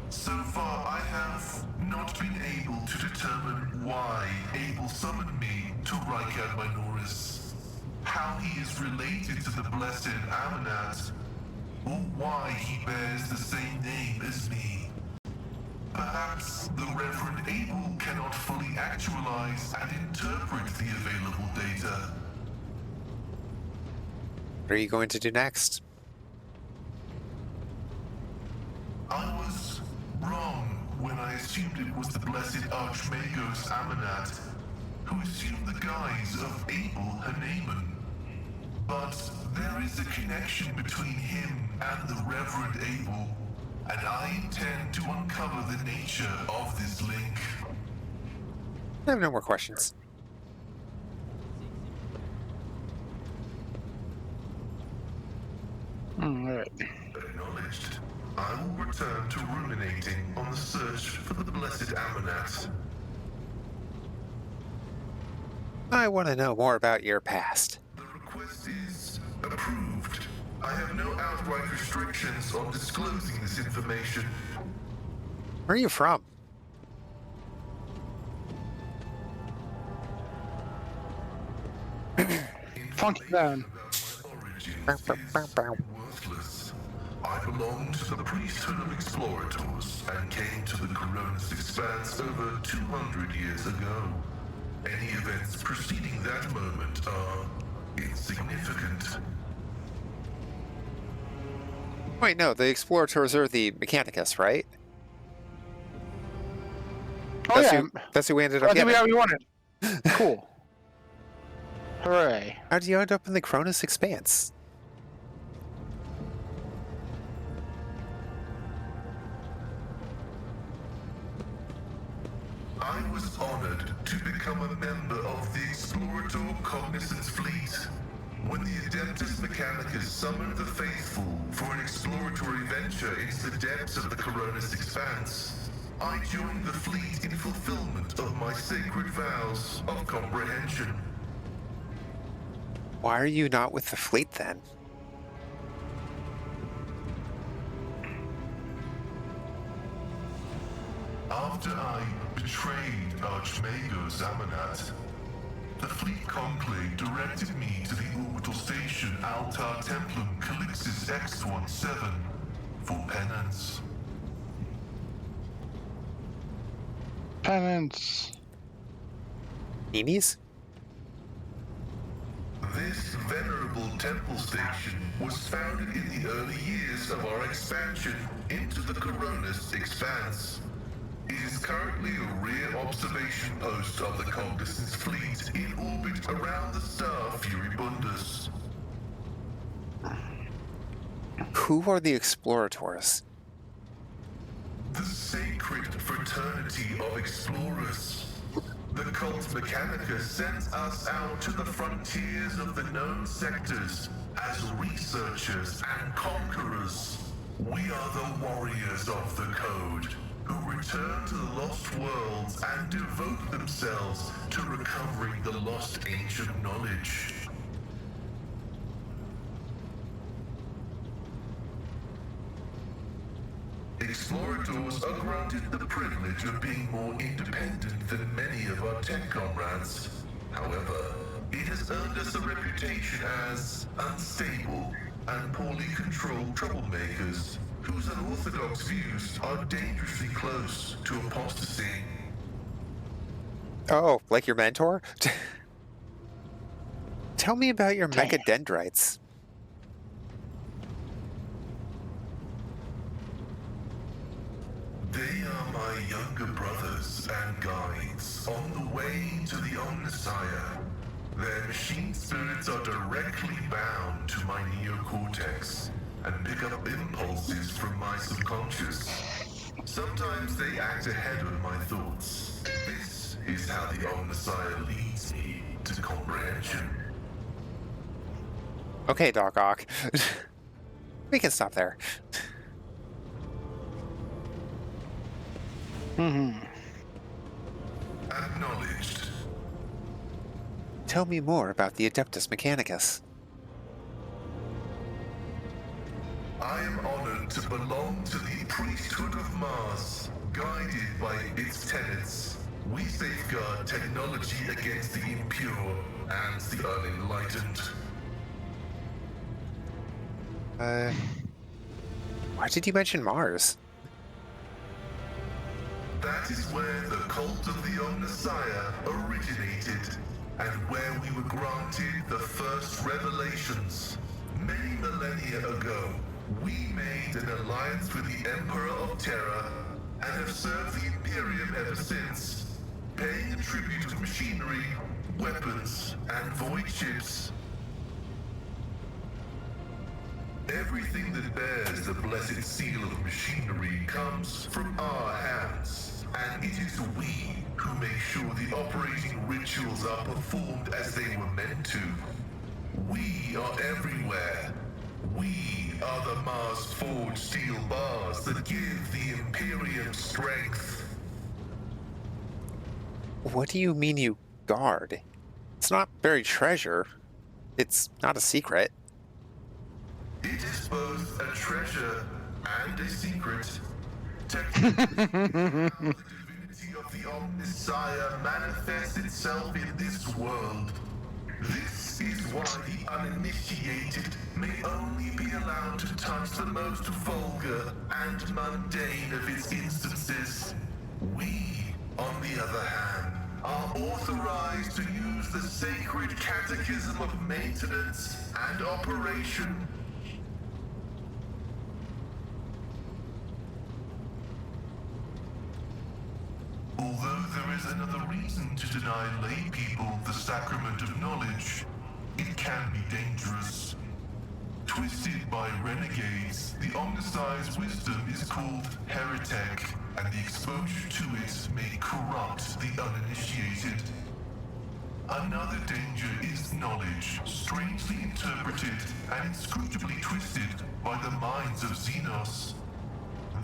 So far, I have not been able to determine why Abel summoned me to Rykad Minoris, how he is related to the Blessed Amanat, or why he bears the same name as me. Perhaps the Reverend Abel cannot fully actualize and interpret the available data. What are you going to do next? I was wrong when I assumed it was the Blessed Archmagos Amanat, who assumed the guise of Abel Haneman. But there is a connection between him and the Reverend Abel, and I intend to uncover the nature of this link. I have no more questions. Alright. Acknowledged. I will return to ruminating on the search for the Blessed Amanat. I want to know more about your past. The request is approved. I have no outright restrictions on disclosing this information. Where are you from? Funky down. Worthless. I belong to the priesthood of explorators and came to the Coronis Expanse over 200 years ago. Any events preceding that moment are insignificant. Wait, no, the Explorators are the Mechanicus, right? Oh yeah, That's who we ended up I think we getting. already wanted. Cool. Hooray. How did you end up in the Cronus Expanse? I was honored to become a member of the Explorator Cognizance Fleet. When the Adeptus Mechanicus summoned the faithful for an exploratory venture into the depths of the Coronis Expanse, I joined the fleet in fulfillment of my sacred vows of comprehension. Why are you not with the fleet then? After I betrayed Archmago Zamanat, the fleet conclave directed me to the orbital station Altar Templum Calixis X-17 for penance. Penance. Eenies? This venerable temple station was founded in the early years of our expansion into the Coronis Expanse. It is currently a rear observation post of the Cognizance fleet in orbit around the star Furibundus. Who are the Explorators? The sacred fraternity of explorers. The cult Mechanica sends us out to the frontiers of the known sectors as researchers and conquerors. We are the warriors of the code, who return to the lost worlds and devote themselves to recovering the lost ancient knowledge. Explorators are granted the privilege of being more independent than many of our tech comrades. However, it has earned us a reputation as unstable and poorly controlled troublemakers whose unorthodox views are dangerously close to apostasy. Oh, like your mentor? Tell me about your Dang. mechadendrites. They are my younger brothers and guides on the way to the Omnissiah. Their machine spirits are directly bound to my neocortex and pick up impulses from my subconscious. Sometimes they act ahead of my thoughts. This is how the Omnissiah leads me to comprehension. Okay, Doc Ock. We can stop there. Acknowledged. Tell me more about the Adeptus Mechanicus. I am honored to belong to the priesthood of Mars, guided by its tenets. We safeguard technology against the impure and the unenlightened. Why did you mention Mars? That is where the cult of the Omnissiah originated, and where we were granted the first revelations. Many millennia ago, we made an alliance with the Emperor of Terra, and have served the Imperium ever since, paying a tribute to machinery, weapons, and void ships. Everything that bears the blessed seal of machinery comes from our hands, and it is we who make sure the operating rituals are performed as they were meant to. We are everywhere. We are the Mars-forged steel bars that give the Imperium strength. What do you mean you guard? It's not buried treasure. It's not a secret. It is both a treasure and a secret. Technically, the divinity of the Omnissiah manifests itself in this world. This is why the uninitiated may only be allowed to touch the most vulgar and mundane of its instances. We, on the other hand, are authorized to use the sacred catechism of maintenance and operation. Although there is another reason to deny lay people the sacrament of knowledge, it can be dangerous. Twisted by renegades, the Omnissiah's wisdom is called heretic, and the exposure to it may corrupt the uninitiated. Another danger is knowledge, strangely interpreted and inscrutably twisted by the minds of Xenos.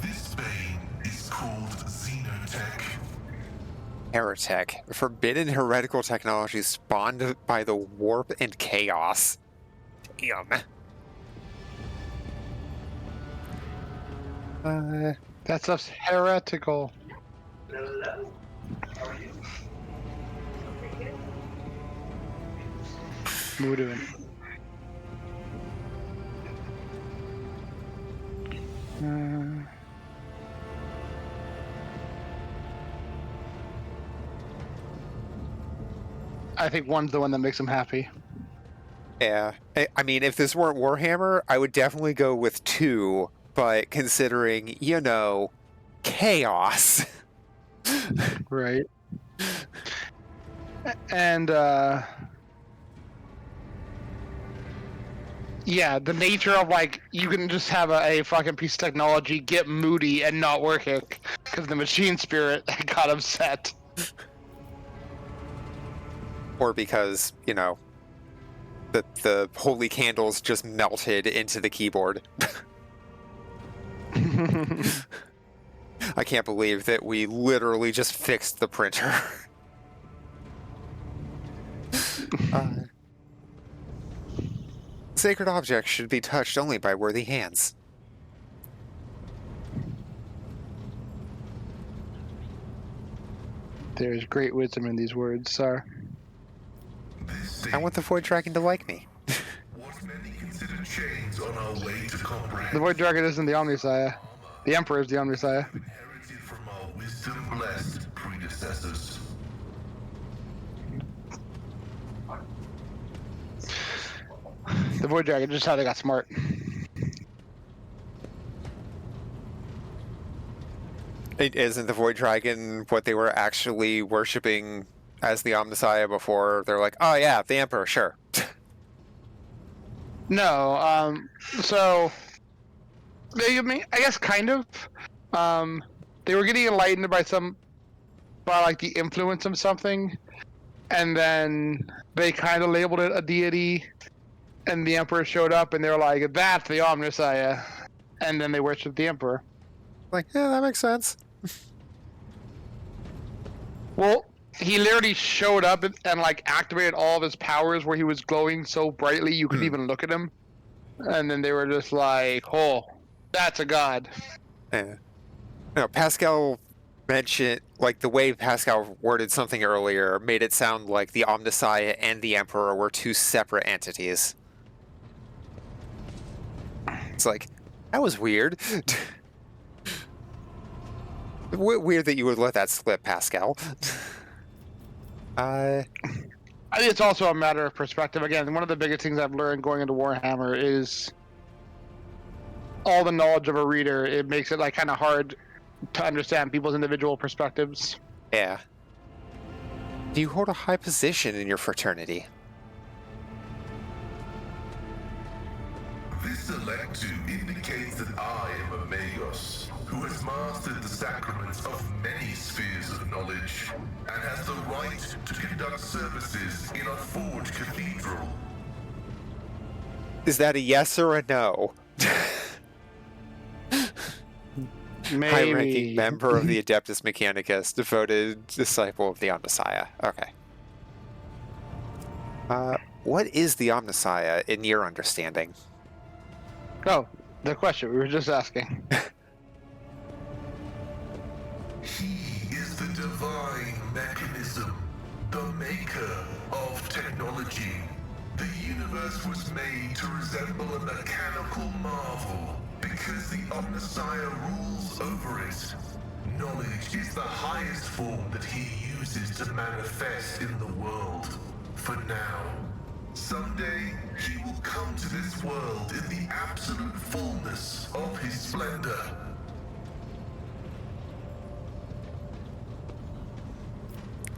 This bane is called Xenotech. Heretic. Forbidden heretical technology spawned by the warp and chaos. Damn. That stuff's heretical. Hello. How are you? What are we doing? I think one's the one that makes him happy. Yeah. I mean, if this weren't Warhammer, I would definitely go with 2, but considering, you know, chaos. Right. And, yeah, the nature of, like, you can just have a fucking piece of technology get moody and not working because the machine spirit got upset. Or because, you know, the holy candles just melted into the keyboard. I can't believe that we literally just fixed the printer. Sacred objects should be touched only by worthy hands. There's great wisdom in these words, sir. I want the Void Dragon to like me. What many consider chains on our way to The comprehend. Void Dragon isn't the Omnisaya. The Emperor is the Omnisaya. Inherited from our wisdom-blessed predecessors. The Void Dragon, just how they got smart. Isn't the Void Dragon what they were actually worshipping as the Omnisaya before? They're like, oh yeah, the Emperor, sure. No, so I mean, I guess kind of. They were getting enlightened by like the influence of something, and then they kind of labeled it a deity, and the Emperor showed up, and they were like, "That's the Omnisaya," and then they worshipped the Emperor. Like, yeah, that makes sense. Well, he literally showed up and like activated all of his powers where he was glowing so brightly you couldn't even look at him. And then they were just like, "Oh, that's a god." Yeah. No, Pascal mentioned, like, the way Pascal worded something earlier made it sound like the Omnisaya and the Emperor were 2 separate entities. It's like, that was weird. Weird that you would let that slip, Pascal. I think it's also a matter of perspective. Again, one of the biggest things I've learned going into Warhammer is all the knowledge of a reader. It makes it like kind of hard to understand people's individual perspectives. Yeah. Do you hold a high position in your fraternity? This electu indicates that I am a Magos, who has mastered the sacraments of many spheres of knowledge, and has the right to conduct services in a forged cathedral. Is that a yes or a no? Maybe. High-ranking member of the Adeptus Mechanicus, devoted disciple of the Omnisaya. Okay. What is the Omnisaya in your understanding? Oh, the question we were just asking. He is the divine mechanism, the maker of technology. The universe was made to resemble a mechanical marvel because the Omnisaya rules over it. Knowledge is the highest form that he uses to manifest in the world. For now. Someday, he will come to this world in the absolute fullness of his splendor.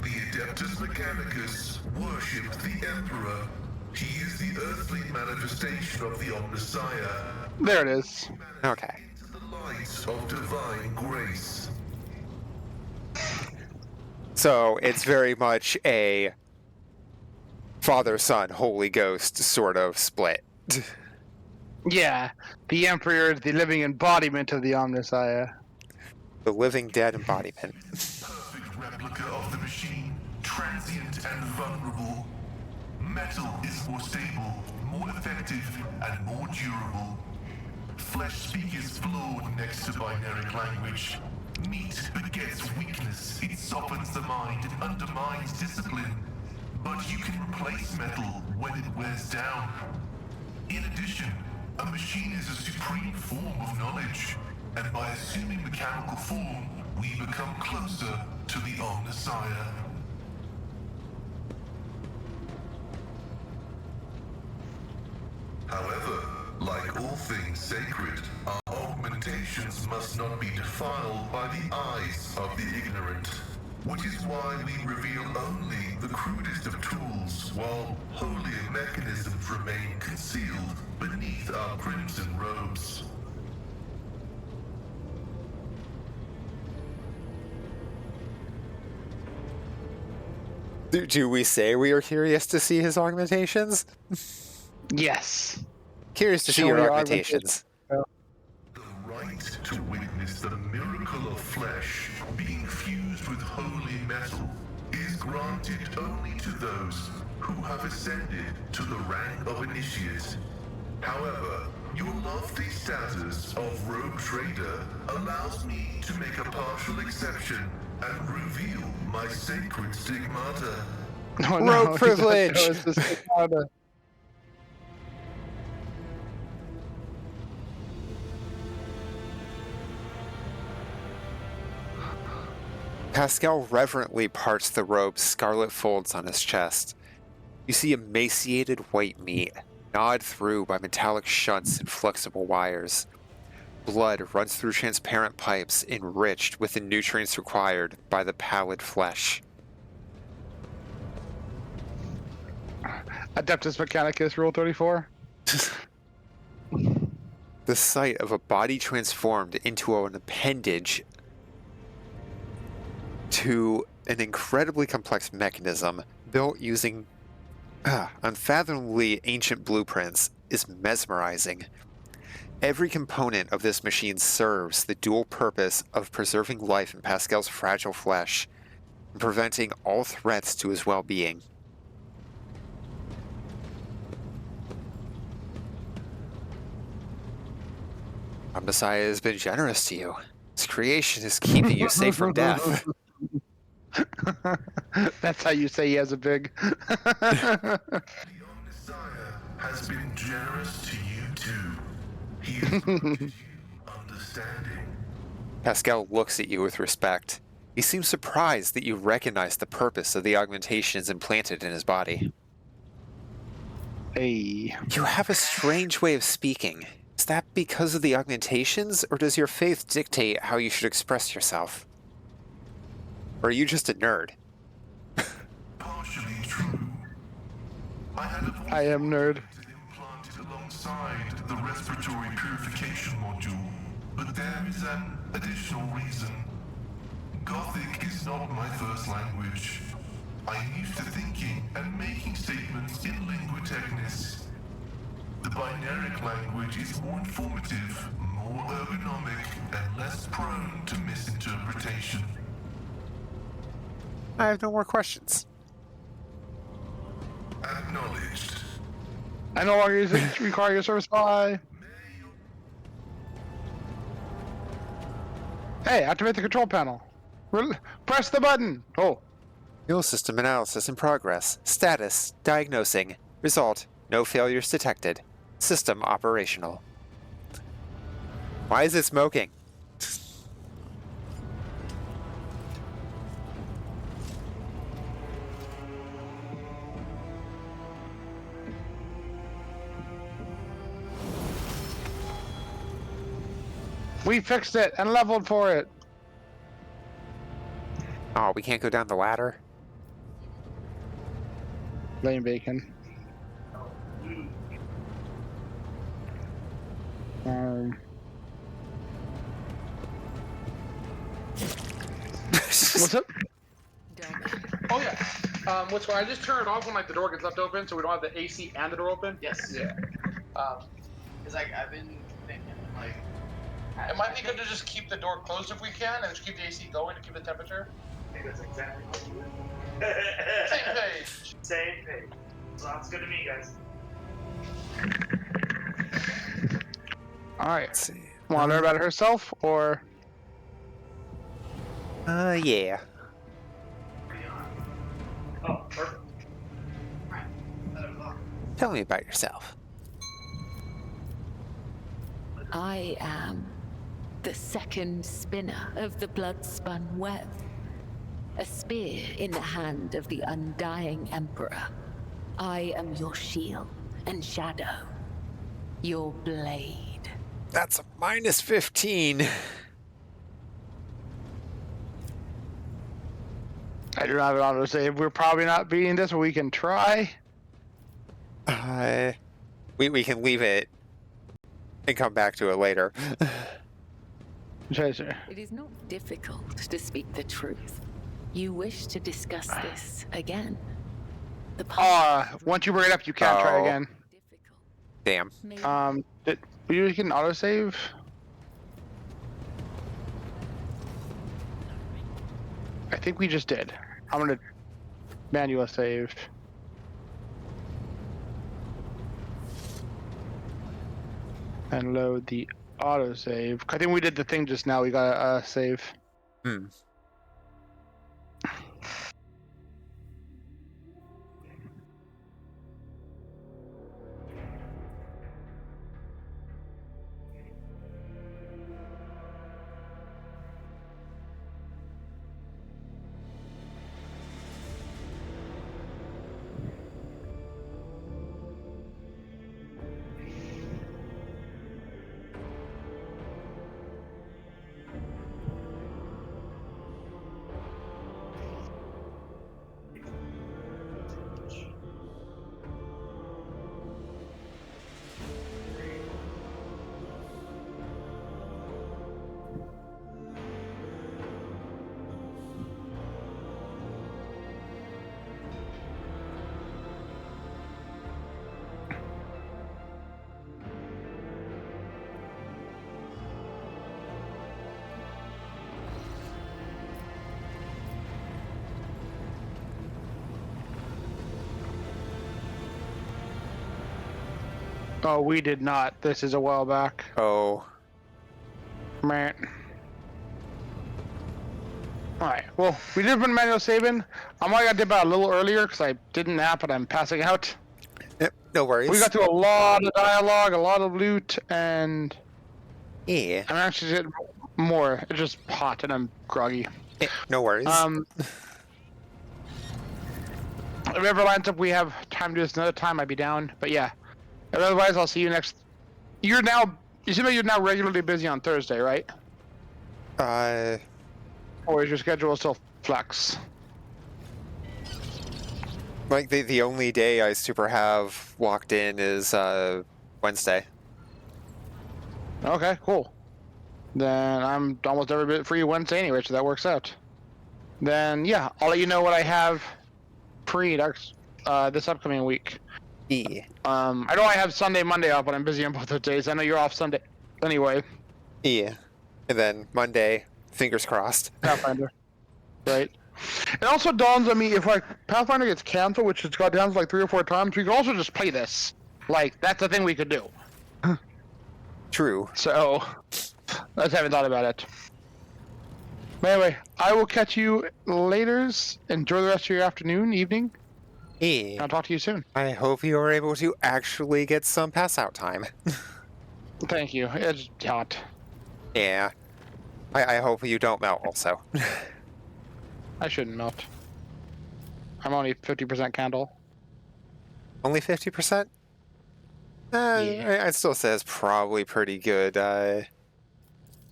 The Adeptus Mechanicus worshipped the Emperor. He is the earthly manifestation of the Omnisaya. There it is. Okay. Into the light of divine grace. So it's very much a Father, Son, Holy Ghost sort of split. Yeah, the Emperor is the living embodiment of the Omnisaya. The living dead embodiment. Perfect replica replica of the machine, transient and vulnerable. Metal is more stable, more effective, and more durable. Flesh speak is flawed next to binary language. Meat begets weakness, it softens the mind, it undermines discipline. But you can replace metal when it wears down. In addition, a machine is a supreme form of knowledge, and by assuming mechanical form, we become closer to the Omnissiah. However, like all things sacred, our augmentations must not be defiled by the eyes of the ignorant. Which is why we reveal only the crudest of tools, while holier mechanisms remain concealed beneath our crimson robes. Do we say we are curious to see his augmentations? Yes. Curious to see Show your me augmentations. The right to witness the miracle of flesh being fused with holy metal is granted only to those who have ascended to the rank of initiate. However, your lofty status of rogue trader allows me to make a partial exception and reveal my sacred stigmata. Oh, Rogue he privilege. doesn't know it's the stigmata. Pascal reverently parts the robe's scarlet folds on his chest. You see emaciated white meat, gnawed through by metallic shunts and flexible wires. Blood runs through transparent pipes enriched with the nutrients required by the pallid flesh. Adeptus Mechanicus, Rule 34. The sight of a body transformed into an appendage to an incredibly complex mechanism built using unfathomably ancient blueprints is mesmerizing. Every component of this machine serves the dual purpose of preserving life in Pascal's fragile flesh and preventing all threats to his well-being. Our Messiah has been generous to you. His creation is keeping you safe from death. That's how you say he has a big. The Omnissiah has been generous to you too. He has granted you understanding. Pascal looks at you with respect. He seems surprised that you recognize the purpose of the augmentations implanted in his body. Hey. You have a strange way of speaking. Is that because of the augmentations, or does your faith dictate how you should express yourself? Or are you just a nerd? Partially true. I had a voice I am nerd. implanted alongside the respiratory purification module, but there is an additional reason. Gothic is not my first language. I am used to thinking and making statements in lingua technis. The binaric language is more informative, more ergonomic, and less prone to misinterpretation. I have no more questions. Acknowledged. I no longer require your service. Bye. Hey, activate the control panel. Press the button. Oh. Fuel system analysis in progress. Status, diagnosing. Result, no failures detected. System operational. Why is it smoking? We fixed it and leveled for it. Oh, we can't go down the ladder? Lane bacon. What's up? Oh yeah. What's I just turn it off when like the door gets left open, so we don't have the AC and the door open. Yes. Yeah. Cause like I've been thinking like it might be good to just keep the door closed if we can, and just keep the AC going to keep the temperature. think that's exactly what you would. Same page. Same page. Sounds good to me, guys. All right. Let's see. Want to learn about herself, or Yeah. Oh, perfect. Tell me about yourself. I am the second spinner of the blood-spun web. A spear in the hand of the undying Emperor. I am your shield and shadow. Your blade. That's a minus 15. I do not have an autosave. We're probably not beating this, but we can try. We can leave it and come back to it later. Chaser. It is not difficult to speak the truth. You wish to discuss this again. The Once you bring it up, you can't try Oh. again. difficult. Damn. Did you get an autosave? I think we just did. I'm gonna manual save. And load the autosave. I think we did the thing just now. We got a save. Hmm. Oh, we did not. This is a while back. Oh. Man. Alright, well, we did put manual saving. I might have did about a little earlier because I didn't nap and I'm passing out. Yep, no worries. We got through a lot of dialogue, a lot of loot, and Yeah. I'm actually getting more. It's just hot and I'm groggy. No worries. If it ever lines up, we have time to do this another time, I'd be down. But yeah. Otherwise, I'll see you next. You seem like you're now regularly busy on Thursday, right? Or is your schedule still flex? Like the only day I super have locked in is Wednesday. Okay, cool. Then I'm almost every bit free Wednesday anyway, so that works out. Then yeah, I'll let you know what I have free this upcoming week. Yeah. I know I have Sunday, Monday off, but I'm busy on both those days. I know you're off Sunday anyway. Yeah. And then Monday, fingers crossed. Pathfinder. Right. It also dawns on me if like Pathfinder gets canceled, which it's got down to like 3 or 4 times, we could also just play this. Like that's the thing we could do. True. So I just haven't thought about it. But anyway, I will catch you later. Enjoy the rest of your afternoon, evening. Yeah. I'll talk to you soon. I hope you are able to actually get some pass out time. Thank you. It's hot. Yeah. I hope you don't melt also. I shouldn't melt. I'm only 50% candle. Only 50%? Yeah. I'd still say it's probably pretty good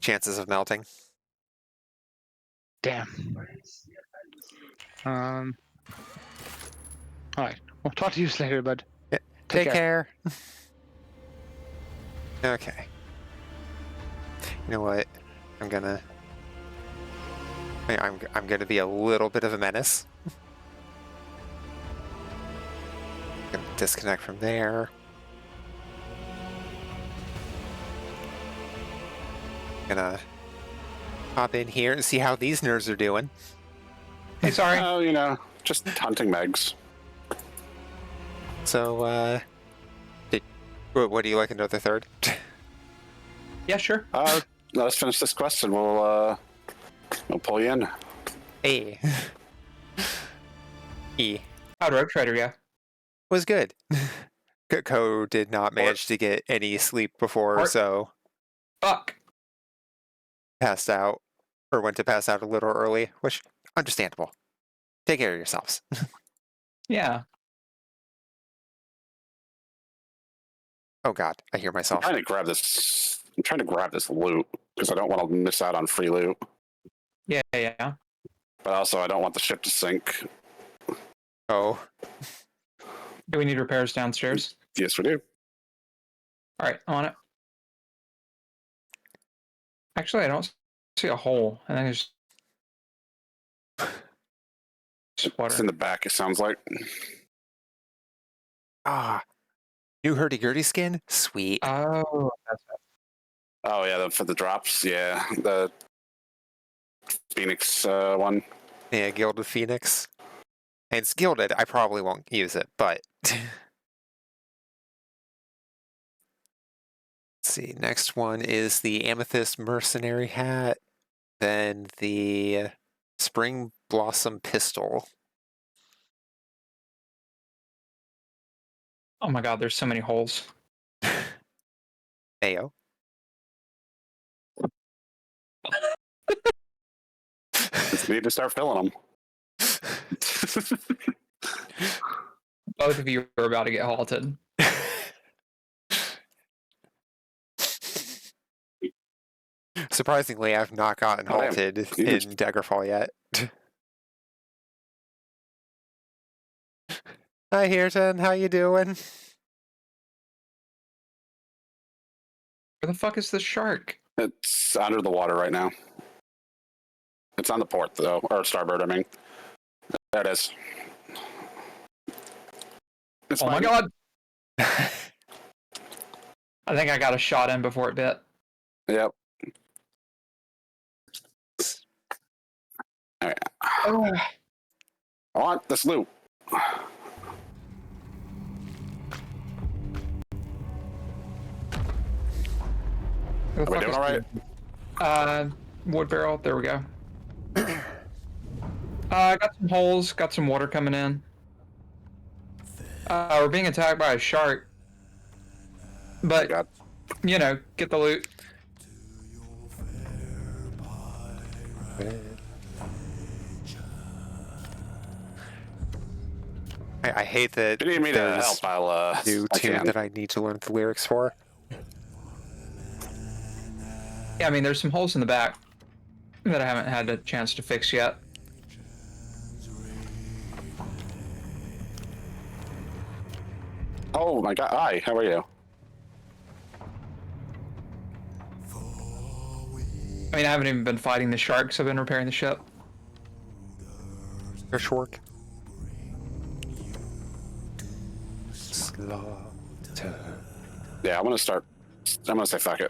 chances of melting. Damn. Alright. We'll talk to you later, bud. Yeah, take care. Okay. You know what? I'm gonna be a little bit of a menace. Gonna disconnect from there. Gonna hop in here and see how these nerds are doing. Hey, sorry. Oh, you know, just hunting Megs. So, what do you like another third? Yeah, sure. Let us finish this quest and we'll pull you in. Hey. E. How'd Rogue Trader go? Was good. Ko did not manage to get any sleep before, Port. so Fuck. passed out, or went to pass out a little early, which, understandable. Take care of yourselves. Yeah. Oh god, I hear I'm myself. trying to grab this loot because I don't want to miss out on free loot. Yeah. But also, I don't want the ship to sink. Oh, Do we need repairs downstairs? Yes, we do. All right, I'm on it. Actually, I don't see a hole. I think it's just water. It's in the back, it sounds like. new hurdy-gurdy skin? Sweet. Oh, that's it. Oh, yeah, for the drops. Yeah, the Phoenix one. Yeah, Gilded Phoenix. And it's gilded, I probably won't use it, but... Let's see, next one is the Amethyst Mercenary Hat, then the Spring Blossom Pistol. Oh my god, there's so many holes. Ayo. Just need to start filling them. Both of you are about to get halted. Surprisingly, I've not gotten Oh, damn. halted You in just- Daggerfall yet. Hi, Hairton. How you doing? Where the fuck is the shark? It's under the water right now. It's on the port, though, or starboard, I mean. There it is. It's Oh my fine. god! I think I got a shot in before it bit. Yep. All right. Oh. I want this loot. Where the Are we fuck doing is all right? wood barrel. There we go. Got some holes. Got some water coming in. We're being attacked by a shark. But, God. you know, get the loot. I hate that If you need me to there's help, I'll new I tune can. that I need to learn the lyrics for. Yeah, I mean, there's some holes in the back that I haven't had a chance to fix yet. Oh my god. Hi, how are you? I mean, I haven't even been fighting the sharks. I've been repairing the ship. Hirschwork. Slaughter. Yeah, I'm gonna say fuck it.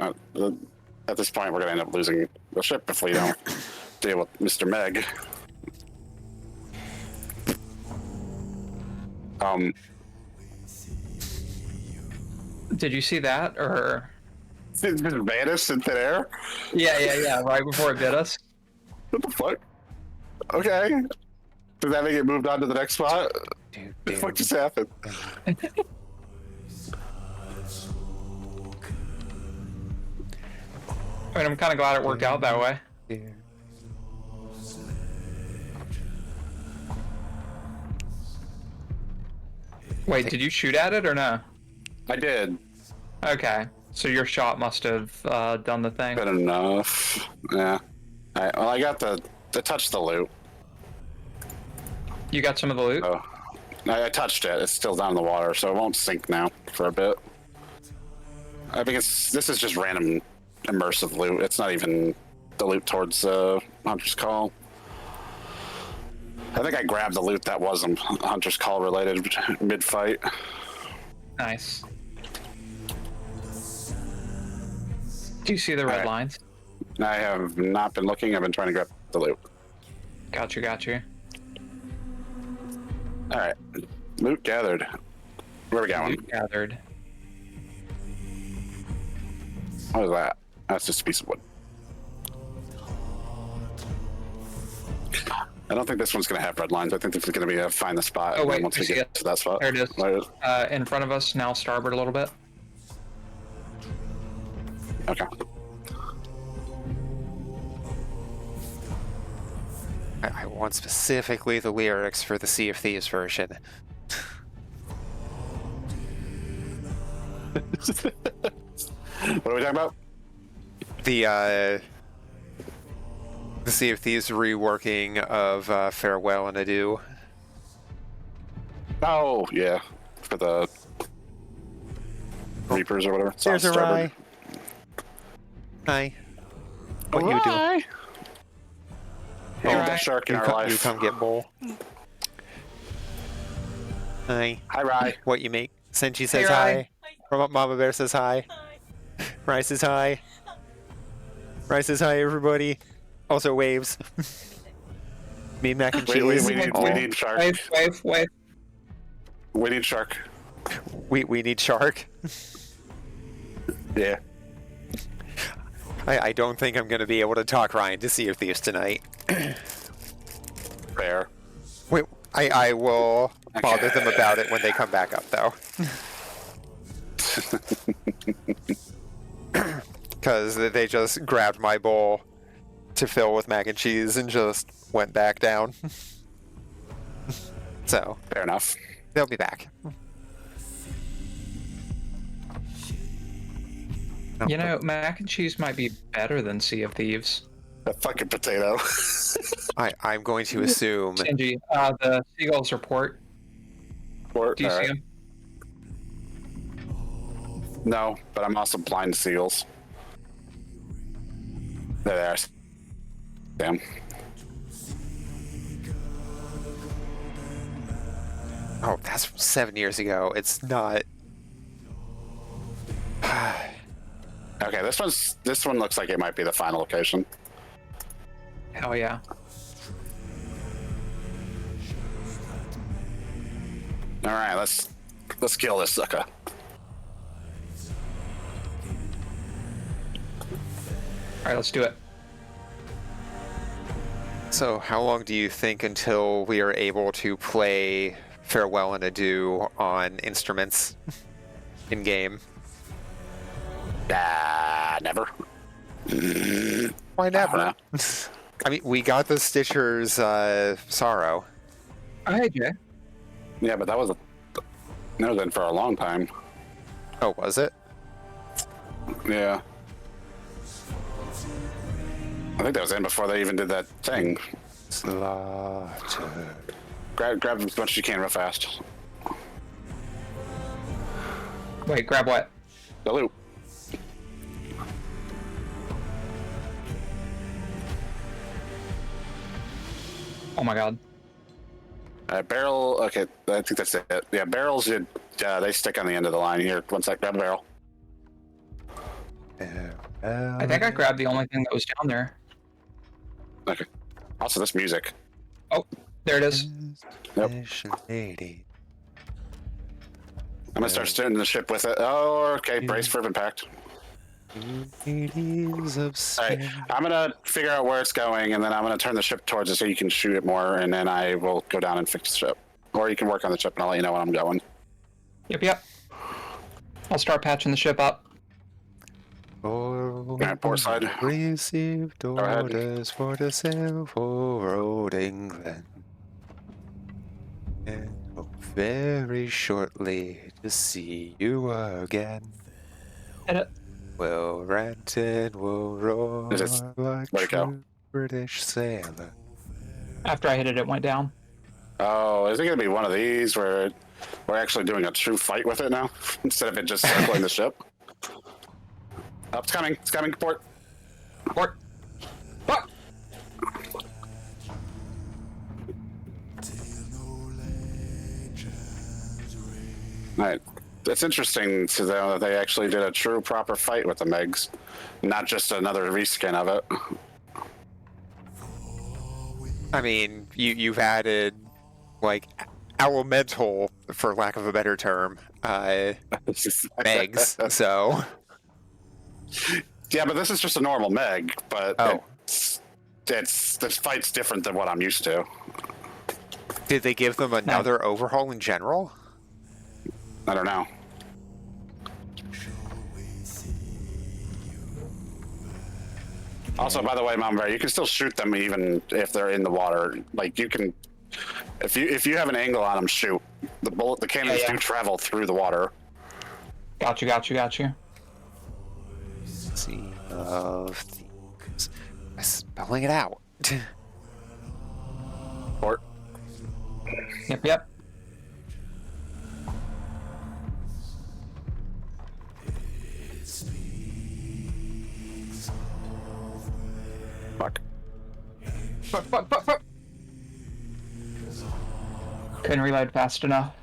At this point, we're gonna end up losing the ship if we don't deal with Mr. Meg. Did you see that, or? It just vanished in thin air? Yeah. Right before it bit us. What the fuck? Okay. Does that mean it moved on to the next spot? What the fuck just happened? I mean, I'm kind of glad it worked out that way. Wait, did you shoot at it or no? I did. Okay, so your shot must have done the thing. Good enough. Yeah. Well, I got the touch the loot. You got some of the loot? So I touched it. It's still down in the water, so it won't sink now for a bit. I think this is just random immersive loot. It's not even the loot towards Hunter's Call. I think I grabbed the loot that wasn't Hunter's Call related mid-fight. Nice. Do you see the red Alright. lines? I have not been looking. I've been trying to grab the loot. Got you. All right. Loot gathered. Where are we going? Loot gathered. What is that? That's just a piece of wood. I don't think this one's going to have red lines. I think this is going to be find the spot. Oh, wait, once I we see get it. to that spot. There it is. There it is. In front of us, now starboard a little bit. Okay. I want specifically the lyrics for the Sea of Thieves version. What are we talking about? The Sea of Thieves reworking of Farewell and Adieu. Oh, yeah. For the Reapers or whatever. It's There's a on starboard. Rye. Hi. What you doing? Rye. Oh, Rye. that shark in You our come, life. you come get bowl. Hi. Hi, Rye. What you make? Senchi says Rye. hi. Mama Bear says hi. Rice says hi. Rice says hi, everybody. Also waves. Me, mac and We cheese. need shark. Wave. We need shark. We need shark. Yeah. I don't think I'm going to be able to talk Ryan to Sea of Thieves tonight. Fair. Wait, I will bother them about it when they come back up, though. Because they just grabbed my bowl to fill with mac and cheese and just went back down. So, Fair enough. they'll be back. You know, mac and cheese might be better than Sea of Thieves. A fucking potato. I'm going to assume... Shinji, the seagulls report. Or, Do you see alright. them? No, but I'm also blind to seals. There they are. Damn. Oh, that's from 7 years ago. It's not... Okay, this one looks like it might be the final location. Hell yeah. All right, let's kill this sucker. Alright, let's do it. So, how long do you think until we are able to play Farewell and Adieu on instruments in game? Never. Why I never? don't I mean, we got the Stitcher's Sorrow. Oh, hey, Jay. Yeah, but that was in for a long time. Oh, was it? Yeah. I think that was in before they even did that thing. Slaughter. Grab as much as you can real fast. Wait, grab what? The loot. Oh my god. Barrel. Okay, I think that's it. Yeah, barrels. They stick on the end of the line here. One sec. Grab a barrel. I think I grabbed the only thing that was down there. Okay. Also, this music. Oh, there it is. Yep. Lady. I'm gonna start steering the ship with it. Oh, okay. Brace for impact. Ladies of All right. I'm gonna figure out where it's going, and then I'm gonna turn the ship towards it so you can shoot it more, and then I will go down and fix the ship. Or you can work on the ship, and I'll let you know when I'm going. Yep. I'll start patching the ship up. Alright, port side. Received ahead. orders for the sail for Old England. And hope very shortly to see you again. Hit it. We'll rant and we'll roar Is it- like where'd it go? true British sailor. After I hit it, it went down. Oh, is it gonna be one of these where we're actually doing a true fight with it now instead of it just circling the ship? Oh, it's coming. It's coming. Port. Port. Fuck! All right. It's interesting to know that they actually did a true proper fight with the Megs, not just another reskin of it. I mean, you've added like elemental, for lack of a better term, Megs. So Yeah, but this is just a normal Meg. But Oh. it's this fight's different than what I'm used to. did they give them another overhaul in general? I don't know. Also, by the way, Mom Bear, you can still shoot them even if they're in the water. Like you can, if you have an angle on them, shoot. The cannons do travel through the water. Got you. Sea of Thieves. Spelling it out. Port. Yep. Fuck. Fuck. Couldn't reload fast enough.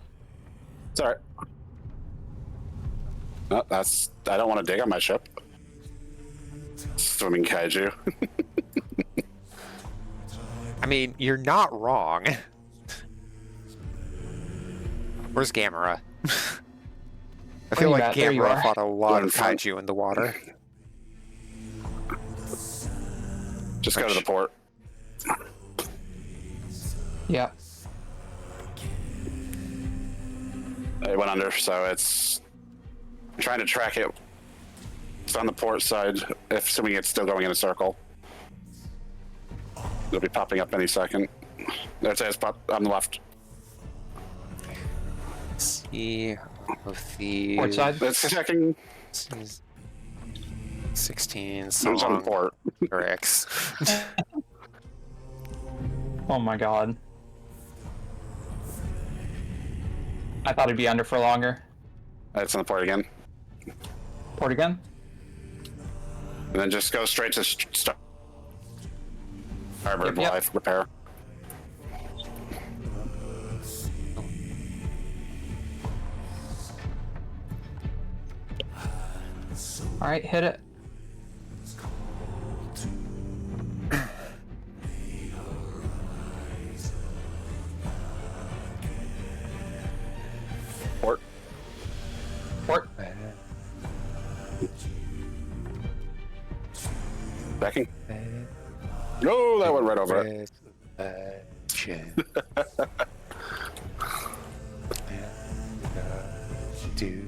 It's alright. No, I don't want to dig on my ship. Swimming kaiju. I mean, you're not wrong. Where's Gamera? I feel like There you Gamera are. fought a lot of Doing fine. kaiju in the water. Just go to the port. Yep. It went under, so it's I'm trying to track it. It's on the port side, assuming it's still going in a circle. It'll be popping up any second. There it is, pop on the left. Sea of Thieves. Port side. It's checking. 16 It was on the song port. lyrics. Oh my god. I thought it'd be under for longer. It's on the port again. Port again? And then just go straight to starboard Yep. life repair. Alright, hit it. Port. Port. Backing. No, that went right over it. Do.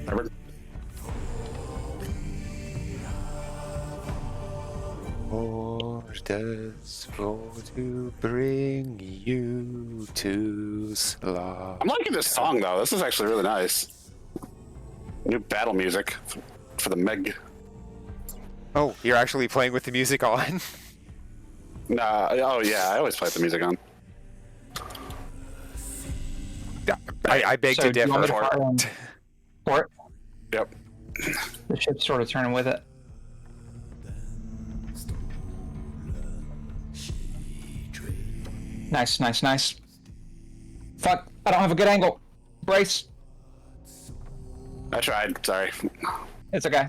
Starboard. Orders for to bring you to slaughter. I'm liking this song though. This is actually really nice. New battle music for the Meg. Oh, you're actually playing with the music on? Nah. Oh yeah, I always play with the music on. I beg So to do you want me differ. to fire on port? Yep. The ship's sort of turning with it. Nice. Fuck, I don't have a good angle. Brace. I tried. Sorry. It's okay.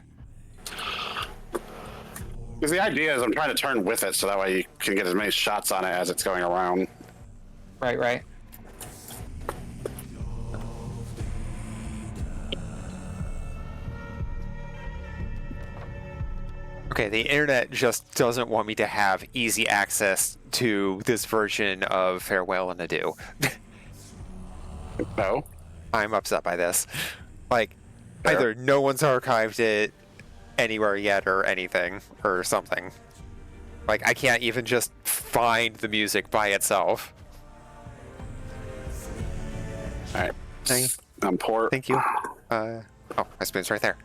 Because the idea is I'm trying to turn with it so that way you can get as many shots on it as it's going around. Right. Okay, the internet just doesn't want me to have easy access to this version of Farewell and Adieu. No. I'm upset by this. Like, Fair. either no one's archived it anywhere yet or anything, or something. Like, I can't even just find the music by itself. Alright. Hey. I'm poor. Thank you. Oh, my spoon's right there.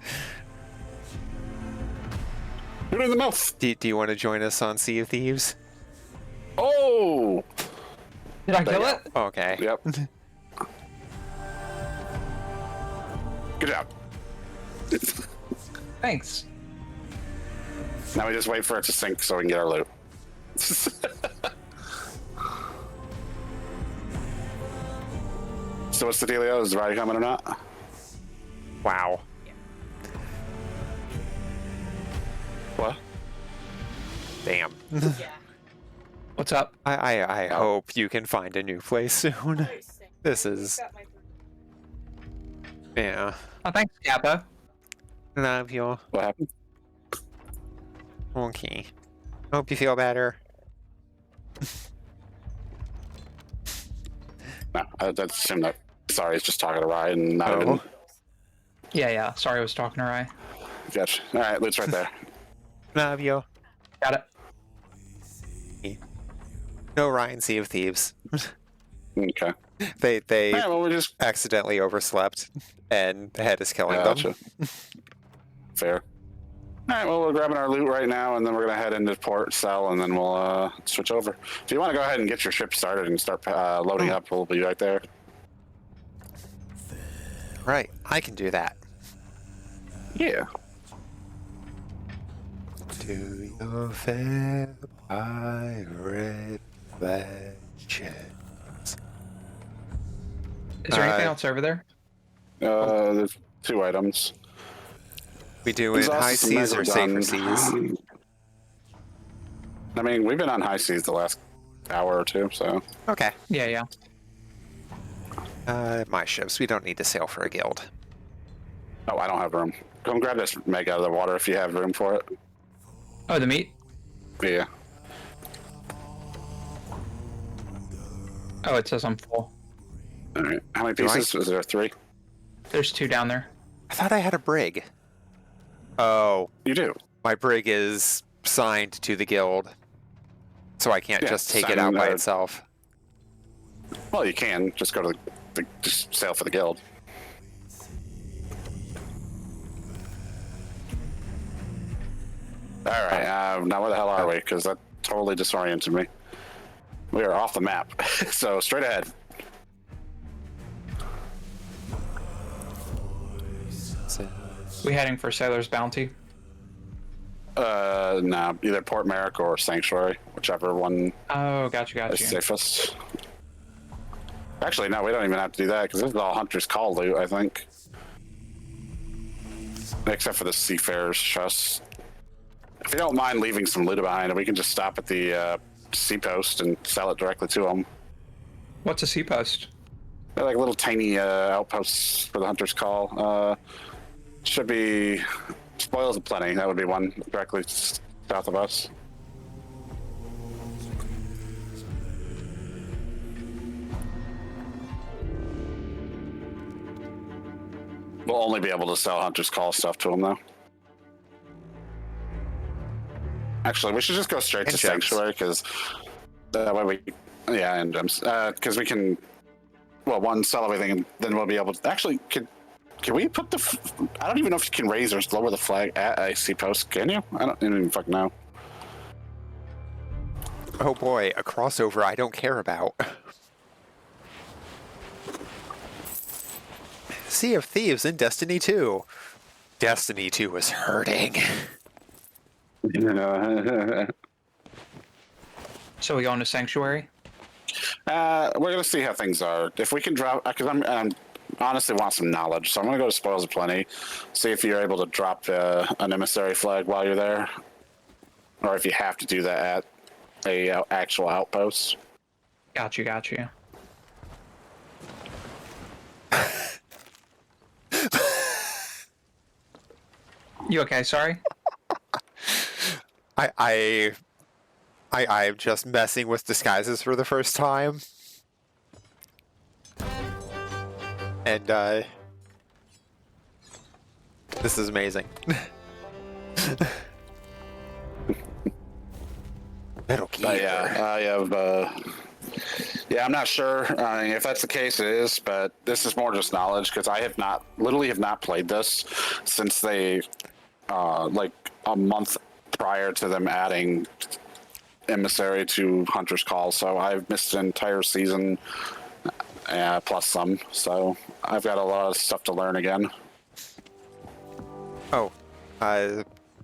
Put it in the mouth. Do you want to join us on Sea of Thieves? Oh! Did I kill it? Okay. Yep. Good job. Thanks. Now we just wait for it to sink so we can get our loot. So what's the dealio? Is the ride coming or not? Wow. What? What's up? I hope you can find a new place soon. This is... Yeah. Oh, thanks, Kappa. Love you. What happened? Okay. Hope you feel better. No, that's him. That sorry, he's just talking to Ryan and not even. Yeah. Sorry, I was talking to Rye. Gotcha. All right, Loot's right there. Love you. Got it. No Ryan Sea of Thieves. Okay. They Yeah, well, we just accidentally overslept, and the head is killing Gotcha. them. Fair. All right, well, we're grabbing our loot right now, and then we're going to head into port, sell, and then we'll switch over. If you want to go ahead and get your ship started and start loading up, we'll be right there. Right, I can do that. Yeah. To your fair pirate vengeance. Is there anything else over there? There's 2 items. We do There's in also high some seas or safer megalodon. seas? I mean, we've been on high seas the last hour or 2, so. Okay. Yeah. My ships, we don't need to sail for a guild. Oh, I don't have room. Come grab this meg out of the water if you have room for it. Oh, the meat? Yeah. Oh, it says I'm full. All right. How many Do I- pieces? Is there 3? There's 2 down there. I thought I had a brig. Oh, You do. my brig is signed to the guild, so I can't Yeah, just take it sign, out by itself. Well, you can just go to just sail for the guild. All right. Now where the hell are we? Because that totally disoriented me. We are off the map. So straight ahead. We heading for Sailor's Bounty? No, either Port Merrick or Sanctuary, whichever one Oh, got you. is safest. Actually, no, we don't even have to do that because this is all Hunter's Call loot, I think. Except for the Seafarer's Chest. If you don't mind leaving some loot behind, we can just stop at the sea post and sell it directly to them. What's a sea post? They're like little tiny outposts for the Hunter's Call. Should be Spoils of Plenty. That would be one directly south of us. We'll only be able to sell Hunter's Call stuff to them, though. Actually, we should just go straight to Sanctuary, because that way we... Yeah, and gems. Because we can... Well, one, sell everything, and then we'll be able to... Actually, can we put the... I don't even know if you can raise or lower the flag at a sea post. Can you? I don't even fucking know. Oh boy, a crossover I don't care about. Sea of Thieves in Destiny 2. Destiny 2 is hurting. So we going to Sanctuary? We're gonna see how things are. If we can drop, because I'm honestly want some knowledge, so I'm gonna go to Spoils of Plenty, see if you're able to drop an emissary flag while you're there, or if you have to do that at a actual outpost. Got you. You okay? Sorry. I'm just messing with disguises for the first time. And, this is amazing. Metal Gear. Yeah, I have, yeah, I'm not sure if that's the case, it is, but this is more just knowledge, because I literally have not played this since they, like, a month prior to them adding Emissary to Hunter's Call, so I've missed an entire season, plus some, so I've got a lot of stuff to learn again. Oh,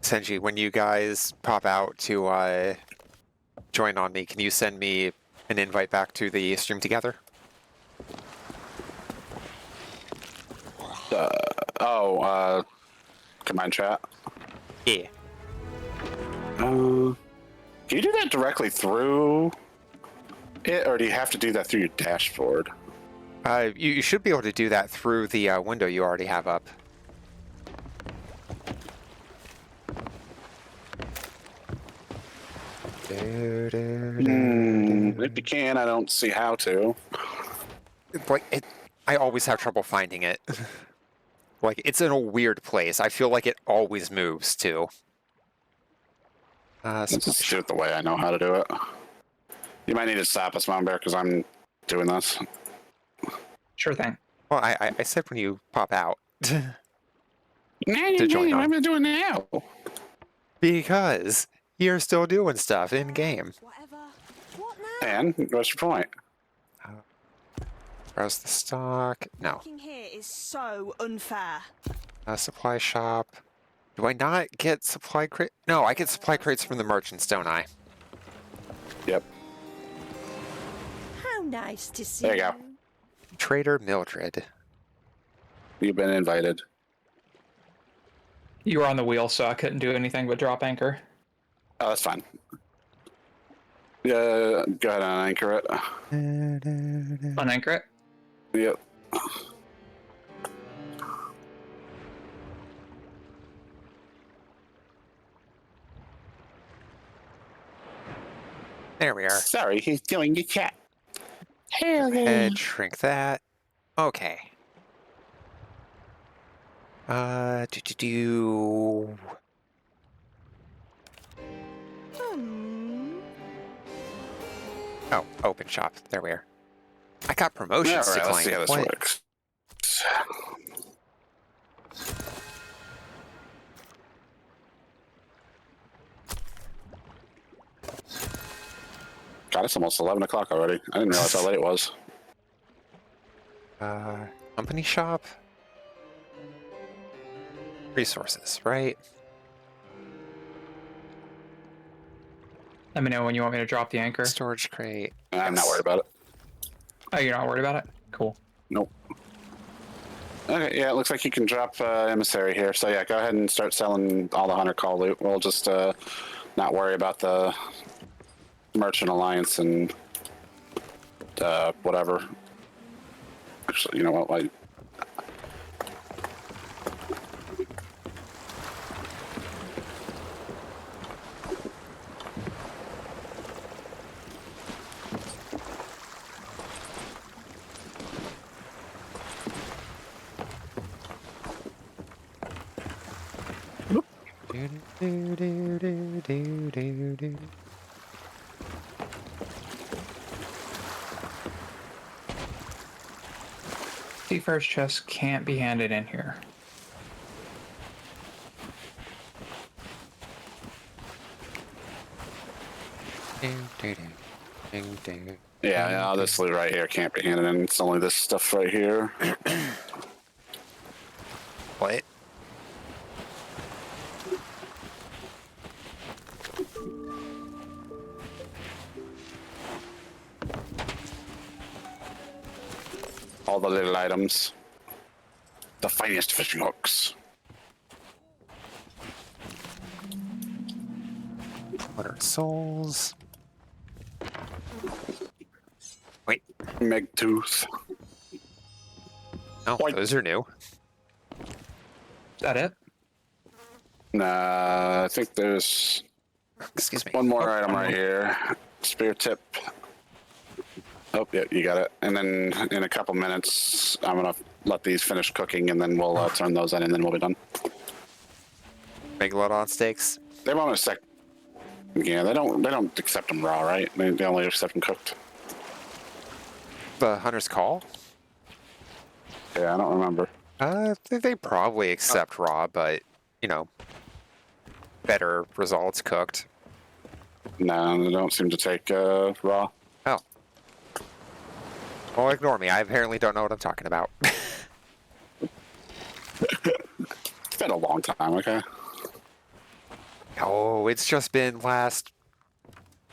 Senji, when you guys pop out to join on me, can you send me an invite back to the stream together? Command chat? Yeah. Can you do that directly through it, or do you have to do that through your dashboard? You should be able to do that through the window you already have up. If you can, I don't see how to. I always have trouble finding it. Like, it's in a weird place. I feel like it always moves, too. Let's just do it the way I know how to do it. You might need to stop us, Mom Bear, because I'm doing this. Sure thing. Well, I said when you pop out. What am I doing now? Because you're still doing stuff in-game. Whatever. What now? And what's your point? Browse the stock. No. Working here is so unfair. Supply shop. Do I not get supply crate? No, I get supply crates from the merchants, don't I? Yep. How nice to see There you go. Trader Mildred. You've been invited. You were on the wheel, so I couldn't do anything but drop anchor. Oh, that's fine. Yeah, go ahead and anchor it. Unanchor it? Yep. There we are. Sorry, he's doing your chat. Hell And shrink that. Okay. Do. Oh, open shop. There we are. I got promotions All right, let's see how declined. this works. God, it's almost 11 o'clock already. I didn't realize how late it was. Company shop. Resources, right? Let me know when you want me to drop the anchor. Storage crate. I'm not worried about it. Oh, you're not worried about it? Cool. Nope. Okay, yeah, it looks like you can drop emissary here. So yeah, go ahead and start selling all the hunter call loot. We'll just not worry about the merchant alliance and whatever. Actually, you know what? Like, The first chest can't be handed in here. yeah, all this loot right here can't be handed in. It's only this stuff right here. What? All the little items. The finest fishing hooks. 100 souls. Wait. Meg tooth. Oh, White. those are new. Is that it? Nah, I think there's Excuse me. one more item right here. Spear tip. Oh, yeah, you got it. And then in a couple minutes, I'm gonna let these finish cooking, and then we'll turn those in, and then we'll be done. Megalodon steaks. They won't accept. Yeah, they don't accept them raw, right? They only accept them cooked. The Hunter's Call? Yeah, I don't remember. They probably accept raw, but, you know, better results cooked. No, they don't seem to take raw. Oh. Well, ignore me. I apparently don't know what I'm talking about. It's been a long time, okay? Oh, it's just been last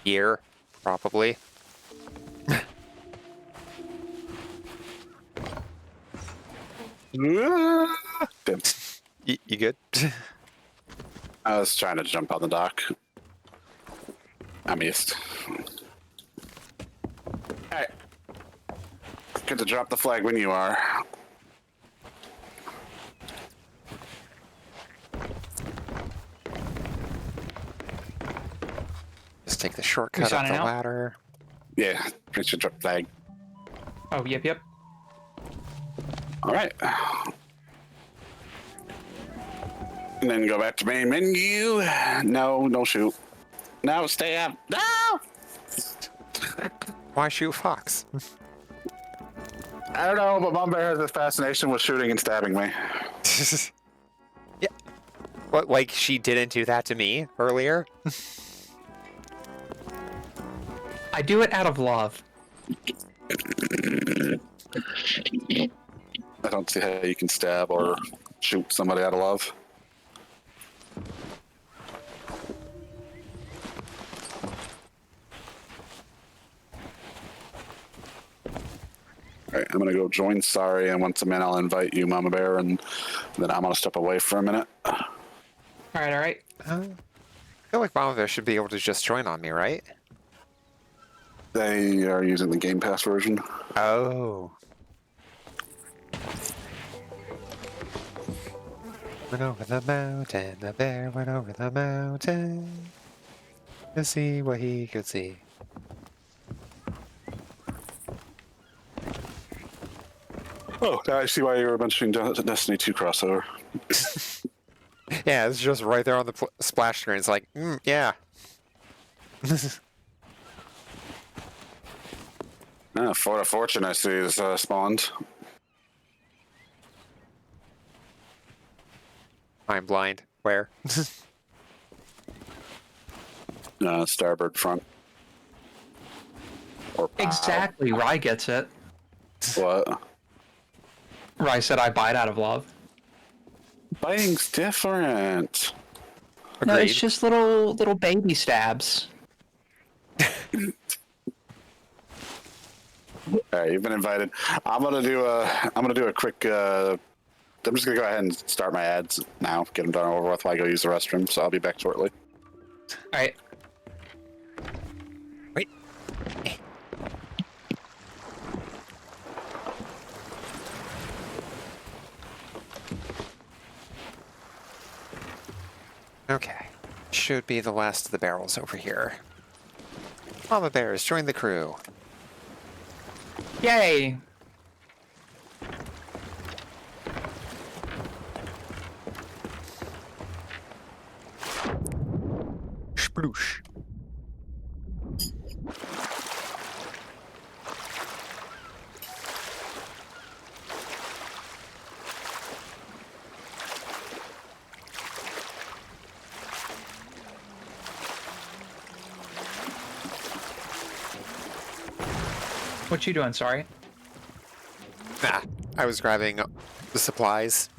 year, probably. You good? I was trying to jump on the dock. I'm used. Alright. Good to drop the flag when you are. Just take the shortcut up signing the out? ladder. Yeah, pretty sure drop flag. Oh, yep. Alright. And then go back to main menu. No, don't shoot. No, stay up. No! Why shoot Fox? I don't know, but Mom Bear has this fascination with shooting and stabbing me. Yeah. What, like she didn't do that to me earlier? I do it out of love. I don't see how you can stab or shoot somebody out of love. Alright, I'm gonna go join Sorry, and once I'm in, I'll invite you, Mama Bear, and then I'm gonna step away for a minute. Alright. I feel like Mama Bear should be able to just join on me, right? They are using the Game Pass version. Oh. Went over the mountain, the bear went over the mountain to see what he could see. Oh, I see why you were mentioning Destiny 2 crossover. Yeah, it's just right there on the splash screen. It's like, yeah. Fort of Fortune, I see, is spawned. I'm blind. Where? Starboard front. Or Exactly. Rye gets it. What? Rye said I bite out of love. Biting's different. No, it's just little baby stabs. All right, you've been invited. I'm gonna do a quick. I'm just gonna go ahead and start my ads now. Get them done over with while I go use the restroom. So I'll be back shortly. All right. Wait. Okay. Should be the last of the barrels over here. Mama Bears, join the crew. Yay! Sploosh. What you doing? Sorry. Nah, I was grabbing the supplies.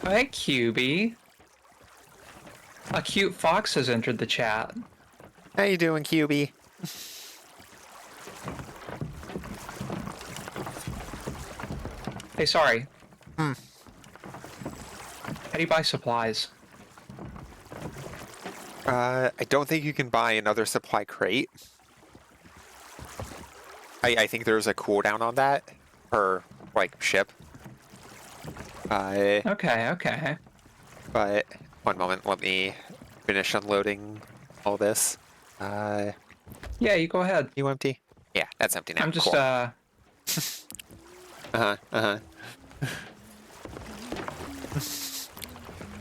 Oh, hey, QB. A cute fox has entered the chat. How you doing, QB? Hey, sorry. Hmm. How do you buy supplies? I don't think you can buy another supply crate. I think there's a cooldown on that per, like, ship. Okay. But one moment, let me finish unloading all this. Yeah, you go ahead. You empty? Yeah, that's empty now. I'm just, cool.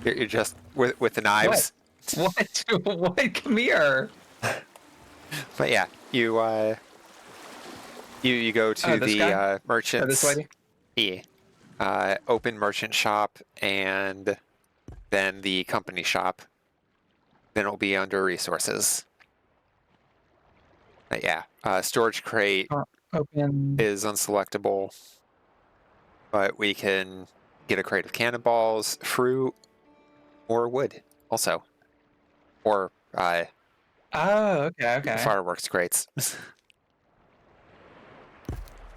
You're just with the knives. What? What? Come here. But yeah, you go to the merchants. This lady? Yeah. Open merchant shop and then the company shop. Then it'll be under resources. But yeah, storage crate Open is unselectable, but we can get a crate of cannonballs, fruit, or wood also. Or Oh, okay. fireworks crates.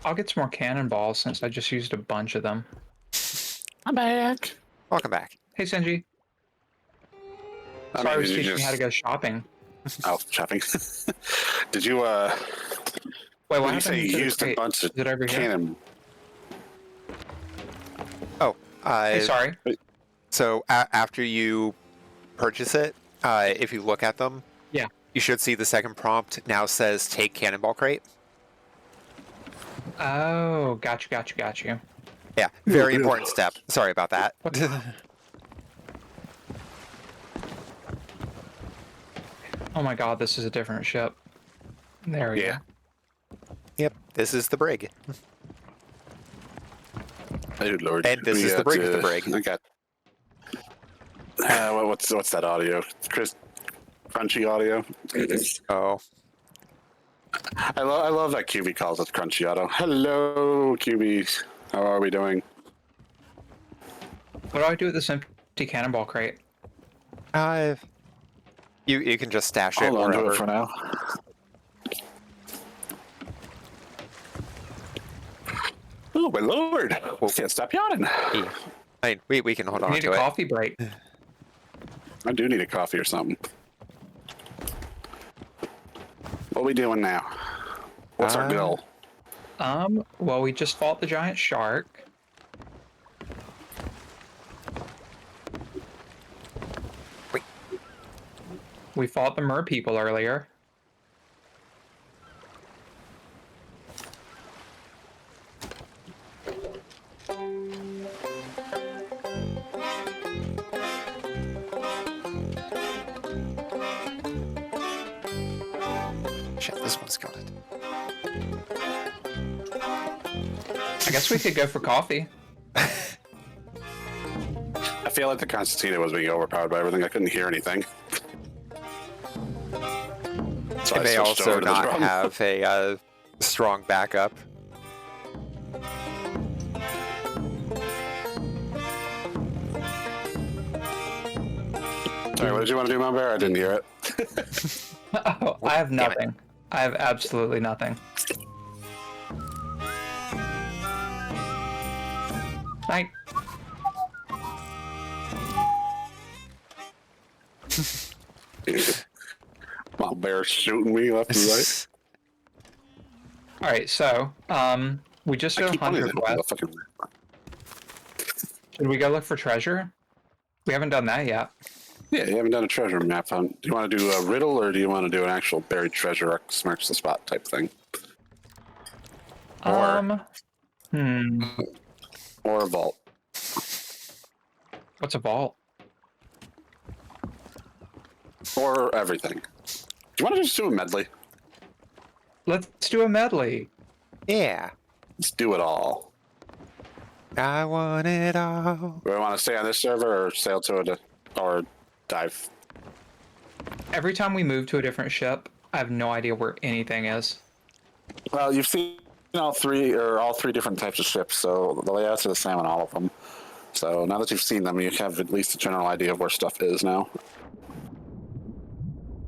I'll get some more cannonballs since I just used a bunch of them. I'm back. Welcome back. Hey, Senji. I Sorry, I mean, was did you teaching you how to just- go shopping. Oh, shopping. Did you, Wait, what when you happened say to you the used a crate? bunch of Is it over here? cannon? Oh, Hey, sorry. so after you purchase it, if you look at them, Yeah. you should see the second prompt now says take cannonball crate. Oh, got you. Yeah, very important step. Sorry about that. Oh my god, this is a different ship. There we Yeah. go. Yep, this is the brig. Oh Lord. And this We is the got, brig of the brig. I got. What's that audio? Chris, crunchy audio. Oh, I love that QB calls us crunchy auto. Hello, QB. How are we doing? What do I do with this empty cannonball crate? you can just stash it Hold on to wherever. it for now. Oh my Lord! Can't stop yawning. I mean, we can hold I on need to a it. coffee break. I do need a coffee or something. What are we doing now? What's our goal? Well, we just fought the giant shark. Wait. We fought the mer people earlier. Shit, this one's got it. I guess we could go for coffee. I feel like the concertina was being overpowered by everything. I couldn't hear anything. So It may switched also over to the not drum. have a strong backup. Sorry, what did you want to do, Mom Bear? I didn't hear it. Oh, I have nothing. I have absolutely nothing. Night. Mom Bear shooting me left and right. All right, so we just I did keep wanting 100 to hit the west. fucking- Should we go look for treasure? We haven't done that yet. Yeah, you haven't done a treasure map hunt. Do you want to do a riddle or do you want to do an actual buried treasure or smirks the spot type thing? Or Or a vault. what's a vault? Or everything. Do you want to just do a medley? Let's do a medley. Yeah. Let's do it all. I want it all. Do we want to stay on this server or sail to it or dive? Every time we move to a different ship, I have no idea where anything is. Well, you've seen all three different types of ships, so the layouts are the same on all of them. So now that you've seen them, you have at least a general idea of where stuff is now.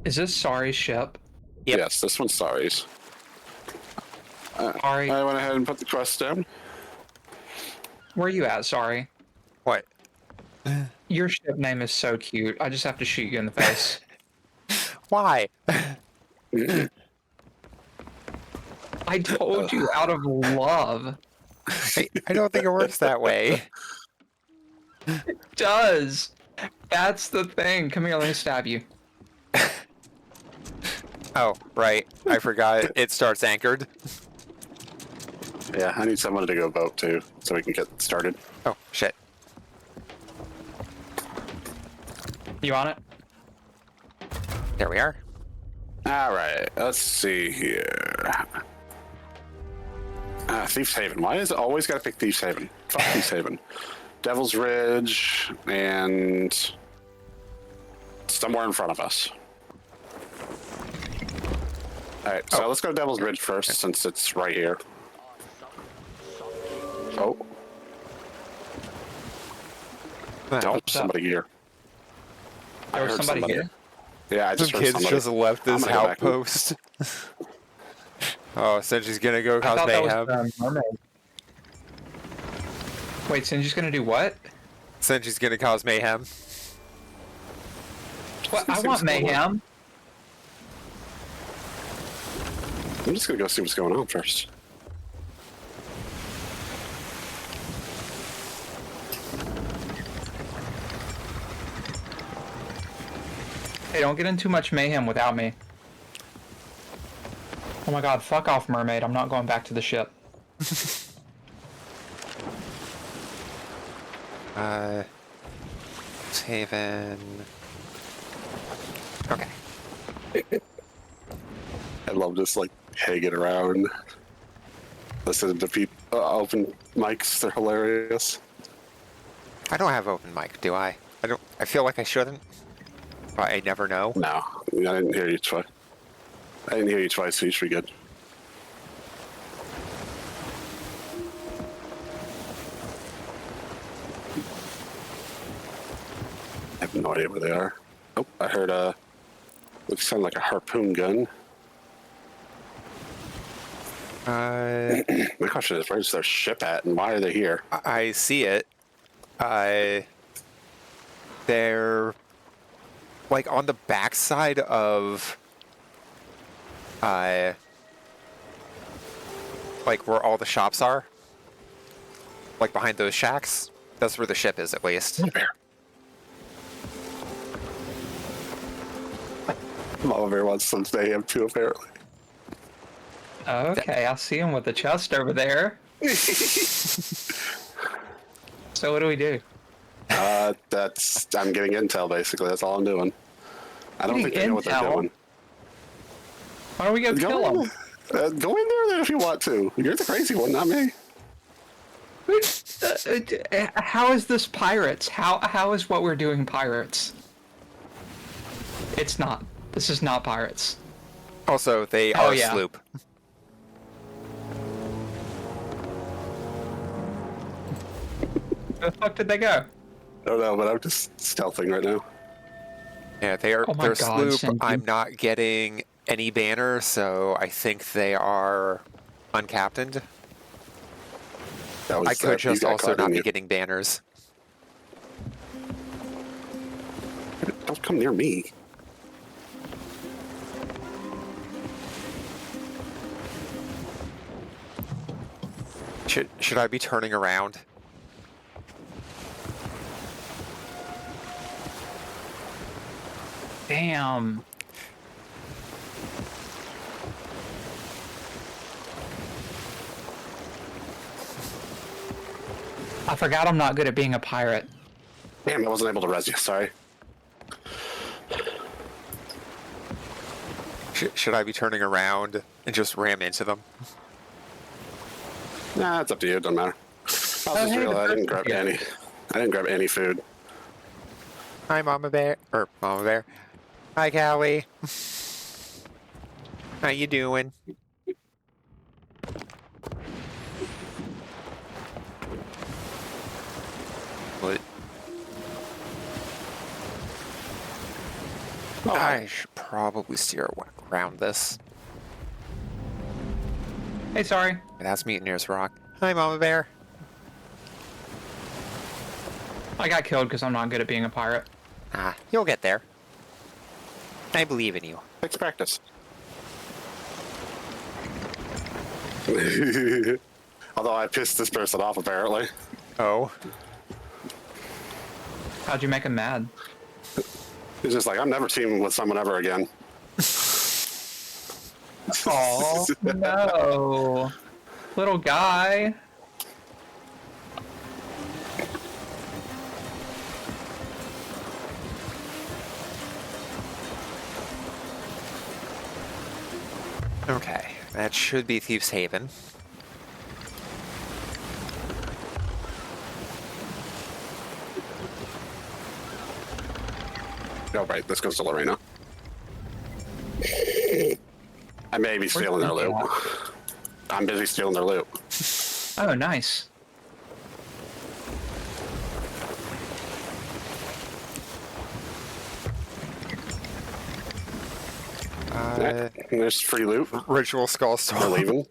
Is this Sari's ship? Yep. Yes, this one's Sari's. Sari, I went ahead and put the quest down. where are you at, Sari? What? Your ship name is so cute. I just have to shoot you in the face. Why? I told you out of love. I don't think it works that way. It does. That's the thing. Come here, let me stab you. Oh, right. I forgot it starts anchored. Yeah, I need someone to go vote too, so we can get started. Oh, shit. You on it? There we are. All right, let's see here. Thief's Haven. Why is it always got to pick Thief's Haven? Fuck Thief's Haven. Devil's Ridge and somewhere in front of us. All right, so let's go to Devil's Ridge first, since it's right here. Oh. Don't somebody here. There was heard somebody here. Yeah, I just Some heard kids somebody. just left I'm this gonna go back and- outpost. Oh, Senji's gonna go I cause thought that mayhem. was mermaid. Wait, Sinji's gonna do what? Senji's gonna cause mayhem. What? I See want what's going on. mayhem. I'm just gonna go see what's going on first. Hey, don't get in too much mayhem without me. Oh my god, fuck off, mermaid. I'm not going back to the ship. Haven. Okay. I love just like hanging around, listening to people open mics. They're hilarious. I don't have open mic, do I? I feel like I shouldn't. But I never know. No, I didn't hear you twice. I didn't hear you twice, so you should be good. I have no idea where they are. Oh, I heard looks sound like a harpoon gun. My question is, where's their ship at, and why are they here? I see it. They're like on the backside of like where all the shops are. Like behind those shacks. That's where the ship is, at least. Mama Bear wants some mayhem too, apparently. Okay, I see him with the chest over there. So what do we do? I'm getting intel, basically. That's all I'm doing. I don't think they know what they're doing. Why don't we go kill them? Go in there then if you want to. You're the crazy one, not me. How is this pirates? How is what we're doing pirates? It's not. This is not pirates. Also, they are a yeah. sloop. Where the fuck did they go? I don't know, but I'm just stealthing right now. Yeah, they're Oh my they're God, sloop. Senji. I'm not getting any banner, so I think they are uncaptained. I could just also not be getting banners. Don't come near me. Should I be turning around? Damn. I forgot I'm not good at being a pirate. Damn, I wasn't able to res you. Sorry. Should I be turning around and just ram into them? Nah, it's up to you. It doesn't matter. I just realized I didn't grab any. I didn't grab any food. Hi, Mama Bear. Or Mama Bear. Hi, Callie. How you doing? What? Oh, I should probably steer around this. Hey, sorry. That's Mutineer's Rock. Hi, Mama Bear. I got killed because I'm not good at being a pirate. Ah, you'll get there. I believe in you. takes practice. Although I pissed this person off, apparently. Oh. How'd you make him mad? He's just like, I'm never teaming with someone ever again. Oh no, little guy. Okay, that should be Thieves Haven. Oh, right, this goes to Lorena. I may be stealing their loot. I'm busy stealing their loot. Oh, nice. There's free loot. Ritual Skull Storm. We're leaving.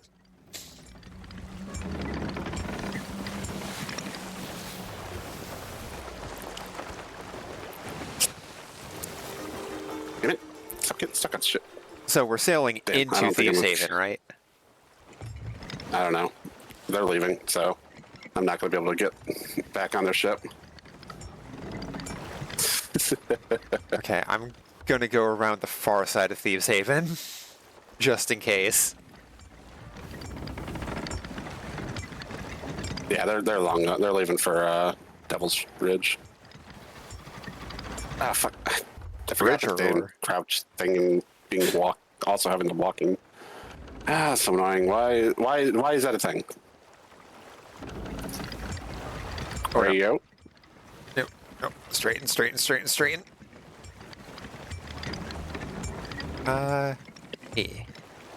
Stop getting stuck on shit. So we're sailing Damn, I into don't think Thieves I'm- Haven, right? I don't know. They're leaving, so I'm not going to be able to get back on their ship. Okay, I'm gonna go around the far side of Thieves Haven, just in case. Yeah, they're long. They're leaving for Devil's Ridge. Ah, fuck! I forgot Ridge or the thing, Roar? crouch thing and being also having the walking. Ah, so annoying. Why is that a thing? There you go. Nope, nope. Straighten, straighten, straighten, straighten. Yeah.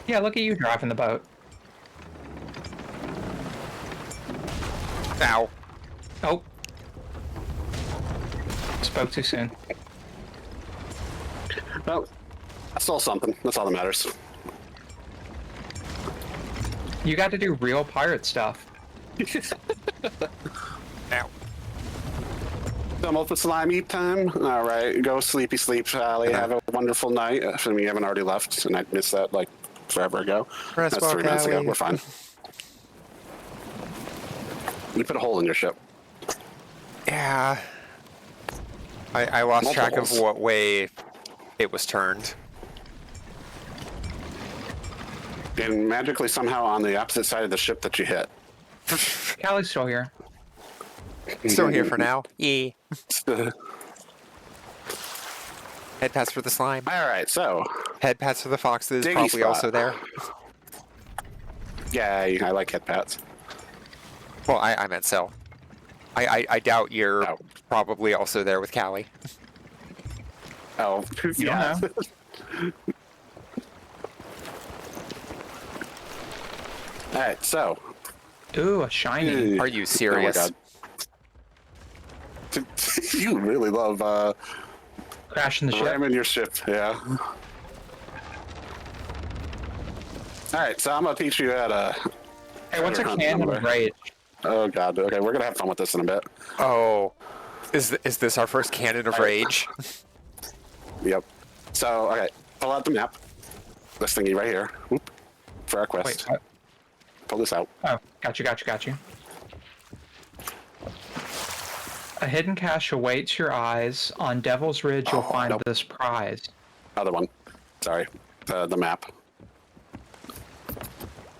Yeah, look at you driving the boat. Ow. Oh. Spoke too soon. Well, I stole something. That's all that matters. You got to do real pirate stuff. Ow. Done with the slimy time. All right, go sleepy sleep, Allie. Have a wonderful night. Assuming you haven't already left, and I missed that like forever ago. Rest That's well, 3 minutes ago. Callie. We're fine. You put a hole in your ship. Yeah. I lost track of Multiples. what way it was turned. And magically somehow on the opposite side of the ship that you hit. Callie's still here. Still here for now. Yeah. Head pats for the slime. All right, so Head pats for the foxes. Diggy Probably spot. also there. yeah, I like head pats. Well, I meant so. I doubt you're Oh. probably also there with Callie. Oh, You yeah. don't know. All right, so Ooh, a shiny. Are you serious? Oh my god. You really love Crashing the ship. ramming your ship, yeah. All right, so I'm gonna teach you how to. Hey, what's a treasure hunt cannon of somewhere. rage? Oh god. Okay, we're gonna have fun with this in a bit. Oh. Is this our first cannon of rage? Yep. So, okay, pull out the map. This thingy right here. Whoop. For our quest. Wait, what? Pull this out. Oh, got you. A hidden cache awaits your eyes. On Devil's Ridge, you'll find nope. this prize. Other one. Sorry. The map.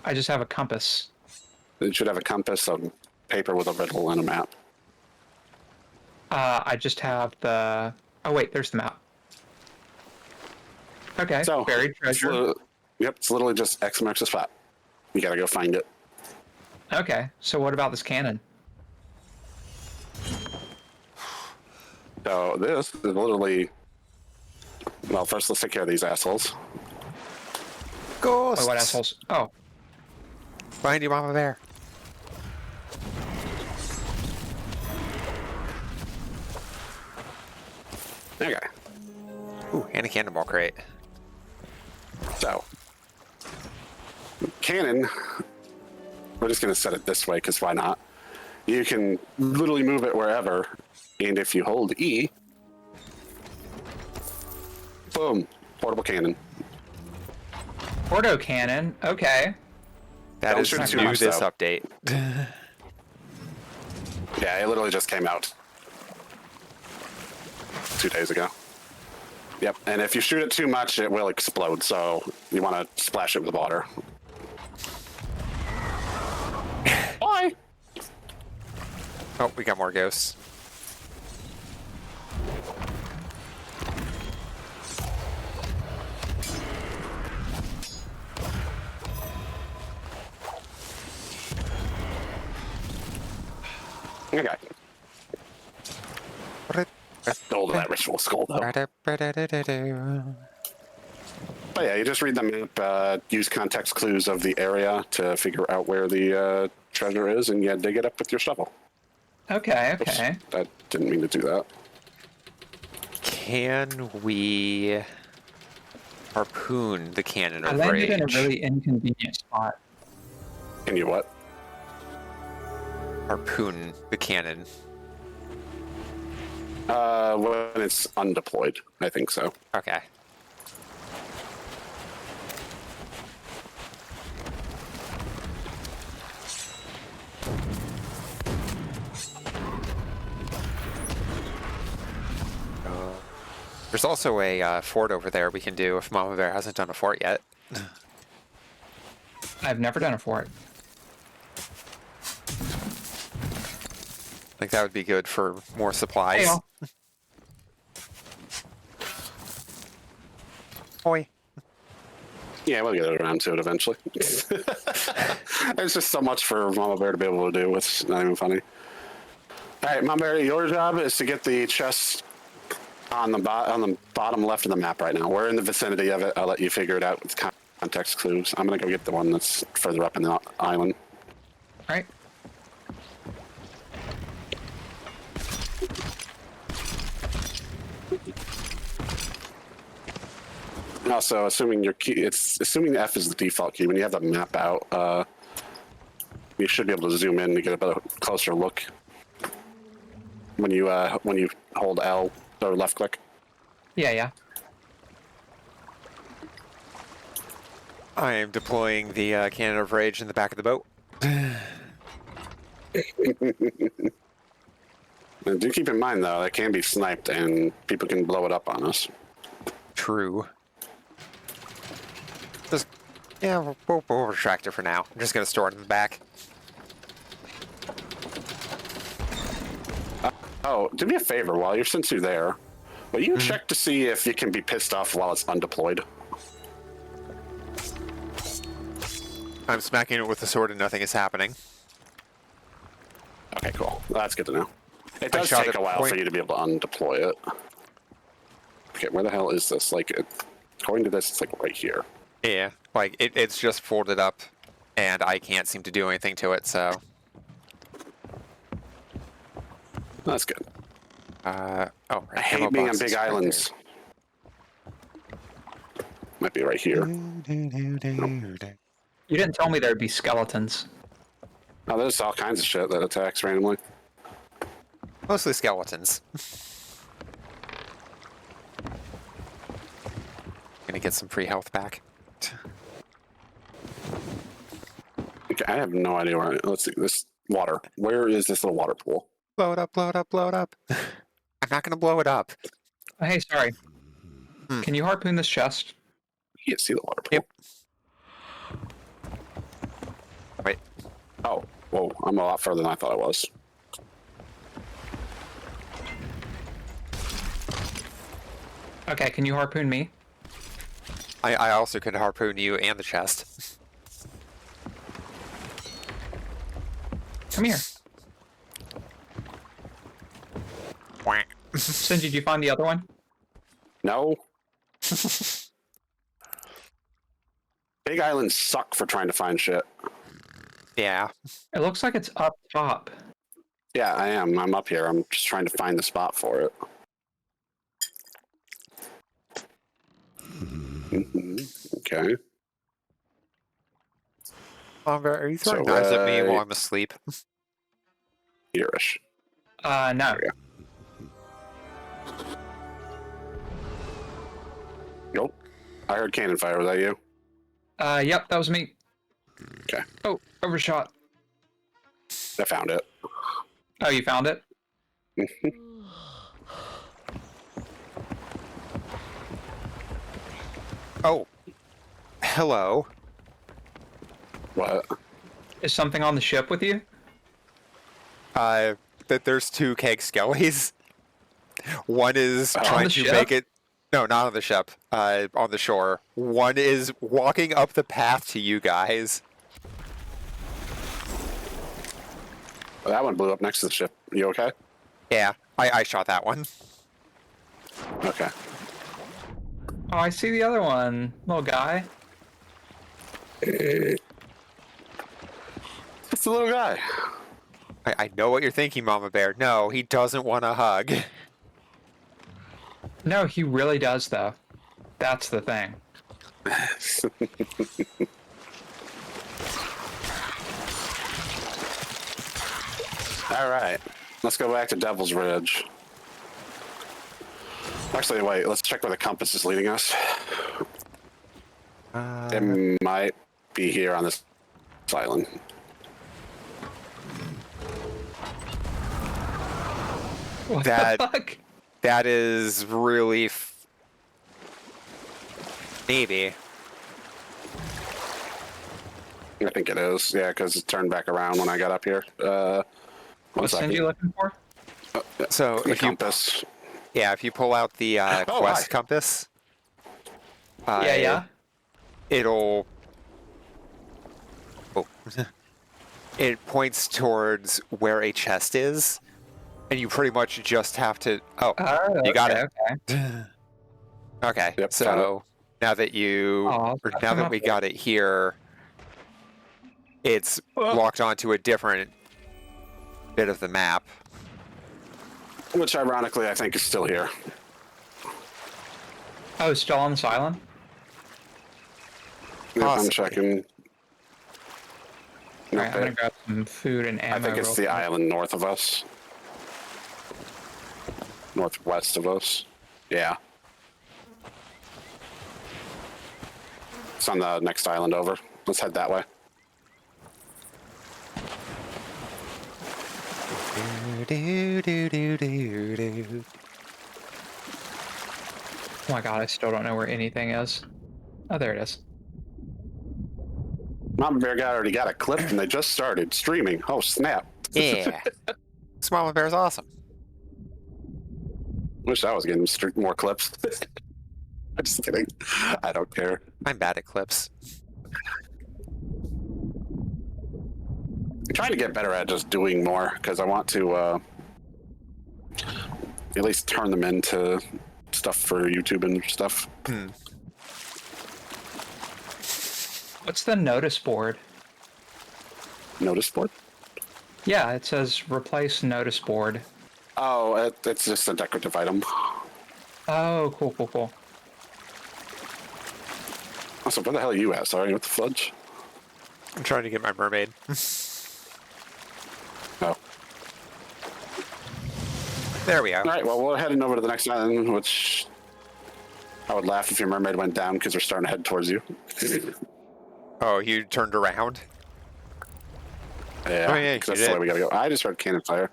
I just have a compass. It should have a compass, a paper with a riddle, and a map. I just have the... Oh, wait, there's the map. Okay, So, buried treasure. Yep, it's literally just X marks the spot. You gotta go find it. Okay, so what about this cannon? So this is literally. Well, first let's take care of these assholes. Ghosts! Oh, what assholes? Oh, Behind you, Mama Bear. Okay. Ooh, and a cannonball crate. So, cannon. We're just gonna set it this way because why not? You can literally move it wherever, and if you hold E, boom, portable cannon. Porto cannon. Okay. That Don't is shoot too new much, this though. update. Yeah, it literally just came out 2 days ago. Yep, and if you shoot it too much, it will explode. So you want to splash it with water. Bye. Oh, we got more ghosts. Okay. I stole that ritual skull though. But yeah, you just read the map, use context clues of the area to figure out where the treasure is, and yeah, dig it up with your shovel. Okay, Oops, okay. I didn't mean to do that. Can we harpoon the cannon I of landed rage? in a really inconvenient spot. Can you what? Harpoon the cannon. When it's undeployed, I think so. Okay. There's also a fort over there we can do if Mama Bear hasn't done a fort yet. I've never done a fort. I think that would be good for more supplies. Hey, y'all. Oi. Yeah, we'll get around to it eventually. There's just so much for Mama Bear to be able to do. It's not even funny. All right, Mama Bear, your job is to get the chest on the bottom left of the map right now. We're in the vicinity of it. I'll let you figure it out with context clues. I'm gonna go get the one that's further up in the island. All right. Also, assuming your key, assuming F is the default key. When you have the map out, you should be able to zoom in to get a better, closer look. When you hold L or left click. Yeah. I am deploying the cannon of rage in the back of the boat. And do keep in mind though, that can be sniped and people can blow it up on us. True. Just, yeah, we'll retract it for now. I'm just gonna store it in the back. Oh, do me a favor since you're there, will you check to see if you can be pissed off while it's undeployed? I'm smacking it with the sword and nothing is happening. Okay, cool. That's good to know. It I does shot take it a while point- for you to be able to undeploy it. Okay, where the hell is this? Like, according to this, it's like right here. Yeah, like it's just folded up, and I can't seem to do anything to it. So That's good. oh, I right, hate ammo being on box big is right islands. Might be right here. there. You didn't tell me there'd be skeletons. Oh, there's all kinds of shit that attacks randomly. Mostly skeletons. Gonna get some free health back. Okay, I have no idea where. Let's see. This water. Where is this little water pool? Blow it up, blow it up, blow it up. I'm not gonna blow it up. Oh, hey, sorry. Can you harpoon this chest? You can't see the water pool. Yep. Wait. Oh, whoa! I'm a lot further than I thought I was. Okay, can you harpoon me? I also could harpoon you and the chest. Come here. Quack. Sinji, did you find the other one? No. Big islands suck for trying to find shit. Yeah. It looks like it's up top. Yeah, I am. I'm up here. I'm just trying to find the spot for it. Okay. Are you throwing So, knives at me while I'm asleep? Here-ish. No. There we go. Nope. I heard cannon fire. Was that you? Yep, that was me. Okay. Oh, overshot. I found it. Oh, you found it? Oh. Hello. What? Is something on the ship with you? That there's two keg skellies. One is On trying the to ship? make it. No, not on the ship. On the shore. One is walking up the path to you guys. Well, that one blew up next to the ship. You okay? Yeah, I shot that one. Okay. Oh, I see the other one. Little guy. It's the little guy. I know what you're thinking, Mama Bear. No, he doesn't want a hug. No, he really does, though. That's the thing. All right. Let's go back to Devil's Ridge. Actually, wait. Let's check where the compass is leading us. It might be here on this island. What That- the fuck? That is really Maybe. I think it is. Yeah, because it turned back around when I got up here. One What second. Cindy looking for? So The if you, compass. yeah, if you pull out the Oh, quest hi. compass, Yeah. it'll. Oh. It points towards where a chest is, and you pretty much just have to. Oh, you got it. Okay. Okay, Yep, found so now that you, Oh, or now that we got it here, it's locked onto a different bit of the map. Which, ironically, I think is still here. Oh, it's still on this island? Yep, I'm Possibly. checking. Alright, I'm Okay. gonna grab some food and ammo. I think it's real the quick. island north of us. Northwest of us. Yeah. It's on the next island over. Let's head that way. Oh my god, I still don't know where anything is. Oh, there it is. Mama Bear guy already got a clip and they just started streaming. Oh, snap. Yeah. Mama Bear's awesome. Wish I was getting more clips. I'm just kidding. I don't care. I'm bad at clips. I'm trying to get better at just doing more because I want to at least turn them into stuff for YouTube and stuff. What's the notice board? Notice board? Yeah, it says replace notice board. Oh, it's just a decorative item. Oh, cool. Also, where the hell are you at? Sorry, what the fudge? I'm trying to get my mermaid. Oh. There we are. All right, well, we're heading over to the next island, which I would laugh if your mermaid went down because we're starting to head towards you. Oh, you turned around? Yeah, Oh, yeah, 'cause you that's the did. way we gotta go. I just heard cannon fire.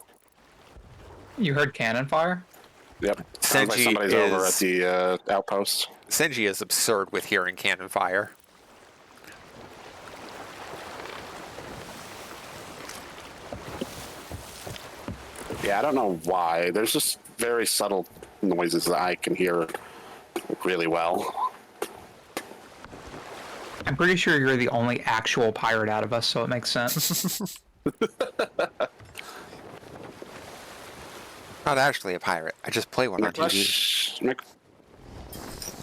You heard cannon fire? Yep. Sounds like Senji somebody's over at is- the outpost. Senji is absurd with hearing cannon fire. Yeah, I don't know why. There's just very subtle noises that I can hear really well. I'm pretty sure you're the only actual pirate out of us, so it makes sense. Not actually a pirate. I just play one on TV.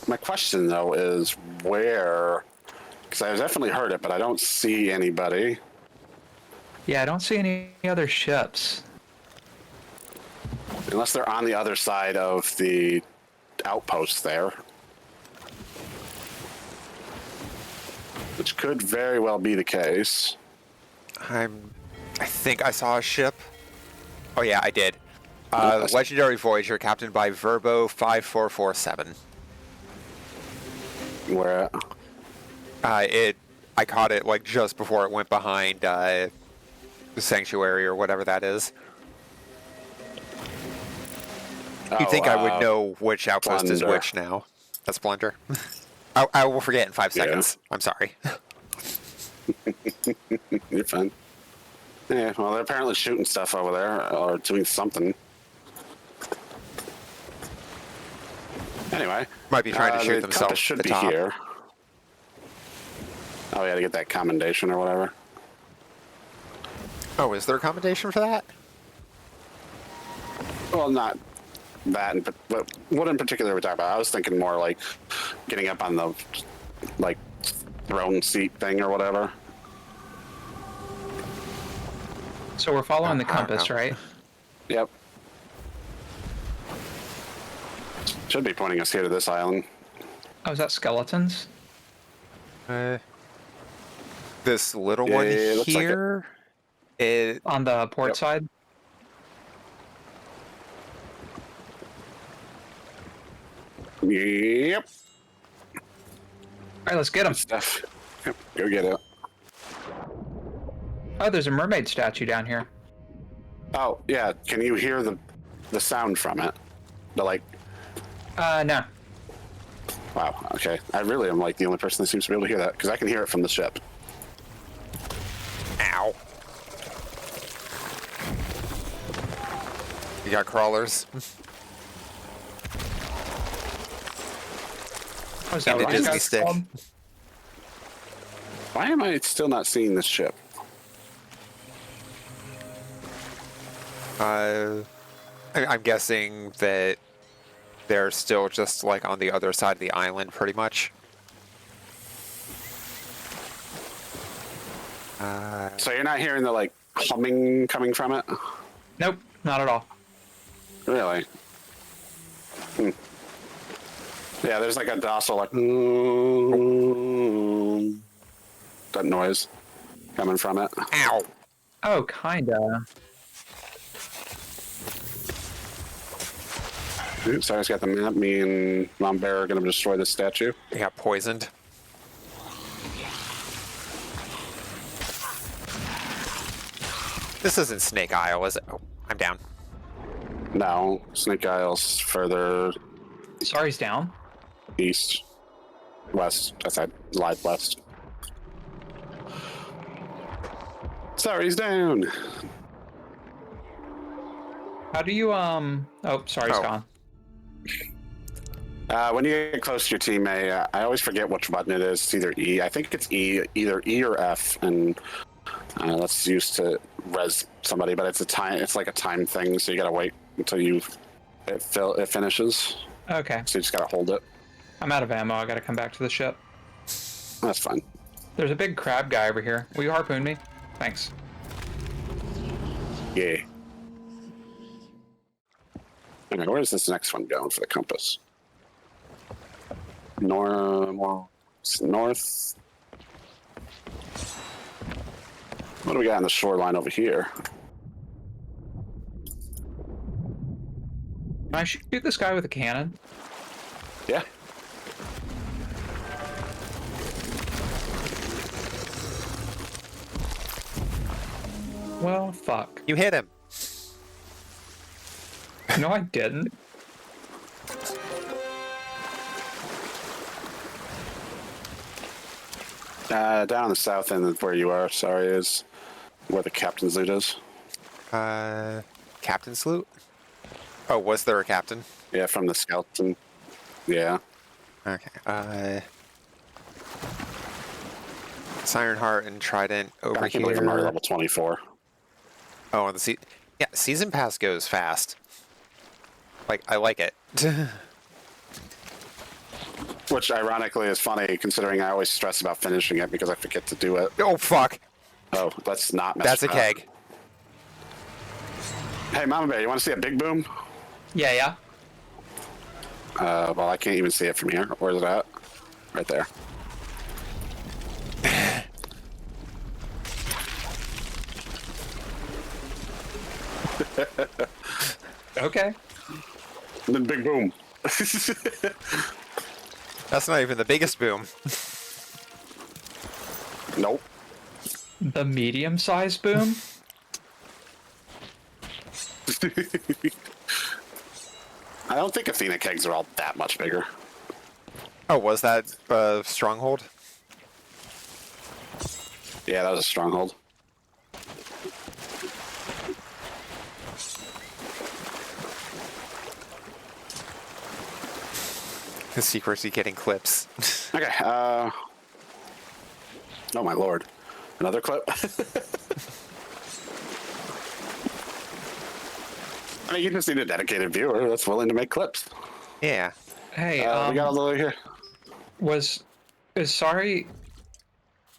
My question, though, is where... Because I've definitely heard it, but I don't see anybody. Yeah, I don't see any other ships. Unless they're on the other side of the outpost there. Which could very well be the case. I think I saw a ship. Oh yeah, I did. Legendary Voyager, captained by Verbo 5447. Where at? I caught it like just before it went behind the Sanctuary or whatever that is. You'd think I would know which outpost is Plunder. which now. That's Plunder. I will forget in 5 seconds. I'm sorry. You're fine. Yeah, well, they're apparently shooting stuff over there, or doing something. Anyway. Might be trying to shoot the themselves compass at should the be top. here. Oh, yeah, to get that commendation or whatever. Oh, is there a commendation for that? Well, not that, but what in particular are we talking about? I was thinking more like getting up on the, like, throne seat thing or whatever. So we're following the I don't compass, know. right? Yep. Should be pointing us here to this island. Oh, is that skeletons? This little Yeah, one it looks like it. here. It On the port Yep. side? Yep. Alright, let's get them. Stuff. Yep. Go get it. Oh, there's a mermaid statue down here. Oh, yeah. Can you hear the sound from it? The, like, No. Wow. Okay. I really am like the only person that seems to be able to hear that because I can hear it from the ship. Ow. You got crawlers? Oh, is that And a what this Disney guy's stick. called? Why am I still not seeing this ship? I'm guessing that they're still just like on the other side of the island, pretty much. So you're not hearing the like humming coming from it? Nope, not at all. Really? Yeah, there's like a docile like that noise coming from it. Ow. Oh, kinda. Oops, I just got the map. Me and Mom Bear are gonna destroy this statue. They got poisoned. This isn't Snake Isle, is it? Oh, I'm down. No, Snake Isle's further Sorry, he's down. east. West. I said live west. Sorry, he's down. How do you, Oh, sorry, he's Oh. gone. When you get close to your teammate, I always forget which button it is. It's either E. I think it's E, either E or F, and that's used to res somebody. But it's a time. It's like a time thing, so you gotta wait until it finishes. Okay. So you just gotta hold it. I'm out of ammo. I gotta come back to the ship. That's fine. There's a big crab guy over here. Will you harpoon me? Thanks. Yeah. Okay, where is this next one going for the compass? North. What do we got on the shoreline over here? Can I shoot this guy with a cannon? Yeah. Well, fuck. You hit him. No, I didn't. Down on the south end of where you are, sorry, is where the captain's loot is. Captain's loot? Oh, was there a captain? Yeah, from the skeleton. Yeah. Okay. Siren Heart and Trident over I can't believe I'm already here. level 24. Oh, and yeah, season pass goes fast. Like, I like it. Which ironically is funny considering I always stress about finishing it because I forget to do it. Oh, fuck. Oh, let's not mess That's a with that. keg. Hey, Mama Bear, you want to see a big boom? Yeah. Well, I can't even see it from here. Where's it at? Right there. Okay. And then big boom. That's not even the biggest boom. Nope. The medium-sized boom? I don't think Athena kegs are all that much bigger. Oh, was that Stronghold? Yeah, that was a stronghold. The secretly getting clips. Okay, oh my lord. Another clip? I mean, you just need a dedicated viewer that's willing to make clips. Yeah. Hey, We got a little here. is sorry...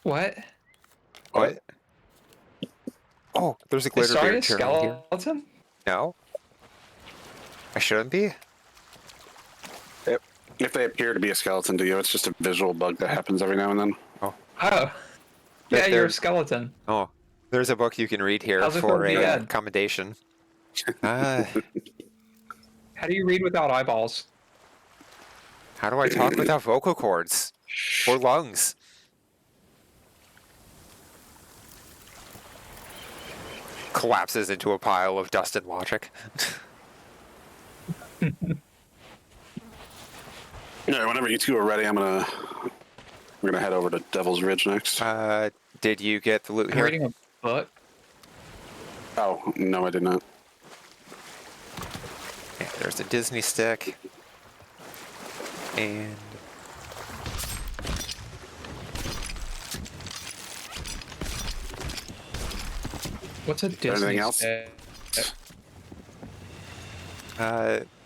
What? What? Oh, there's a Is glitter sorry bear a journal here. skeleton? No. I shouldn't be. If they appear to be a skeleton to you, it's just a visual bug that happens every now and then. Oh. Yeah, you're a There's- skeleton. Oh, there's a book you can read here How's it feel for to be a dead? commendation. How do you read without eyeballs? How do I talk without vocal cords or lungs? Collapses into a pile of dust and logic. Yeah, whenever you two are ready, we're gonna head over to Devil's Ridge next. Did you get the loot I'm here? reading a book. Oh, no, I did not. Yeah, there's a Disney stick. And... What's a Disney Anything else? stick?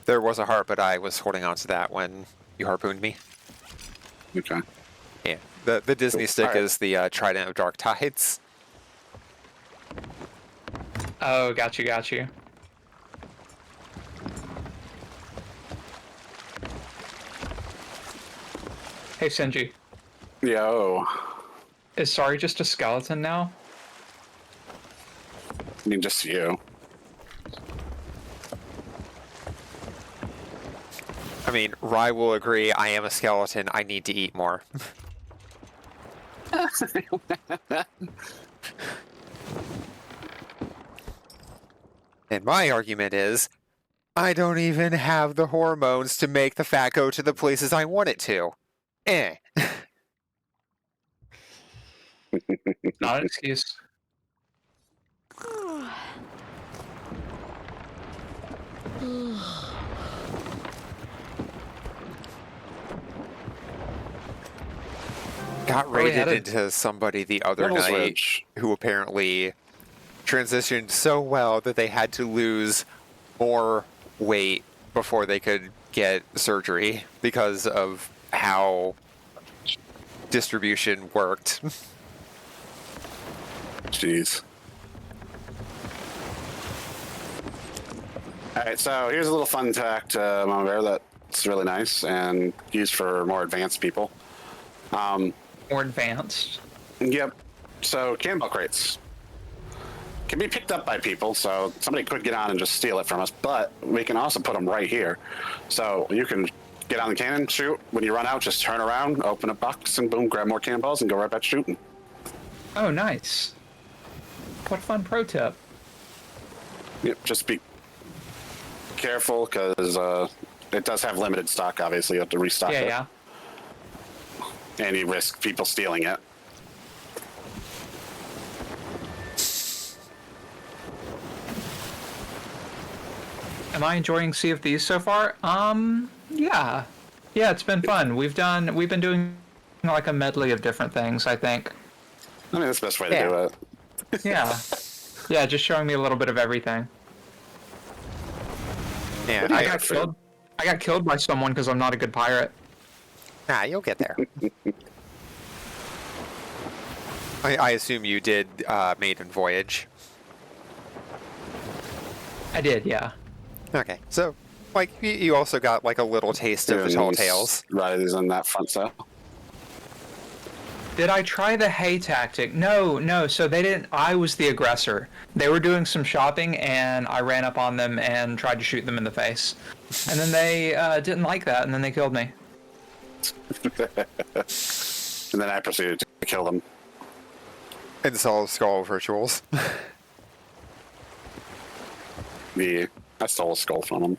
there was a heart, but I was holding on to that when you harpooned me. Okay. Yeah. The Disney Cool. stick Alright. is the Trident of Dark Tides. Oh, got you. Hey, Senji. Yo. Is Sorry just a skeleton now? I mean, just you. I mean, Rai will agree, I am a skeleton, I need to eat more. And my argument is, I don't even have the hormones to make the fat go to the places I want it to. Eh. Not an excuse. Got Where we raided headed? into somebody the other Devil's night Ridge. who apparently transitioned so well that they had to lose more weight before they could get surgery because of how distribution worked. Jeez. All right, so here's a little fun fact, Mama Bear, that's really nice and used for more advanced people. More advanced. Yep. So cannonball crates can be picked up by people, so somebody could get on and just steal it from us, but we can also put them right here. So you can get on the cannon, shoot. When you run out, just turn around, open a box, and boom, grab more cannonballs and go right back shooting. Oh, nice. What a fun pro tip. Yep, just be careful because it does have limited stock, obviously. You have to restock it. Yeah. And you risk people stealing it. Am I enjoying Sea of Thieves so far? Yeah. Yeah, it's been fun. We've been doing like a medley of different things, I think. I mean, that's the best way to Yeah. do it. Yeah. Yeah, just showing me a little bit of everything. Yeah, I got killed by someone because I'm not a good pirate. Nah, you'll get there. I assume you did Maiden Voyage. I did, yeah. Okay, so, like, you also got, like, a little taste of the Tall Tales. Riders on that front side. Did I try the hay tactic? No. So they didn't. I was the aggressor. They were doing some shopping, and I ran up on them and tried to shoot them in the face. And then they didn't like that, and then they killed me. And then I proceeded to kill them. And Skull rituals. I stole a skull from them.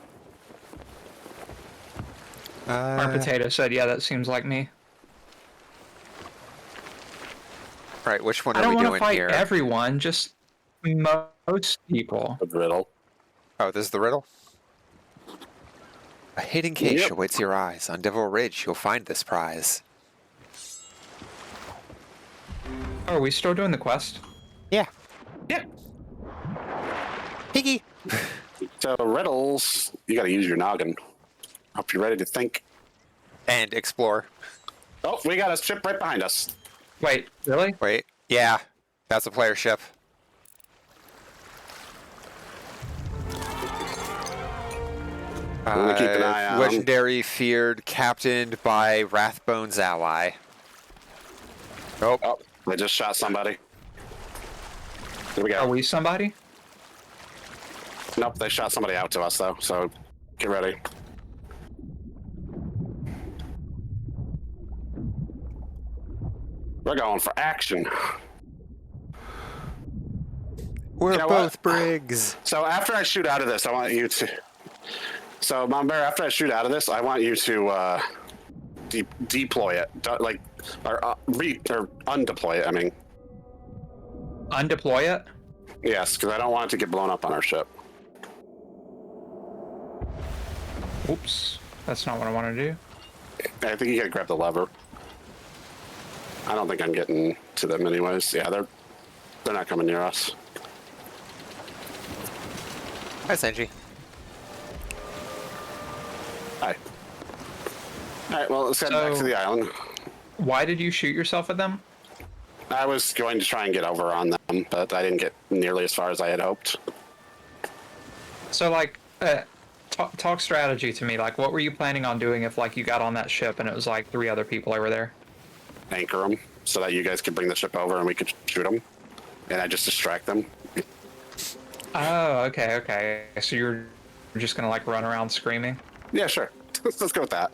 Our potato said, "Yeah, that seems like me." Right, which one I are don't we want to doing fight here? everyone, just most people. The riddle. Oh, this is the riddle? A hidden case Yep. awaits your eyes. On Devil Ridge, you'll find this prize. Oh, are we still doing the quest? Yeah. Yeah. Piggy! So riddles, you gotta use your noggin. Hope you're ready to think. And explore. Oh, we got a ship right behind us. Wait, really? Wait, yeah. That's a player ship. I'm gonna keep an eye on 'em. Legendary feared, captained by Wrathbone's ally. Oh, Oh, they just shot somebody. Here we go. Are we somebody? Nope, they shot somebody out to us though, so get ready. We're going for action. we're You know both what? brigs. So after I shoot out of this, I want you to. So, Mom Bear, after I shoot out of this, I want you to deploy it, or undeploy it. I mean, Undeploy it? yes, because I don't want it to get blown up on our ship. Oops. That's not what I want to do. I think you gotta grab the lever. I don't think I'm getting to them anyways. Yeah, they're not coming near us. Hi, Senji. Hi. All right, well, let's head back to the island. Why did you shoot yourself at them? I was going to try and get over on them, but I didn't get nearly as far as I had hoped. So, like, talk strategy to me. Like, what were you planning on doing if, like, you got on that ship and it was, like, 3 other people over there? Anchor them so that you guys could bring the ship over and we could shoot them. And I just distract them. Oh, okay. So you're just gonna, like, run around screaming? Yeah, sure. Let's go with that.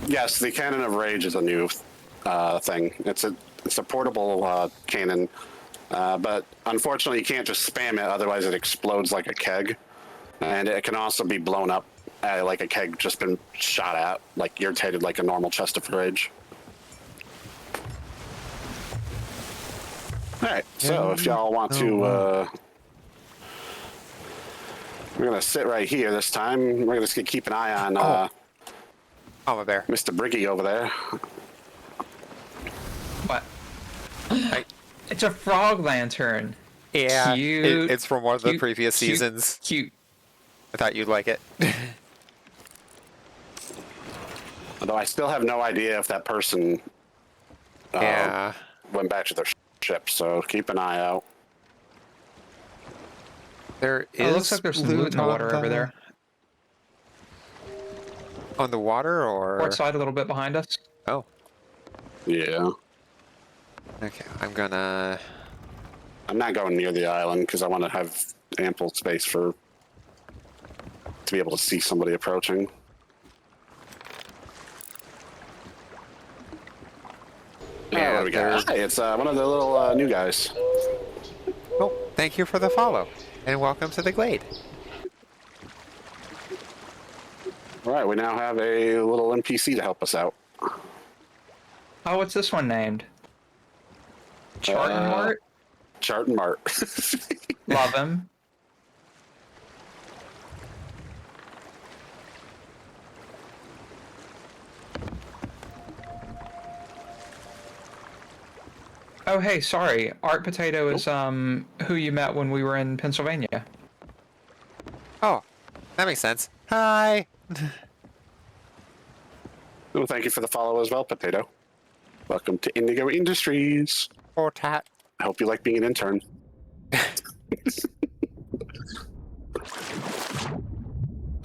Yes, the Cannon of Rage is a new thing. It's a portable cannon, but unfortunately you can't just spam it, otherwise it explodes like a keg. And it can also be blown up like a keg just been shot at, like irritated like a normal chest of rage. Alright, so if y'all want to... we're going to sit right here this time. We're going to keep an eye on... Mama Bear. Mr. Briggy over there. What? It's a frog lantern. Yeah, Cute. it's from one of the previous seasons. Cute. I thought you'd like it. Although I still have no idea if that person went back to their ship, so keep an eye out. There is. It looks like there's some loot in the water over there. On the water, or port side a little bit behind us. Oh. Yeah. Okay, I'm not going near the island because I want to have ample space to be able to see somebody approaching. Yeah, there we go. Hi, it's one of the little new guys. Oh, thank you for the follow, and welcome to the Glade. All right, we now have a little NPC to help us out. Oh, what's this one named? Chart and Mart? Chart and Mart. Love him. Oh, hey, sorry. Art Potato is who you met when we were in Pennsylvania. Oh, that makes sense. Hi. Well, thank you for the follow as well, Potato. Welcome to Indigo Industries. Or Tat. I hope you like being an intern.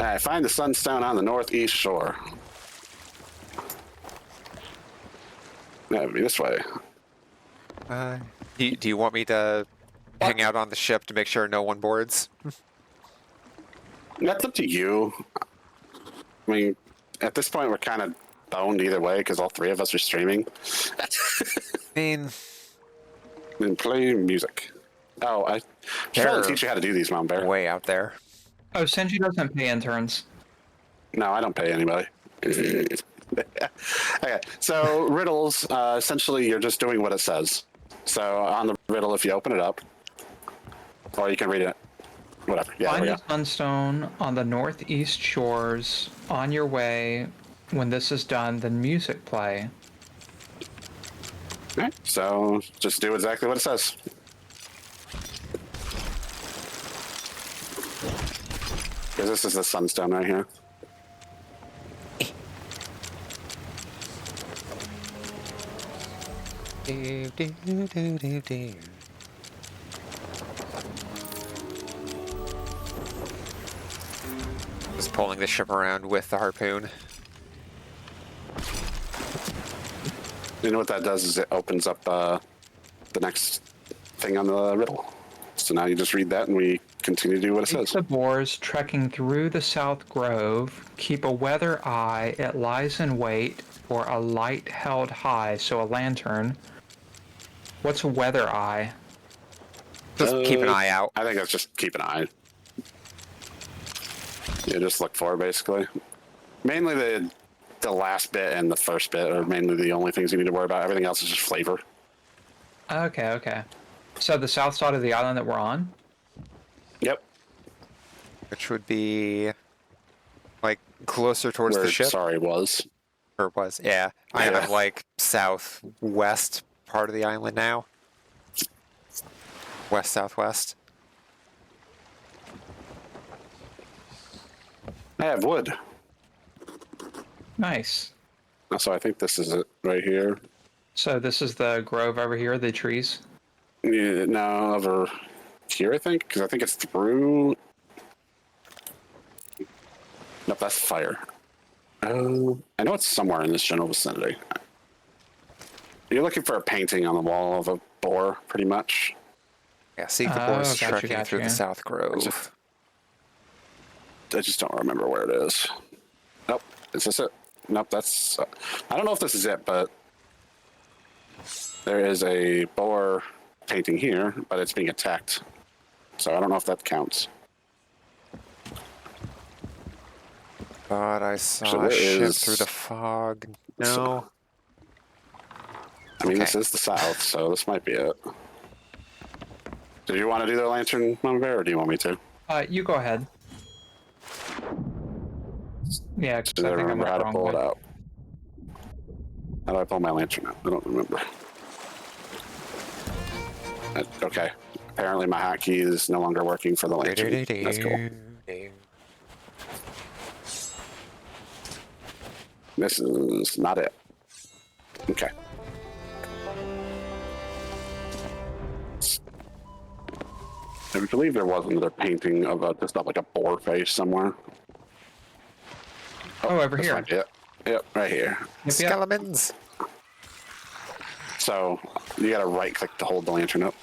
Alright, find the sunstone on the northeast shore. That would be this way. Do you want me to hang out on the ship to make sure no one boards? That's up to you. I mean, at this point, we're kind of boned either way because all 3 of us are streaming. I mean, and play music. Oh, I should probably teach you how to do these, Mom Bear. Way out there. Oh, Senji doesn't pay interns. No, I don't pay anybody. Okay, so riddles, essentially you're just doing what it says. So on the riddle, if you open it up, or you can read it, whatever. Yeah, Find there we the sunstone on the northeast shores. On your way. When this is done, then music play. go. Alright, so just do exactly what it says. Because this is the sunstone right here. Just pulling the ship around with the harpoon. You know what that does is it opens up the next thing on the riddle. So now you just read that and we continue to do what it says. The boars trekking through the South Grove keep a weather eye. It lies in wait for a light held high, so a lantern. What's a weather eye? Just keep an eye out. I think that's just keep an eye. Yeah, just look for it, basically. Mainly the last bit and the first bit are mainly the only things you need to worry about. Everything else is just flavor. Okay, okay. So the south side of the island that we're on? Yep. Which would be like closer towards the ship. Sorry was. Or was, yeah. I'm Yeah. at like southwest part of the island now. West southwest. I have wood. Nice. So I think this is it right here. So this is the grove over here, the trees? Yeah, no, over here, I think, because I think it's through. Nope, that's fire. I know it's somewhere in this general vicinity. You're looking for a painting on the wall of a boar, pretty much. Yeah, seek the boars gotcha, trekking through the South Grove. I just don't remember where it is. Nope, is this it? Nope, that's. I don't know if this is it, but there is a boar painting here, but it's being attacked. So I don't know if that counts. Thought I saw a ship through the fog. No. I mean, this is the south, so this might be it. Do you want to do the lantern, Mama Bear, or do you want me to? You go ahead. Yeah, because I I think I'm remember how to wrong pull it way. out. How do I pull my lantern out? I don't remember. Okay. Apparently my hotkey is no longer working for the lantern. That's cool. This is not it. Okay. I believe there was another painting of just like a boar face somewhere. Oh, over this here. might be it. Yep, right here. Skeletons. So you gotta right click to hold the lantern up.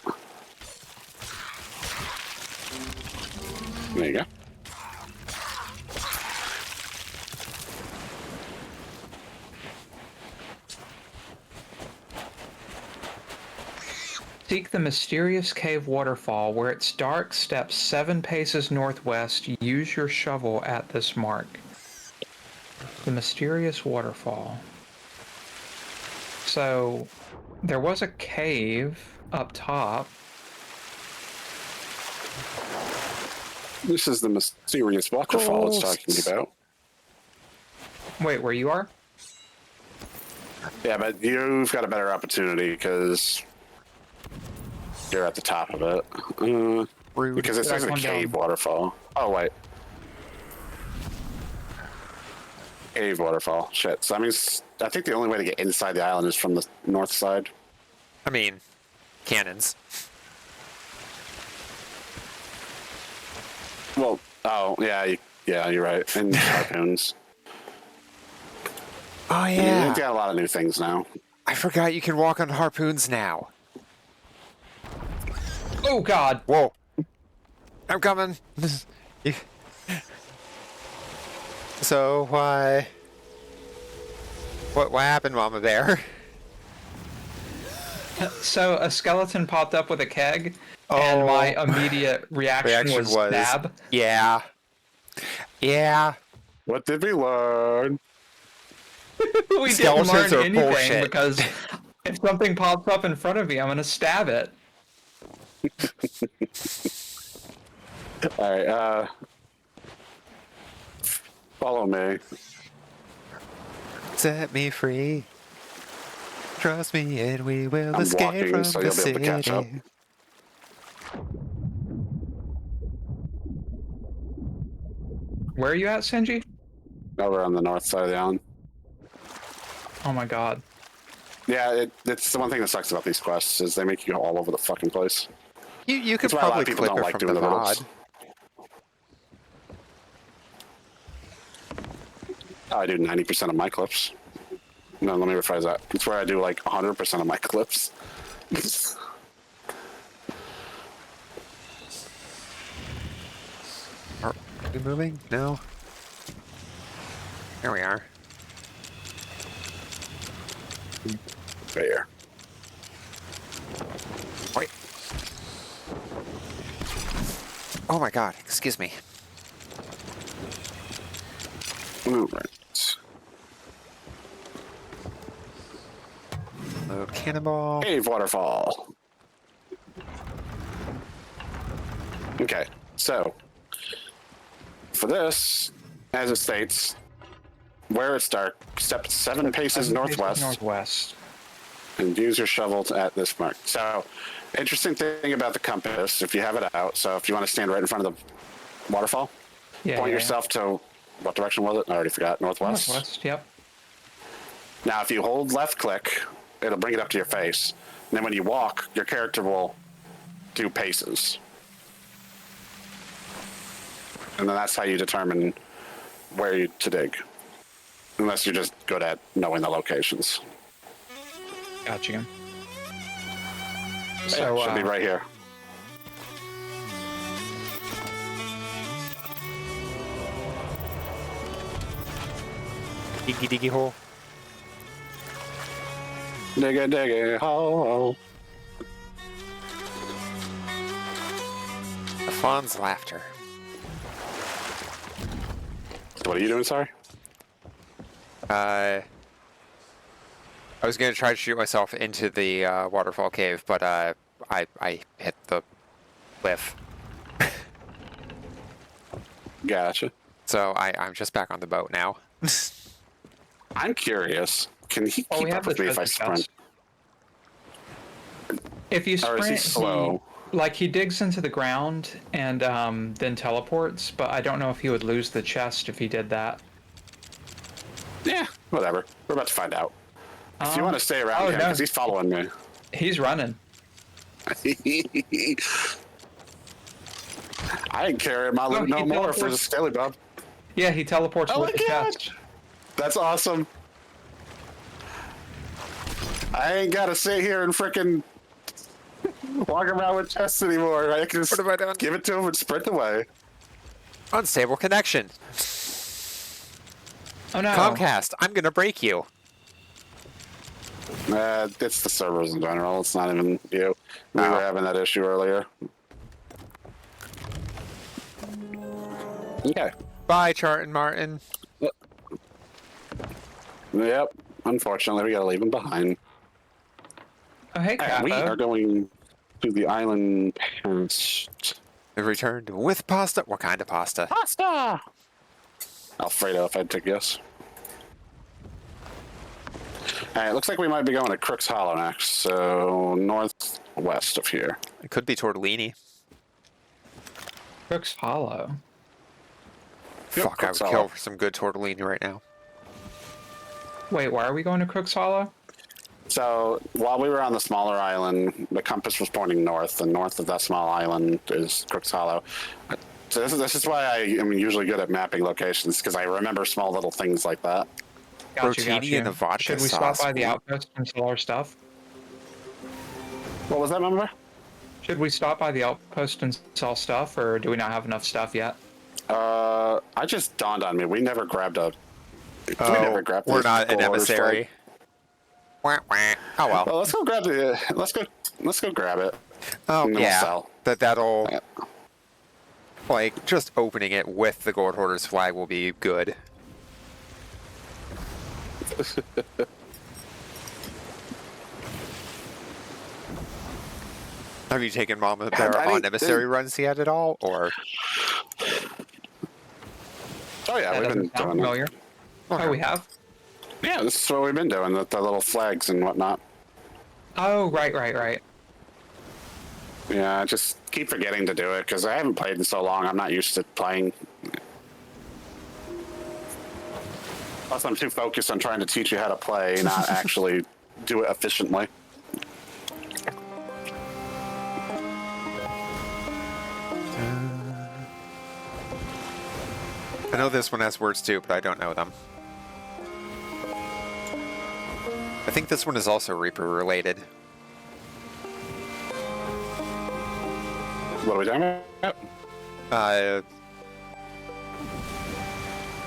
There you go. Seek the mysterious cave waterfall. Where its dark steps 7 paces northwest, use your shovel at this mark. The mysterious waterfall. So, there was a cave up top. This is the mysterious waterfall it's talking about. Wait, where you are? Yeah, but you've got a better opportunity because you're at the top of it. Because this is a cave waterfall. Oh, wait. Cave waterfall. Shit. So, I think the only way to get inside the island is from the north side. I mean, cannons. Well, oh, yeah, you're right. And harpoons. Oh, I mean, yeah. they've got a lot of new things now. I forgot you can walk on harpoons now. Oh, God. Whoa. I'm coming. So, what happened, Mama Bear? So, a skeleton popped up with a keg, and my immediate reaction was stab. Yeah. Yeah. What did we learn? We Skeletons didn't learn are anything bullshit. because if something pops up in front of me, I'm going to stab it. All right, follow me. Set me free. Trust me and we will I'm escape walking, from so the you'll be able to catch up. city. Where are you at, Senji? Over on the north side of the island. Oh my god. Yeah, it's the one thing that sucks about these quests is they make you go all over the fucking place. You could That's why a lot probably of people clip don't it like from doing the the VOD. riddles. I do 90% of my clips. No, let me rephrase that. It's where I do like 100% of my clips. Are we moving? No. There we are. Right here. Wait. Oh my god, excuse me. All right. Load cannonball. Cave waterfall. Okay, so for this, as it states, where it's dark, step 7 paces northwest, Northwest. and use your shovel at this mark. So, interesting thing about the compass, if you have it out, so if you want to stand right in front of the waterfall, point yourself to, what direction was it? I already forgot. Northwest? Northwest, yep. Now, if you hold left click, it'll bring it up to your face. And then when you walk, your character will do paces. And then that's how you determine where to dig. Unless you're just good at knowing the locations. Got you. So, should be right here. Diggy diggy hole. Digga digga hole. The fawn's laughter. What are you doing, sorry? I was gonna try to shoot myself into the waterfall cave, but I hit the cliff. Gotcha. So I'm just back on the boat now. I'm curious. Can he keep up with me if I sprint? If you Or is he sprint, slow? like he digs into the ground and then teleports, but I don't know if he would lose the chest if he did that. Yeah, whatever. We're about to find out. If you want to stay around here, because he's following me. He's running. I ain't carrying my loot no more for the Skelly Bob. Yeah, he teleports with the chest. That's awesome. I ain't gotta sit here and frickin' walk around with chests anymore. I can just give it to him and sprint away. Unstable connection. Oh no. Comcast, I'm gonna break you. It's the servers in general. It's not even you. We were having that issue earlier. Okay. Bye, Chartin Martin. Yep. Unfortunately, we gotta leave him behind. Oh, hey, And we are going to the island past. Returned with pasta. What kind of pasta? Pasta! Alfredo, if I had to guess. Alright, looks like we might be going to Crook's Hollow next, so northwest of here. It could be tortellini. Crook's Hollow. Fuck, I would kill for some good tortellini right now. Wait, why are we going to Crook's Hollow? So, while we were on the smaller island, the compass was pointing north, and north of that small island is Crook's Hollow. So this is why I am usually good at mapping locations, because I remember small little things like that. Rotini and a vodka Should we sauce. stop by the outpost and sell our stuff? What was that, remember? Should we stop by the outpost and sell stuff, or do we not have enough stuff yet? I just dawned on me. We never grabbed a... Oh, we never grabbed we're the not an gold order emissary. flag. Wah, wah. Oh well. Well, let's go grab the... Let's go grab it. Oh and then yeah. we'll sell. That'll... Like, just opening it with the Gold Hoarder's flag will be good. Have you taken Mama Bear on emissary runs yet at all, or? Oh yeah, That we've been doesn't sound doing familiar. it. Oh, we have? Yeah, this is what we've been doing, the little flags and whatnot. Oh, right. Yeah, I just keep forgetting to do it, because I haven't played in so long, I'm not used to playing. Plus, I'm too focused on trying to teach you how to play, not actually do it efficiently. I know this one has words too, but I don't know them. I think this one is also Reaper related. What are we talking about?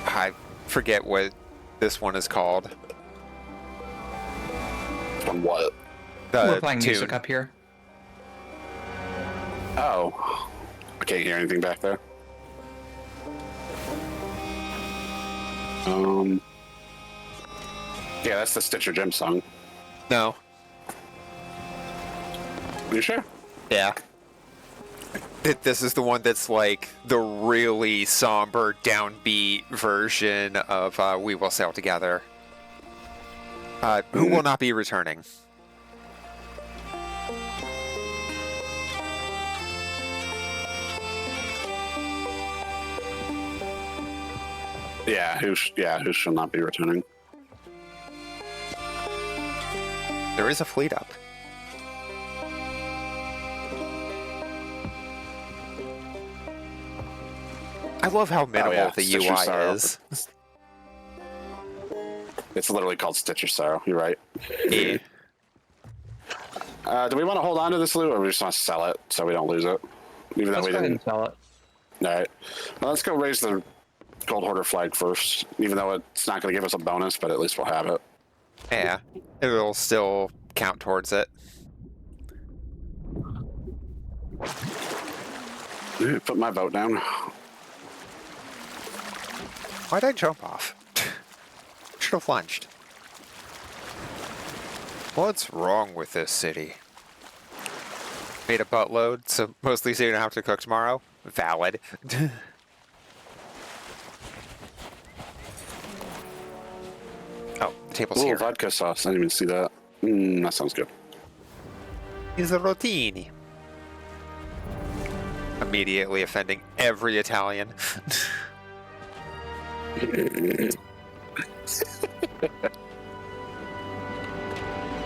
I forget what this one is called. From what? We're playing music up here. Oh. I can't hear anything back there. Yeah, that's the Stitcher Jim song. No. Are you sure? Yeah. This is the one that's like the really somber, downbeat version of We Will Sail Together. Who will not be returning? Yeah, who shall not be returning? There is a fleet up. I love how minimal the Stitcher UI Sorrow. is. It's literally called Stitcher Sorrow. You're right. Yeah. Do we want to hold on to this loot, or we just want to sell it so we don't lose it? Even though Let's we go ahead didn't. and sell it. All right. Well, let's go raise the Gold Hoarder flag first, even though it's not going to give us a bonus, but at least we'll have it. Yeah, it will still count towards it. Put my vote down. Why'd I jump off? Should have lunged. What's wrong with this city? Made a buttload, so mostly so you don't have to cook tomorrow? Valid. Oh, the table's Ooh, here. vodka sauce. I didn't even see that. That sounds good. Is a rotini. Immediately offending every Italian.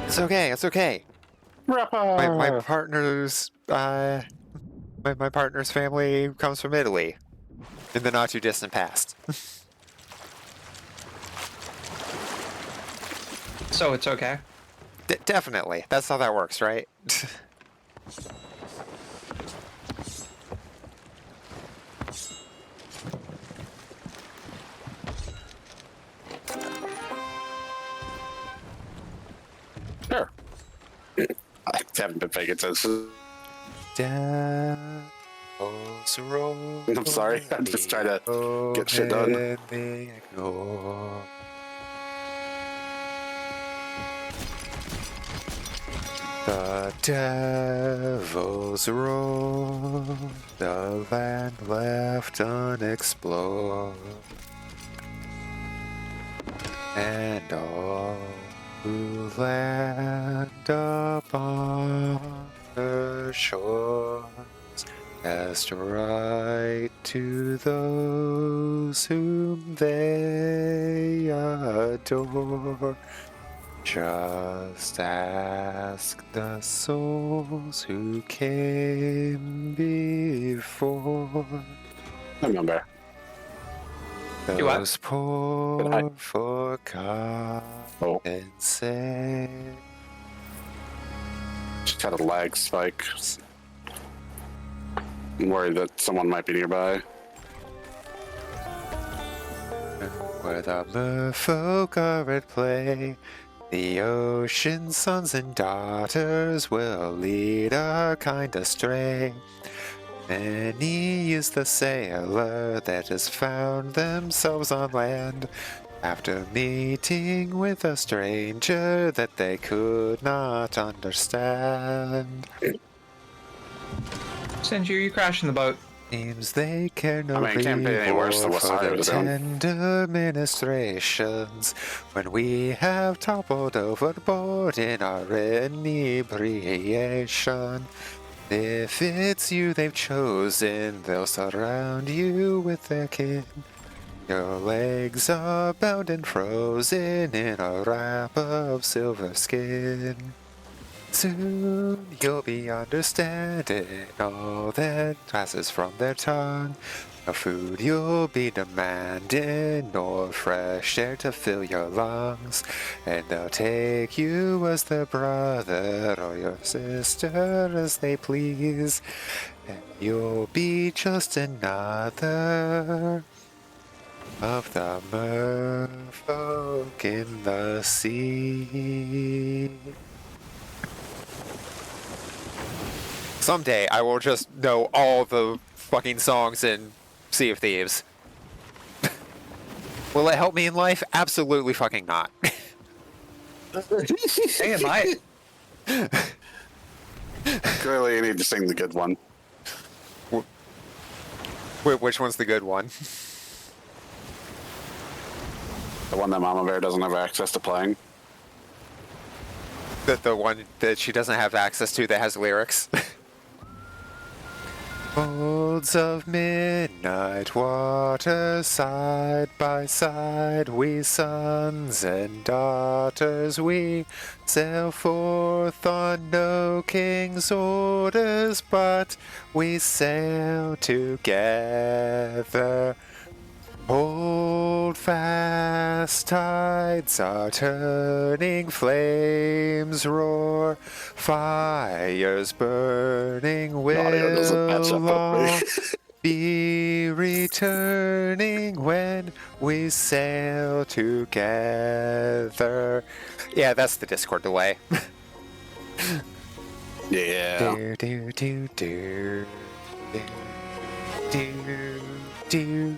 It's okay, it's okay. My partner's my partner's family comes from Italy in the not too distant past. So it's okay. Definitely. That's how that works, right? Sure. I haven't been paying attention. I'm I'm sorry. I'm just trying to get shit done. The devils roll, the land left unexplored, and all who land upon the shores cast right to those whom they adore. Just ask the souls who came before. I remember. You what? Those poor forgotten saints. Just had a lag spike. I'm worried that someone might be nearby. Where the merfolk are at play, the ocean's sons and daughters will lead our kind astray. Many is the sailor that has found themselves on land after meeting with a stranger that they could not understand. Since you crashing the boat. Seems they care no I can't be any worse than reward what for I the was doing. tender ministrations when we have toppled overboard in our inebriation. If it's you they've chosen, they'll surround you with their kin. Your legs are bound and frozen in a wrap of silver skin. Soon you'll be understanding all that passes from their tongue. No food you'll be demanding, nor fresh air to fill your lungs. And they'll take you as their brother or your sister as they please. And you'll be just another of the merfolk in the sea. Someday I will just know all the fucking songs in Sea of Thieves. Will it help me in life? Absolutely fucking not. Hey, it might. Clearly, you need to sing the good one. Which one's the good one? The one that Mama Bear doesn't have access to playing. The one that she doesn't have access to that has lyrics. Folds of midnight water, side by side, we sons and daughters, we sail forth on no king's orders, but we sail together. Hold fast, tides are turning, flames roar, fires burning, Audio doesn't match will up with me. all be returning when we sail together. Yeah, that's the Discord delay. Yeah. Do do do do do do.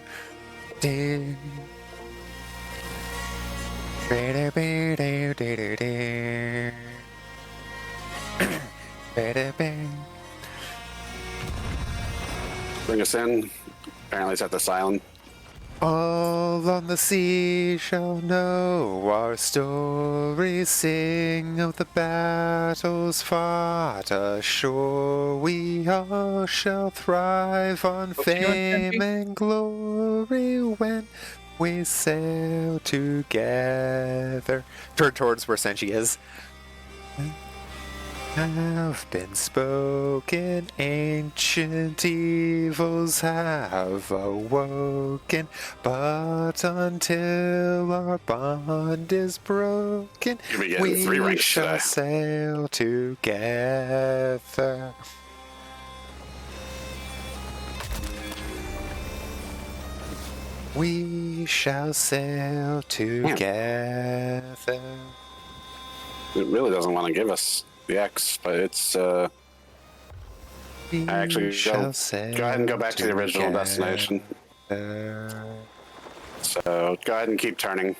Do. Bring us in. Apparently it's at this island. All on the sea shall know our story, sing of the battles fought ashore. We all shall thrive on fame and glory when we sail together. Turn towards where Senshi is. Have been spoken, ancient evils have awoken, but until our bond is broken, You'll be getting we 3 ranks shall today. sail together. We shall sail together. It really doesn't want to give us the X, but it's actually go ahead and go back to the original destination. So go ahead and keep turning.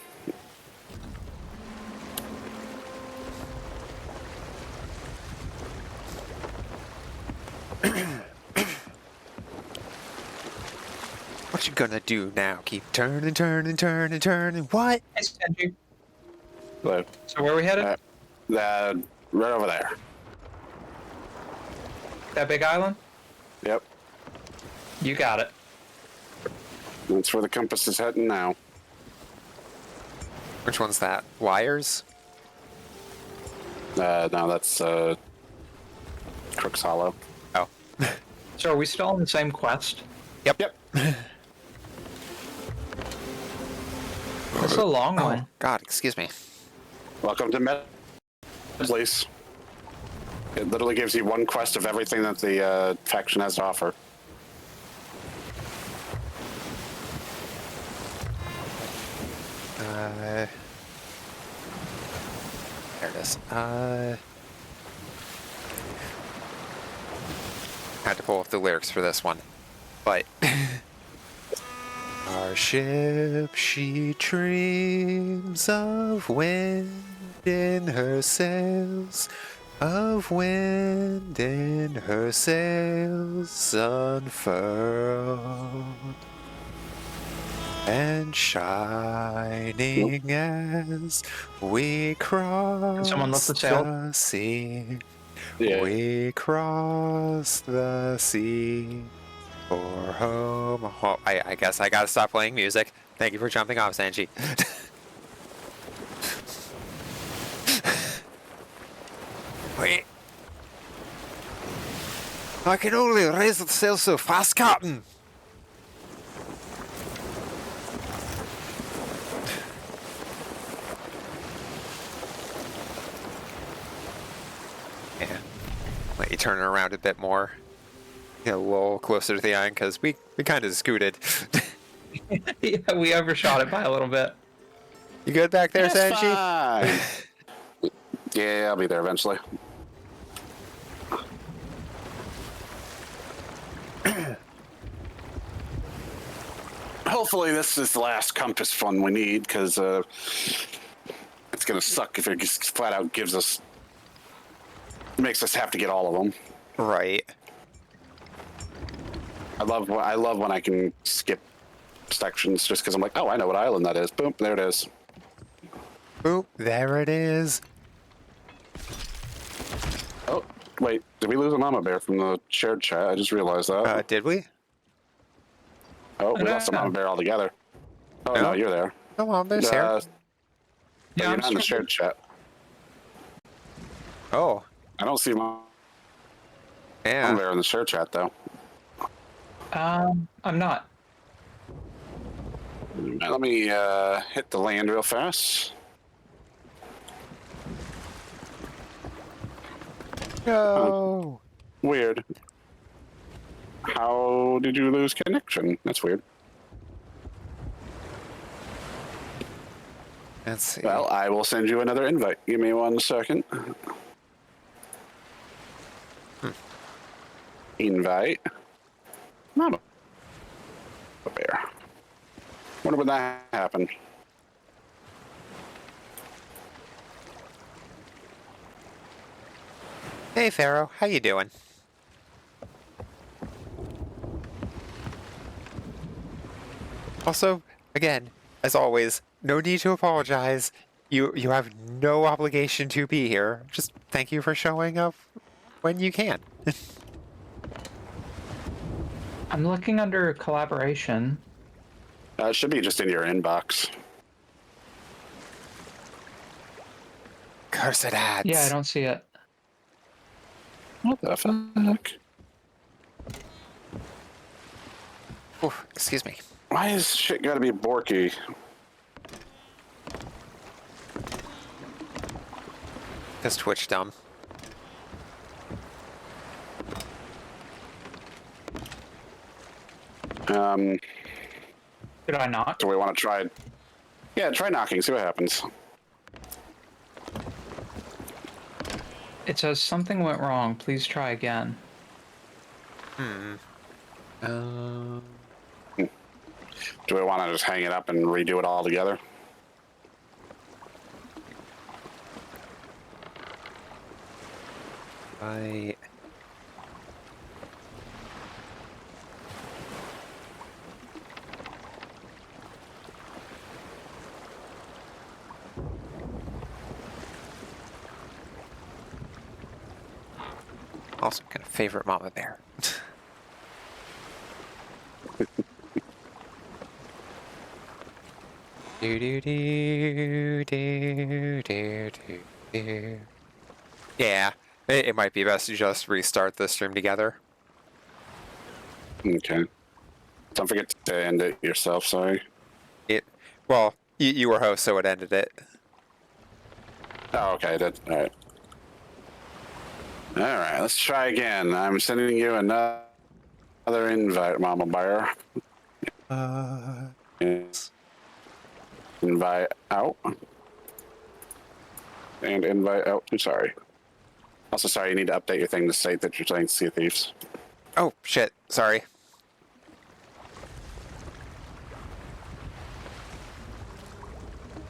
What you gonna do now? Keep turning, turning, turning, turning. What? Hey, Senji. So where are we headed? Right over there. That big island? Yep. You got it. That's where the compass is heading now. Which one's that? Wires? No, that's Crook's Hollow. Oh. So are we still on the same quest? Yep. Yep. That's a long one. God, excuse me. Welcome to Medleys. It literally gives you one quest of everything that the faction has to offer. There it is. Had to pull up the lyrics for this one, but our ship, she dreams of wind in her sails, of wind in her sails unfurled and shining as we cross someone lift the sail? the sea. Yeah. We cross the sea for home. Oh, I guess I gotta stop playing music. Thank you for jumping off, Sanji. Wait. I can only raise the sail so fast, Captain. Yeah. Let you turn it around a bit more. Get a little closer to the island because we kind of scooted. Yeah, we overshot it by a little bit. You good back there, That's Sanji? fine. Yeah, I'll be there eventually. hopefully this is the last compass fun we need, because it's gonna suck if it just flat out makes us have to get all of them. Right. I love when I can skip sections just because I'm like, oh, I know what island that is. Boom, there it is. Boop, there it is. Oh, wait, did we lose a mama bear from the shared chat? I just realized that. Did we? Oh, we lost a mama bear altogether. Oh, no, you're there. Oh, well, there's here. Yeah, Yeah, you're I'm not in the still- shared chat. Oh, I don't see mama yeah. bear in the shared chat, though. I'm not. Let me hit the land real fast. No. Weird. How did you lose connection? That's weird. Let's see. Well, I will send you another invite. Give me 1 second. Invite. Mama bear. Wonder when that happened. Hey, Pharaoh. How you doing? Also, again, as always, no need to apologize. You have no obligation to be here. Just thank you for showing up when you can. I'm looking under collaboration. It should be just in your inbox. Cursed ads. Yeah, I don't see it. What the fuck? Oof, excuse me. Why is shit gotta be Borky? Because Twitch dumb. Did I not? Do we want to try? Yeah, try knocking. See what happens. It says something went wrong. Please try again. Do we want to just hang it up and redo it all together? Right. Also, kind of favorite mama bear. Do do do do do do do. Yeah, it might be best to just restart the stream together. Okay. Don't forget to end it yourself. Sorry. Well, you were host, so it ended it. Oh, okay. All right. All right. Let's try again. I'm sending you another invite, Mama Bear. Invite out. And invite out. I'm sorry. Also, sorry, you need to update your thing to state that you're playing Sea of Thieves. Oh, shit. Sorry.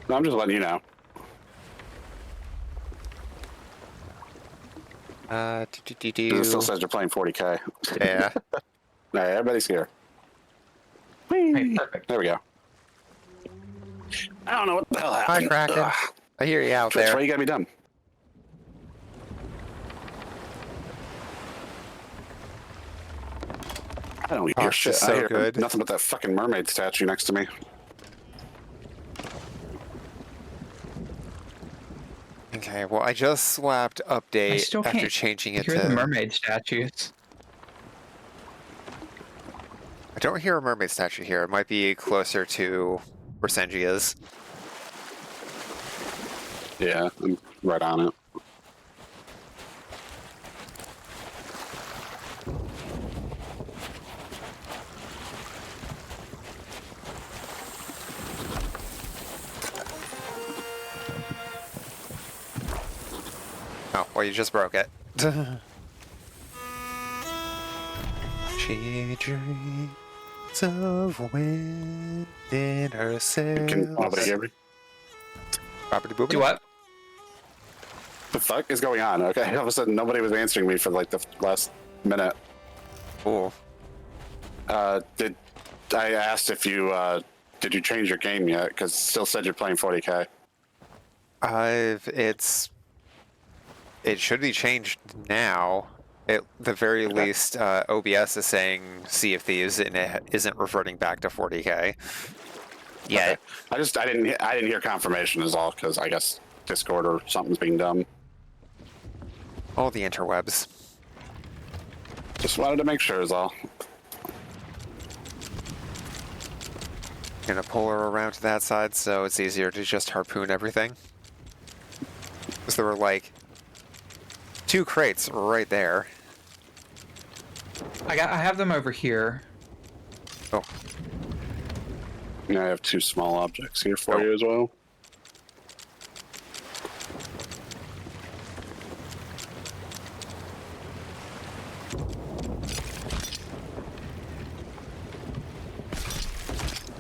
No, I'm just letting you know. It still says you're playing 40K. Yeah. All right, everybody's here. Hey, perfect. There we go. I don't know what the hell happened. Hi, Kraken. Ugh. I hear you out That's there. why you gotta be dumb. I don't hear it's shit. just I so hear good. nothing but that fucking mermaid statue next to me. Okay, well, I just slapped I update still after can't changing it hear to... the mermaid statues. I don't hear a mermaid statue here. It might be closer to where Senji is. Yeah, I'm right on it. Oh, well, you just broke it. She dreams of wind in her sails. Can nobody hear me? Property booming. Do what? The fuck is going on? Okay, all of a sudden nobody was answering me for like the last minute. Cool. Did I asked if you did you change your game yet? Because it still said you're playing 40K. It should be changed now. At the very least, OBS is saying Sea of Thieves and it isn't reverting back to 40K. Yeah. Okay. I didn't hear confirmation is all, because I guess Discord or something's being done. All the interwebs. Just wanted to make sure is all. Gonna pull her around to that side so it's easier to just harpoon everything. Because there were like 2 crates right there. I have them over here. Oh. Yeah, I have 2 small objects here for you as well.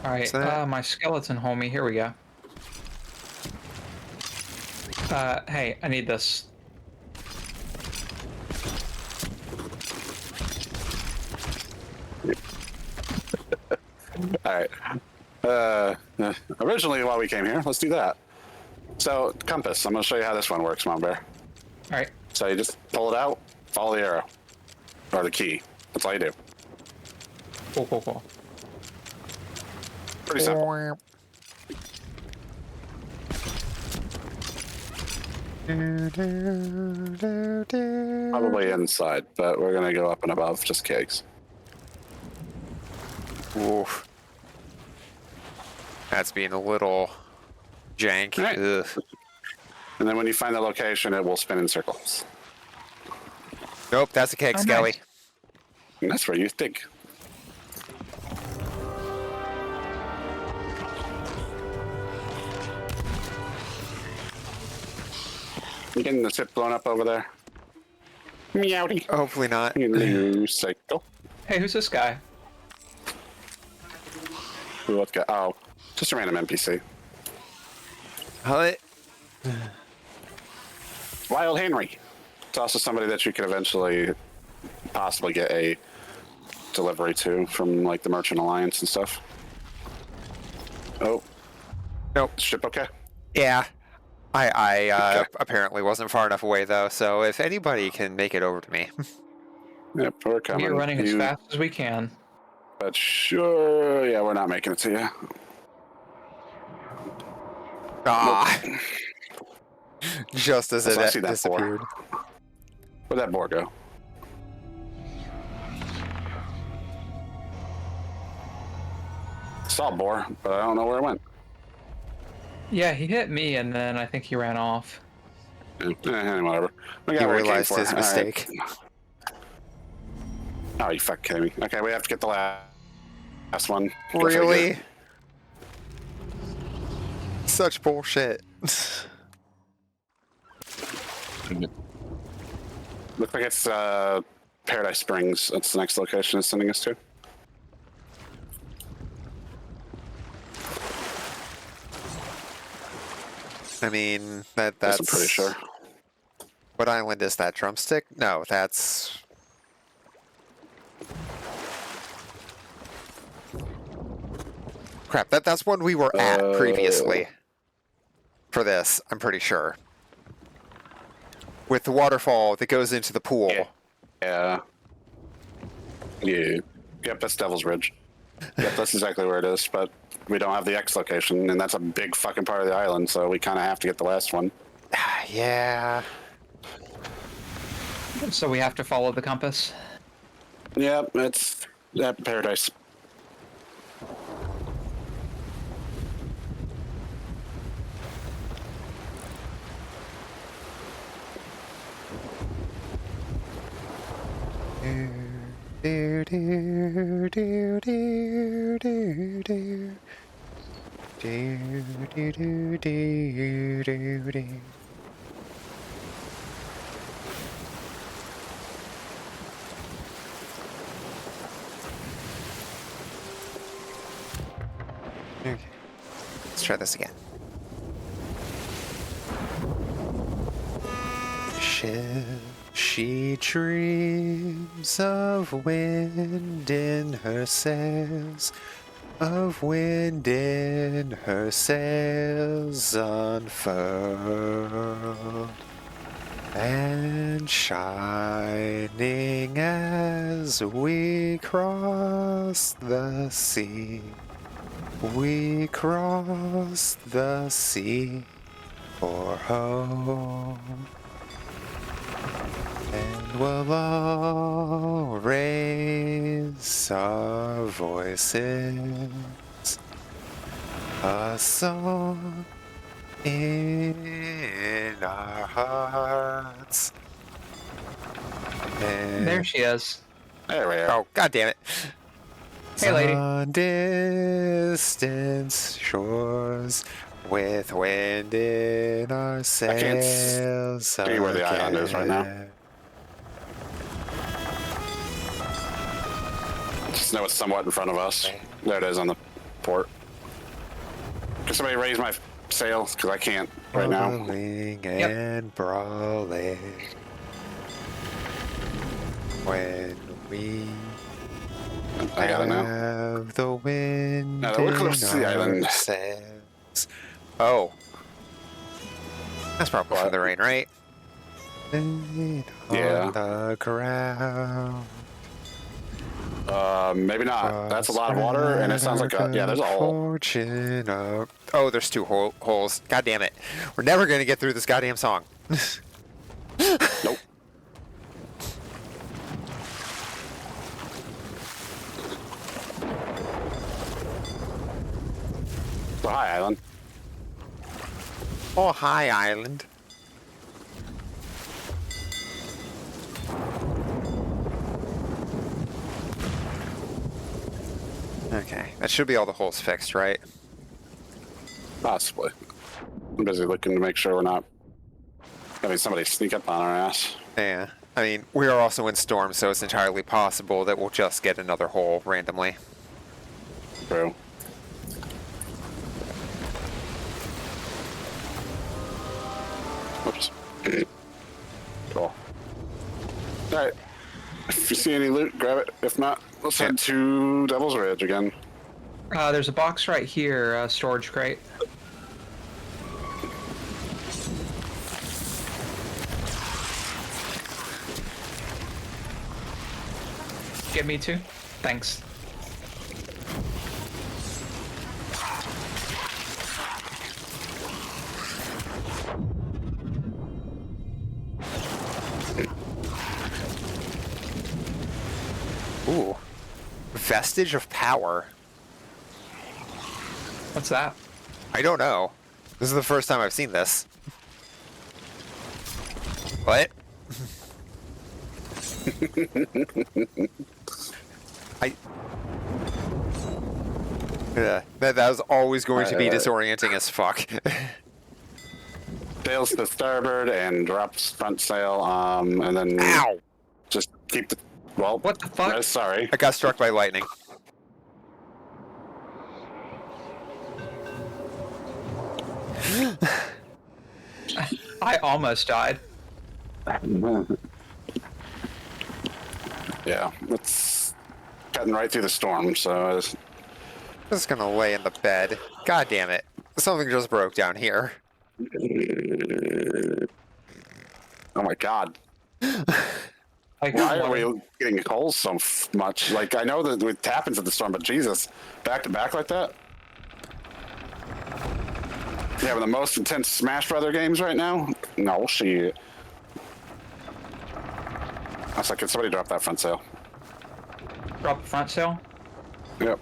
All right, my skeleton homie. Here we go. Hey, I need this. All right. Originally, while we came here, let's do that. So, compass. I'm going to show you how this one works, Mom Bear. All right. So you just pull it out, follow the arrow, or the key. That's all you do. Cool. Pretty simple. Probably inside, but we're gonna go up and above just in case. Oof. That's being a little jank. Right. Ugh. And then when you find the location, it will spin in circles. Nope, that's a keg, Skelly. Nice. And that's where you think. You getting the ship blown up over there? Meowdy. Hopefully not. You cycle. Hey, who's this guy? Let's go. Oh, just a random NPC. What? Wild Henry. It's also somebody that you could eventually possibly get a delivery to from like the Merchant Alliance and stuff. Oh. Nope. Ship okay? Yeah. I Okay. apparently wasn't far enough away though, so if anybody can make it over to me. Yep, we're coming. We're running as fast as we can. But sure, yeah, we're not making it to you. Ah. Just as I it see that disappeared. Where'd that boar go? Saw a boar, but I don't know where it went. Yeah, he hit me, and then I think he ran off. Whatever. We got He what we came realized for. his All right. mistake. Oh, you fucking kidding me? Okay, we have to get the last one. Go Really? figure. Such bullshit. Looks like it's Paradise Springs. That's the next location it's sending us to. I mean, that's... Yes, I'm pretty sure. What island is that? Drumstick? No, that's... Crap, that's one we were at previously. For this, I'm pretty sure. With the waterfall that goes into the pool. Yeah. Yep, that's Devil's Ridge. Yep, that's exactly where it is, but we don't have the X location, and that's a big fucking part of the island, so we kind of have to get the last one. Yeah. So we have to follow the compass. Yep, it's at Paradise. Do, do, do, do, do, do. Do, do, do, do, do, do. try this again. She dreams of wind in her sails, of wind in her sails unfurled, and shining as we cross the sea. We cross the sea for home, and we'll all raise our voices, a song in our hearts. And There she is. There we are. oh, god damn it. Hey, lady. On distant shores, with wind in our can't sails. see where the island is right now. again. Just know it's somewhat in front of us. There it is on the port. Can somebody raise my sails? Because I can't right now. Brawling and brawling. When we I got it now. have the wind No, we're in close to the our island. sails. Oh. That's probably from the rain, right? Yeah. On the ground. Maybe not. That's a lot of water, and it sounds like a, yeah, there's a hole. Fortune of... Oh, there's two holes. God damn it. We're never going to get through this goddamn song. Nope. So, hi, Island. Oh, hi, island. Okay, that should be all the holes fixed, right? Possibly. I'm busy looking to make sure we're not having somebody sneak up on our ass. Yeah. I mean, we are also in storm, so it's entirely possible that we'll just get another hole randomly. True. Oops. Cool. Alright. If you see any loot, grab it. If not, let's head to Devil's Ridge again. There's a box right here, a storage crate. Get me too? Thanks. Ooh. Vestige of power. What's that? I don't know. This is the first time I've seen this. What? Yeah, that was always going to be disorienting as fuck. Sails to starboard and drops front sail, and then Ow! just keep the, well, What the fuck? Sorry. I got struck by lightning. I almost died. Yeah, it's cutting right through the storm, so I'm just gonna lay in the bed. God damn it. Something just broke down here. oh my god. Like, Why are we getting holes so much? Like, I know that it happens at the storm, but Jesus, back to back like that? Yeah, with the most intense Smash Brother games right now? No, shit. I was like, can somebody drop that front sail? Drop the front sail? Yep.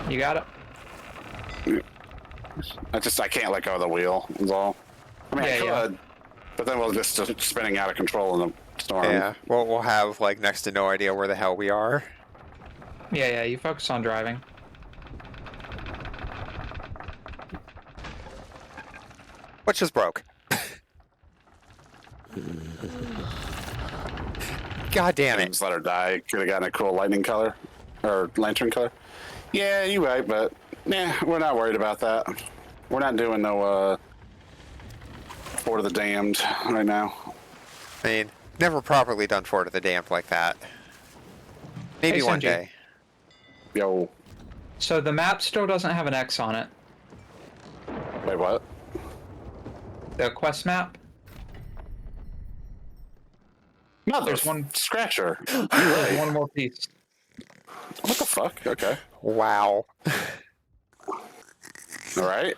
You got it? I can't let go of the wheel, is all. I mean, Yeah, I could, yeah. but then we'll just spinning out of control in the storm. Yeah, well, we'll have, like, next to no idea where the hell we are. Yeah, you focus on driving. What just broke? God damn it. Just let her die. Could have gotten a cool lightning color. Or lantern color. Yeah, you're right, but Nah, we're not worried about that. We're not doing no Fort of the Damned right now. I mean, never properly done Fort of the Damned like that. Maybe Hey, one Senji. day. Yo, So the map still doesn't have an X on it. wait, what? The quest map. Mother There's one. scratcher. There's one more piece. What the fuck? Okay. Wow. All right.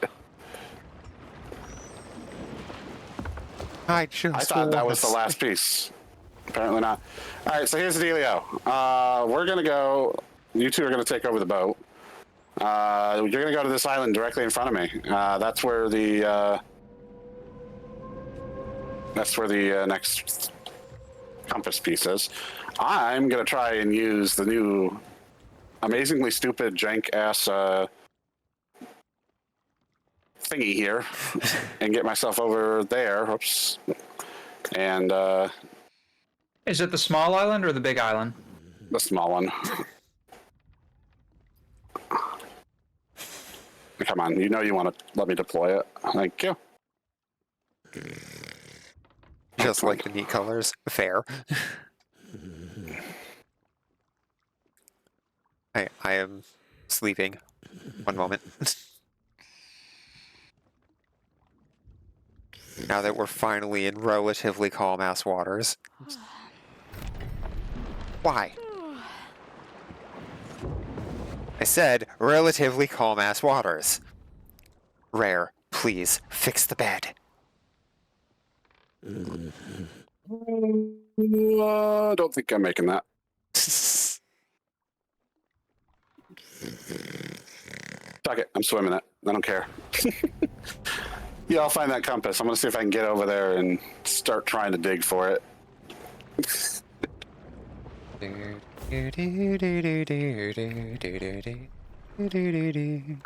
I thought that was the last piece. Apparently not. All right, so here's the dealio. We're going to go. You two are going to take over the boat. You're going to go to this island directly in front of me. That's where the next compass piece is. I'm going to try and use the new amazingly stupid jank-ass thingy here and get myself over there. Oops. And Is it the small island or the big island? the small one. Come on, you know you want to let me deploy it. Thank you. Just like the neat colors. Fair. I am sleeping. One moment. Now that we're finally in relatively calm ass waters. Why? I said relatively calm ass waters. Rare, please fix the bed. I don't think I'm making that. Fuck it, I'm swimming it. I don't care. Yeah, I'll find that compass. I'm gonna see if I can get over there and start trying to dig for it.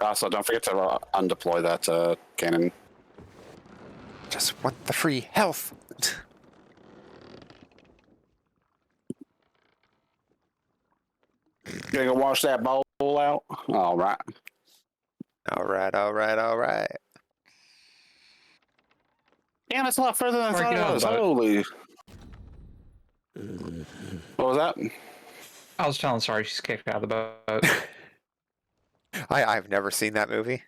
Also, don't forget to undeploy that cannon. Just want the free health. Gonna go wash that bowl out. All right. All right. Damn, that's a lot further than I Or thought get it out of was. the boat. Holy. What was that? I was telling Sorry she's kicked out of the boat. I've never seen that movie.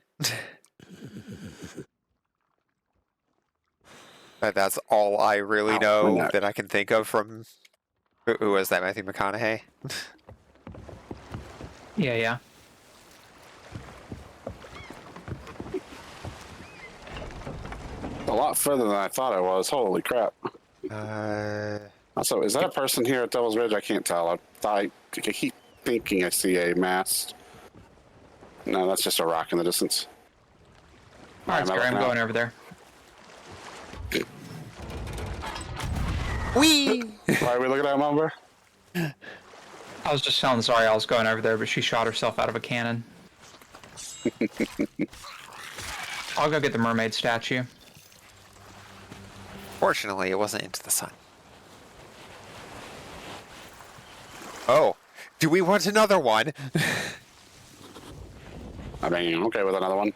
That's all I really know neck. that I can think of from... Who was that, Matthew McConaughey? Yeah. A lot further than I thought it was. Holy crap. Also, is that a person here at Devil's Ridge? I can't tell. I keep thinking I see a mast. No, that's just a rock in the distance. Alright, Scary, I'm going over there. Whee! Why are we looking at him over? I was just telling Sorry I was going over there, but she shot herself out of a cannon. I'll go get the mermaid statue. Fortunately, it wasn't into the sun. Oh, do we want another one? I mean, I'm okay with another one.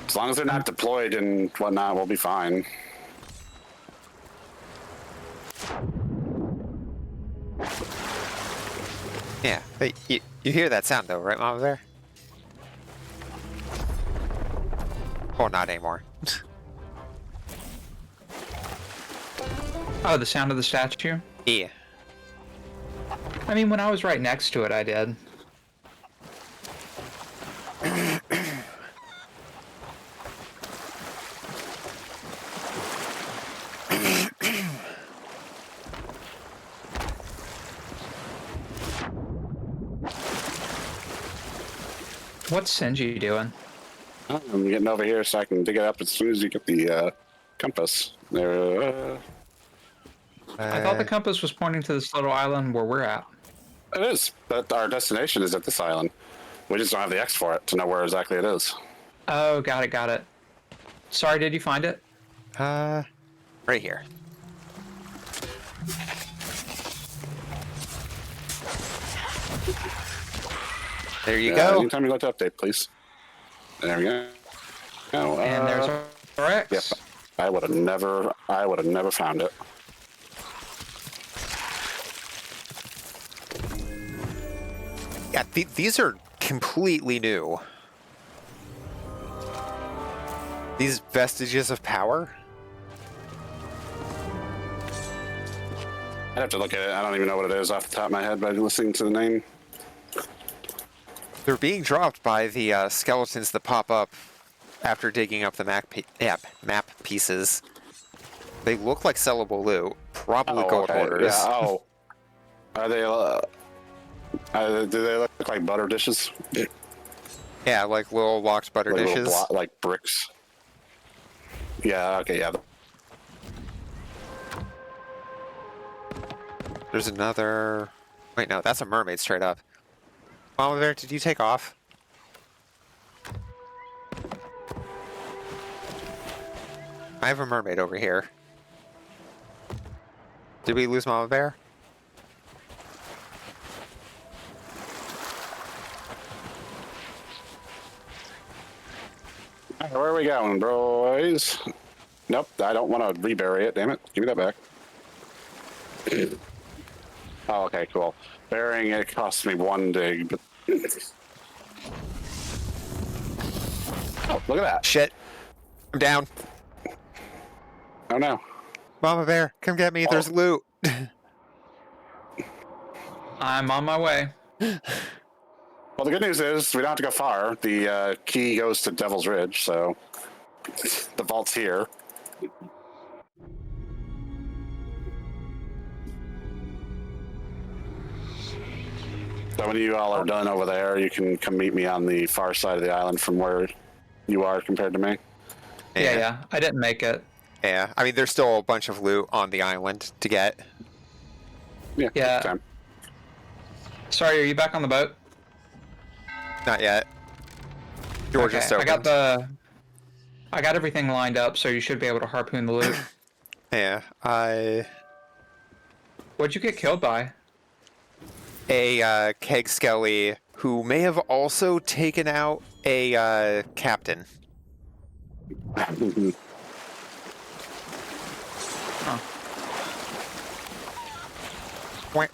As long as they're not deployed and whatnot, we'll be fine. Yeah, but you hear that sound though, right, Mama Bear? Oh, not anymore. Oh, the sound of the statue? Yeah. I mean, when I was right next to it, I did. What's Senji doing? I'm getting over here so I can dig it up as soon as you get the compass. There. I thought the compass was pointing to this little island where we're at. It is, but our destination is at this island. We just don't have the X for it to know where exactly it is. Oh, got it. Sorry, did you find it? Right here. There you go. Anytime you like to update, please. There we go. Oh, And there's our X. Yep. I would have never found it. Yeah, these are completely new. These vestiges of power. I'd have to look at it. I don't even know what it is off the top of my head by listening to the name. They're being dropped by the skeletons that pop up after digging up the map pieces. They look like sellable loot, probably gold hoarders. Yeah. Oh, are they? Do they look like butter dishes? Yeah, like little locked butter like dishes. Like bricks. Yeah. Okay. Yeah. There's another. Wait, no, that's a mermaid straight up. Mama Bear, did you take off? I have a mermaid over here. Did we lose Mama Bear? All right, where are we going, boys? Nope, I don't want to rebury it. Damn it! Give me that back. Oh, okay, cool. Burying it costs me 1 dig, but... Oh, look at that. Shit. I'm down. Oh, no. Mama Bear, come get me. There's loot. I'm on my way. Well, the good news is we don't have to go far. The key goes to Devil's Ridge, so the vault's here. So when you all are done over there, you can come meet me on the far side of the island from where you are compared to me. Yeah. I didn't make it. Yeah, I mean, there's still a bunch of loot on the island to get. Yeah. Time. Sorry, are you back on the boat? Not yet. Door just opened. I got everything lined up, so you should be able to harpoon the loot. Yeah, What'd you get killed by? A keg skelly who may have also taken out a captain. Huh. Wait.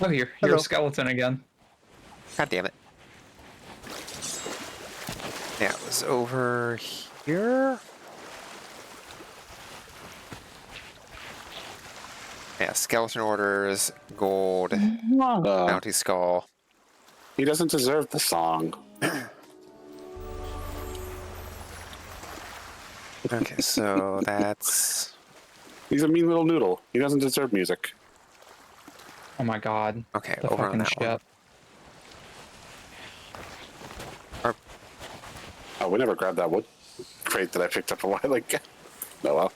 Oh, you're Hello. a skeleton again. God damn it. Yeah, it was over here. Yeah, skeleton orders, gold, bounty skull. He doesn't deserve the song. Okay, so that's... He's a mean little noodle. He doesn't deserve music. Oh my god. Okay, The over on fucking that ship. one. Oh, we never grabbed that wood crate that I picked up a while ago. Oh well.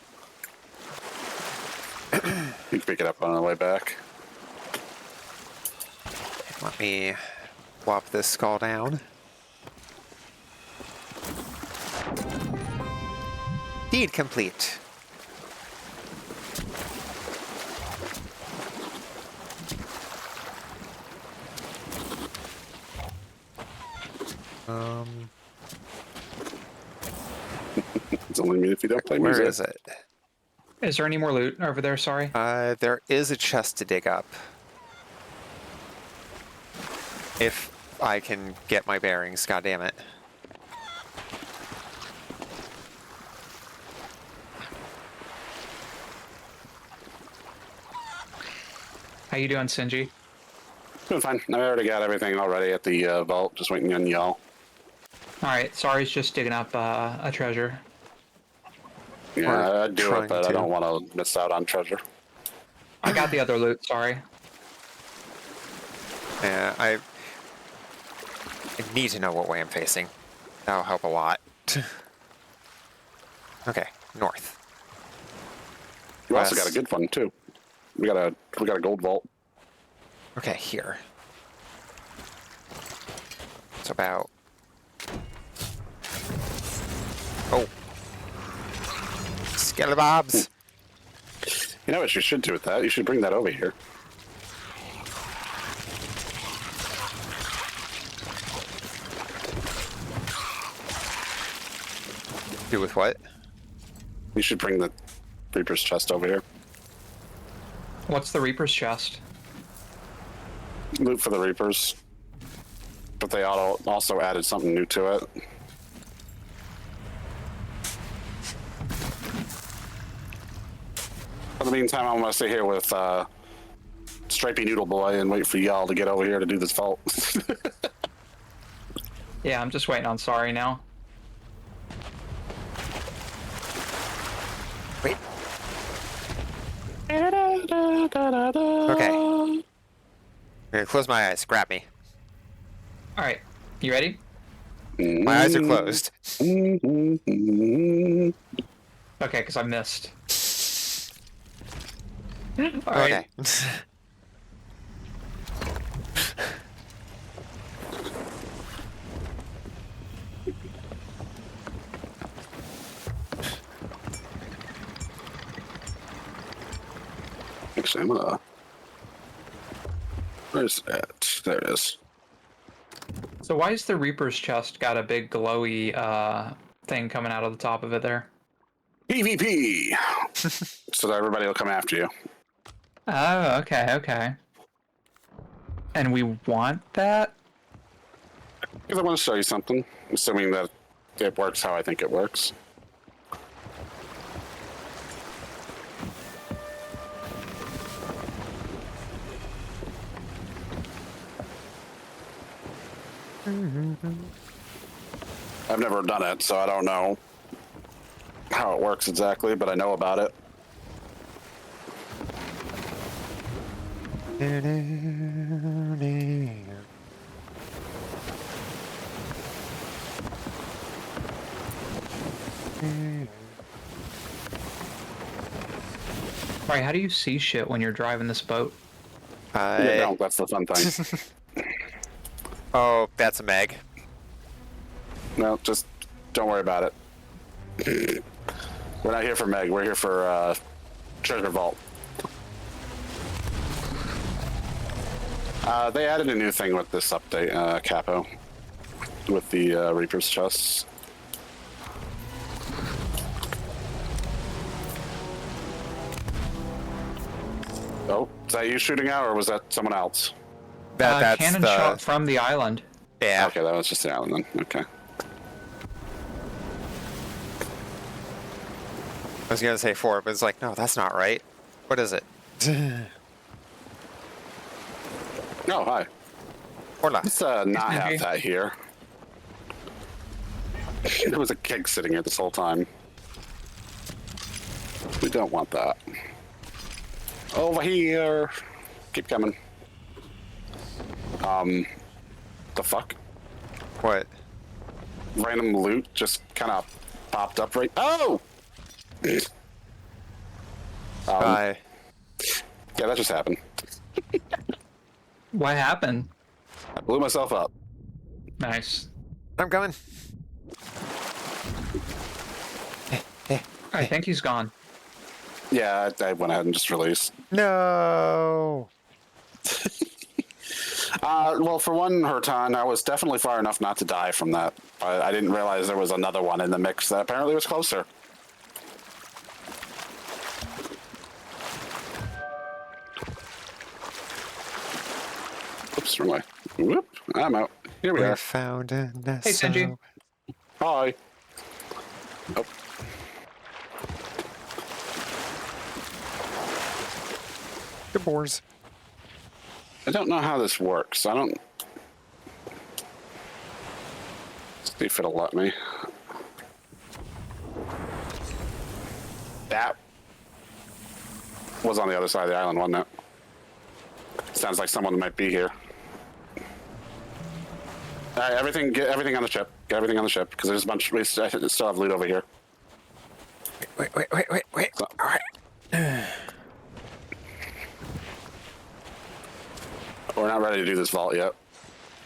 You can pick it up on the way back. Let me plop this skull down. Deed complete. It's only me if you don't play music. Where is it? Is there any more loot over there? Sorry. There is a chest to dig up. If I can get my bearings, god damn it. How you doing, Sinji? Doing fine. I already got everything already at the vault. Just waiting on y'all. Alright, Sorry's just digging up a treasure. Yeah, I'd do trying it, but to. I don't want to miss out on treasure. I got the other loot, sorry. Yeah, I need to know what way I'm facing. That'll help a lot. Okay, north. You also got a West. good one too. We got a gold vault. Okay, here. It's about... Oh. Skelebobs! You know what you should do with that? You should bring that over here. Do with what? You should bring the Reaper's chest over here. What's the Reaper's chest? Loot for the Reapers. But they also added something new to it. In the meantime, I'm going to sit here with Stripey Noodle Boy and wait for y'all to get over here to do this vault. Yeah, I'm just waiting on Sorry now. Wait. Okay. I'm gonna close my eyes. Grab me. All right, you ready? My eyes are closed. Okay, because I missed. All right. Okay. Actually, I'm gonna... Where's that? There it is. So why is the Reaper's chest got a big glowy thing coming out of the top of it there? PvP! So that everybody will come after you. Oh, okay, okay. And we want that? Because I want to show you something, assuming that it works how I think it works. I've never done it, so I don't know how it works exactly, but I know about it. Right, how do you see shit when you're driving this boat? You don't, that's the fun thing. Oh, that's a Meg. No, just don't worry about it. We're not here for Meg, we're here for Treasure Vault. They added a new thing with this update, Capo, with the Reaper's chests. Oh, is that you shooting out, or was that someone else? That's cannon the... shot from the island. Yeah. Okay, that was just the island then. Okay. I was gonna say 4, but it's like, no, that's not right. What is it? Oh, hi. Hola. Let's not have that here. There was a keg sitting here this whole time. We don't want that. Over here. Keep coming. The fuck? What? Random loot just kind of popped up right... Oh! Bye. Yeah, that just happened. What happened? I blew myself up. Nice. I'm going. I think he's gone. Yeah, I went ahead and just released. No. Well, for one, Hertan, I was definitely far enough not to die from that. I didn't realize there was another one in the mix that apparently was closer. Oops, wrong way. Whoop, I'm out. Here we are. Found a nest. Hey, Senji. Hi. Oh. Good boars. I don't know how this works. I don't... See if it'll let me. That was on the other side of the island, wasn't it? Sounds like someone might be here. All right, everything. Get everything on the ship. Get everything on the ship because there's a bunch. We still have loot over here. Wait. So, All right. we're not ready to do this vault yet.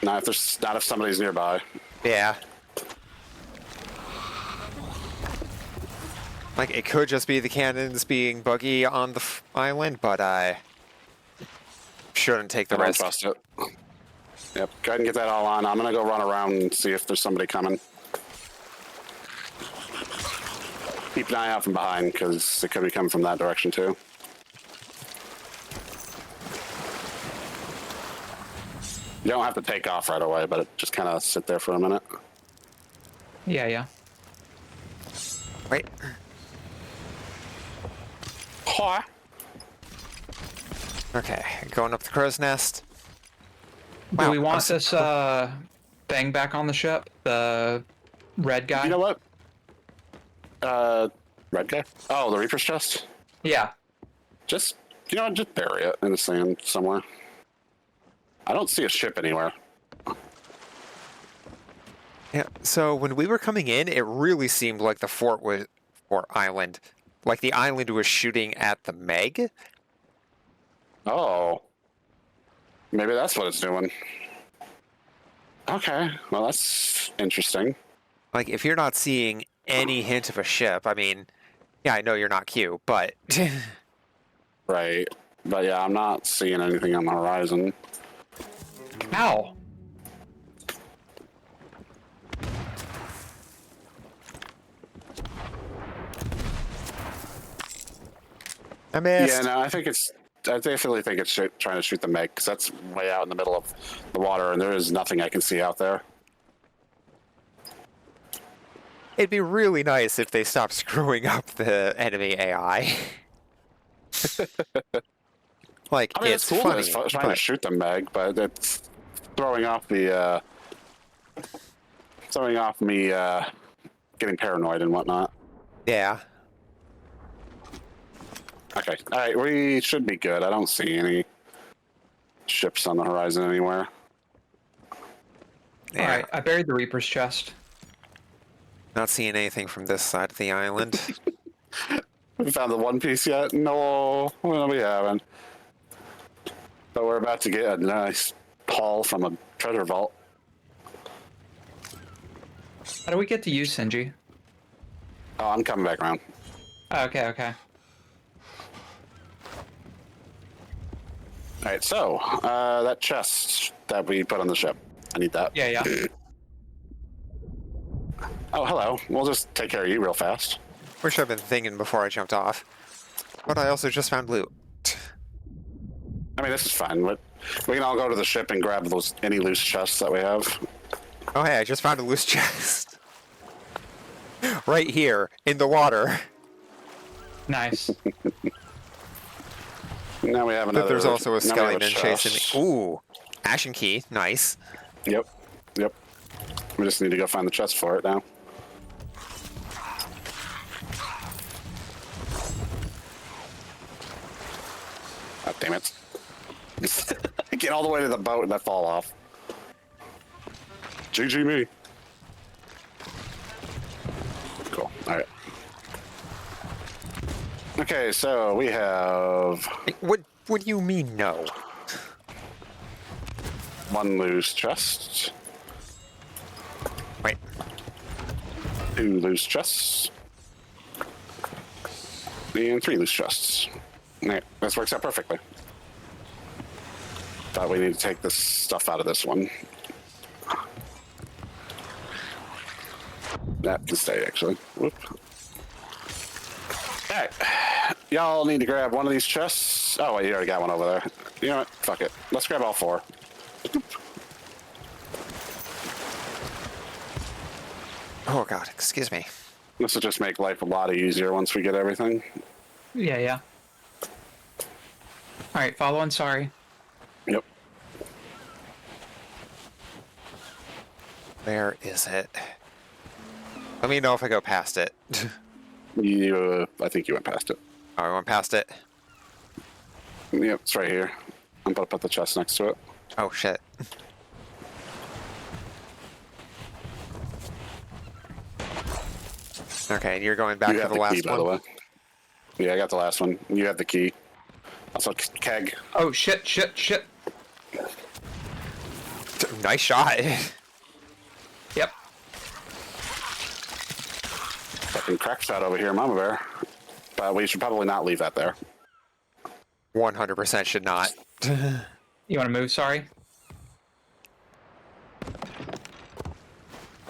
Not if somebody's nearby. Yeah. Like, it could just be the cannons being buggy on the island, but I shouldn't take the I don't risk. trust it. Yep. Go ahead and get that all on. I'm gonna go run around and see if there's somebody coming. Keep an eye out from behind, because it could be coming from that direction, too. You don't have to take off right away, but just kind of sit there for a minute. Yeah. Wait. Hi. Okay, going up the crow's nest. Do Wow, we want I'm this thing back on the ship? The red guy? You know what? Red guy? Oh, the Reaper's chest? Yeah. Just, you know what? Just bury it in the sand somewhere. I don't see a ship anywhere. Yeah, so when we were coming in, it really seemed like the fort island. Like the island was shooting at the Meg. Oh. Maybe that's what it's doing. Okay, well, that's interesting. Like, if you're not seeing any hint of a ship, I mean, yeah, I know you're not Q, but... Right. But yeah, I'm not seeing anything on the horizon. Ow. I missed. Yeah, no, I definitely think it's trying to shoot the Meg, because that's way out in the middle of the water, and there is nothing I can see out there. It'd be really nice if they stopped screwing up the enemy AI. Like, I mean, it's cool funny, that it's trying to shoot the Meg, but it's throwing off me getting paranoid and whatnot. Yeah. Okay, all right, we should be good. I don't see any ships on the horizon anywhere. Yeah. Alright, I buried the Reaper's chest. Not seeing anything from this side of the island. We found the One Piece yet? No, well, we haven't. But we're about to get a nice haul from a treasure vault. How do we get to you, Sinji? Oh, I'm coming back around. Oh, okay. All right, so that chest that we put on the ship, I need that. Yeah. Oh, hello. We'll just take care of you real fast. Which I've been thinking before I jumped off. But I also just found loot. I mean, this is fine. But we can all go to the ship and grab any loose chests that we have. Oh, hey, I just found a loose chest. Right here, in the water. Nice. Now we have another. But there's also a now we have skeleton chasing chest. me. Ooh, Ashen Key, nice. Yep. We just need to go find the chest for it now. God damn it. Get all the way to the boat and then fall off. GG me. Cool. Alright. Okay, so we have What do you mean, no? one loose chest, Wait. 2 loose chests, and 3 loose chests. Alright, this works out perfectly. Thought we need to take this stuff out of this one. That can stay, actually. Whoop. Alright. Y'all need to grab one of these chests. Oh, wait, you already got one over there. You know what? Fuck it. Let's grab all 4. Oh, God, excuse me. This will just make life a lot easier once we get everything. Yeah. Alright, follow on, sorry. Yep. Where is it? Let me know if I go past it. I think you went past it. Oh, I went past it? Yep, it's right here. I'm about to put the chest next to it. Oh, shit. Okay, and you're going back You to have the the key, last by the one? way. Yeah, I got the last one. You have the key. Also, keg. Oh, shit. Nice shot. Yep. Fucking crack shot over here, Mama Bear. But we should probably not leave that there. 100% should not. You want to move, sorry?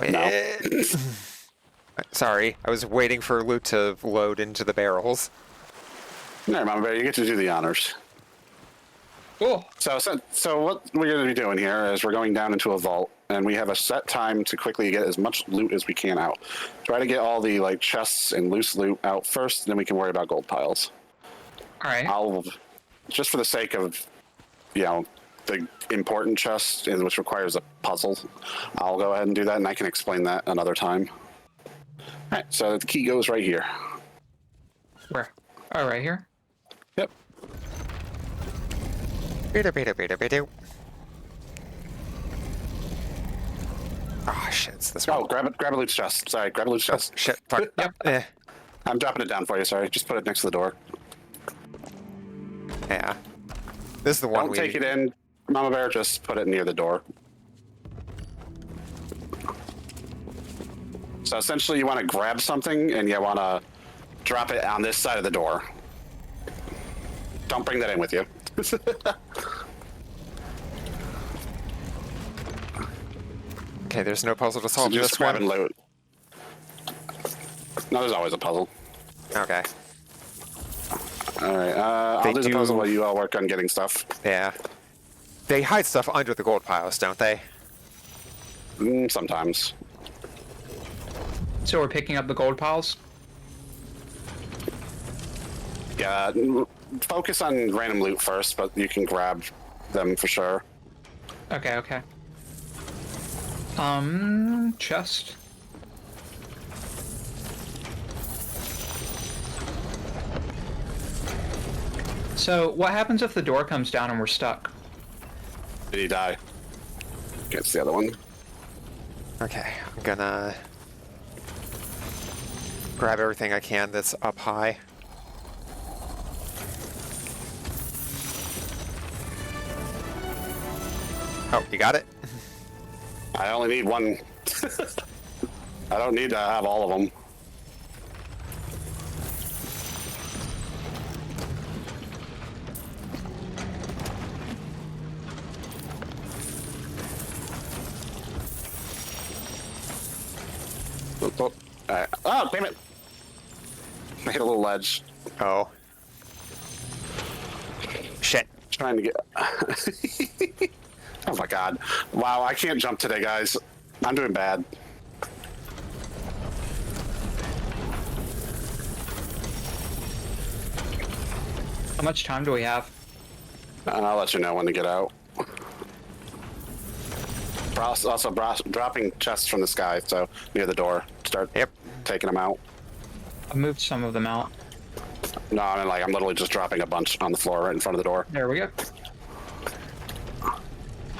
Wait. No. Sorry, I was waiting for loot to load into the barrels. No, Mama Bear, you get to do the honors. Cool. So what we're going to be doing here is we're going down into a vault, and we have a set time to quickly get as much loot as we can out. Try to get all the like chests and loose loot out first, then we can worry about gold piles. All right. I'll, just for the sake of, you know, the important chest, which requires a puzzle, I'll go ahead and do that, and I can explain that another time. All right, so the key goes right here. Where? Oh, right here. Yep. Oh shit, it's this one. Oh, grab a loot chest. Sorry, grab a loot chest. Shit, fuck. Yep. I'm dropping it down for you. Sorry, just put it next to the door. Yeah. This is the one Don't take it in, Mama Bear. Just put it near the door. So essentially, you want to grab something and you want to drop it on this side of the door. Don't bring that in with you. Okay, there's no puzzle to solve So just this grab one. and loot. No, there's always a puzzle. Okay. All right, I'll do the puzzle while you all work on getting stuff. Yeah. They hide stuff under the gold piles, don't they? Sometimes. So we're picking up the gold piles? Yeah, focus on random loot first, but you can grab them for sure. Okay. Chest. So, what happens if the door comes down and we're stuck? Did he die? Gets the other one. Okay, I'm gonna grab everything I can that's up high. Oh, you got it? I only need one. I don't need to have all of them. Oh, oh, damn it! I hit a little ledge. Oh. Shit. Trying to get... Oh my god. Wow, I can't jump today, guys. I'm doing bad. How much time do we have? I'll let you know when to get out. Also, dropping chests from the sky, so near the door. Start taking them out. I moved some of them out. No, I mean, like, I'm literally just dropping a bunch on the floor right in front of the door. There we go.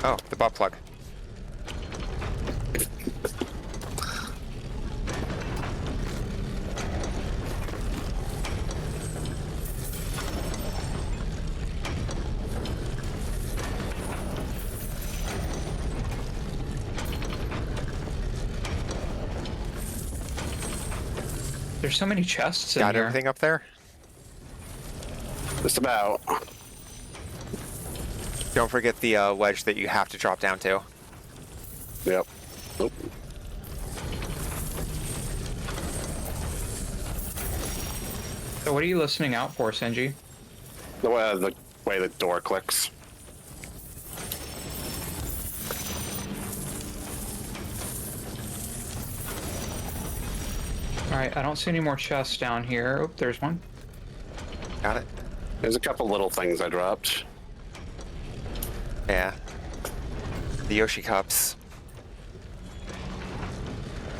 Oh, the butt plug. There's so many chests in Got here. everything up there? Just about. Don't forget the ledge that you have to drop down to. Yep. Oop. So what are you listening out for, Senji? The way the door clicks. Alright, I don't see any more chests down here. Oh, there's one. Got it? There's a couple little things I dropped. Yeah. The Yoshi cups.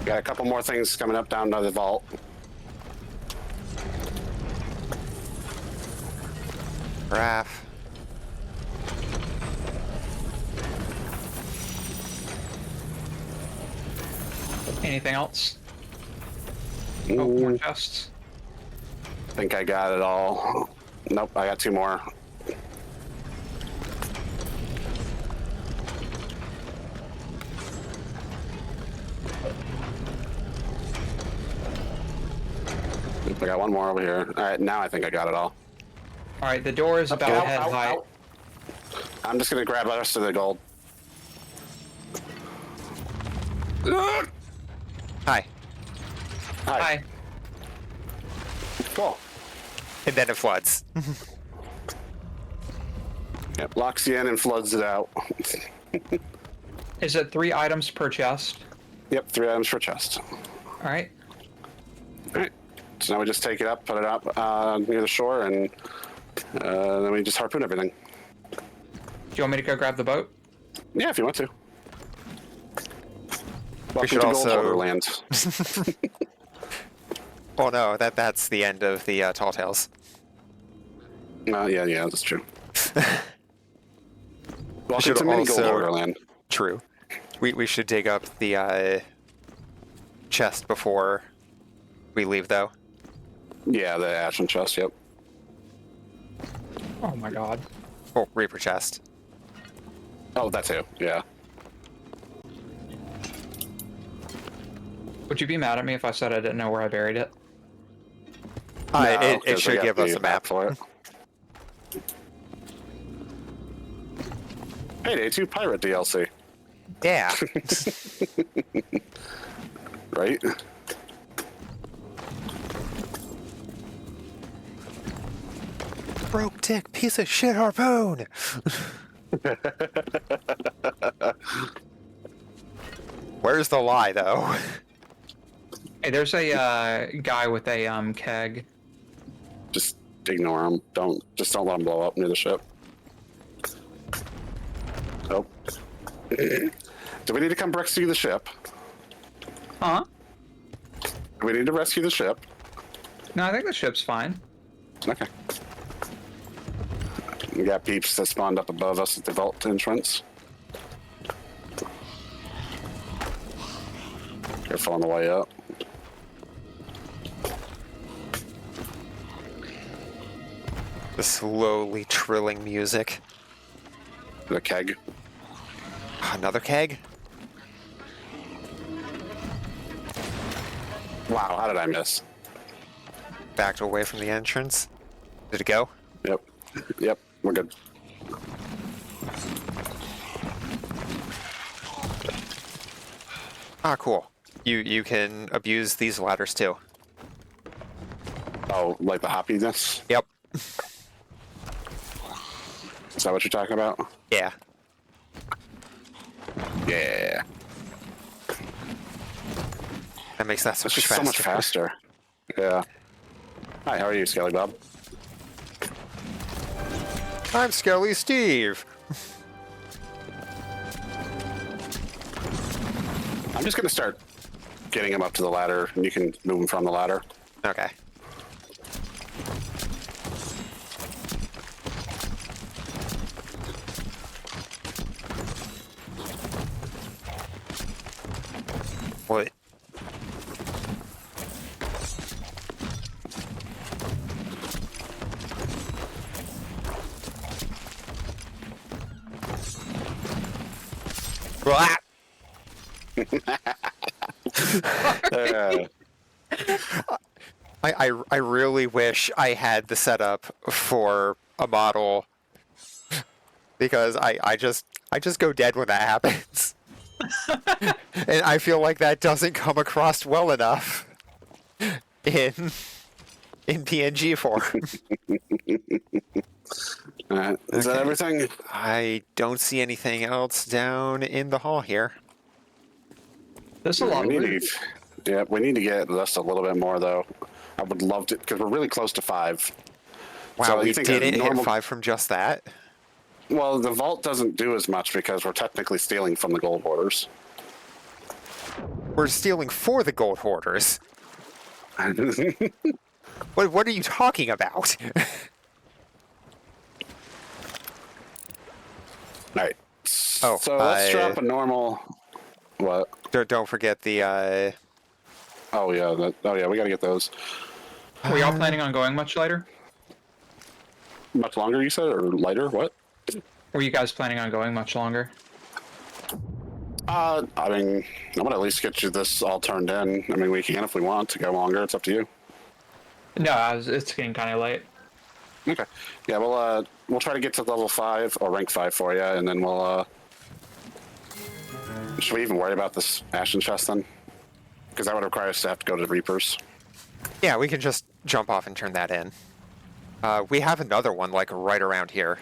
Got a couple more things coming up down to the vault. Graph. Anything else? Oh, more chests. I think I got it all. Nope, I got two more. I got one more over here. All right, now I think I got it all. Alright, the door is about head height. I'm just gonna grab the rest of the gold. Hi. Hi. Cool. And then it floods. Yep, locks you in and floods it out. Is it 3 items per chest? Yep, 3 items per chest. All right. All right. So now we just take it up, put it up near the shore, and then we just harpoon everything. Do you want me to go grab the boat? Yeah, if you want to. We Welcome should to also... Goldholder Land. Oh no, that's the end of the Tall Tales. Yeah, that's true. Welcome should to Mini also- Goldholder Land. True. We should dig up the chest before we leave, though. Yeah, the Ashen chest, yep. Oh my god. Oh, Reaper chest. Oh, that too, yeah. Would you be mad at me if I said I didn't know where I buried it? No, It 'cause we should got give us the a map. for it. Payday 2 Pirate DLC. Yeah. Right? Broke dick, piece of shit harpoon! Where's the lie, though? Hey, there's a guy with a keg. Just ignore him. Don't let him blow up near the ship. Oh. Do we need to come rescue the ship? Huh? Do we need to rescue the ship? No, I think the ship's fine. Okay. We got peeps that spawned up above us at the vault entrance. Careful on the way up. The slowly trilling music. The keg. Another keg? Wow, how did I miss? Backed away from the entrance. Did it go? Yep. Yep, we're good. Ah, cool. You can abuse these ladders too. Oh, like the hoppiness? Yep. Is that what you're talking about? Yeah. Yeah. That makes that so It's much just faster. so much faster. Yeah. Hi, how are you, Skelly Bob? I'm Skelly Steve. I'm just gonna start getting him up to the ladder, and you can move him from the ladder. Okay. What? Blah! I really wish I had the setup for a model because I just go dead when that happens. And I feel like that doesn't come across well enough in PNG form. Is that everything? I don't see anything else down in the hall here. There's a lot of loot. Yeah, we need to get just a little bit more though. I would love to, because we're really close to 5. Wow, So we you think a didn't normal- hit 5 from just that? Well, the vault doesn't do as much because we're technically stealing from the gold hoarders. We're stealing for the gold hoarders. What are you talking about? Alright. Oh, So let's drop a normal... What? Don't forget the... Oh yeah, we gotta get those. Were y'all planning on going much later? Much longer, you said, or lighter? What? Were you guys planning on going much longer? I mean, I'm gonna at least get you this all turned in. I mean, we can if we want to go longer. It's up to you. No, it's getting kind of late. Okay. Yeah, we'll try to get to level 5 or rank 5 for you, and then we'll. Should we even worry about this Ashen chest then? Because that would require us to have to go to Reapers. Yeah, we can just jump off and turn that in. We have another one, like, right around here.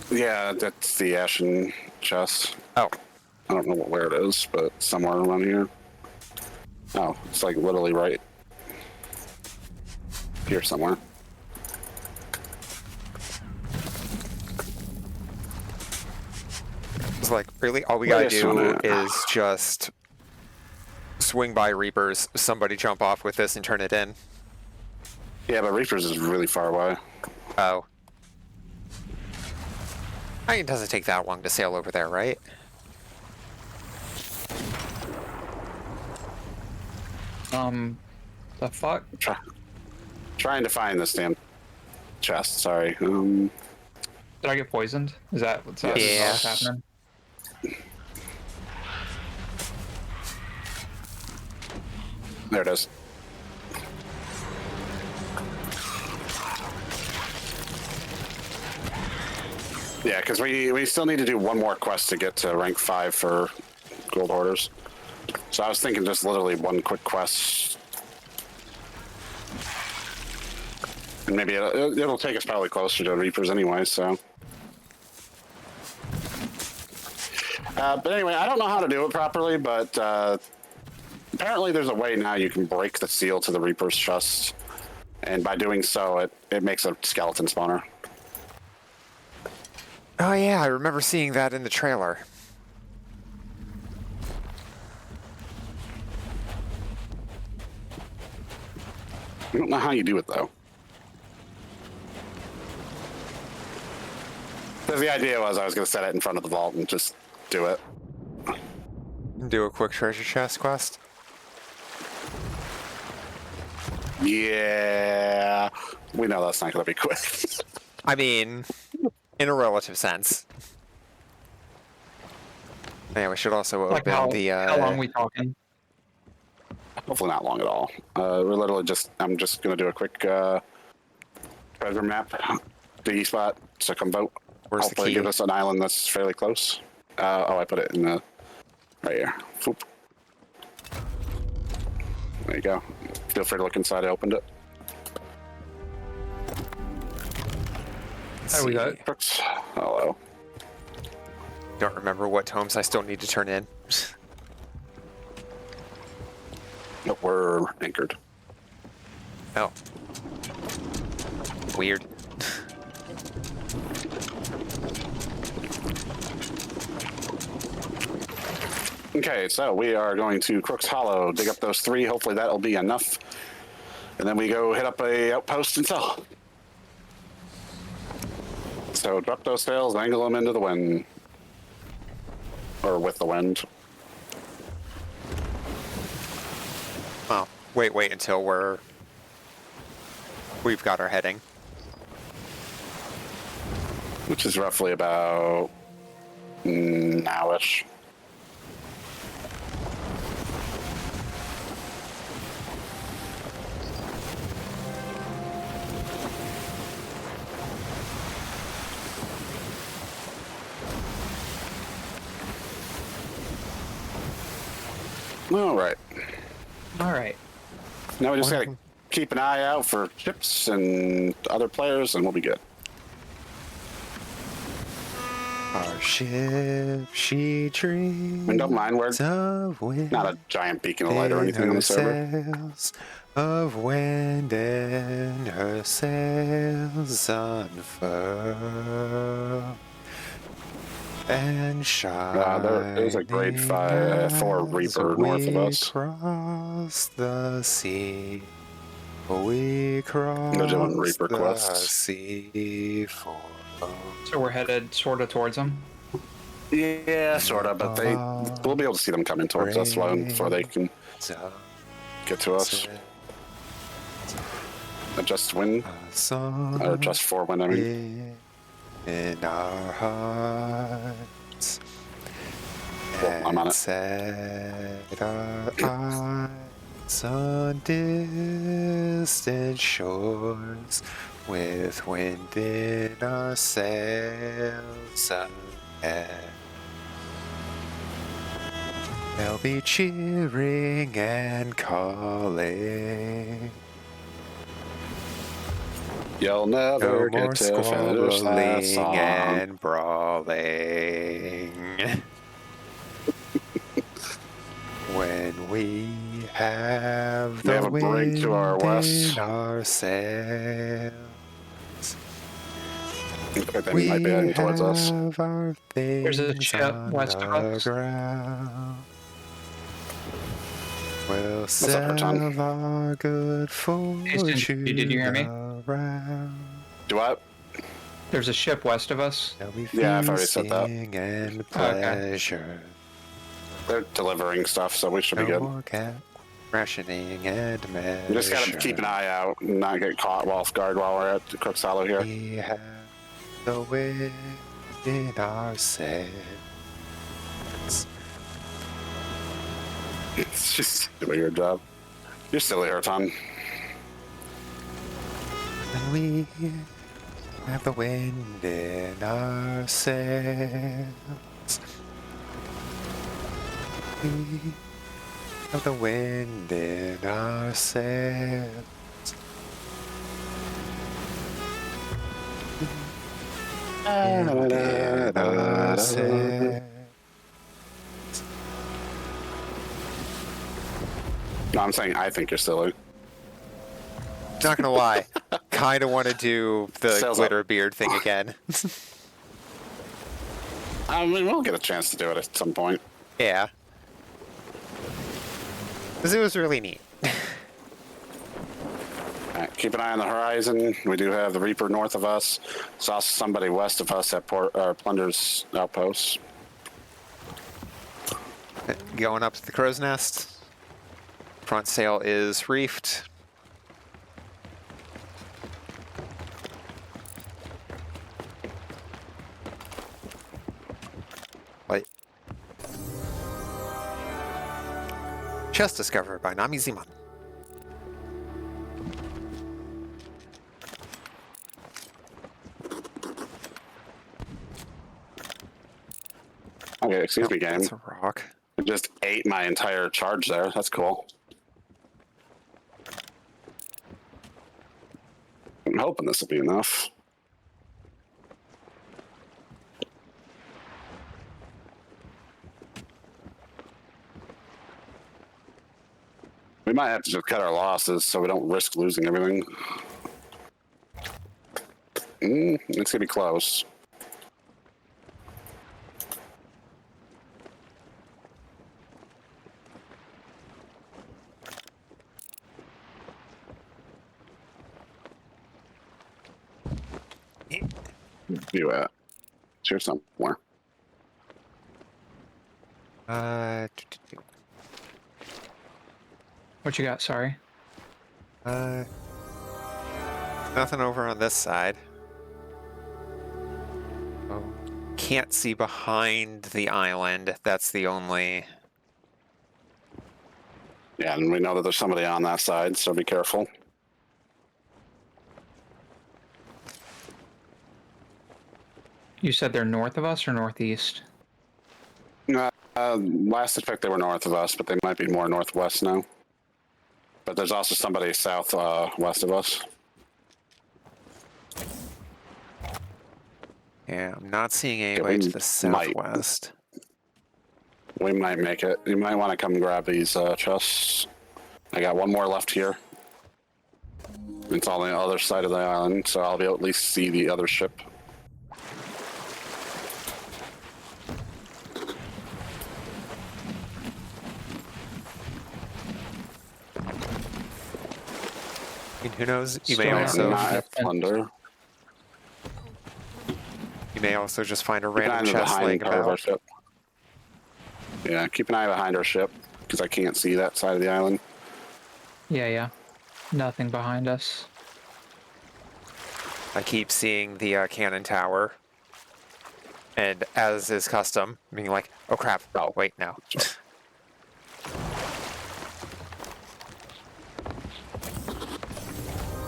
Yeah, that's the Ashen chest. Oh. I don't know where it is, but somewhere around here. Oh, it's like literally right here somewhere. It's like, really, all we Where gotta is do one at? is just swing by Reapers, somebody jump off with this and turn it in. Yeah, but Reapers is really far away. Oh. I mean, it doesn't take that long to sail over there, right? The fuck? Trying to find this damn chest, sorry. Did I get poisoned? Is that what's happening? There it is. Yeah, because we still need to do one more quest to get to rank 5 for gold hoarders. So I was thinking just literally one quick quest. And maybe it'll take us probably closer to Reapers anyway, so. But anyway, I don't know how to do it properly, but apparently there's a way now you can break the seal to the Reaper's chest. And by doing so, it makes a skeleton spawner. Oh yeah, I remember seeing that in the trailer. I don't know how you do it, though. Because the idea was I was going to set it in front of the vault and just do it. Do a quick treasure chest quest? Yeah. We know that's not going to be quick. I mean, in a relative sense. Yeah, we should also open Like how long are we talking? Hopefully not long at all. We're literally I'm just going to do a quick treasure map. Diggy spot, so come vote. Where's the Hopefully key? give us an island that's fairly close. I put it in the right here. Foop. There you go. Feel free to look inside. I opened it. Let's How we see. got? Crooks. Hello. Don't remember what tomes I still need to turn in. Nope, we're anchored. Oh. Weird. Okay, so we are going to Crook's Hollow, dig up those 3. Hopefully that'll be enough. And then we go hit up a outpost and sell. So drop those sails, angle them into the wind. Or with the wind. Oh, wait until we've got our heading. Which is roughly about now-ish. All right. All right. Now we just gotta keep an eye out for ships and other players, and we'll be good. Our ship, she dreams. And don't mind, we're of wind not a giant beacon of light or anything on the server. sails of wind and her sails unfurl and shine. There is a grade 4 Reaper north of us. Cross the sea. We cross They're doing Reaper the quests. sea for So we're headed sort of towards them. Yeah, sort of, but we'll be able to see them coming towards us before they can get to us. Adjust wind, or adjust 4 wind, I mean. In our hearts, Well, I'm on it. set our eyes on distant shores, with wind in our sails ahead. They'll be cheering and calling. You'll No never more get to finish that squabbling song. and brawling. When we have We the have a brig to our wind west. in our sails. Looks like they We might be heading towards us. have our There's a things ship on west of the us. ground. We'll up, Berton? serve our good fortune did you hear me? around. Do what? There's a ship west of us. There'll be Yeah, I've already said that. feasting and Okay. pleasure. They're delivering stuff, so we should be No good. more rationing and measure. We just gotta keep an eye out and not get caught off guard while we're at the Cook's Hollow here. We have the wind in our sails. It's just doing your job. You're still here, Tom. And we have the wind in our sails. We have the wind in our sails. Wind in our sails. No, I'm saying I think you're silly. Not gonna lie, kind of want to do the Sails glitter up. beard thing again. I mean, we'll get a chance to do it at some point. Yeah. Because it was really neat. Alright, keep an eye on the horizon. We do have the Reaper north of us. There's also somebody west of us at Plunder's Outpost. Going up to the crow's nest. Front sail is reefed. What? Chest discovered by Nami Ziman. Okay, excuse me, game. That's a rock. I just ate my entire charge there. That's cool. I'm hoping this will be enough. We might have to just cut our losses so we don't risk losing everything. It's gonna be close. You at? It's here somewhere. What you got? Sorry. Nothing over on this side. Oh, can't see behind the island. That's the only. Yeah, and we know that there's somebody on that side, so be careful. You said they're north of us or northeast? Last I checked, they were north of us, but they might be more northwest now. But there's also somebody south west of us. Yeah, I'm not seeing anybody to the southwest. We might make it. You might want to come grab these chests. I got one more left here. It's on the other side of the island, so I'll be able to at least see the other ship. Who knows? You may Still also not at Plunder. you may also just find a Keep an eye random on the chest behind laying part of our about. ship. Yeah, keep an eye behind our ship because I can't see that side of the island. Yeah. Nothing behind us. I keep seeing the cannon tower, and as is custom, being like, "Oh crap! Oh wait, no."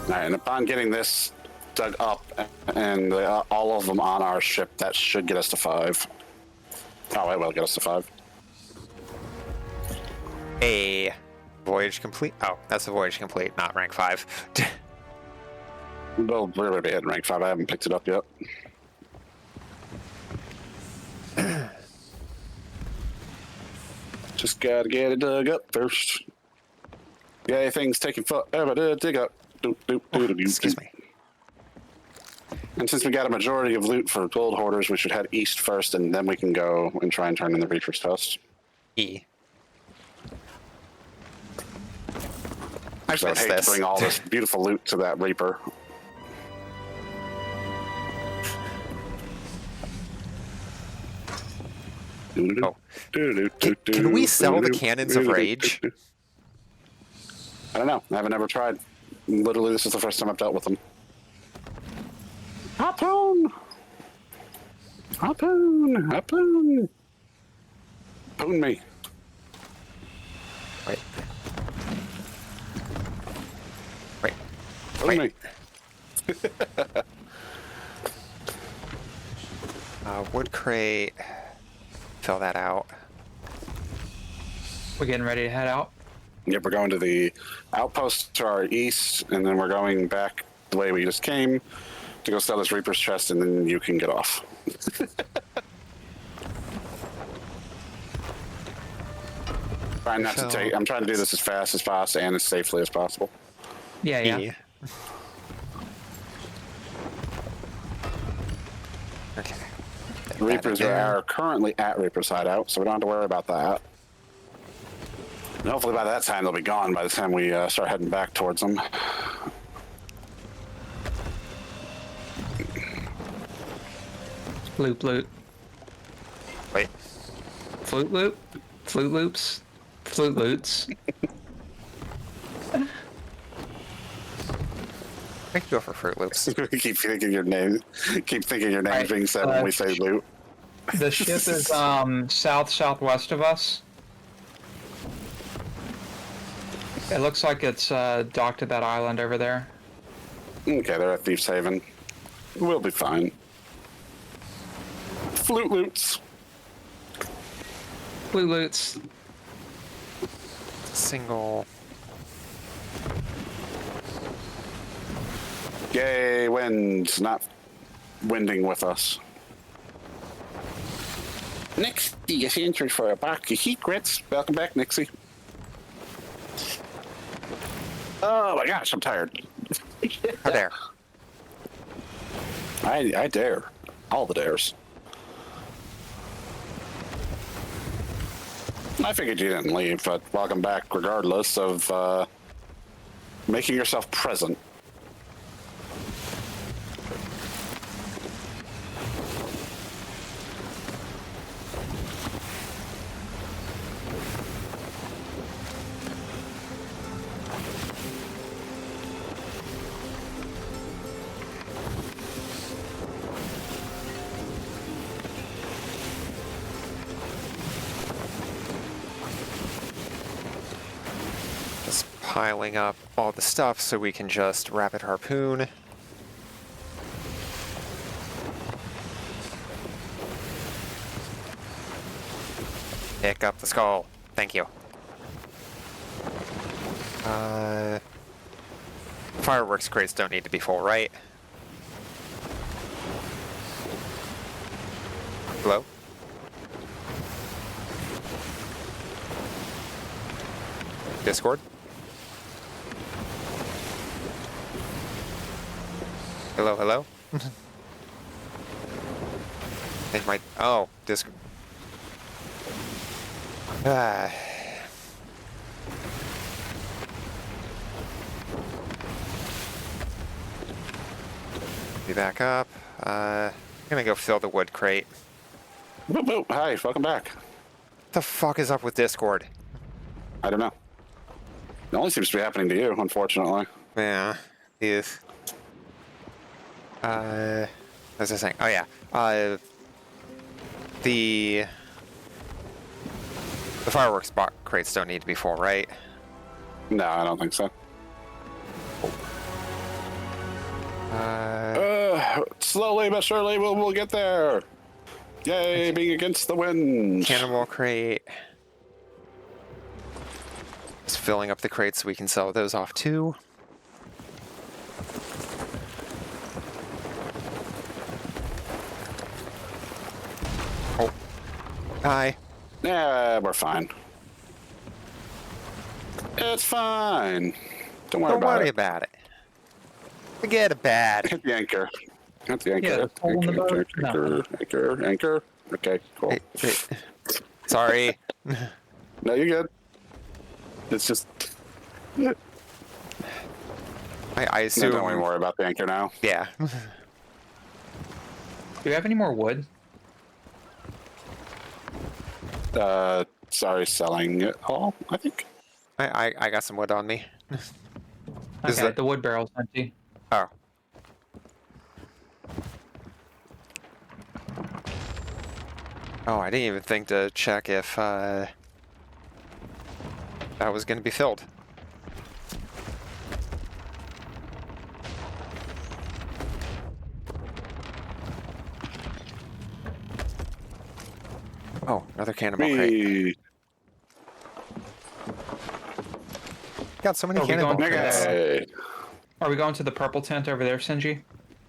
All right, and upon getting this dug up and all of them on our ship, that should get us to 5. Oh, it will get us to 5. A voyage complete. Oh, that's a voyage complete, not rank 5. We'll really be hitting rank 5. I haven't picked it up yet. Just gotta get it dug up first. Yeah, things taking forever to dig up. Excuse me. And since we got a majority of loot for gold hoarders, we should head east first, and then we can go and try and turn in the Reaper's Test. E. So I would hate to bring all this beautiful loot to that Reaper. Oh. Can we sell the Cannons of Rage? I don't know. I haven't ever tried. Literally, this is the first time I've dealt with them. Harpoon! Harpoon! Harpoon! Poon me. Wait. Wait. Poon me. Wood crate. Fill that out. We're getting ready to head out. Yep, we're going to the outpost to our east, and then we're going back the way we just came to go sell this Reaper's chest, and then you can get off. Trying not to take. I'm trying to do this as fast as possible and as safely as possible. Yeah, yeah. E. Okay. Reapers are currently at Reaper's hideout, so we don't have to worry about that. And hopefully by that time they'll be gone by the time we start heading back towards them. Loop loop. Wait. Flute loop? Flute loops? Flute loots. I could go for Fruit Loops. Keep thinking your name. Keep thinking your name's being said when we say loot. The ship is southwest of us. It looks like it's docked at that island over there. Okay, they're at Thief's Haven. We'll be fine. Flute loots. Flute loots. Single. Yay, wind. Not winding with us. Nixie is entry for a box of secrets. Welcome back, Nixie. Oh my gosh, I'm tired. How dare. I dare. All the dares. I figured you didn't leave, but welcome back regardless of making yourself present. Just piling up all the stuff so we can just rapid harpoon. Pick up the skull. Thank you. Fireworks crates don't need to be full, right? Hello? Discord? Hello, hello? They might. Oh, Discord. Be back up. I'm gonna go fill the wood crate. Boop, boop. Hi, welcome back. What the fuck is up with Discord? I don't know. It only seems to be happening to you, unfortunately. Yeah, is. What was I saying? Oh yeah. The fireworks box crates don't need to be full, right? No, I don't think so. Slowly but surely we'll get there. Yay, being against the wind. Cannonball crate. Just filling up the crates so we can sell those off too. Oh. Hi. Yeah, we're fine. It's fine. Don't worry Don't about worry it. about it. Forget about it. Hit the anchor. Hit the anchor. Yeah, the hole in the boat? Anchor. Okay, cool. Wait. Sorry. No, you're good. It's just. I assume. Don't worry about the anchor now. Yeah. Do you have any more wood? Sorry, selling it all, I think. I got some wood on me. Okay, the wood barrel's empty. Oh. Oh, I didn't even think to check if that was going to be filled. Oh, another cannonball crate. Got so many cannonball crates. Okay. Are we going to the purple tent over there, Sinji?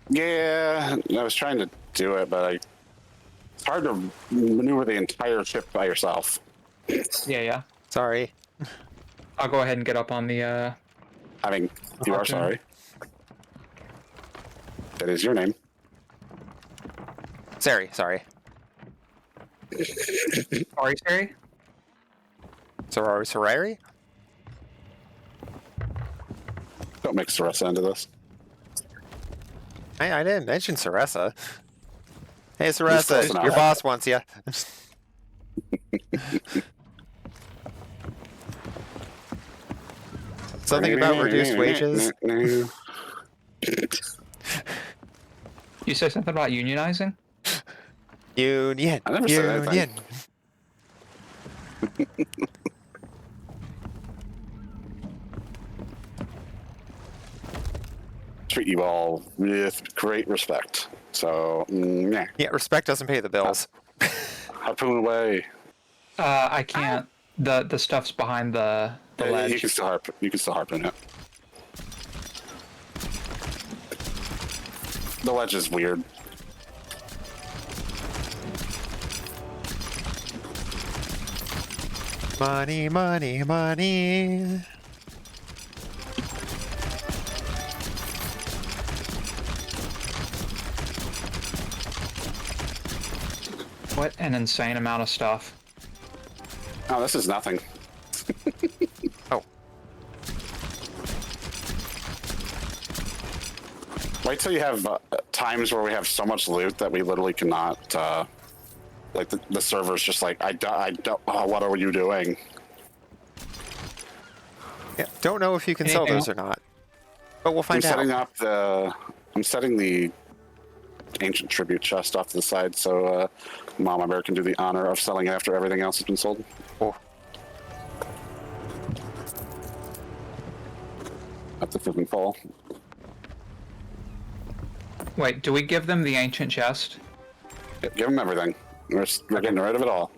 Yeah, I was trying to do it, but it's hard to maneuver the entire ship by yourself. Yeah. Sorry. I'll go ahead and get up on the, I mean, you are sorry. That is your name. Sorry. Sorry? Sorry? Don't mix Saressa into this. I didn't mention Saressa. Hey, close Saressa, enough. your boss wants you. Something about reduced wages. You said something about unionizing? Union. I never said anything. Union. Treat you all with great respect. So, yeah. Yeah, respect doesn't pay the bills. Harpoon away. I can't. The stuff's behind the ledge. You can still harpoon it. The ledge is weird. Money, money, money. What an insane amount of stuff. Oh, this is nothing. Oh. Wait till you have times where we have so much loot that we literally cannot, like the server's just like, I don't, what are you doing? Yeah, don't know if you can sell those or not, but we'll find out. I'm setting the ancient tribute chest off to the side so Mama Bear can do the honor of selling it after everything else has been sold. Oh. At the flipping fall. Wait, do we give them the ancient chest? Yep, give them everything. We're getting rid of it all.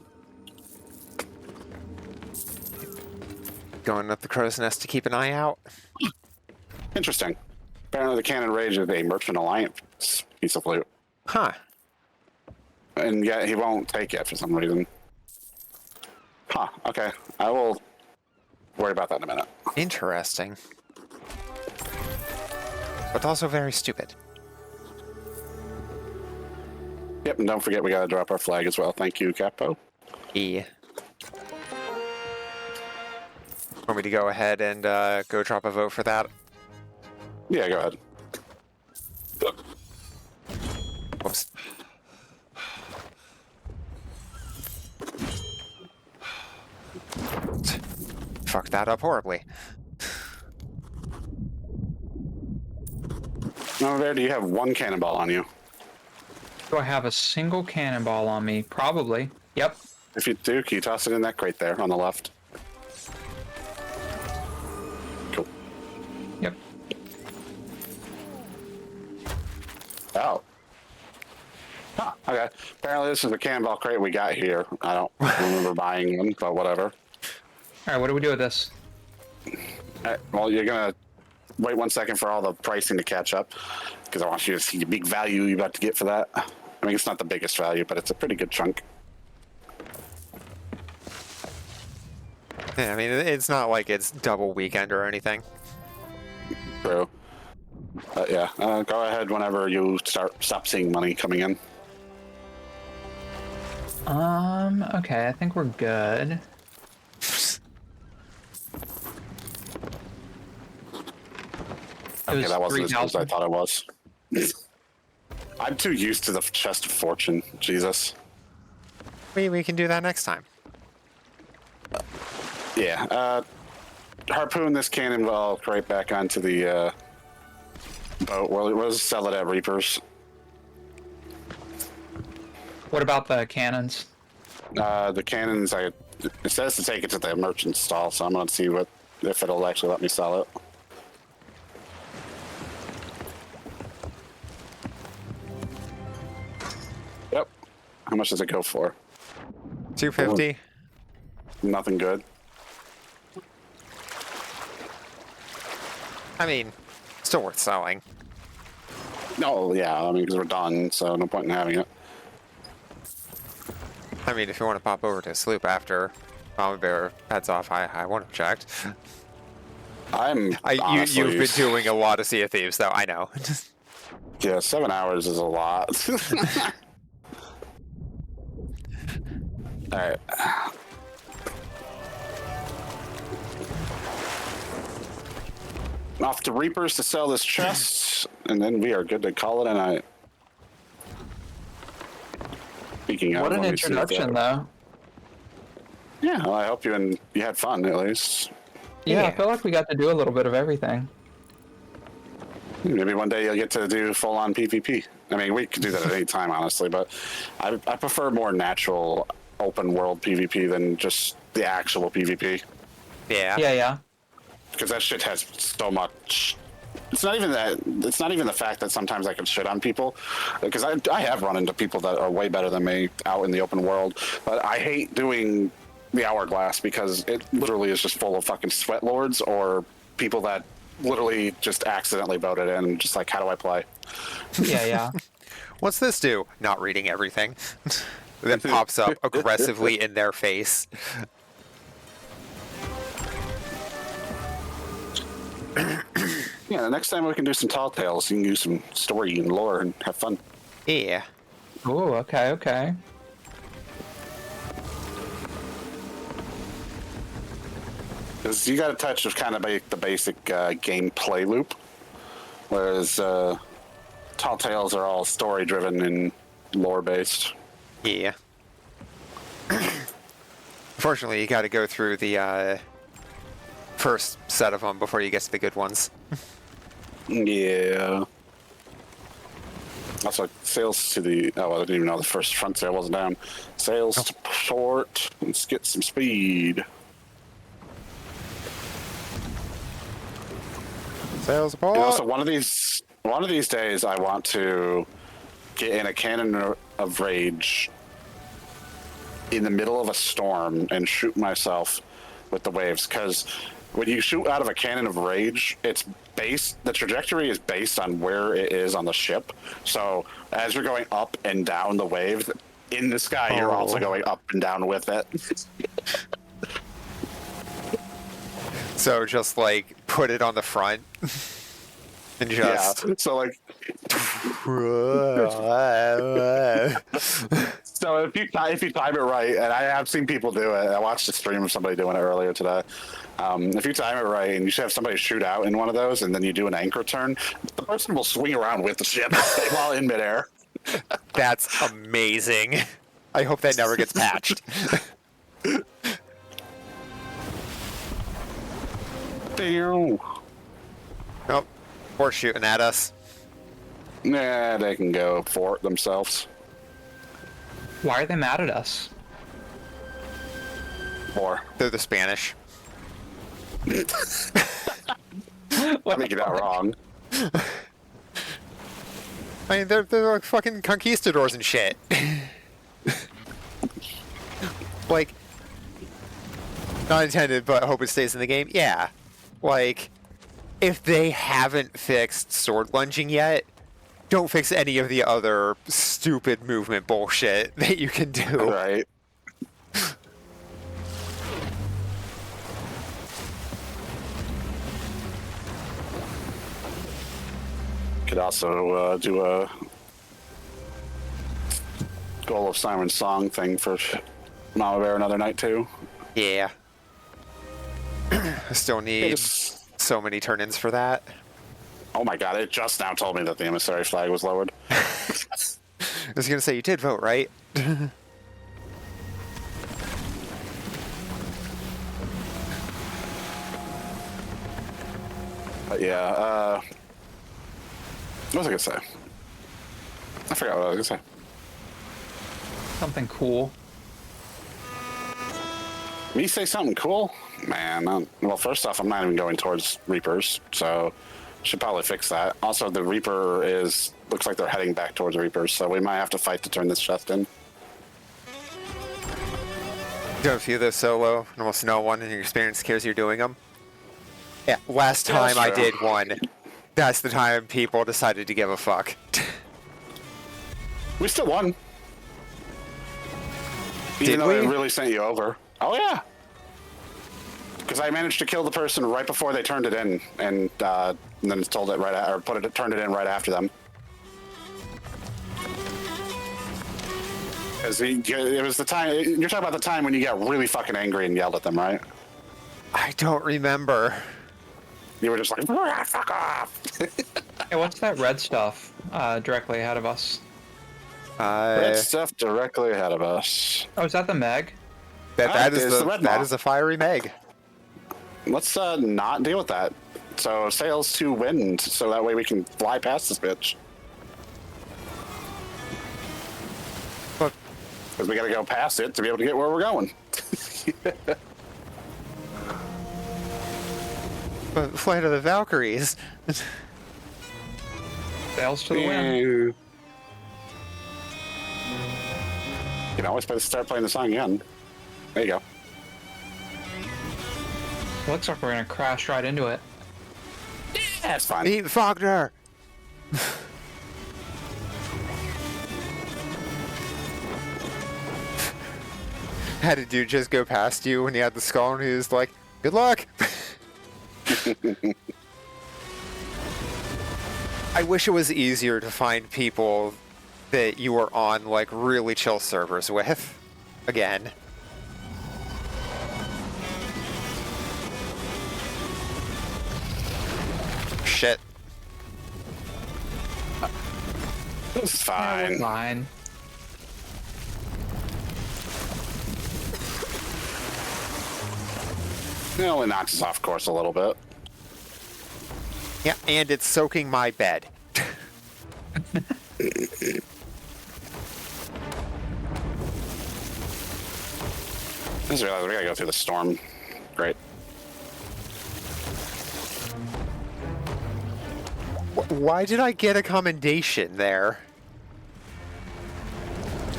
Going up the crow's nest to keep an eye out. Interesting. Apparently the Cannon Rage is a Merchant Alliance piece of loot. Huh. And yet he won't take it for some reason. Huh, okay. I will worry about that in a minute. Interesting. But also very stupid. Yep, and don't forget we gotta drop our flag as well. Thank you, Capo. E. Want me to go ahead and go drop a vote for that? Yeah, go ahead. Whoops. Fucked that up horribly. Mama Bear, do you have one cannonball on you? Do I have a single cannonball on me? Probably. Yep. If you do, can you toss it in that crate there on the left? Cool. Yep. Oh. Huh, okay. Apparently this is a cannonball crate we got here. I don't remember buying one, but whatever. Alright, what do we do with this? Well, you're gonna wait 1 second for all the pricing to catch up, because I want you to see the big value you're about to get for that. I mean, it's not the biggest value, but it's a pretty good chunk. Yeah, I mean, it's not like it's double weekend or anything. True. But yeah, go ahead whenever you stop seeing money coming in. Okay, I think we're good. Okay, that wasn't as good as I 3,000. thought it was. I'm too used to the chest of fortune. Jesus. We can do that next time. Yeah. Harpoon this cannonball right back onto the boat. We'll sell it at Reapers. What about the cannons? The cannons, it says to take it to the merchant stall, so I'm going to see if it'll actually let me sell it. Yep. How much does it go for? 250. Nothing good. I mean, still worth selling. No, yeah, I mean, because we're done, so no point in having it. I mean, if you want to pop over to Sloop after Mama Bear heads off, I won't object. Honestly, You've been doing a lot of Sea of Thieves, though, I know. Yeah, 7 hours is a lot. Alright. Off to Reapers to sell this chest, and then we are good to call it a night. Speaking of, What an let me see if introduction, though. Yeah, well, I hope you had fun at least. Yeah, I feel like we got to do a little bit of everything. Maybe one day you'll get to do full-on PvP. I mean, we could do that at any time, honestly, but I prefer more natural open world PvP than just the actual PvP. Yeah. Yeah. Because that shit has so much. It's not even that. It's not even the fact that sometimes I can shit on people, because I have run into people that are way better than me out in the open world. But I hate doing the Hourglass because it literally is just full of fucking sweat lords or people that literally just accidentally voted in. Just like, how do I play? Yeah. What's this do? Not reading everything. That pops up aggressively in their face. Yeah, the next time we can do some tall tales, you can do some story and lore and have fun. Yeah. Oh, okay. Because you got a touch of kind of the basic gameplay loop, whereas tall tales are all story driven and lore based. Yeah. Unfortunately, you got to go through the first set of them before you get to the good ones. Yeah. Also, sales to the... Oh, I didn't even know the first front sale wasn't down. Sales to port. Let's get some speed. Sales support. And also, one of these days, I want to get in a cannon of rage in the middle of a storm and shoot myself with the waves, because when you shoot out of a cannon of rage, the trajectory is based on where it is on the ship. So as you're going up and down the wave in the sky, you're also going up and down with it. So just like put it on the front and just so like so if you time it right, and I have seen people do it. I watched a stream of somebody doing it earlier today. If you time it right and you should have somebody shoot out in one of those and then you do an anchor turn, the person will swing around with the ship while in midair. That's amazing. I hope that never gets patched. Damn. Oh, horse shooting at us. Nah, they can go for it themselves. Why are they mad at us? Or They're the Spanish. I think you're not wrong. I mean, they're like fucking conquistadors and shit. Like, not intended, but I hope it stays in the game. Yeah. Like, if they haven't fixed sword lunging yet, don't fix any of the other stupid movement bullshit that you can do. Right. Could also do a Goal of Simon's Song thing for Mama Bear another night too. Yeah. I still need so many turn-ins for that. Oh my god, it just now told me that the emissary flag was lowered. I was gonna say, you did vote, right? But yeah, what was I gonna say? I forgot what I was gonna say. Something cool. Me say something cool? Man, well, first off, I'm not even going towards Reapers, so should probably fix that. Also, the Reaper looks like they're heading back towards Reapers, so we might have to fight to turn this chest in. Doing a few of those solo, and almost no one in your experience cares you're doing them. Yeah, last Yeah, that's time I true. did one, that's the time people decided to give a fuck. We still won. Did Even though we? it really sent you over. Oh yeah. Because I managed to kill the person right before they turned it in, and then told it right or turned it in right after them. Because it was the time you're talking about the time when you got really fucking angry and yelled at them, right? I don't remember. You were just like, "Ah, fuck off." Hey, what's that red stuff directly ahead of us? Red stuff directly ahead of us. Oh, is that the Meg? That it's the red that maw. is a fiery Meg. Let's not deal with that. So sails to wind, so that way we can fly past this bitch. But Because we gotta go past it to be able to get where we're going. Flight of the Valkyries. Sails to the wind. You can always start playing the song again. There you go. Looks like we're gonna crash right into it. That's fine. Meet Faulkner. Had a dude just go past you when you had the skull, and he was like, "Good luck." I wish it was easier to find people that you were on like really chill servers with. Again. Shit. This is fine. Fine. It only knocks us off course a little bit. Yeah, and it's soaking my bed. I just realized we gotta go through the storm. Great. Why did I get a commendation there?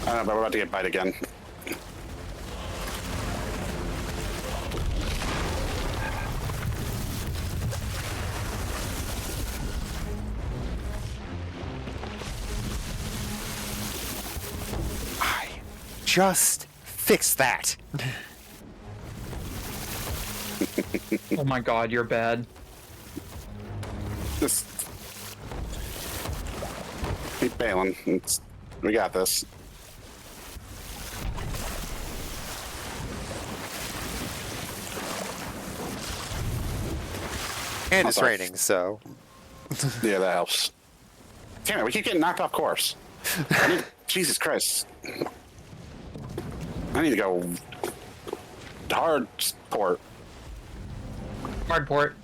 I don't know, but we're about to get bite again. I just fixed that. Oh my god, you're bad. Just keep bailing. We got this. And it's sorry. raining, so. Yeah, that helps. Damn it, we keep getting knocked off course. Jesus Christ. I need to go hard port. Hard port.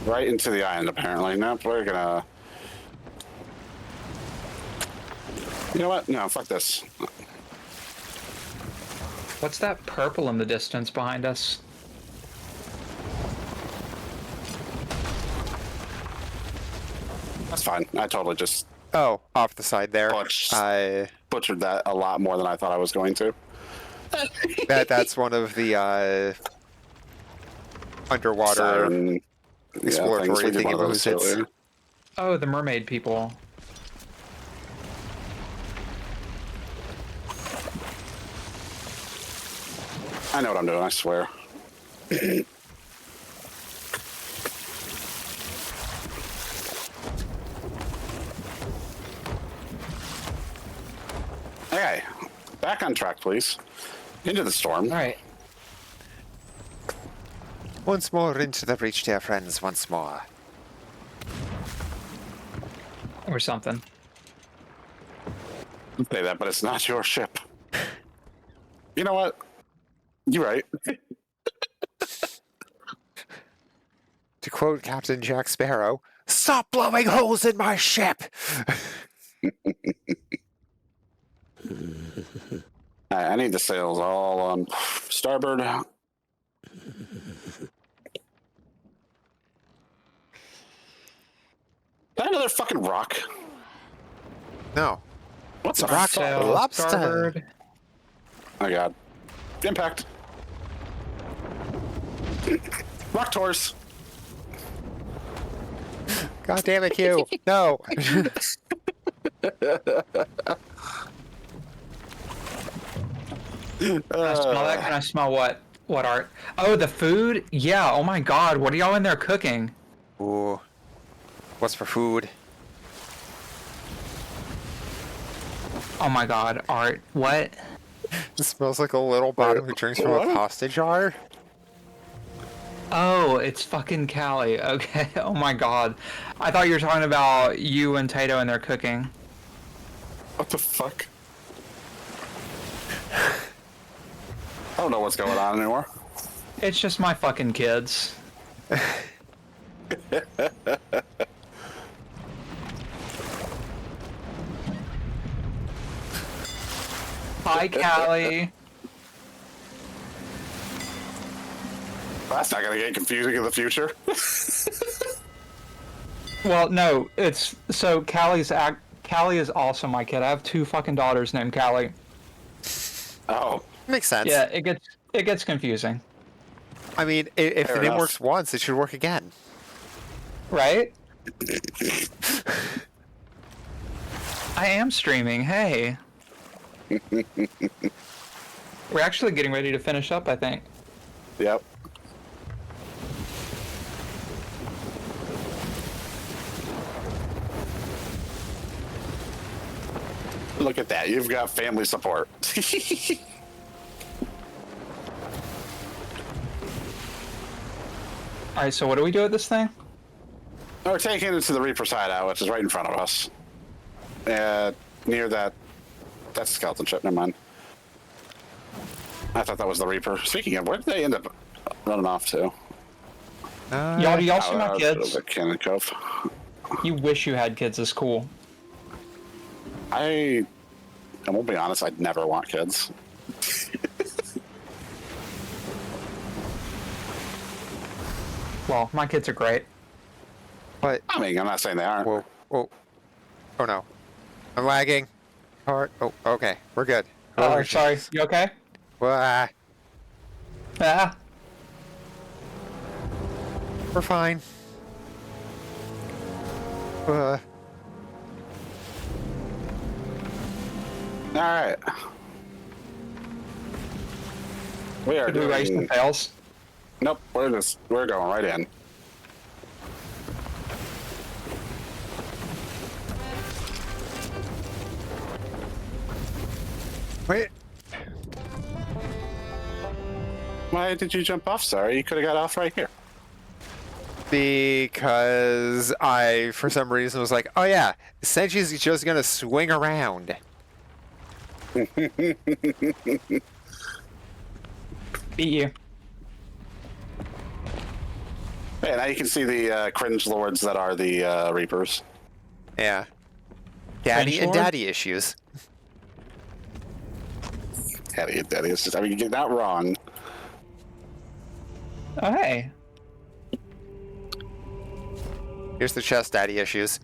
Right into the island, apparently. Nope, we're gonna... You know what? No, fuck this. What's that purple in the distance behind us? That's fine. I totally just Oh, off the side there. butchered that a lot more than I thought I was going to. That's one of the underwater Siren, exploratory things. We did one of those thingy-boos. earlier. Oh, the mermaid people. I know what I'm doing, I swear. Okay, back on track, please. Into the storm. All right. Once more into the breach, dear friends, once more. Or something. Say that, but it's not your ship. You know what? You're right. To quote Captain Jack Sparrow, "Stop blowing holes in my ship!" I need the sails all on starboard. Is that another fucking rock? No. What's a Rock rock? Sail lobster. starboard. Oh god. Impact. Rock tours. God damn it, Q. No. Can I smell that? Can I smell what? What art? Oh, the food? Yeah, oh my god, what are y'all in there cooking? Ooh. What's for food? Oh my god, art. What? It smells like a little bottom who drinks from a What? pasta jar. Oh, it's fucking Callie. Okay, oh my god. I thought you were talking about you and Tato and their cooking. What the fuck? I don't know what's going on anymore. It's just my fucking kids. Hi, Callie. That's not gonna get confusing in the future. Well, no, it's so Callie is also my kid. I have two fucking daughters named Callie. Oh, Makes sense. Yeah, it gets confusing, I mean, if Fair the name enough. works once, it should work again. right? I am streaming. Hey. We're actually getting ready to finish up, I think. yep. Look at that. You've got family support. All right, so what do we do with this thing? We're taking it to the Reaper side out, which is right in front of us. Near that. That's a skeleton ship. Never mind. I thought that was the Reaper. Speaking of, where did they end up running off to? Y'all, do y'all see my kids? The Cannon Cove. You wish you had kids. It's cool. I won't be honest. I'd never want kids. Well, my kids are great. But I mean, I'm not saying they aren't. whoa, whoa, oh no, I'm lagging. Hard. Oh, okay, we're good. Oh, sorry. You okay? Wah, Ah. we're fine. All right. We are Did we raise the doing. fails? Nope. We're going right in. Wait. Why did you jump off? Sorry, you could have got off right here. Because I, for some reason, was like, oh yeah, Senji's just gonna swing around. Beat you. Hey, now you can see the cringe lords that are the Reapers. Yeah. Daddy French and Lord? daddy issues. Daddy, it's just, I mean, you get that wrong. Oh, hey. Here's the chest daddy issues.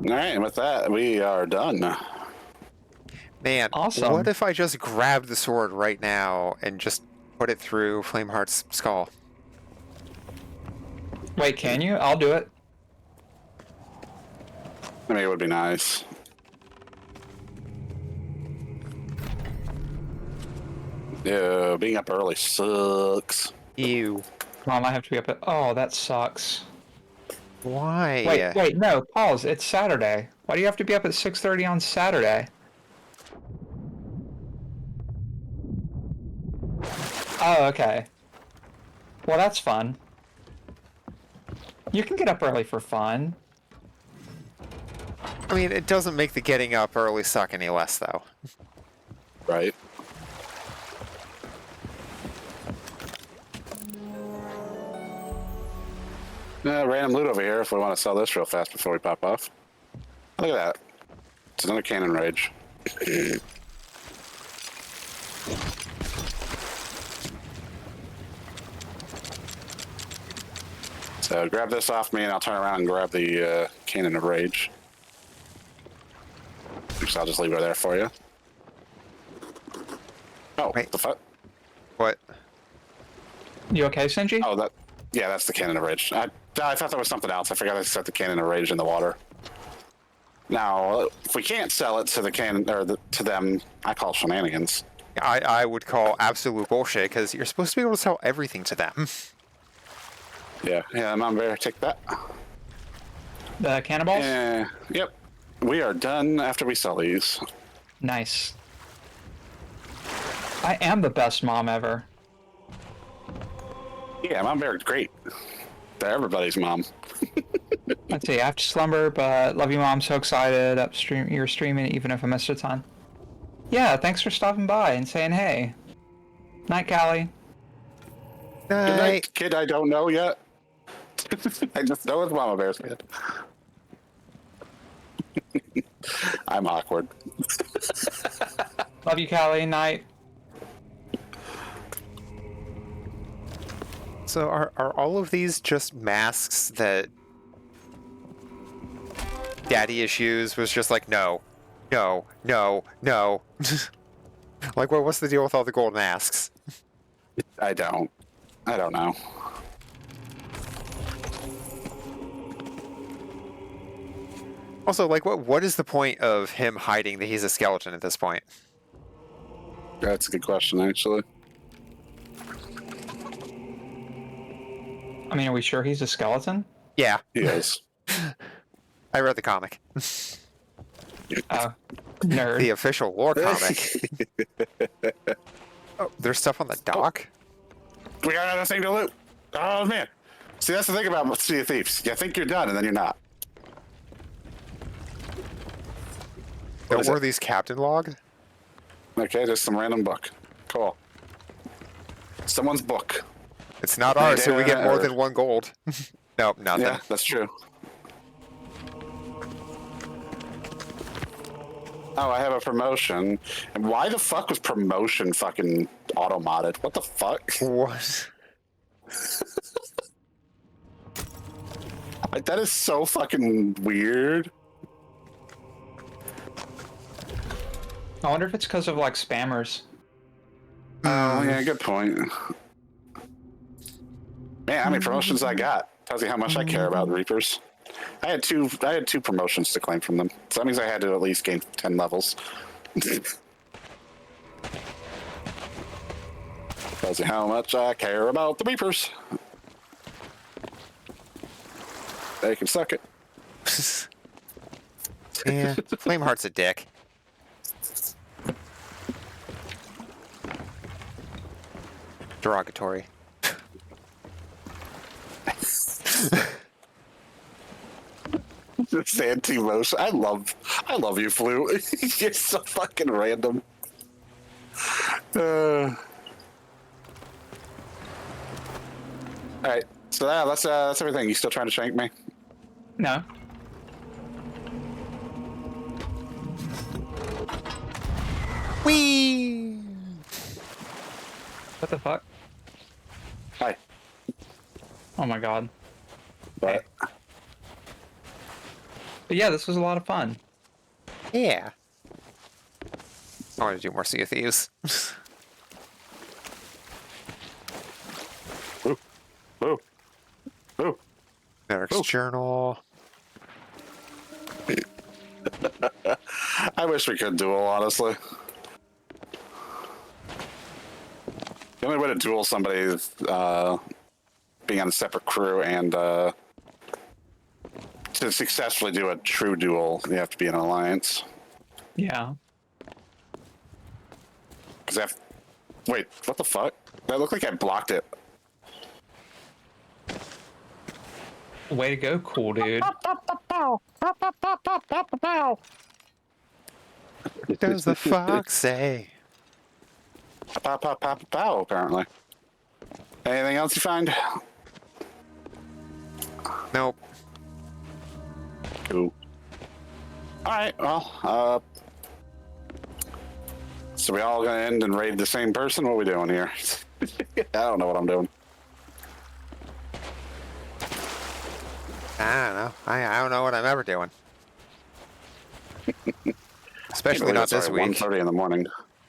All right, and with that, we are done. Man, Awesome. what if I just grabbed the sword right now and just put it through Flameheart's skull? Wait, can you? I'll do it. I mean, it would be nice. Yeah, being up early sucks. Ew. Mom, I have to be up at. Oh, that sucks. Why? Wait, no, pause. It's Saturday. Why do you have to be up at 6:30 on Saturday? Oh, okay. Well, that's fun. You can get up early for fun. I mean, it doesn't make the getting up early suck any less, though. Right. Random loot over here if we want to sell this real fast before we pop off. Look at that. It's another cannon rage. So grab this off me and I'll turn around and grab the cannon of rage. So I'll just leave it there for you. Oh, Wait. the fuck? What? You okay, Senji? Oh, yeah, that's the cannon of rage. I thought that was something else. I forgot I set the cannon of rage in the water. Now, if we can't sell it to the cannon or to them, I call shenanigans. I would call absolute bullshit because you're supposed to be able to sell everything to them. Yeah, Mom Bear, take that. The cannonballs? Yep. We are done after we sell these. Nice. I am the best mom ever. Yeah, Mom Bear, great. They're everybody's mom. Let's see, I have to slumber, but love you, Mom. So excited you're streaming, even if I missed a ton. Yeah, thanks for stopping by and saying hey. Night, Callie. Good night, kid I don't know yet. I just know it's Mama Bear's kid. I'm awkward. Love you, Callie. Night. So are all of these just masks that Daddy Issues was just like, no. Like, what's the deal with all the gold masks? I don't know. Also, like, what is the point of him hiding that he's a skeleton at this point? That's a good question, actually. I mean, are we sure he's a skeleton? Yeah. He is. I read the comic. Oh, nerd. The official lore comic. Oh, there's stuff on the dock? We got another thing to loot. Oh, man. See, that's the thing about Sea of Thieves. You think you're done, and then you're not. What were these captain log? Okay, just some random book. Cool. Someone's book. It's not ours, so we get more than 1 gold. Nope, nothing. Yeah, that's true. Oh, I have a promotion. And why the fuck was promotion fucking auto-modded? What the fuck? What? Like, that is so fucking weird. I wonder if it's because of, like, spammers. Oh, yeah, good point. Man, how many promotions I got? Tells you how much I care about Reapers. I had two promotions to claim from them. So that means I had to at least gain 10 levels. Tells you how much I care about the Reapers. They can suck it. Yeah, Flameheart's a dick. Derogatory. This anti-motion. I love you, Flu. You're so fucking random. All right, so that's everything. You still trying to shank me? No. Whee! What the fuck? Hi. Oh my god. But But yeah, this was a lot of fun. Yeah. I want to do more Sea of Thieves. Ooh. Ooh. Ooh. Eric's journal. I wish we could duel, honestly. The only way to duel somebody is being on a separate crew, and to successfully do a true duel, you have to be in an alliance. Yeah. Wait, what the fuck? That looked like I blocked it. Way to go, cool dude. What does the fox say? Pow, pow, pow, pow, pow, apparently. Anything else you find? Nope. Cool. Alright, well, so we all gonna end and raid the same person? What are we doing here? I don't know what I'm doing. I don't know. I don't know what I'm ever doing. Especially not this week. 1:30 in the morning.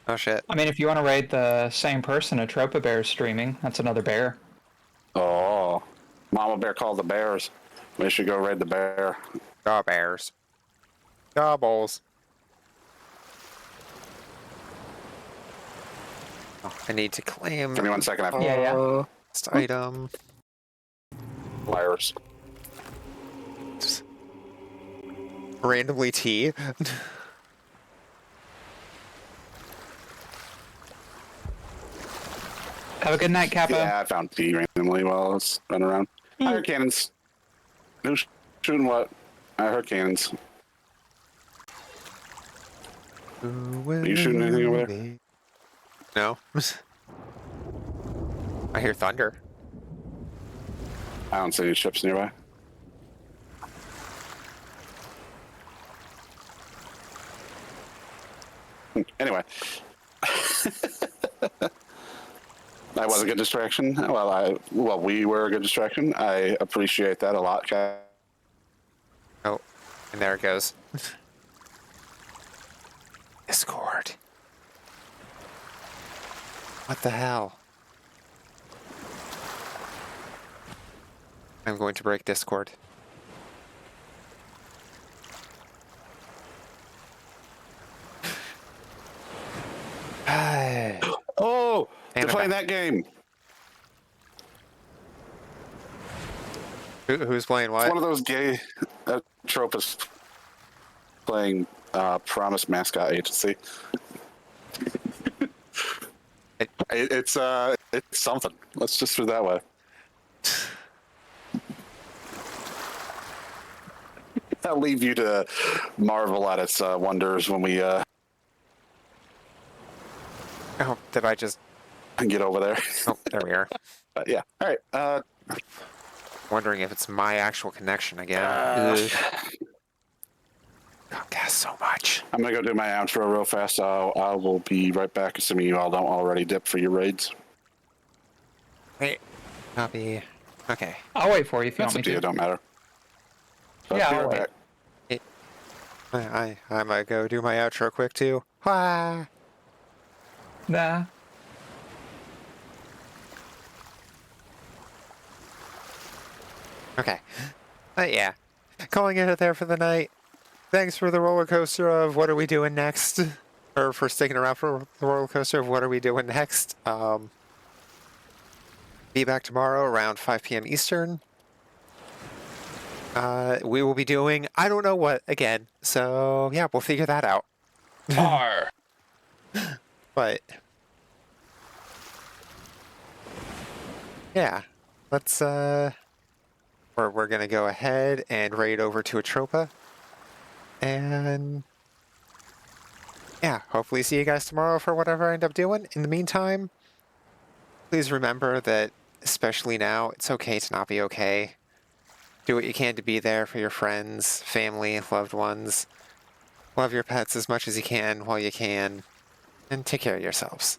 Oh shit. I mean, if you want to raid the same person a Tropa Bear is streaming, that's another bear. Oh, Mama Bear called the bears. We should go raid the bear. Go bears. Go bulls. Oh, I need to claim. Give me 1 second. Yeah. This item. Liars. Just randomly T. Have a good night, Kappa. Yeah, I found T randomly while I was running around. I heard cannons. Who's shooting what? I heard cannons. Are you shooting anything over there? No. I hear thunder. I don't see any ships nearby. Anyway. That was a good distraction. Well, we were a good distraction. I appreciate that a lot, Kai. Oh, and there it goes. Discord. What the hell? I'm going to break Discord. Oh, they're And playing that game. Who's playing what? It's one of those gay tropists playing Promise Mascot Agency. It's something. Let's just put it that way. I'll leave you to marvel at its wonders when we Oh, did I just get over there. Oh, there we are. But yeah. All right. Wondering if it's my actual connection again. Ugh. God, gas so much. I'm gonna go do my outro real fast. I will be right back, assuming you all don't already dip for your raids. Wait. Copy. Okay. I'll wait for you if you That's want up me to you. to. Don't matter. But Yeah, be I'll right wait. back. I'm gonna go do my outro quick too. Ah. Nah. Okay. Yeah. Calling it there for the night. Thanks for the roller coaster of what are we doing next? Or for sticking around for the roller coaster of what are we doing next? Be back tomorrow around 5 p.m. Eastern. We will be doing I don't know what again. So yeah, we'll figure that out. But yeah, let's we're gonna go ahead and raid over to Atropa, and yeah, hopefully see you guys tomorrow for whatever I end up doing. In the meantime, please remember that, especially now, it's okay to not be okay. Do what you can to be there for your friends, family, loved ones. Love your pets as much as you can while you can, and take care of yourselves.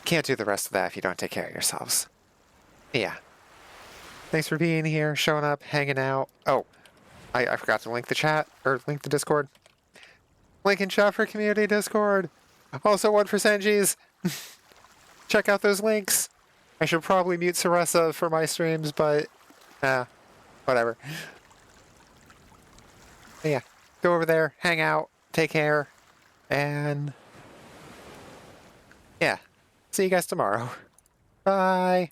Can't do the rest of that if you don't take care of yourselves. Yeah. Thanks for being here, showing up, hanging out. Oh, I forgot to link the chat, or link the Discord. Link in chat for community Discord. Also one for Senji's. Check out those links. I should probably mute Saressa for my streams, but whatever. But yeah, go over there, hang out, take care, and yeah, see you guys tomorrow. Bye.